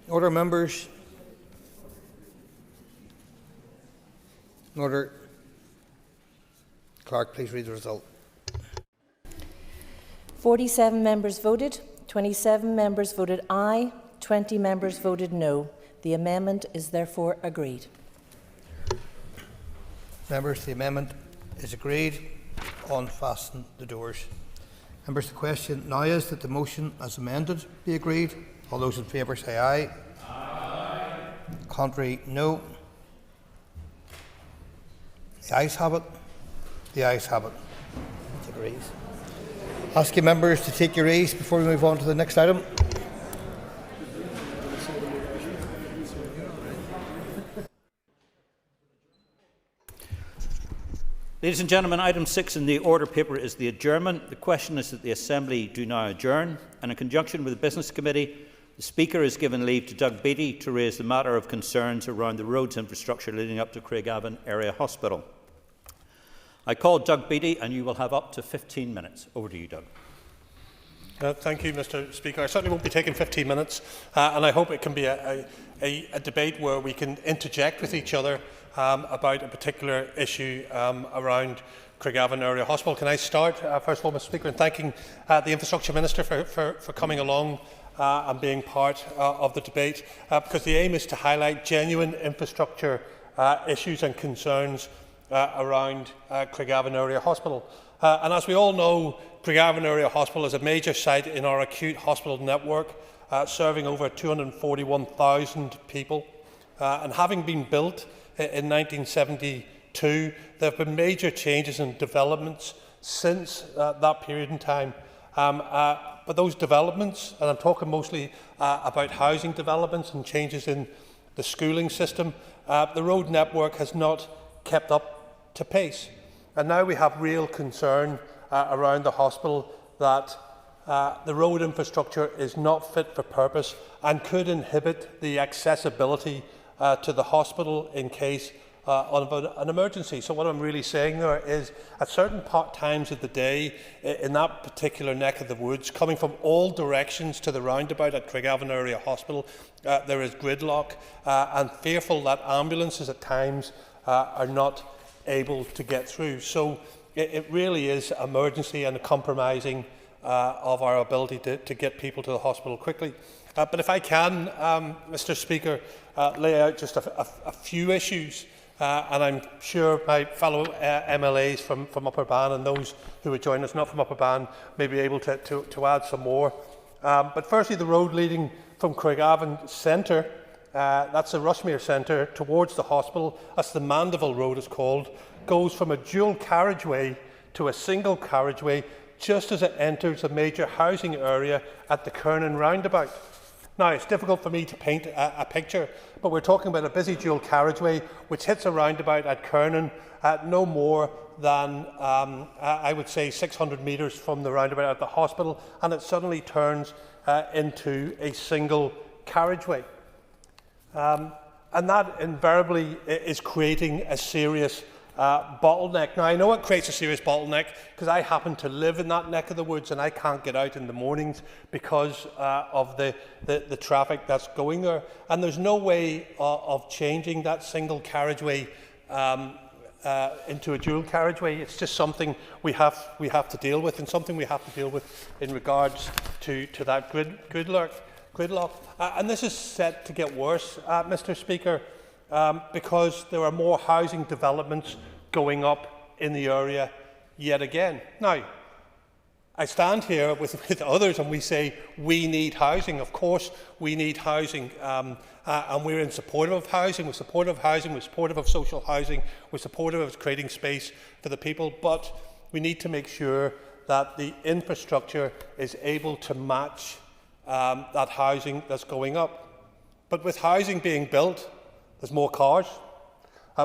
Order, members. Order. Clerk, please read the result. 47 members voted, 27 members voted aye, 20 members voted no. The amendment is therefore agreed. Members, the amendment is agreed. Unfasten the doors. Members, the question now is that the motion as amended be agreed. All those in favour say aye. Aye. Contrary, no. The ayes have it. The ayes have it. It agrees. Ask you members to take your ease before we move on to the next item. Ladies and gentlemen, item 6 in the order paper is the adjournment. The question is that the Assembly do now adjourn, and in conjunction with the Business Committee, the Speaker has given leave to Doug Beattie to raise the matter of concerns around the roads infrastructure leading up to Craigavon Area Hospital. I call Doug Beattie, and you will have up to 15 minutes. Over to you, Doug. Thank you, Mr. Speaker. I certainly won't be taking 15 minutes, and I hope it can be a debate where we can interject with each other about a particular issue around Craigavon Area Hospital. Can I start, first of all, Mr. Speaker, in thanking the Infrastructure Minister for coming along and being part of the debate, because the aim is to highlight genuine infrastructure issues and concerns around Craigavon Area Hospital. And as we all know, Craigavon Area Hospital is a major site in our acute hospital network, serving over 241,000 people. And having been built in 1972, there have been major changes and developments since that period in time. But those developments, and I'm talking mostly about housing developments and changes in the schooling system, the road network has not kept up to pace. And now we have real concern around the hospital that the road infrastructure is not fit for purpose and could inhibit the accessibility to the hospital in case of an emergency. So what I'm really saying there is, at certain times of the day in that particular neck of the woods, coming from all directions to the roundabout at Craigavon Area Hospital, there is gridlock, and fearful that ambulances at times are not able to get through. So it really is emergency and a compromising of our ability to get people to the hospital quickly. But if I can, Mr. Speaker, lay out just a few issues, and I'm sure my fellow MLAs from Upper Bann and those who would join us not from Upper Bann may be able to add some more. But firstly, the road leading from Craigavon Centre, that's the Rushmere Centre, towards the hospital, that's the Mandeville Road is called, goes from a dual carriageway to a single carriageway just as it enters a major housing area at the Kernan roundabout. Now, it's difficult for me to paint a picture, but we're talking about a busy dual carriageway which hits a roundabout at Kernan at no more than, I would say, 600 metres from the roundabout at the hospital, and it suddenly turns into a single carriageway. And that invariably is creating a serious bottleneck. Now, I know it creates a serious bottleneck because I happen to live in that neck of the woods and I can't get out in the mornings because of the traffic that's going there. And there's no way of changing that single carriageway into a dual carriageway. It's just something we have to deal with, and something we have to deal with in regards to that gridlock. And this is set to get worse, Mr. Speaker, because there are more housing developments going up in the area yet again. Now, I stand here with others and we say we need housing. Of course we need housing, and we're in support of housing. We're supportive of housing, we're supportive of social housing, we're supportive of creating space for the people, but we need to make sure that the infrastructure is able to match that housing that's going up. But with housing being built, there's more cars,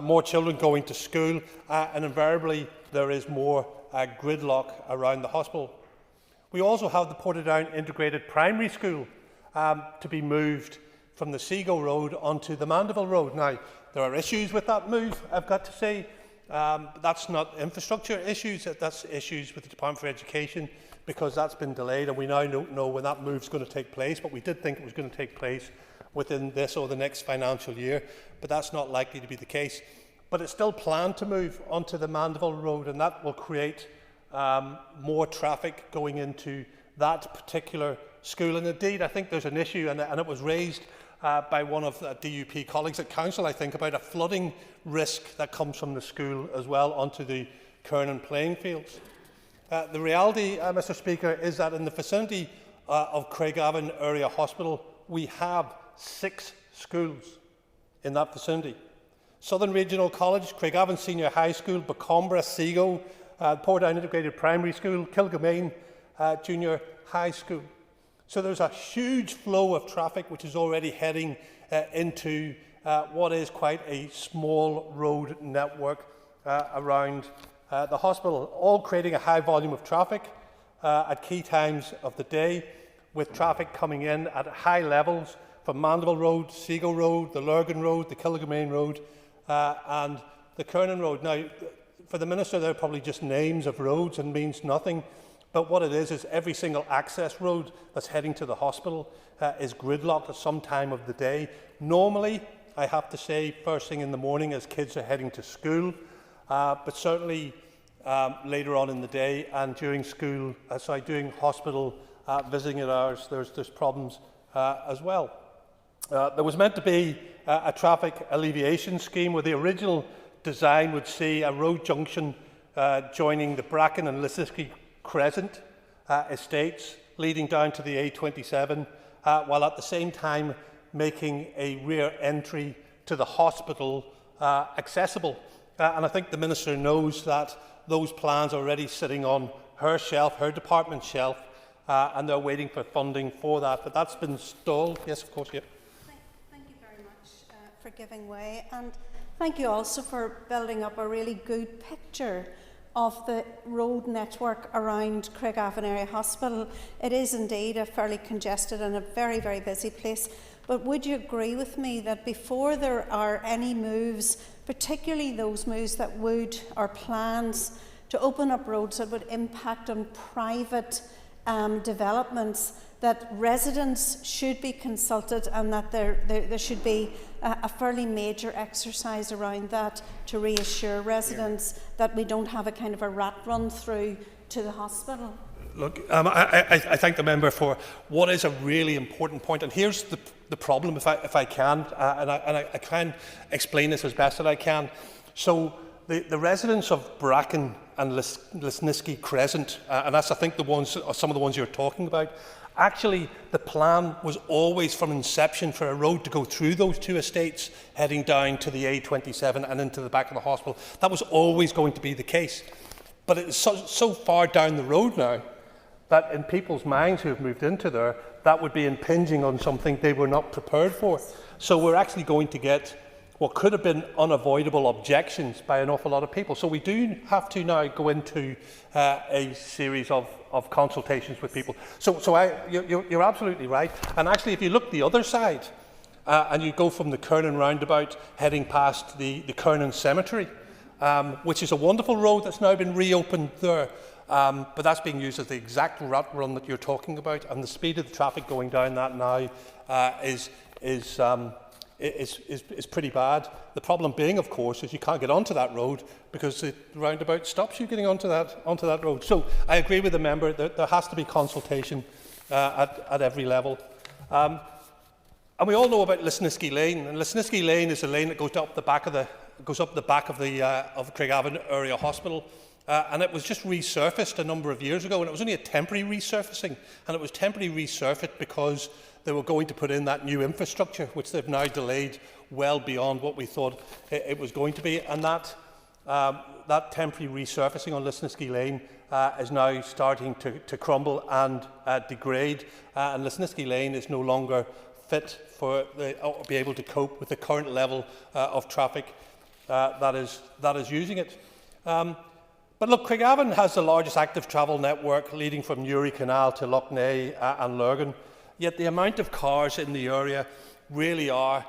more children going to school, and invariably there is more gridlock around the hospital. We also have the Portadown Integrated Primary School to be moved from the Seago Road onto the Mandeville Road. Now, there are issues with that move, I've got to say. That's not infrastructure issues, that's issues with the Department for Education, because that's been delayed and we now don't know when that move's going to take place, but we did think it was going to take place within this or the next financial year, but that's not likely to be the case. But it's still planned to move onto the Mandeville Road, and that will create more traffic going into that particular school. And indeed, I think there's an issue, and it was raised by one of the DUP colleagues at Council, I think, about a flooding risk that comes from the school as well onto the Kernan playing fields. The reality, Mr. Speaker, is that in the vicinity of Craigavon Area Hospital, we have 6 schools in that vicinity. Southern Regional College, Craigavon Senior High School, Bacombra, Seago, Portadown Integrated Primary School, Kilgamain Junior High School. So there's a huge flow of traffic which is already heading into what is quite a small road network around the hospital, all creating a high volume of traffic at key times of the day, with traffic coming in at high levels from Mandeville Road, Seago Road, the Lurgan Road, the Kilgamain Road, and the Kernan Road. Now, for the Minister, they're probably just names of roads and means nothing, but what it is every single access road that's heading to the hospital is gridlocked at some time of the day. Normally, I have to say, first thing in the morning as kids are heading to school, but certainly later on in the day, and during during hospital visiting hours, there's problems as well. There was meant to be a traffic alleviation scheme where the original design would see a road junction joining the Bracken and Lisicki Crescent estates leading down to the A27, while at the same time making a rear entry to the hospital accessible. And I think the Minister knows that those plans are already sitting on her shelf, her department's shelf, and they're waiting for funding for that. But that's been stalled. Yes, of course, yeah. Thank you very much for giving way. And thank you also for building up a really good picture of the road network around Craigavon Area Hospital. It is indeed a fairly congested and a very, very busy place. But would you agree with me that before there are any moves, particularly those moves that would, or plans to open up roads that would impact on private developments, that residents should be consulted, and that there should be a fairly major exercise around that to reassure residents that we don't have a kind of a rat run through to the hospital? Look, I thank the member for what is a really important point, and here's the problem, if I can, and I can explain this as best that I can. So the residents of Bracken and Lisnicki Crescent, and that's I think some of the ones you're talking about. Actually, the plan was always from inception for a road to go through those two estates, heading down to the A27 and into the back of the hospital. That was always going to be the case, but it's so far down the road now that in people's minds who have moved into there, that would be impinging on something they were not prepared for. So we're actually going to get what could have been unavoidable objections by an awful lot of people. So we do have to now go into a series of consultations with people. You're absolutely right. And actually, if you look the other side, and you go from the Kernan roundabout heading past the Kernan Cemetery, which is a wonderful road that's now been reopened there, but that's being used as the exact rat run that you're talking about, and the speed of the traffic going down that now is pretty bad. The problem being, of course, is you can't get onto that road because the roundabout stops you getting onto that road. So I agree with the member that there has to be consultation at every level. And we all know about Lisnicki Lane, and Lisnicki Lane is a lane that goes up the back of the Craigavon Area Hospital. And it was just resurfaced a number of years ago, and it was only a temporary resurfacing, and it was temporarily resurfaced because they were going to put in that new infrastructure, which they've now delayed well beyond what we thought it was going to be. And that temporary resurfacing on Lisnicki Lane is now starting to crumble and degrade, and Lisnicki Lane is no longer fit to be able to cope with the current level of traffic that is using it. But look, Craigavon has the largest active travel network leading from Newry Canal to Lough Neagh and Lurgan, yet the amount of cars in the area really are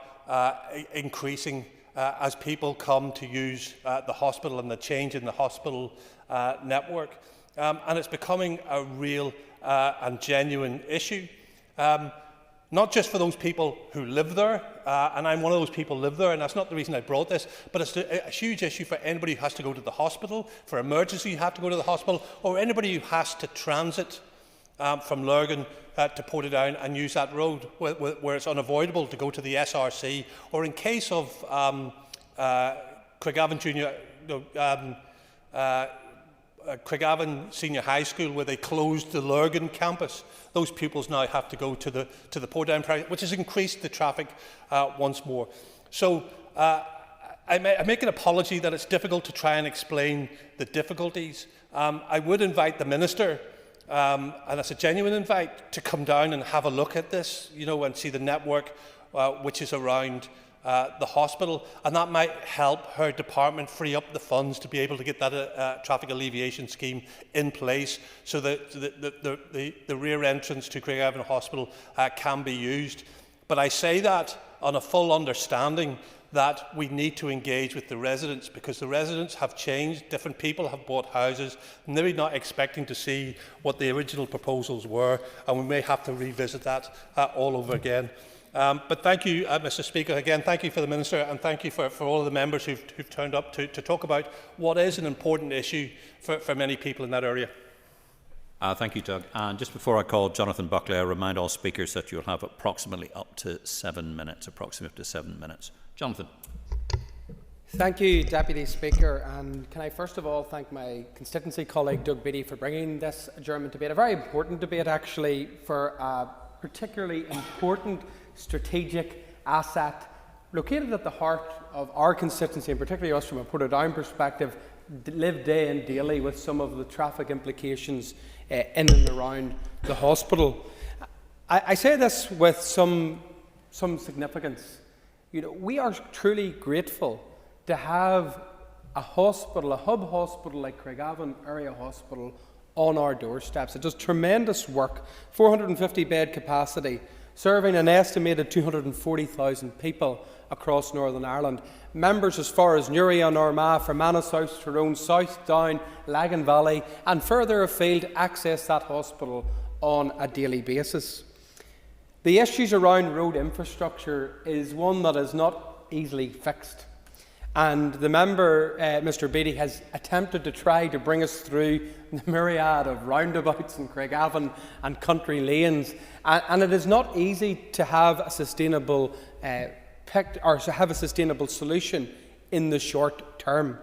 increasing as people come to use the hospital and the change in the hospital network. And it's becoming a real and genuine issue. Not just for those people who live there, and I'm one of those people who live there, and that's not the reason I brought this, but it's a huge issue for anybody who has to go to the hospital, for emergency who have to go to the hospital, or anybody who has to transit from Lurgan to Portadown and use that road where it's unavoidable to go to the SRC, or in case of Craigavon Senior High School, where they closed the Lurgan campus. Those pupils now have to go to the Portadown project, which has increased the traffic once more. So I make an apology that it's difficult to try and explain the difficulties. I would invite the Minister, and it's a genuine invite, to come down and have a look at this, and see the network which is around the hospital, and that might help her department free up the funds to be able to get that traffic alleviation scheme in place, so that the rear entrance to Craigavon Hospital can be used. But I say that on a full understanding that we need to engage with the residents, because the residents have changed. Different people have bought houses, maybe not expecting to see what the original proposals were, and we may have to revisit that all over again. But thank you, Mr. Speaker. Again, thank you for the Minister, and thank you for all of the members who've turned up to talk about what is an important issue for many people in that area. Thank you, Doug. And just before I call Jonathan Buckley, I remind all speakers that you'll have approximately up to 7 minutes. Jonathan. Thank you, Deputy Speaker. And can I first of all thank my constituency colleague Doug Beattie for bringing this adjournment debate, a very important debate actually, for a particularly important strategic asset located at the heart of our constituency, and particularly us from a Portadown perspective, live day and daily with some of the traffic implications in and around the hospital. I say this with some significance. You know, we are truly grateful to have a hospital, a hub hospital like Craigavon Area Hospital on our doorsteps. It does tremendous work, 450 bed capacity, serving an estimated 240,000 people across Northern Ireland. Members as far as Newry and Armagh, Fermanagh South, Tyrone South, Down, Lagan Valley and further afield access that hospital on a daily basis. The issues around road infrastructure is one that is not easily fixed. And the member, Mr Beattie, has attempted to try to bring us through the myriad of roundabouts in Craigavon and country lanes. And it is not easy to have a sustainable solution in the short term.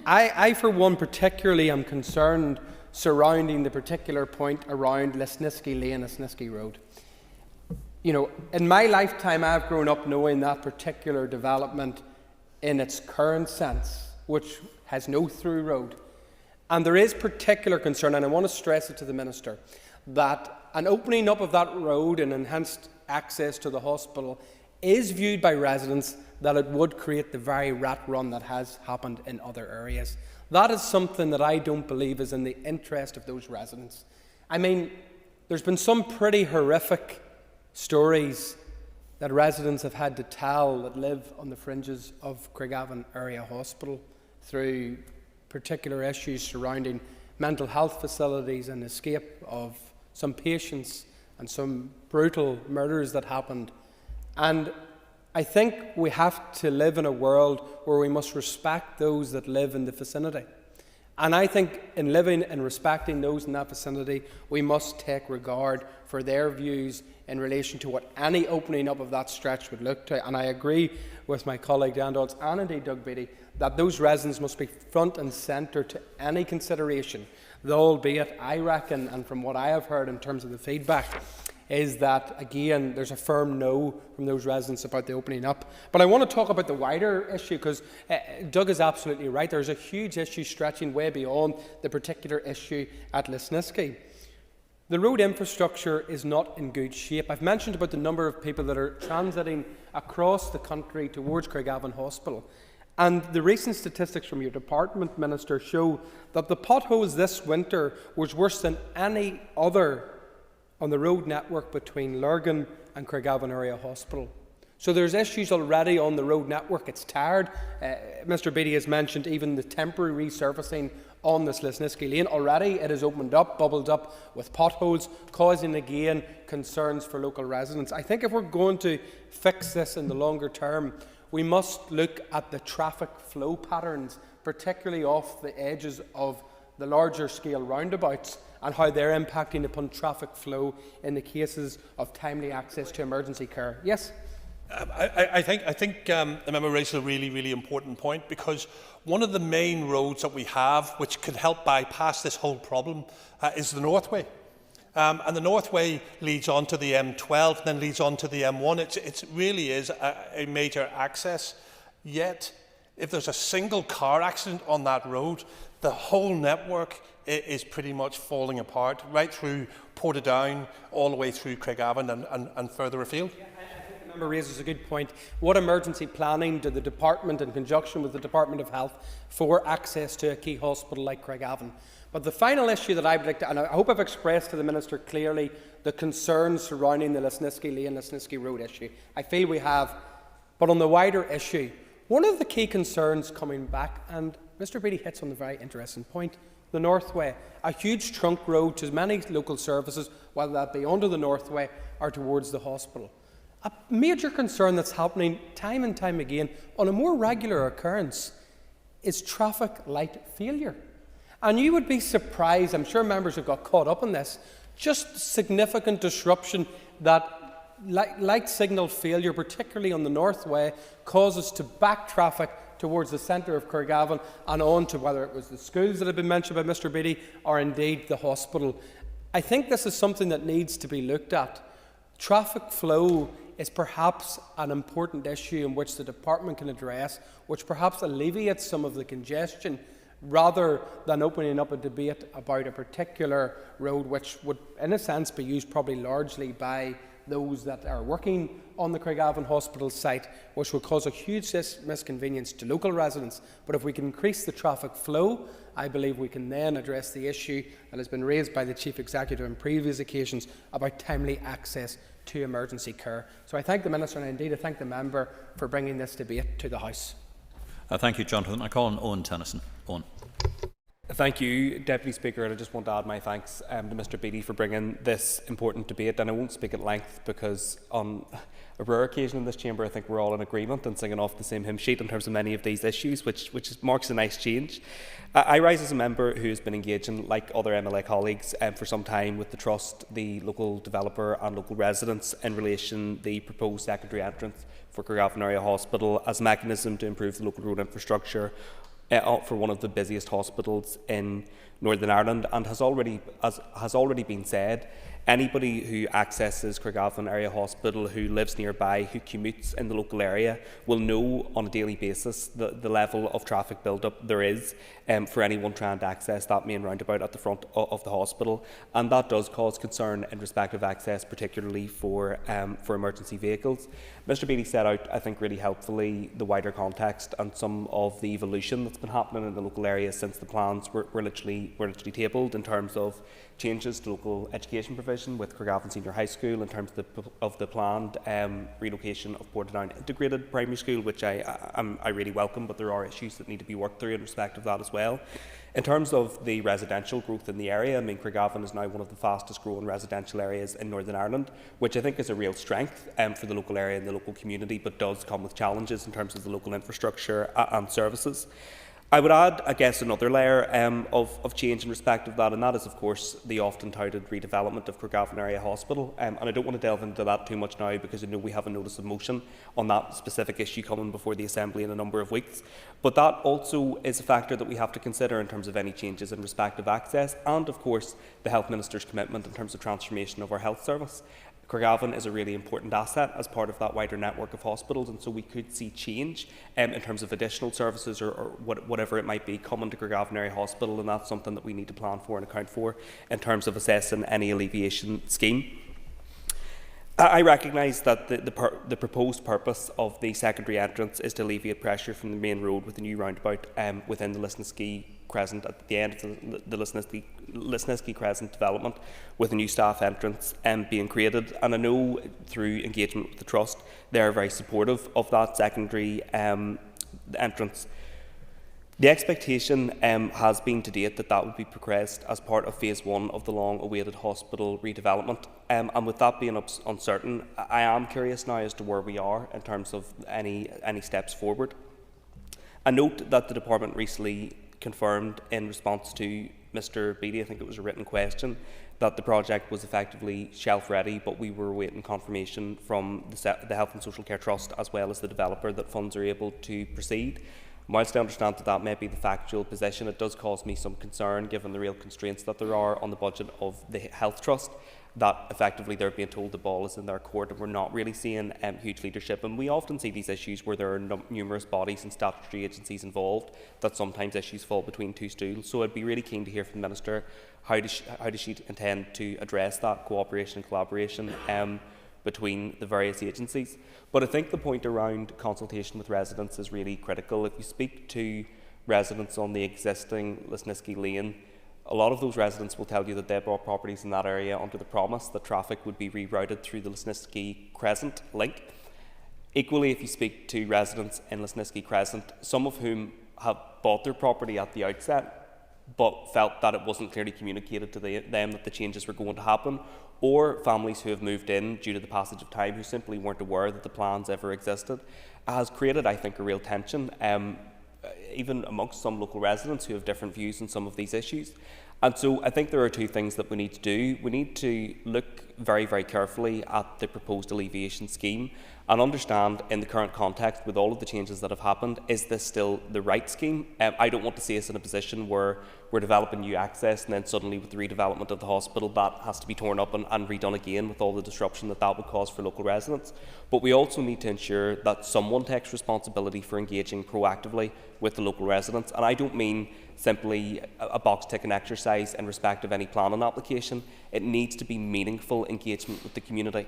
I, for one, particularly am concerned surrounding the particular point around Lesniski Lane, Lesniski Road. You know, in my lifetime, I've grown up knowing that particular development in its current sense, which has no through road. And there is particular concern, and I want to stress it to the Minister, that an opening up of that road and enhanced access to the hospital is viewed by residents that it would create the very rat run that has happened in other areas. That is something that I don't believe is in the interest of those residents. I mean, there's been some pretty horrific stories that residents have had to tell that live on the fringes of Craigavon Area Hospital through particular issues surrounding mental health facilities and escape of some patients and some brutal murders that happened. And I think we have to live in a world where we must respect those that live in the vicinity. And I think in living and respecting those in that vicinity, we must take regard for their views in relation to what any opening up of that stretch would look to. And I agree with my colleague Dan Dodds and indeed Doug Beattie that those residents must be front and centre to any consideration, though albeit I reckon, and from what I have heard in terms of the feedback, is that, again, there's a firm no from those residents about the opening up. But I want to talk about the wider issue, because Doug is absolutely right. There's a huge issue stretching way beyond the particular issue at Lesniski. The road infrastructure is not in good shape. I've mentioned about the number of people that are transiting across the country towards Craigavon Hospital. And the recent statistics from your department, Minister, show that the potholes this winter was worse than any other on the road network between Lurgan and Craigavon Area Hospital. So there's issues already on the road network. It's tired. Mr Beattie has mentioned even the temporary resurfacing on this Lesniski Lane. Already it has opened up, bubbled up with potholes, causing again concerns for local residents. I think if we're going to fix this in the longer term, we must look at the traffic flow patterns, particularly off the edges of the larger scale roundabouts, and how they're impacting upon traffic flow in the cases of timely access to emergency care. Yes? I think the member raises a really important point, because one of the main roads that we have which could help bypass this whole problem is the Northway. And the Northway leads on to the M12 and then leads on to the M1. It really is a major access. Yet, if there's a single car accident on that road, the whole network is pretty much falling apart, right through Portadown, all the way through Craigavon and further afield. Yeah, I think the member raises a good point. What emergency planning did the department, in conjunction with the Department of Health, for access to a key hospital like Craigavon? But the final issue that I would like to, and I hope I've expressed to the Minister clearly the concerns surrounding the Lesniski Lane, Lesniski Road issue. I feel we have. But on the wider issue, one of the key concerns coming back, and Mr Beattie hits on the very interesting point, the Northway, a huge trunk road to many local services, whether that be under the Northway or towards the hospital. A major concern that's happening time and time again on a more regular occurrence is traffic light failure. And you would be surprised, I'm sure members have got caught up in this, just significant disruption that light signal failure, particularly on the Northway, causes to back traffic towards the centre of Craigavon and on to whether it was the schools that have been mentioned by Mr Beattie or indeed the hospital. I think this is something that needs to be looked at. Traffic flow is perhaps an important issue in which the department can address, which perhaps alleviates some of the congestion, rather than opening up a debate about a particular road which would, in a sense, be used probably largely by those that are working on the Craigavon Hospital site, which will cause a huge misconvenience to local residents. But if we can increase the traffic flow, I believe we can then address the issue that has been raised by the Chief Executive on previous occasions about timely access to emergency care. So I thank the Minister and indeed I thank the member for bringing this debate to the House. Thank you, Jonathan. I call on Owen Tennyson. Owen. Thank you, Deputy Speaker, and I just want to add my thanks to Mr Beattie for bringing this important debate, and I won't speak at length because on a rare occasion in this chamber I think we're all in agreement and singing off the same hymn sheet in terms of many of these issues, which marks a nice change. I rise as a member who has been engaging, like other MLA colleagues, for some time with the Trust, the local developer and local residents in relation to the proposed secondary entrance for Craigavon Area Hospital as a mechanism to improve the local road infrastructure for one of the busiest hospitals in Northern Ireland, and has already been said, anybody who accesses Craigavon Area Hospital, who lives nearby, who commutes in the local area, will know on a daily basis the level of traffic build-up there is for anyone trying to access that main roundabout at the front of the hospital, and that does cause concern in respect of access, particularly for emergency vehicles. Mr Beattie set out, I think, really helpfully the wider context and some of the evolution that's been happening in the local area since the plans were literally tabled, in terms of changes to local education provision with Craigavon Senior High School, in terms of the planned relocation of Portadown Integrated Primary School, which I really welcome, but there are issues that need to be worked through in respect of that as well. In terms of the residential growth in the area, I mean, Craigavon is now one of the fastest growing residential areas in Northern Ireland, which I think is a real strength for the local area and the local community, but does come with challenges in terms of the local infrastructure and services. I would add, I guess, another layer of change in respect of that, and that is, of course, the often touted redevelopment of Craigavon Area Hospital. And I don't want to delve into that too much now because I know we have a notice of motion on that specific issue coming before the Assembly in a number of weeks. But that also is a factor that we have to consider in terms of any changes in respect of access, and, of course, the Health Minister's commitment in terms of transformation of our health service. Craigavon is a really important asset as part of that wider network of hospitals, and so we could see change in terms of additional services or whatever it might be coming to Craigavon Area Hospital, and that's something that we need to plan for and account for in terms of assessing any alleviation scheme. I recognise that the proposed purpose of the secondary entrance is to alleviate pressure from the main road with a new roundabout within the Lisnaskea Crescent at the end of the Lisnaskea Crescent development, with a new staff entrance being created. And I know through engagement with the Trust, they are very supportive of that secondary entrance. The expectation has been to date that will be progressed as part of phase 1 of the long-awaited hospital redevelopment. And with that being uncertain, I am curious now as to where we are in terms of any steps forward. I note that the department recently confirmed in response to Mr Beattie, I think it was a written question, that the project was effectively shelf ready, but we were awaiting confirmation from the Health and Social Care Trust as well as the developer that funds are able to proceed. Whilst I understand that may be the factual position, it does cause me some concern given the real constraints that there are on the budget of the Health Trust, that effectively they're being told the ball is in their court and we're not really seeing huge leadership. And we often see these issues where there are numerous bodies and statutory agencies involved, that sometimes issues fall between two stools. So I'd be really keen to hear from the Minister, how does she intend to address that cooperation and collaboration between the various agencies. But I think the point around consultation with residents is really critical. If you speak to residents on the existing Lisnaskea Lane, a lot of those residents will tell you that they bought properties in that area under the promise that traffic would be rerouted through the Lisnaskea Crescent link. Equally, if you speak to residents in Lisnaskea Crescent, some of whom have bought their property at the outset, but felt that it wasn't clearly communicated to them that the changes were going to happen, or families who have moved in due to the passage of time who simply weren't aware that the plans ever existed, has created, I think, a real tension, even amongst some local residents who have different views on some of these issues. And so I think there are two things that we need to do. We need to look very, very carefully at the proposed alleviation scheme and understand, in the current context, with all of the changes that have happened, is this still the right scheme? I don't want to see us in a position where we're developing new access and then suddenly with the redevelopment of the hospital that has to be torn up and redone again with all the disruption that would cause for local residents. But we also need to ensure that someone takes responsibility for engaging proactively with the local residents. And I don't mean simply a box-ticking exercise in respect of any planning application. It needs to be meaningful engagement with the community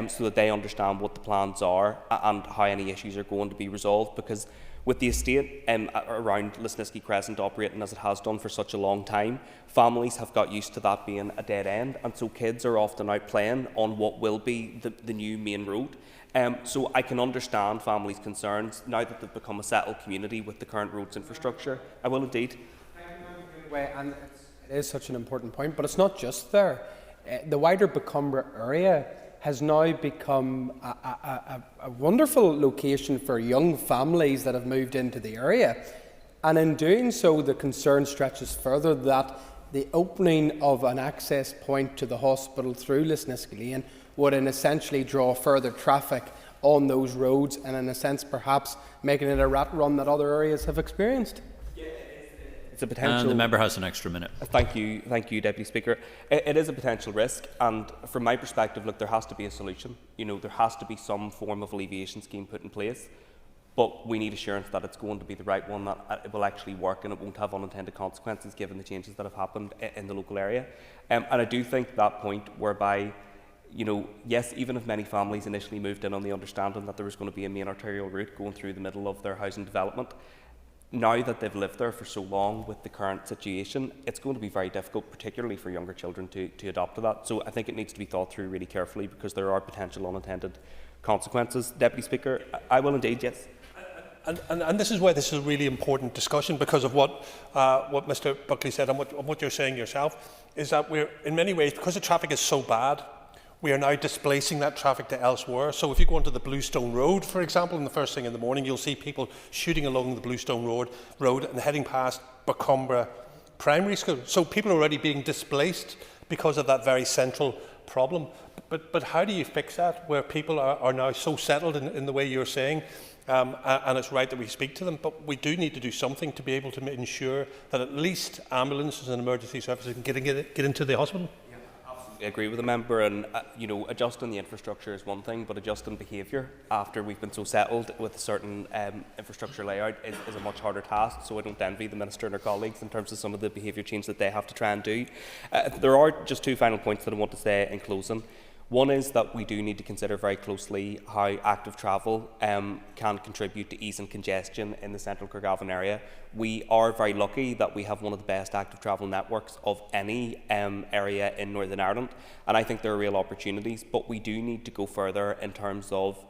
so that they understand what the plans are and how any issues are going to be resolved. Because with the estate around Lesniski Crescent operating as it has done for such a long time, families have got used to that being a dead end, and so kids are often out playing on what will be the new main road. So I can understand families' concerns now that they've become a settled community with the current roads infrastructure. I will indeed. And it is such an important point, but it's not just there. The wider Bacumbra area has now become a wonderful location for young families that have moved into the area. And in doing so, the concern stretches further that the opening of an access point to the hospital through Lesniski Lane would essentially draw further traffic on those roads and in a sense perhaps making it a rat run that other areas have experienced. It's a potential. And the member has an extra minute. Thank you, Deputy Speaker. It is a potential risk, and from my perspective, look, there has to be a solution. You know, there has to be some form of alleviation scheme put in place, but we need assurance that it's going to be the right one, that it will actually work and it won't have unintended consequences given the changes that have happened in the local area. And I do think that point whereby, you know, yes, even if many families initially moved in on the understanding that there was going to be a main arterial route going through the middle of their housing development, now that they've lived there for so long with the current situation, it's going to be very difficult, particularly for younger children, to adopt to that. So I think it needs to be thought through really carefully because there are potential unintended consequences. Deputy Speaker, I will indeed, yes. And this is why this is a really important discussion, because of what Mr Buckley said and what you're saying yourself, is that we're, in many ways, because the traffic is so bad, we are now displacing that traffic to elsewhere. So if you go onto the Bluestone Road, for example, in the first thing in the morning, you'll see people shooting along the Bluestone Road and heading past Bacumbra Primary School. So people are already being displaced because of that very central problem. But how do you fix that, where people are now so settled in the way you're saying? And it's right that we speak to them, but we do need to do something to be able to ensure that at least ambulances and emergency services can get into the hospital. I agree with the member, and you know, adjusting the infrastructure is one thing, but adjusting behaviour after we've been so settled with a certain infrastructure layout is a much harder task. So I don't envy the Minister and her colleagues in terms of some of the behaviour change that they have to try and do. There are just two final points that I want to say in closing. One is that we do need to consider very closely how active travel can contribute to easing congestion in the central Craigavon area. We are very lucky that we have one of the best active travel networks of any area in Northern Ireland, and I think there are real opportunities, but we do need to go further in terms of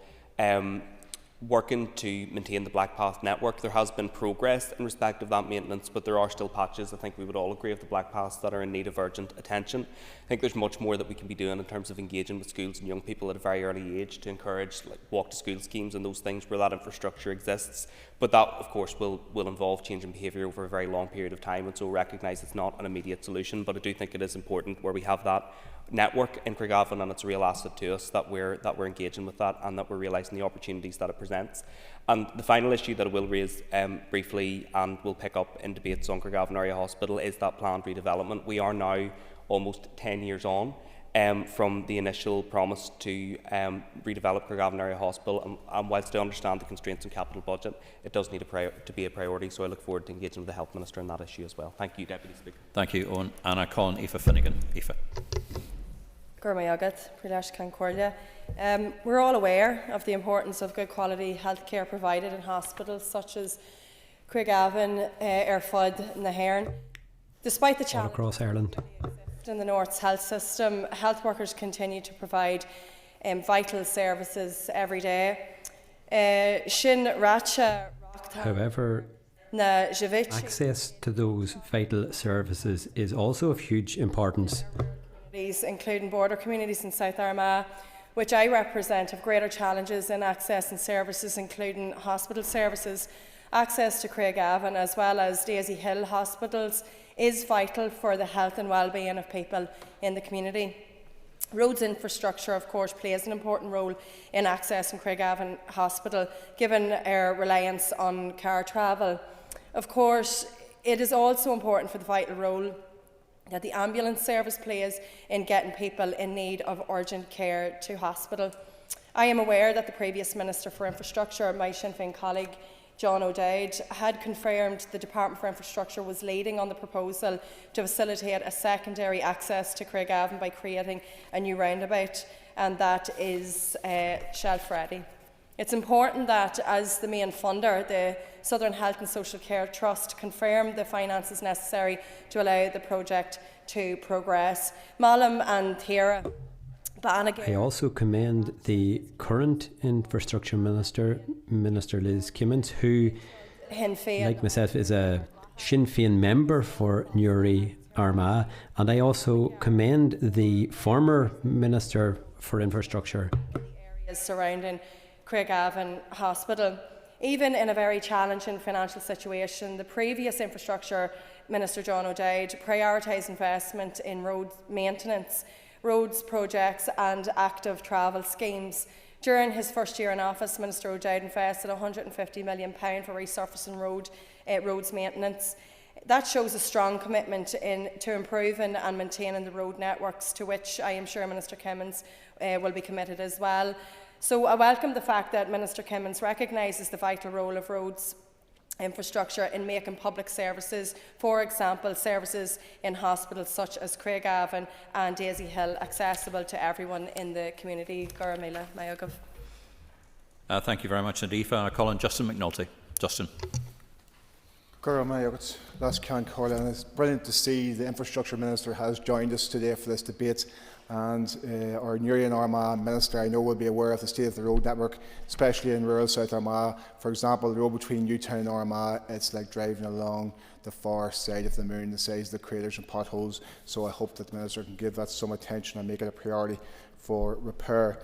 working to maintain the Black Path network. There has been progress in respect of that maintenance, but there are still patches, I think we would all agree, of the Black Paths that are in need of urgent attention. I think there's much more that we can be doing in terms of engaging with schools and young people at a very early age to encourage walk to school schemes and those things where that infrastructure exists. But that, of course, will involve changing behaviour over a very long period of time, and so recognise it's not an immediate solution, but I do think it is important where we have that network in Craigavon, and it's a real asset to us that we're engaging with that and that we're realising the opportunities that it presents. And the final issue that I will raise briefly, and will pick up in debates on Craigavon Area Hospital, is that planned redevelopment. We are now almost 10 years on from the initial promise to redevelop Craigavon Area Hospital, and whilst I understand the constraints on capital budget, it does need to be a priority, so I look forward to engaging with the Health Minister on that issue as well. Thank you, Deputy Speaker. Thank you, Owen. And I call on Aoife Finnegan. Aoife. We're all aware of the importance of good quality healthcare provided in hospitals such as Craigavon, Airfud and the Nairn. Despite the challenges across Ireland in the North's health system, health workers continue to provide vital services every day. However, Najevic. Access to those vital services is also of huge importance. Including border communities in South Armagh, which I represent, have greater challenges in accessing services, including hospital services. Access to Craigavon as well as Daisy Hill hospitals is vital for the health and well-being of people in the community. Roads infrastructure, of course, plays an important role in accessing Craigavon Hospital, given our reliance on car travel. Of course, it is also important for the vital role that the ambulance service plays in getting people in need of urgent care to hospital. I am aware that the previous Minister for Infrastructure, my Sinn Féin colleague, John O'Dowd, had confirmed the Department for Infrastructure was leading on the proposal to facilitate a secondary access to Craigavon by creating a new roundabout, and that is shelf ready. It's important that, as the main funder, the Southern Health and Social Care Trust confirm the finances necessary to allow the project to progress. Malam and Thera. I also commend the current Infrastructure Minister, Minister Liz Kimmins, who, like myself, is a Sinn Féin member for Newry Armagh, and I also commend the former Minister for Infrastructure. Areas surrounding Craigavon Hospital. Even in a very challenging financial situation, the previous Infrastructure Minister John O'Dowd prioritised investment in road maintenance, roads projects and active travel schemes. During his first year in office, Minister O'Dowd invested £150 million for resurfacing roads maintenance. That shows a strong commitment to improving and maintaining the road networks, to which I am sure Minister Kimmins will be committed as well. So I welcome the fact that Minister Kimmins recognises the vital role of roads infrastructure in making public services, for example services in hospitals such as Craigavon and Daisy Hill, accessible to everyone in the community. Garamila Mayogov. Thank you very much, Nadifa. I call on Justin McNulty. Justin. Garamila, that's Can Corley, and it's brilliant to see the Infrastructure Minister has joined us today for this debate. And our Newry and Armagh Minister, I know, will be aware of the state of the road network, especially in rural South Armagh. For example, the road between Newtown and Armagh, it's like driving along the far side of the moon, the size of the craters and potholes. So I hope that the Minister can give that some attention and make it a priority for repair.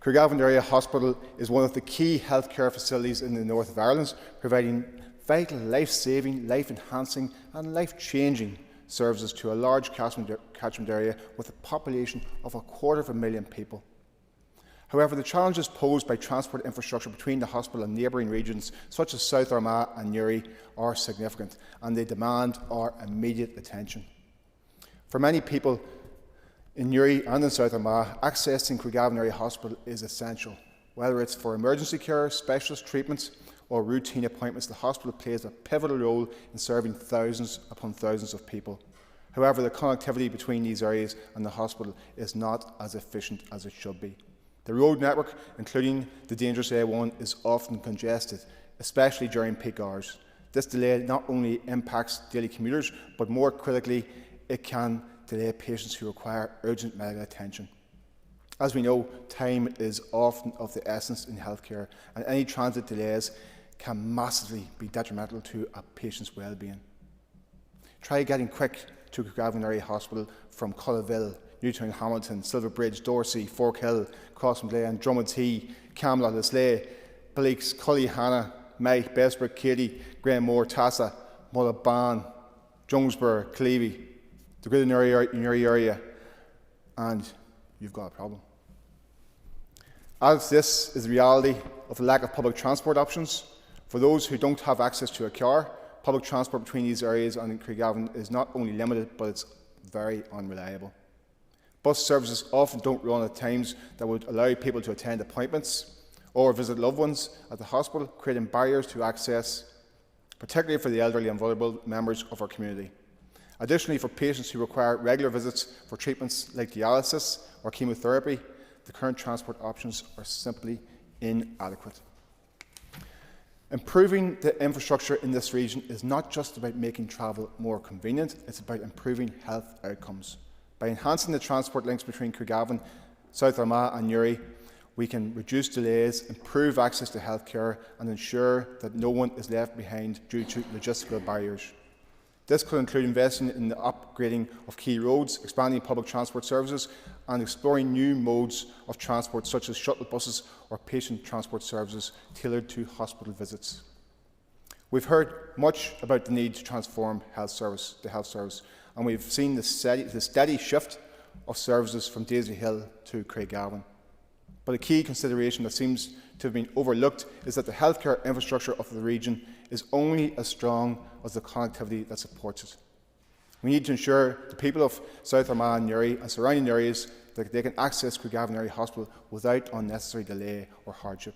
Craigavon Area Hospital is one of the key healthcare facilities in the north of Ireland, providing vital, life-saving, life-enhancing and life-changing services to a large catchment area with a population of 250,000 people. However, the challenges posed by transport infrastructure between the hospital and neighbouring regions, such as South Armagh and Newry, are significant, and they demand our immediate attention. For many people in Newry and in South Armagh, accessing Craigavon Area Hospital is essential. Whether it's for emergency care, specialist treatments, or routine appointments, the hospital plays a pivotal role in serving thousands upon thousands of people. However, the connectivity between these areas and the hospital is not as efficient as it should be. The road network, including the dangerous A1, is often congested, especially during peak hours. This delay not only impacts daily commuters, but more critically, it can delay patients who require urgent medical attention. As we know, time is often of the essence in healthcare, and any transit delays can massively be detrimental to a patient's well-being. Try getting quick to Craigavon Area Hospital from Cullaville, Newtown Hamilton, Silverbridge, Dorsey, Forkhill, Crossmaglen, Drummondtee, Camelot, Lisleigh, Bleaks, Cullyhanna, Mike, Bessbrook, Katy, Granmore, Tassa, Mullaban, Jonesborough, Clevey, the greater Newry area, and you've got a problem. As this is the reality of the lack of public transport options, for those who don't have access to a car, public transport between these areas and Craigavon is not only limited, but it's very unreliable. Bus services often don't run at times that would allow people to attend appointments or visit loved ones at the hospital, creating barriers to access, particularly for the elderly and vulnerable members of our community. Additionally, for patients who require regular visits for treatments like dialysis or chemotherapy, the current transport options are simply inadequate. Improving the infrastructure in this region is not just about making travel more convenient, it's about improving health outcomes. By enhancing the transport links between Craigavon, South Armagh and Newry, we can reduce delays, improve access to healthcare and ensure that no one is left behind due to logistical barriers. This could include investing in the upgrading of key roads, expanding public transport services and exploring new modes of transport such as shuttle buses or patient transport services tailored to hospital visits. We've heard much about the need to transform the health service, and we've seen the steady shift of services from Daisy Hill to Craigavon. But a key consideration that seems to have been overlooked is that the healthcare infrastructure of the region is only as strong as the connectivity that supports it. We need to ensure the people of South Armagh and Newry and surrounding areas that they can access Craigavon Area Hospital without unnecessary delay or hardship.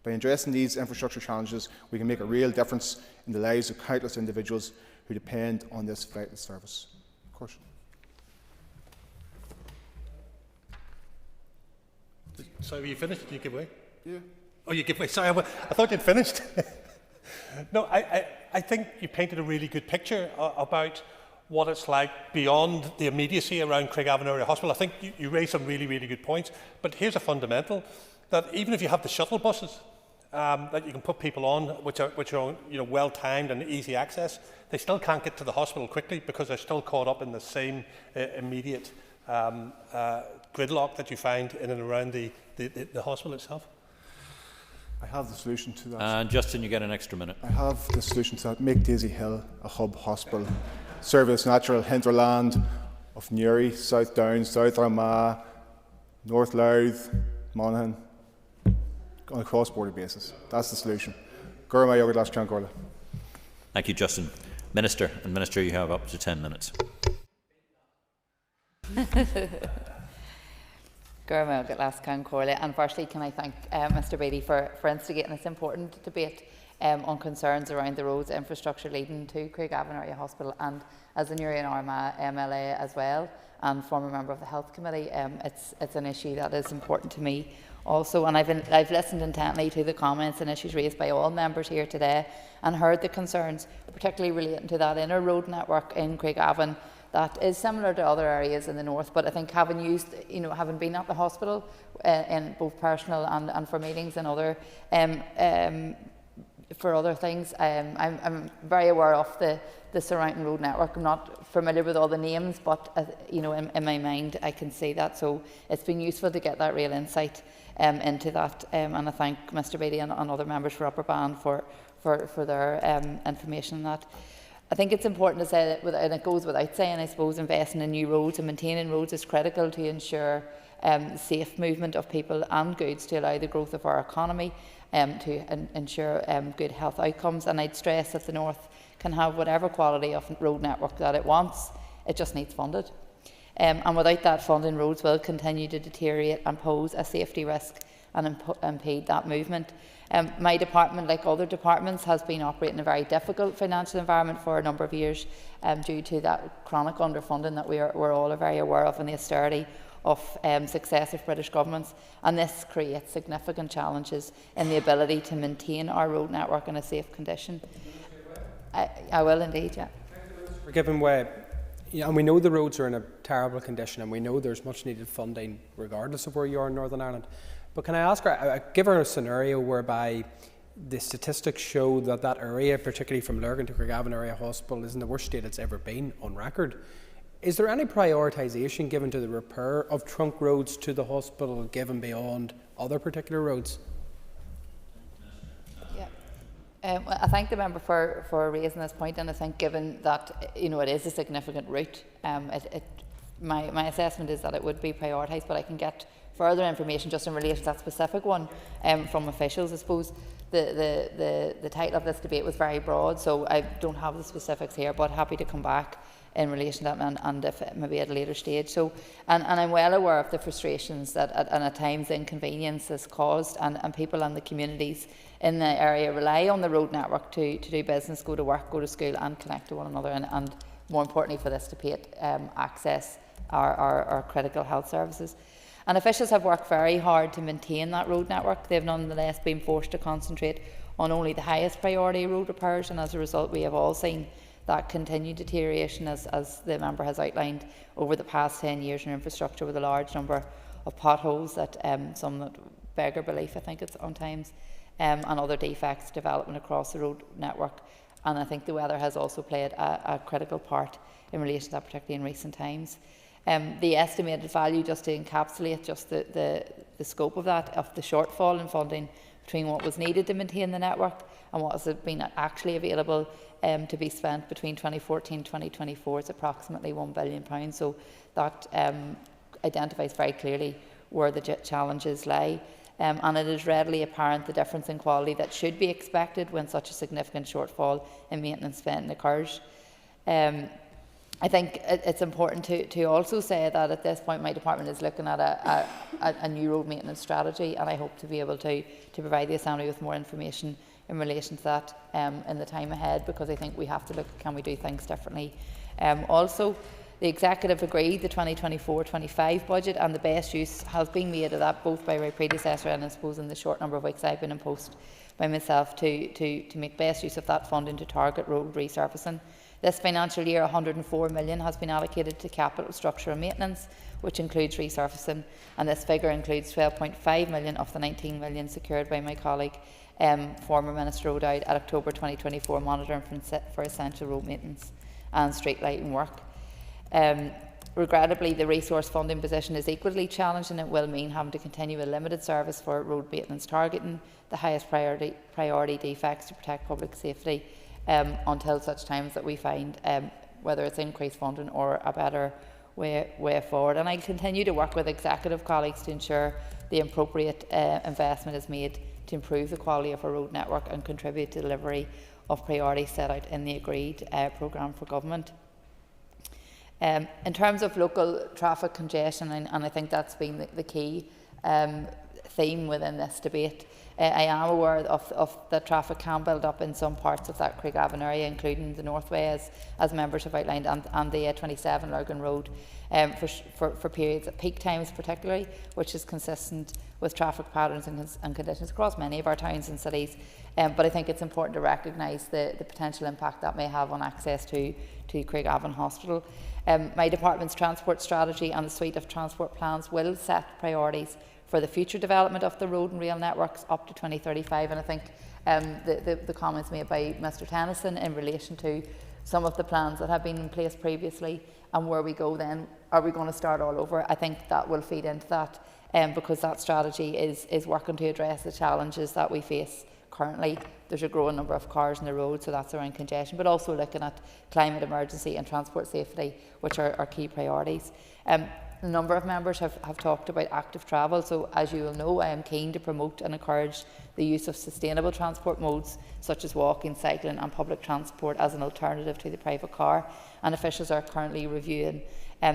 By addressing these infrastructure challenges, we can make a real difference in the lives of countless individuals who depend on this vital service. Of course. So you finished? Did you give way? Yeah. Oh, you give way. Sorry, I thought you'd finished. No, I think you painted a really good picture about what it's like beyond the immediacy around Craigavon Area Hospital. I think you raised some really, really good points. But here's a fundamental, that even if you have the shuttle buses that you can put people on, which are well timed and easy access, they still can't get to the hospital quickly because they're still caught up in the same immediate gridlock that you find in and around the hospital itself. I have the solution to that. Justin, you get an extra minute. I have the solution to that. Make Daisy Hill a hub hospital. Serve as natural hinterland of Newry, South Downs, South Armagh, North Louth, Monaghan, on a cross-border basis. That's the solution. Thank you, Justin. Minister, and Minister, you have up to 10 minutes. And firstly, can I thank Mr Beattie for instigating this important debate on concerns around the roads infrastructure leading to Craigavon Area Hospital, and as a Newry and Armagh MLA as well, and former member of the Health Committee, it's an issue that is important to me also. And I've listened intently to the comments and issues raised by all members here today and heard the concerns, particularly relating to that inner road network in Craigavon that is similar to other areas in the north. But I think having been at the hospital in both personal and for meetings and other for other things, I'm very aware of the surrounding road network. I'm not familiar with all the names, but in my mind I can see that. So it's been useful to get that real insight into that, and I thank Mr Beattie and other members for Upper Band for their information on that. I think it's important to say that, and it goes without saying, I suppose, investing in new roads and maintaining roads is critical to ensure safe movement of people and goods, to allow the growth of our economy, to ensure good health outcomes. And I'd stress that the North can have whatever quality of road network that it wants, it just needs funded. And without that funding, roads will continue to deteriorate and pose a safety risk and impede that movement. My department, like other departments, has been operating in a very difficult financial environment for a number of years due to that chronic underfunding that we're all very aware of, and the austerity of successive British governments. And this creates significant challenges in the ability to maintain our road network in a safe condition. I will indeed, yeah. For giving way. Yeah, and we know the roads are in a terrible condition, and we know there's much needed funding regardless of where you are in Northern Ireland. But can I ask her, give her a scenario whereby the statistics show that that area, particularly from Lurgan to Craigavon Area Hospital, is in the worst state it's ever been on record. Is there any prioritisation given to the repair of trunk roads to the hospital, given beyond other particular roads? Well, I thank the member for raising this point, and I think given that it is a significant route, my assessment is that it would be prioritised, but I can get further information just in relation to that specific one from officials. I suppose the title of this debate was very broad, so I don't have the specifics here, but happy to come back in relation to that, and if maybe at a later stage. So, and I'm well aware of the frustrations that and at times inconvenience is caused, and people and the communities in the area rely on the road network to do business, go to work, go to school, and connect to one another, and more importantly for this debate, access our critical health services. And officials have worked very hard to maintain that road network. They've nonetheless been forced to concentrate on only the highest priority road repairs, and as a result we have all seen that continued deterioration, as the member has outlined, over the past 10 years in infrastructure, with a large number of potholes, that some that beggar belief, I think it's on times, and other defects developing across the road network. And I think the weather has also played a critical part in relation to that, particularly in recent times. The estimated value, just to encapsulate just the scope of that, of the shortfall in funding between what was needed to maintain the network and what has been actually available to be spent between 2014 and 2024 is approximately £1 billion. So that identifies very clearly where the challenges lie. And it is readily apparent the difference in quality that should be expected when such a significant shortfall in maintenance spending occurs. I think it's important to also say that at this point my department is looking at a new road maintenance strategy, and I hope to be able to provide the Assembly with more information in relation to that in the time ahead, because I think we have to look at can we do things differently. Also, the Executive agreed the 2024-25 budget, and the best use has been made of that both by my predecessor and I suppose in the short number of weeks I've been in post by myself to make best use of that funding to target road resurfacing. This financial year, £104 million has been allocated to capital structure and maintenance, which includes resurfacing, and this figure includes £12.5 million of the £19 million secured by my colleague, former Minister O'Dowd, at October 2024 monitoring for essential road maintenance and street lighting work. Regrettably, the resource funding position is equally challenged, and it will mean having to continue a limited service for road maintenance targeting the highest priority defects to protect public safety until such times that we find whether it's increased funding or a better way forward. And I continue to work with Executive colleagues to ensure the appropriate investment is made to improve the quality of our road network and contribute to delivery of priorities set out in the agreed programme for government. In terms of local traffic congestion, and I think that's been the key theme within this debate, I am aware of that traffic can build up in some parts of that Craigavon area, including the Northway, as members have outlined, and the A27 Lurgan Road, for periods at peak times particularly, which is consistent with traffic patterns and conditions across many of our towns and cities. But I think it's important to recognise the potential impact that may have on access to Craigavon Hospital. My department's transport strategy and the suite of transport plans will set priorities for the future development of the road and rail networks up to 2035. And I think the comments made by Mr Tennyson in relation to some of the plans that have been in place previously and where we go then, are we going to start all over? I think that will feed into that because that strategy is working to address the challenges that we face currently. There's a growing number of cars on the road, so that's around congestion, but also looking at climate emergency and transport safety, which are key priorities. A number of members have talked about active travel, so as you will know, I am keen to promote and encourage the use of sustainable transport modes such as walking, cycling and public transport as an alternative to the private car, and officials are currently reviewing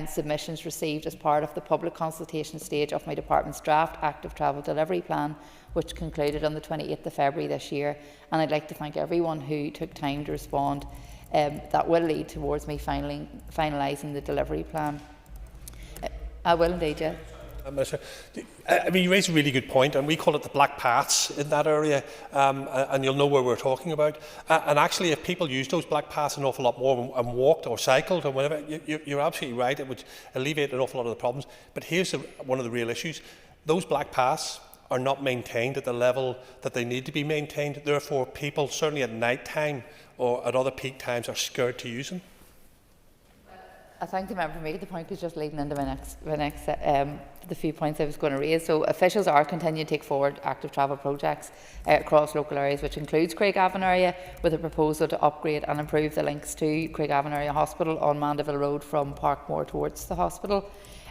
submissions received as part of the public consultation stage of my department's draft active travel delivery plan, which concluded on the 28th of February this year, and I'd like to thank everyone who took time to respond. That will lead towards me finalising the delivery plan. I will indeed, yeah. I mean, you raise a really good point, and we call it the black paths in that area, and you'll know where we're talking about. And actually, if people use those black paths an awful lot more and walked or cycled or whatever, you're absolutely right, it would alleviate an awful lot of the problems. But here's one of the real issues. Those black paths are not maintained at the level that they need to be maintained. Therefore, people, certainly at night time or at other peak times, are scared to use them. I thank the member for making the point, because just leading into the few points I was going to raise. So officials are continuing to take forward active travel projects across local areas, which includes Craigavon area, with a proposal to upgrade and improve the links to Craigavon Area Hospital on Mandeville Road from Parkmore towards the hospital.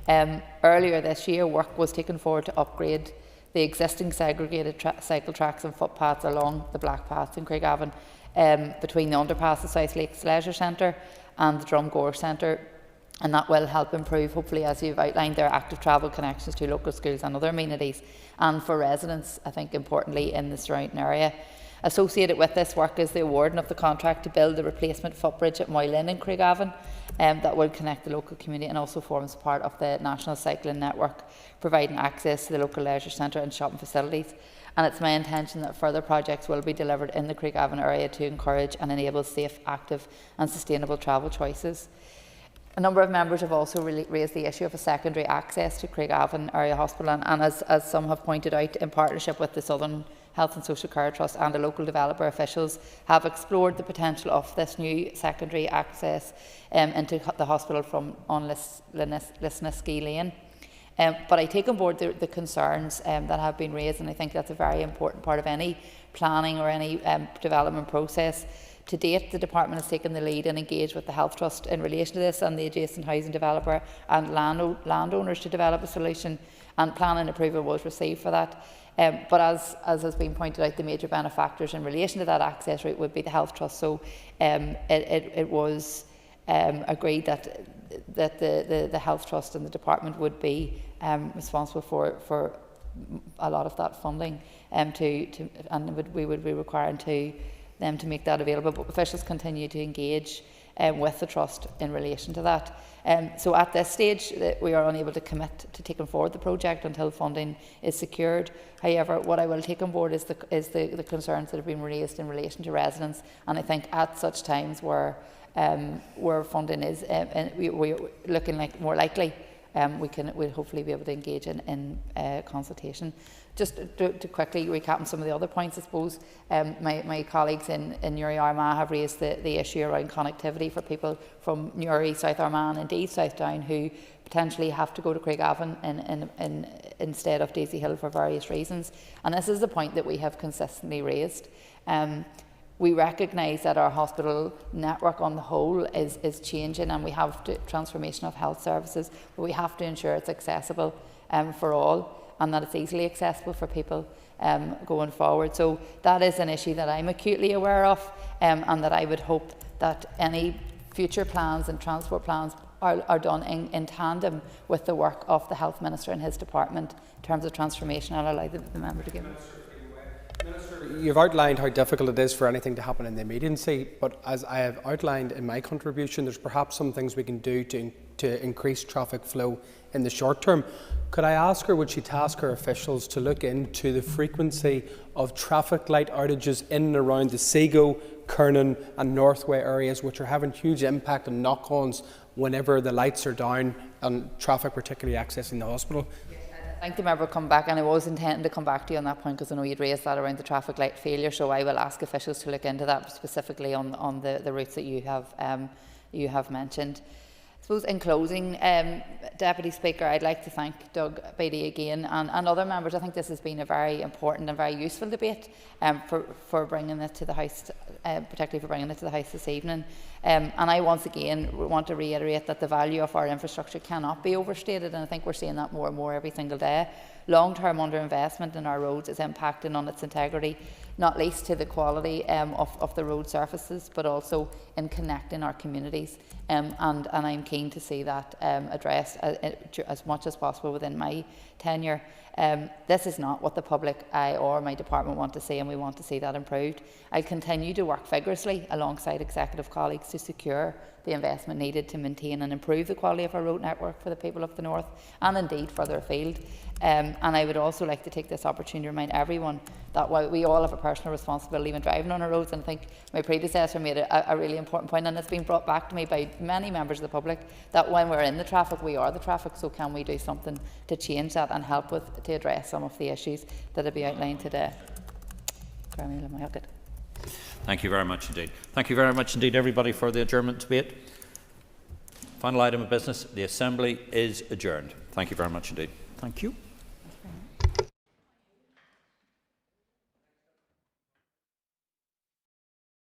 Earlier this year, work was taken forward to upgrade the existing segregated cycle tracks and footpaths along the black paths in Craigavon between the underpass of South Lakes Leisure Centre and the Drumgore Centre. And that will help improve, hopefully, as you've outlined, their active travel connections to local schools and other amenities, and for residents, I think, importantly, in the surrounding area. Associated with this work is the awarding of the contract to build the replacement footbridge at Moylin in Craigavon that will connect the local community and also forms part of the national cycling network, providing access to the local leisure centre and shopping facilities. And it's my intention that further projects will be delivered in the Craigavon area to encourage and enable safe, active and sustainable travel choices. A number of members have also raised the issue of a secondary access to Craigavon Area Hospital, and as some have pointed out, in partnership with the Southern Health and Social Care Trust and the local developer, officials have explored the potential of this new secondary access into the hospital from on Lisnaskey Lane. But I take on board the concerns that have been raised, and I think that's a very important part of any planning or any development process. To date, the department has taken the lead and engaged with the Health Trust in relation to this and the adjacent housing developer and landowners to develop a solution, and planning approval was received for that. But as has been pointed out, the major benefactors in relation to that access route would be the Health Trust. So it was agreed that the Health Trust and the department would be responsible for a lot of that funding, and we would be requiring them to make that available. But officials continue to engage with the Trust in relation to that. So at this stage, we are unable to commit to taking forward the project until funding is secured. However, what I will take on board is the concerns that have been raised in relation to residents, and I think at such times where funding is we're looking like more likely, we'll hopefully be able to engage in consultation. Just to quickly recap on some of the other points, I suppose my colleagues in Newry Armagh have raised the issue around connectivity for people from Newry, South Armagh and indeed South Down who potentially have to go to Craigavon instead of Daisy Hill for various reasons. And this is a point that we have consistently raised. We recognise that our hospital network on the whole is changing, and we have transformation of health services, but we have to ensure it's accessible for all, and that it's easily accessible for people going forward. So that is an issue that I'm acutely aware of, and that I would hope that any future plans and transport plans are done in tandem with the work of the Health Minister and his department in terms of transformation. I'll allow the member to give it. Minister, you've outlined how difficult it is for anything to happen in the immediacy, but as I have outlined in my contribution, there's perhaps some things we can do to increase traffic flow in the short term. Could I ask her, would she task her officials to look into the frequency of traffic light outages in and around the Seago, Kernan and Northway areas, which are having huge impact and knock-ons whenever the lights are down and traffic particularly accessing the hospital? I think the member will come back, and I was intending to come back to you on that point because I know you'd raised that around the traffic light failure, so I will ask officials to look into that specifically on the routes that you have mentioned. I suppose in closing, Deputy Speaker, I'd like to thank Doug Beattie again and other members. I think this has been a very important and very useful debate for bringing it to the House, particularly for bringing it to the House this evening. And I once again want to reiterate that the value of our infrastructure cannot be overstated, and I think we're seeing that more and more every single day. Long-term underinvestment in our roads is impacting on its integrity, not least to the quality of the road surfaces, but also in connecting our communities. And I'm keen to see that addressed as much as possible within my tenure. This is not what the public, I or my department want to see, and we want to see that improved. I'll continue to work vigorously alongside executive colleagues to secure the investment needed to maintain and improve the quality of our road network for the people of the North and indeed further afield. And I would also like to take this opportunity to remind everyone that while we all have a personal responsibility when driving on our roads, and I think my predecessor made a really important point, and it's been brought back to me by many members of the public, that when we're in the traffic, we are the traffic. So can we do something to change that and help to address some of the issues that have been outlined today? Thank you very much indeed. Thank you very much indeed, everybody, for the adjournment debate. Final item of business, the Assembly is adjourned. Thank you very much indeed. Thank you.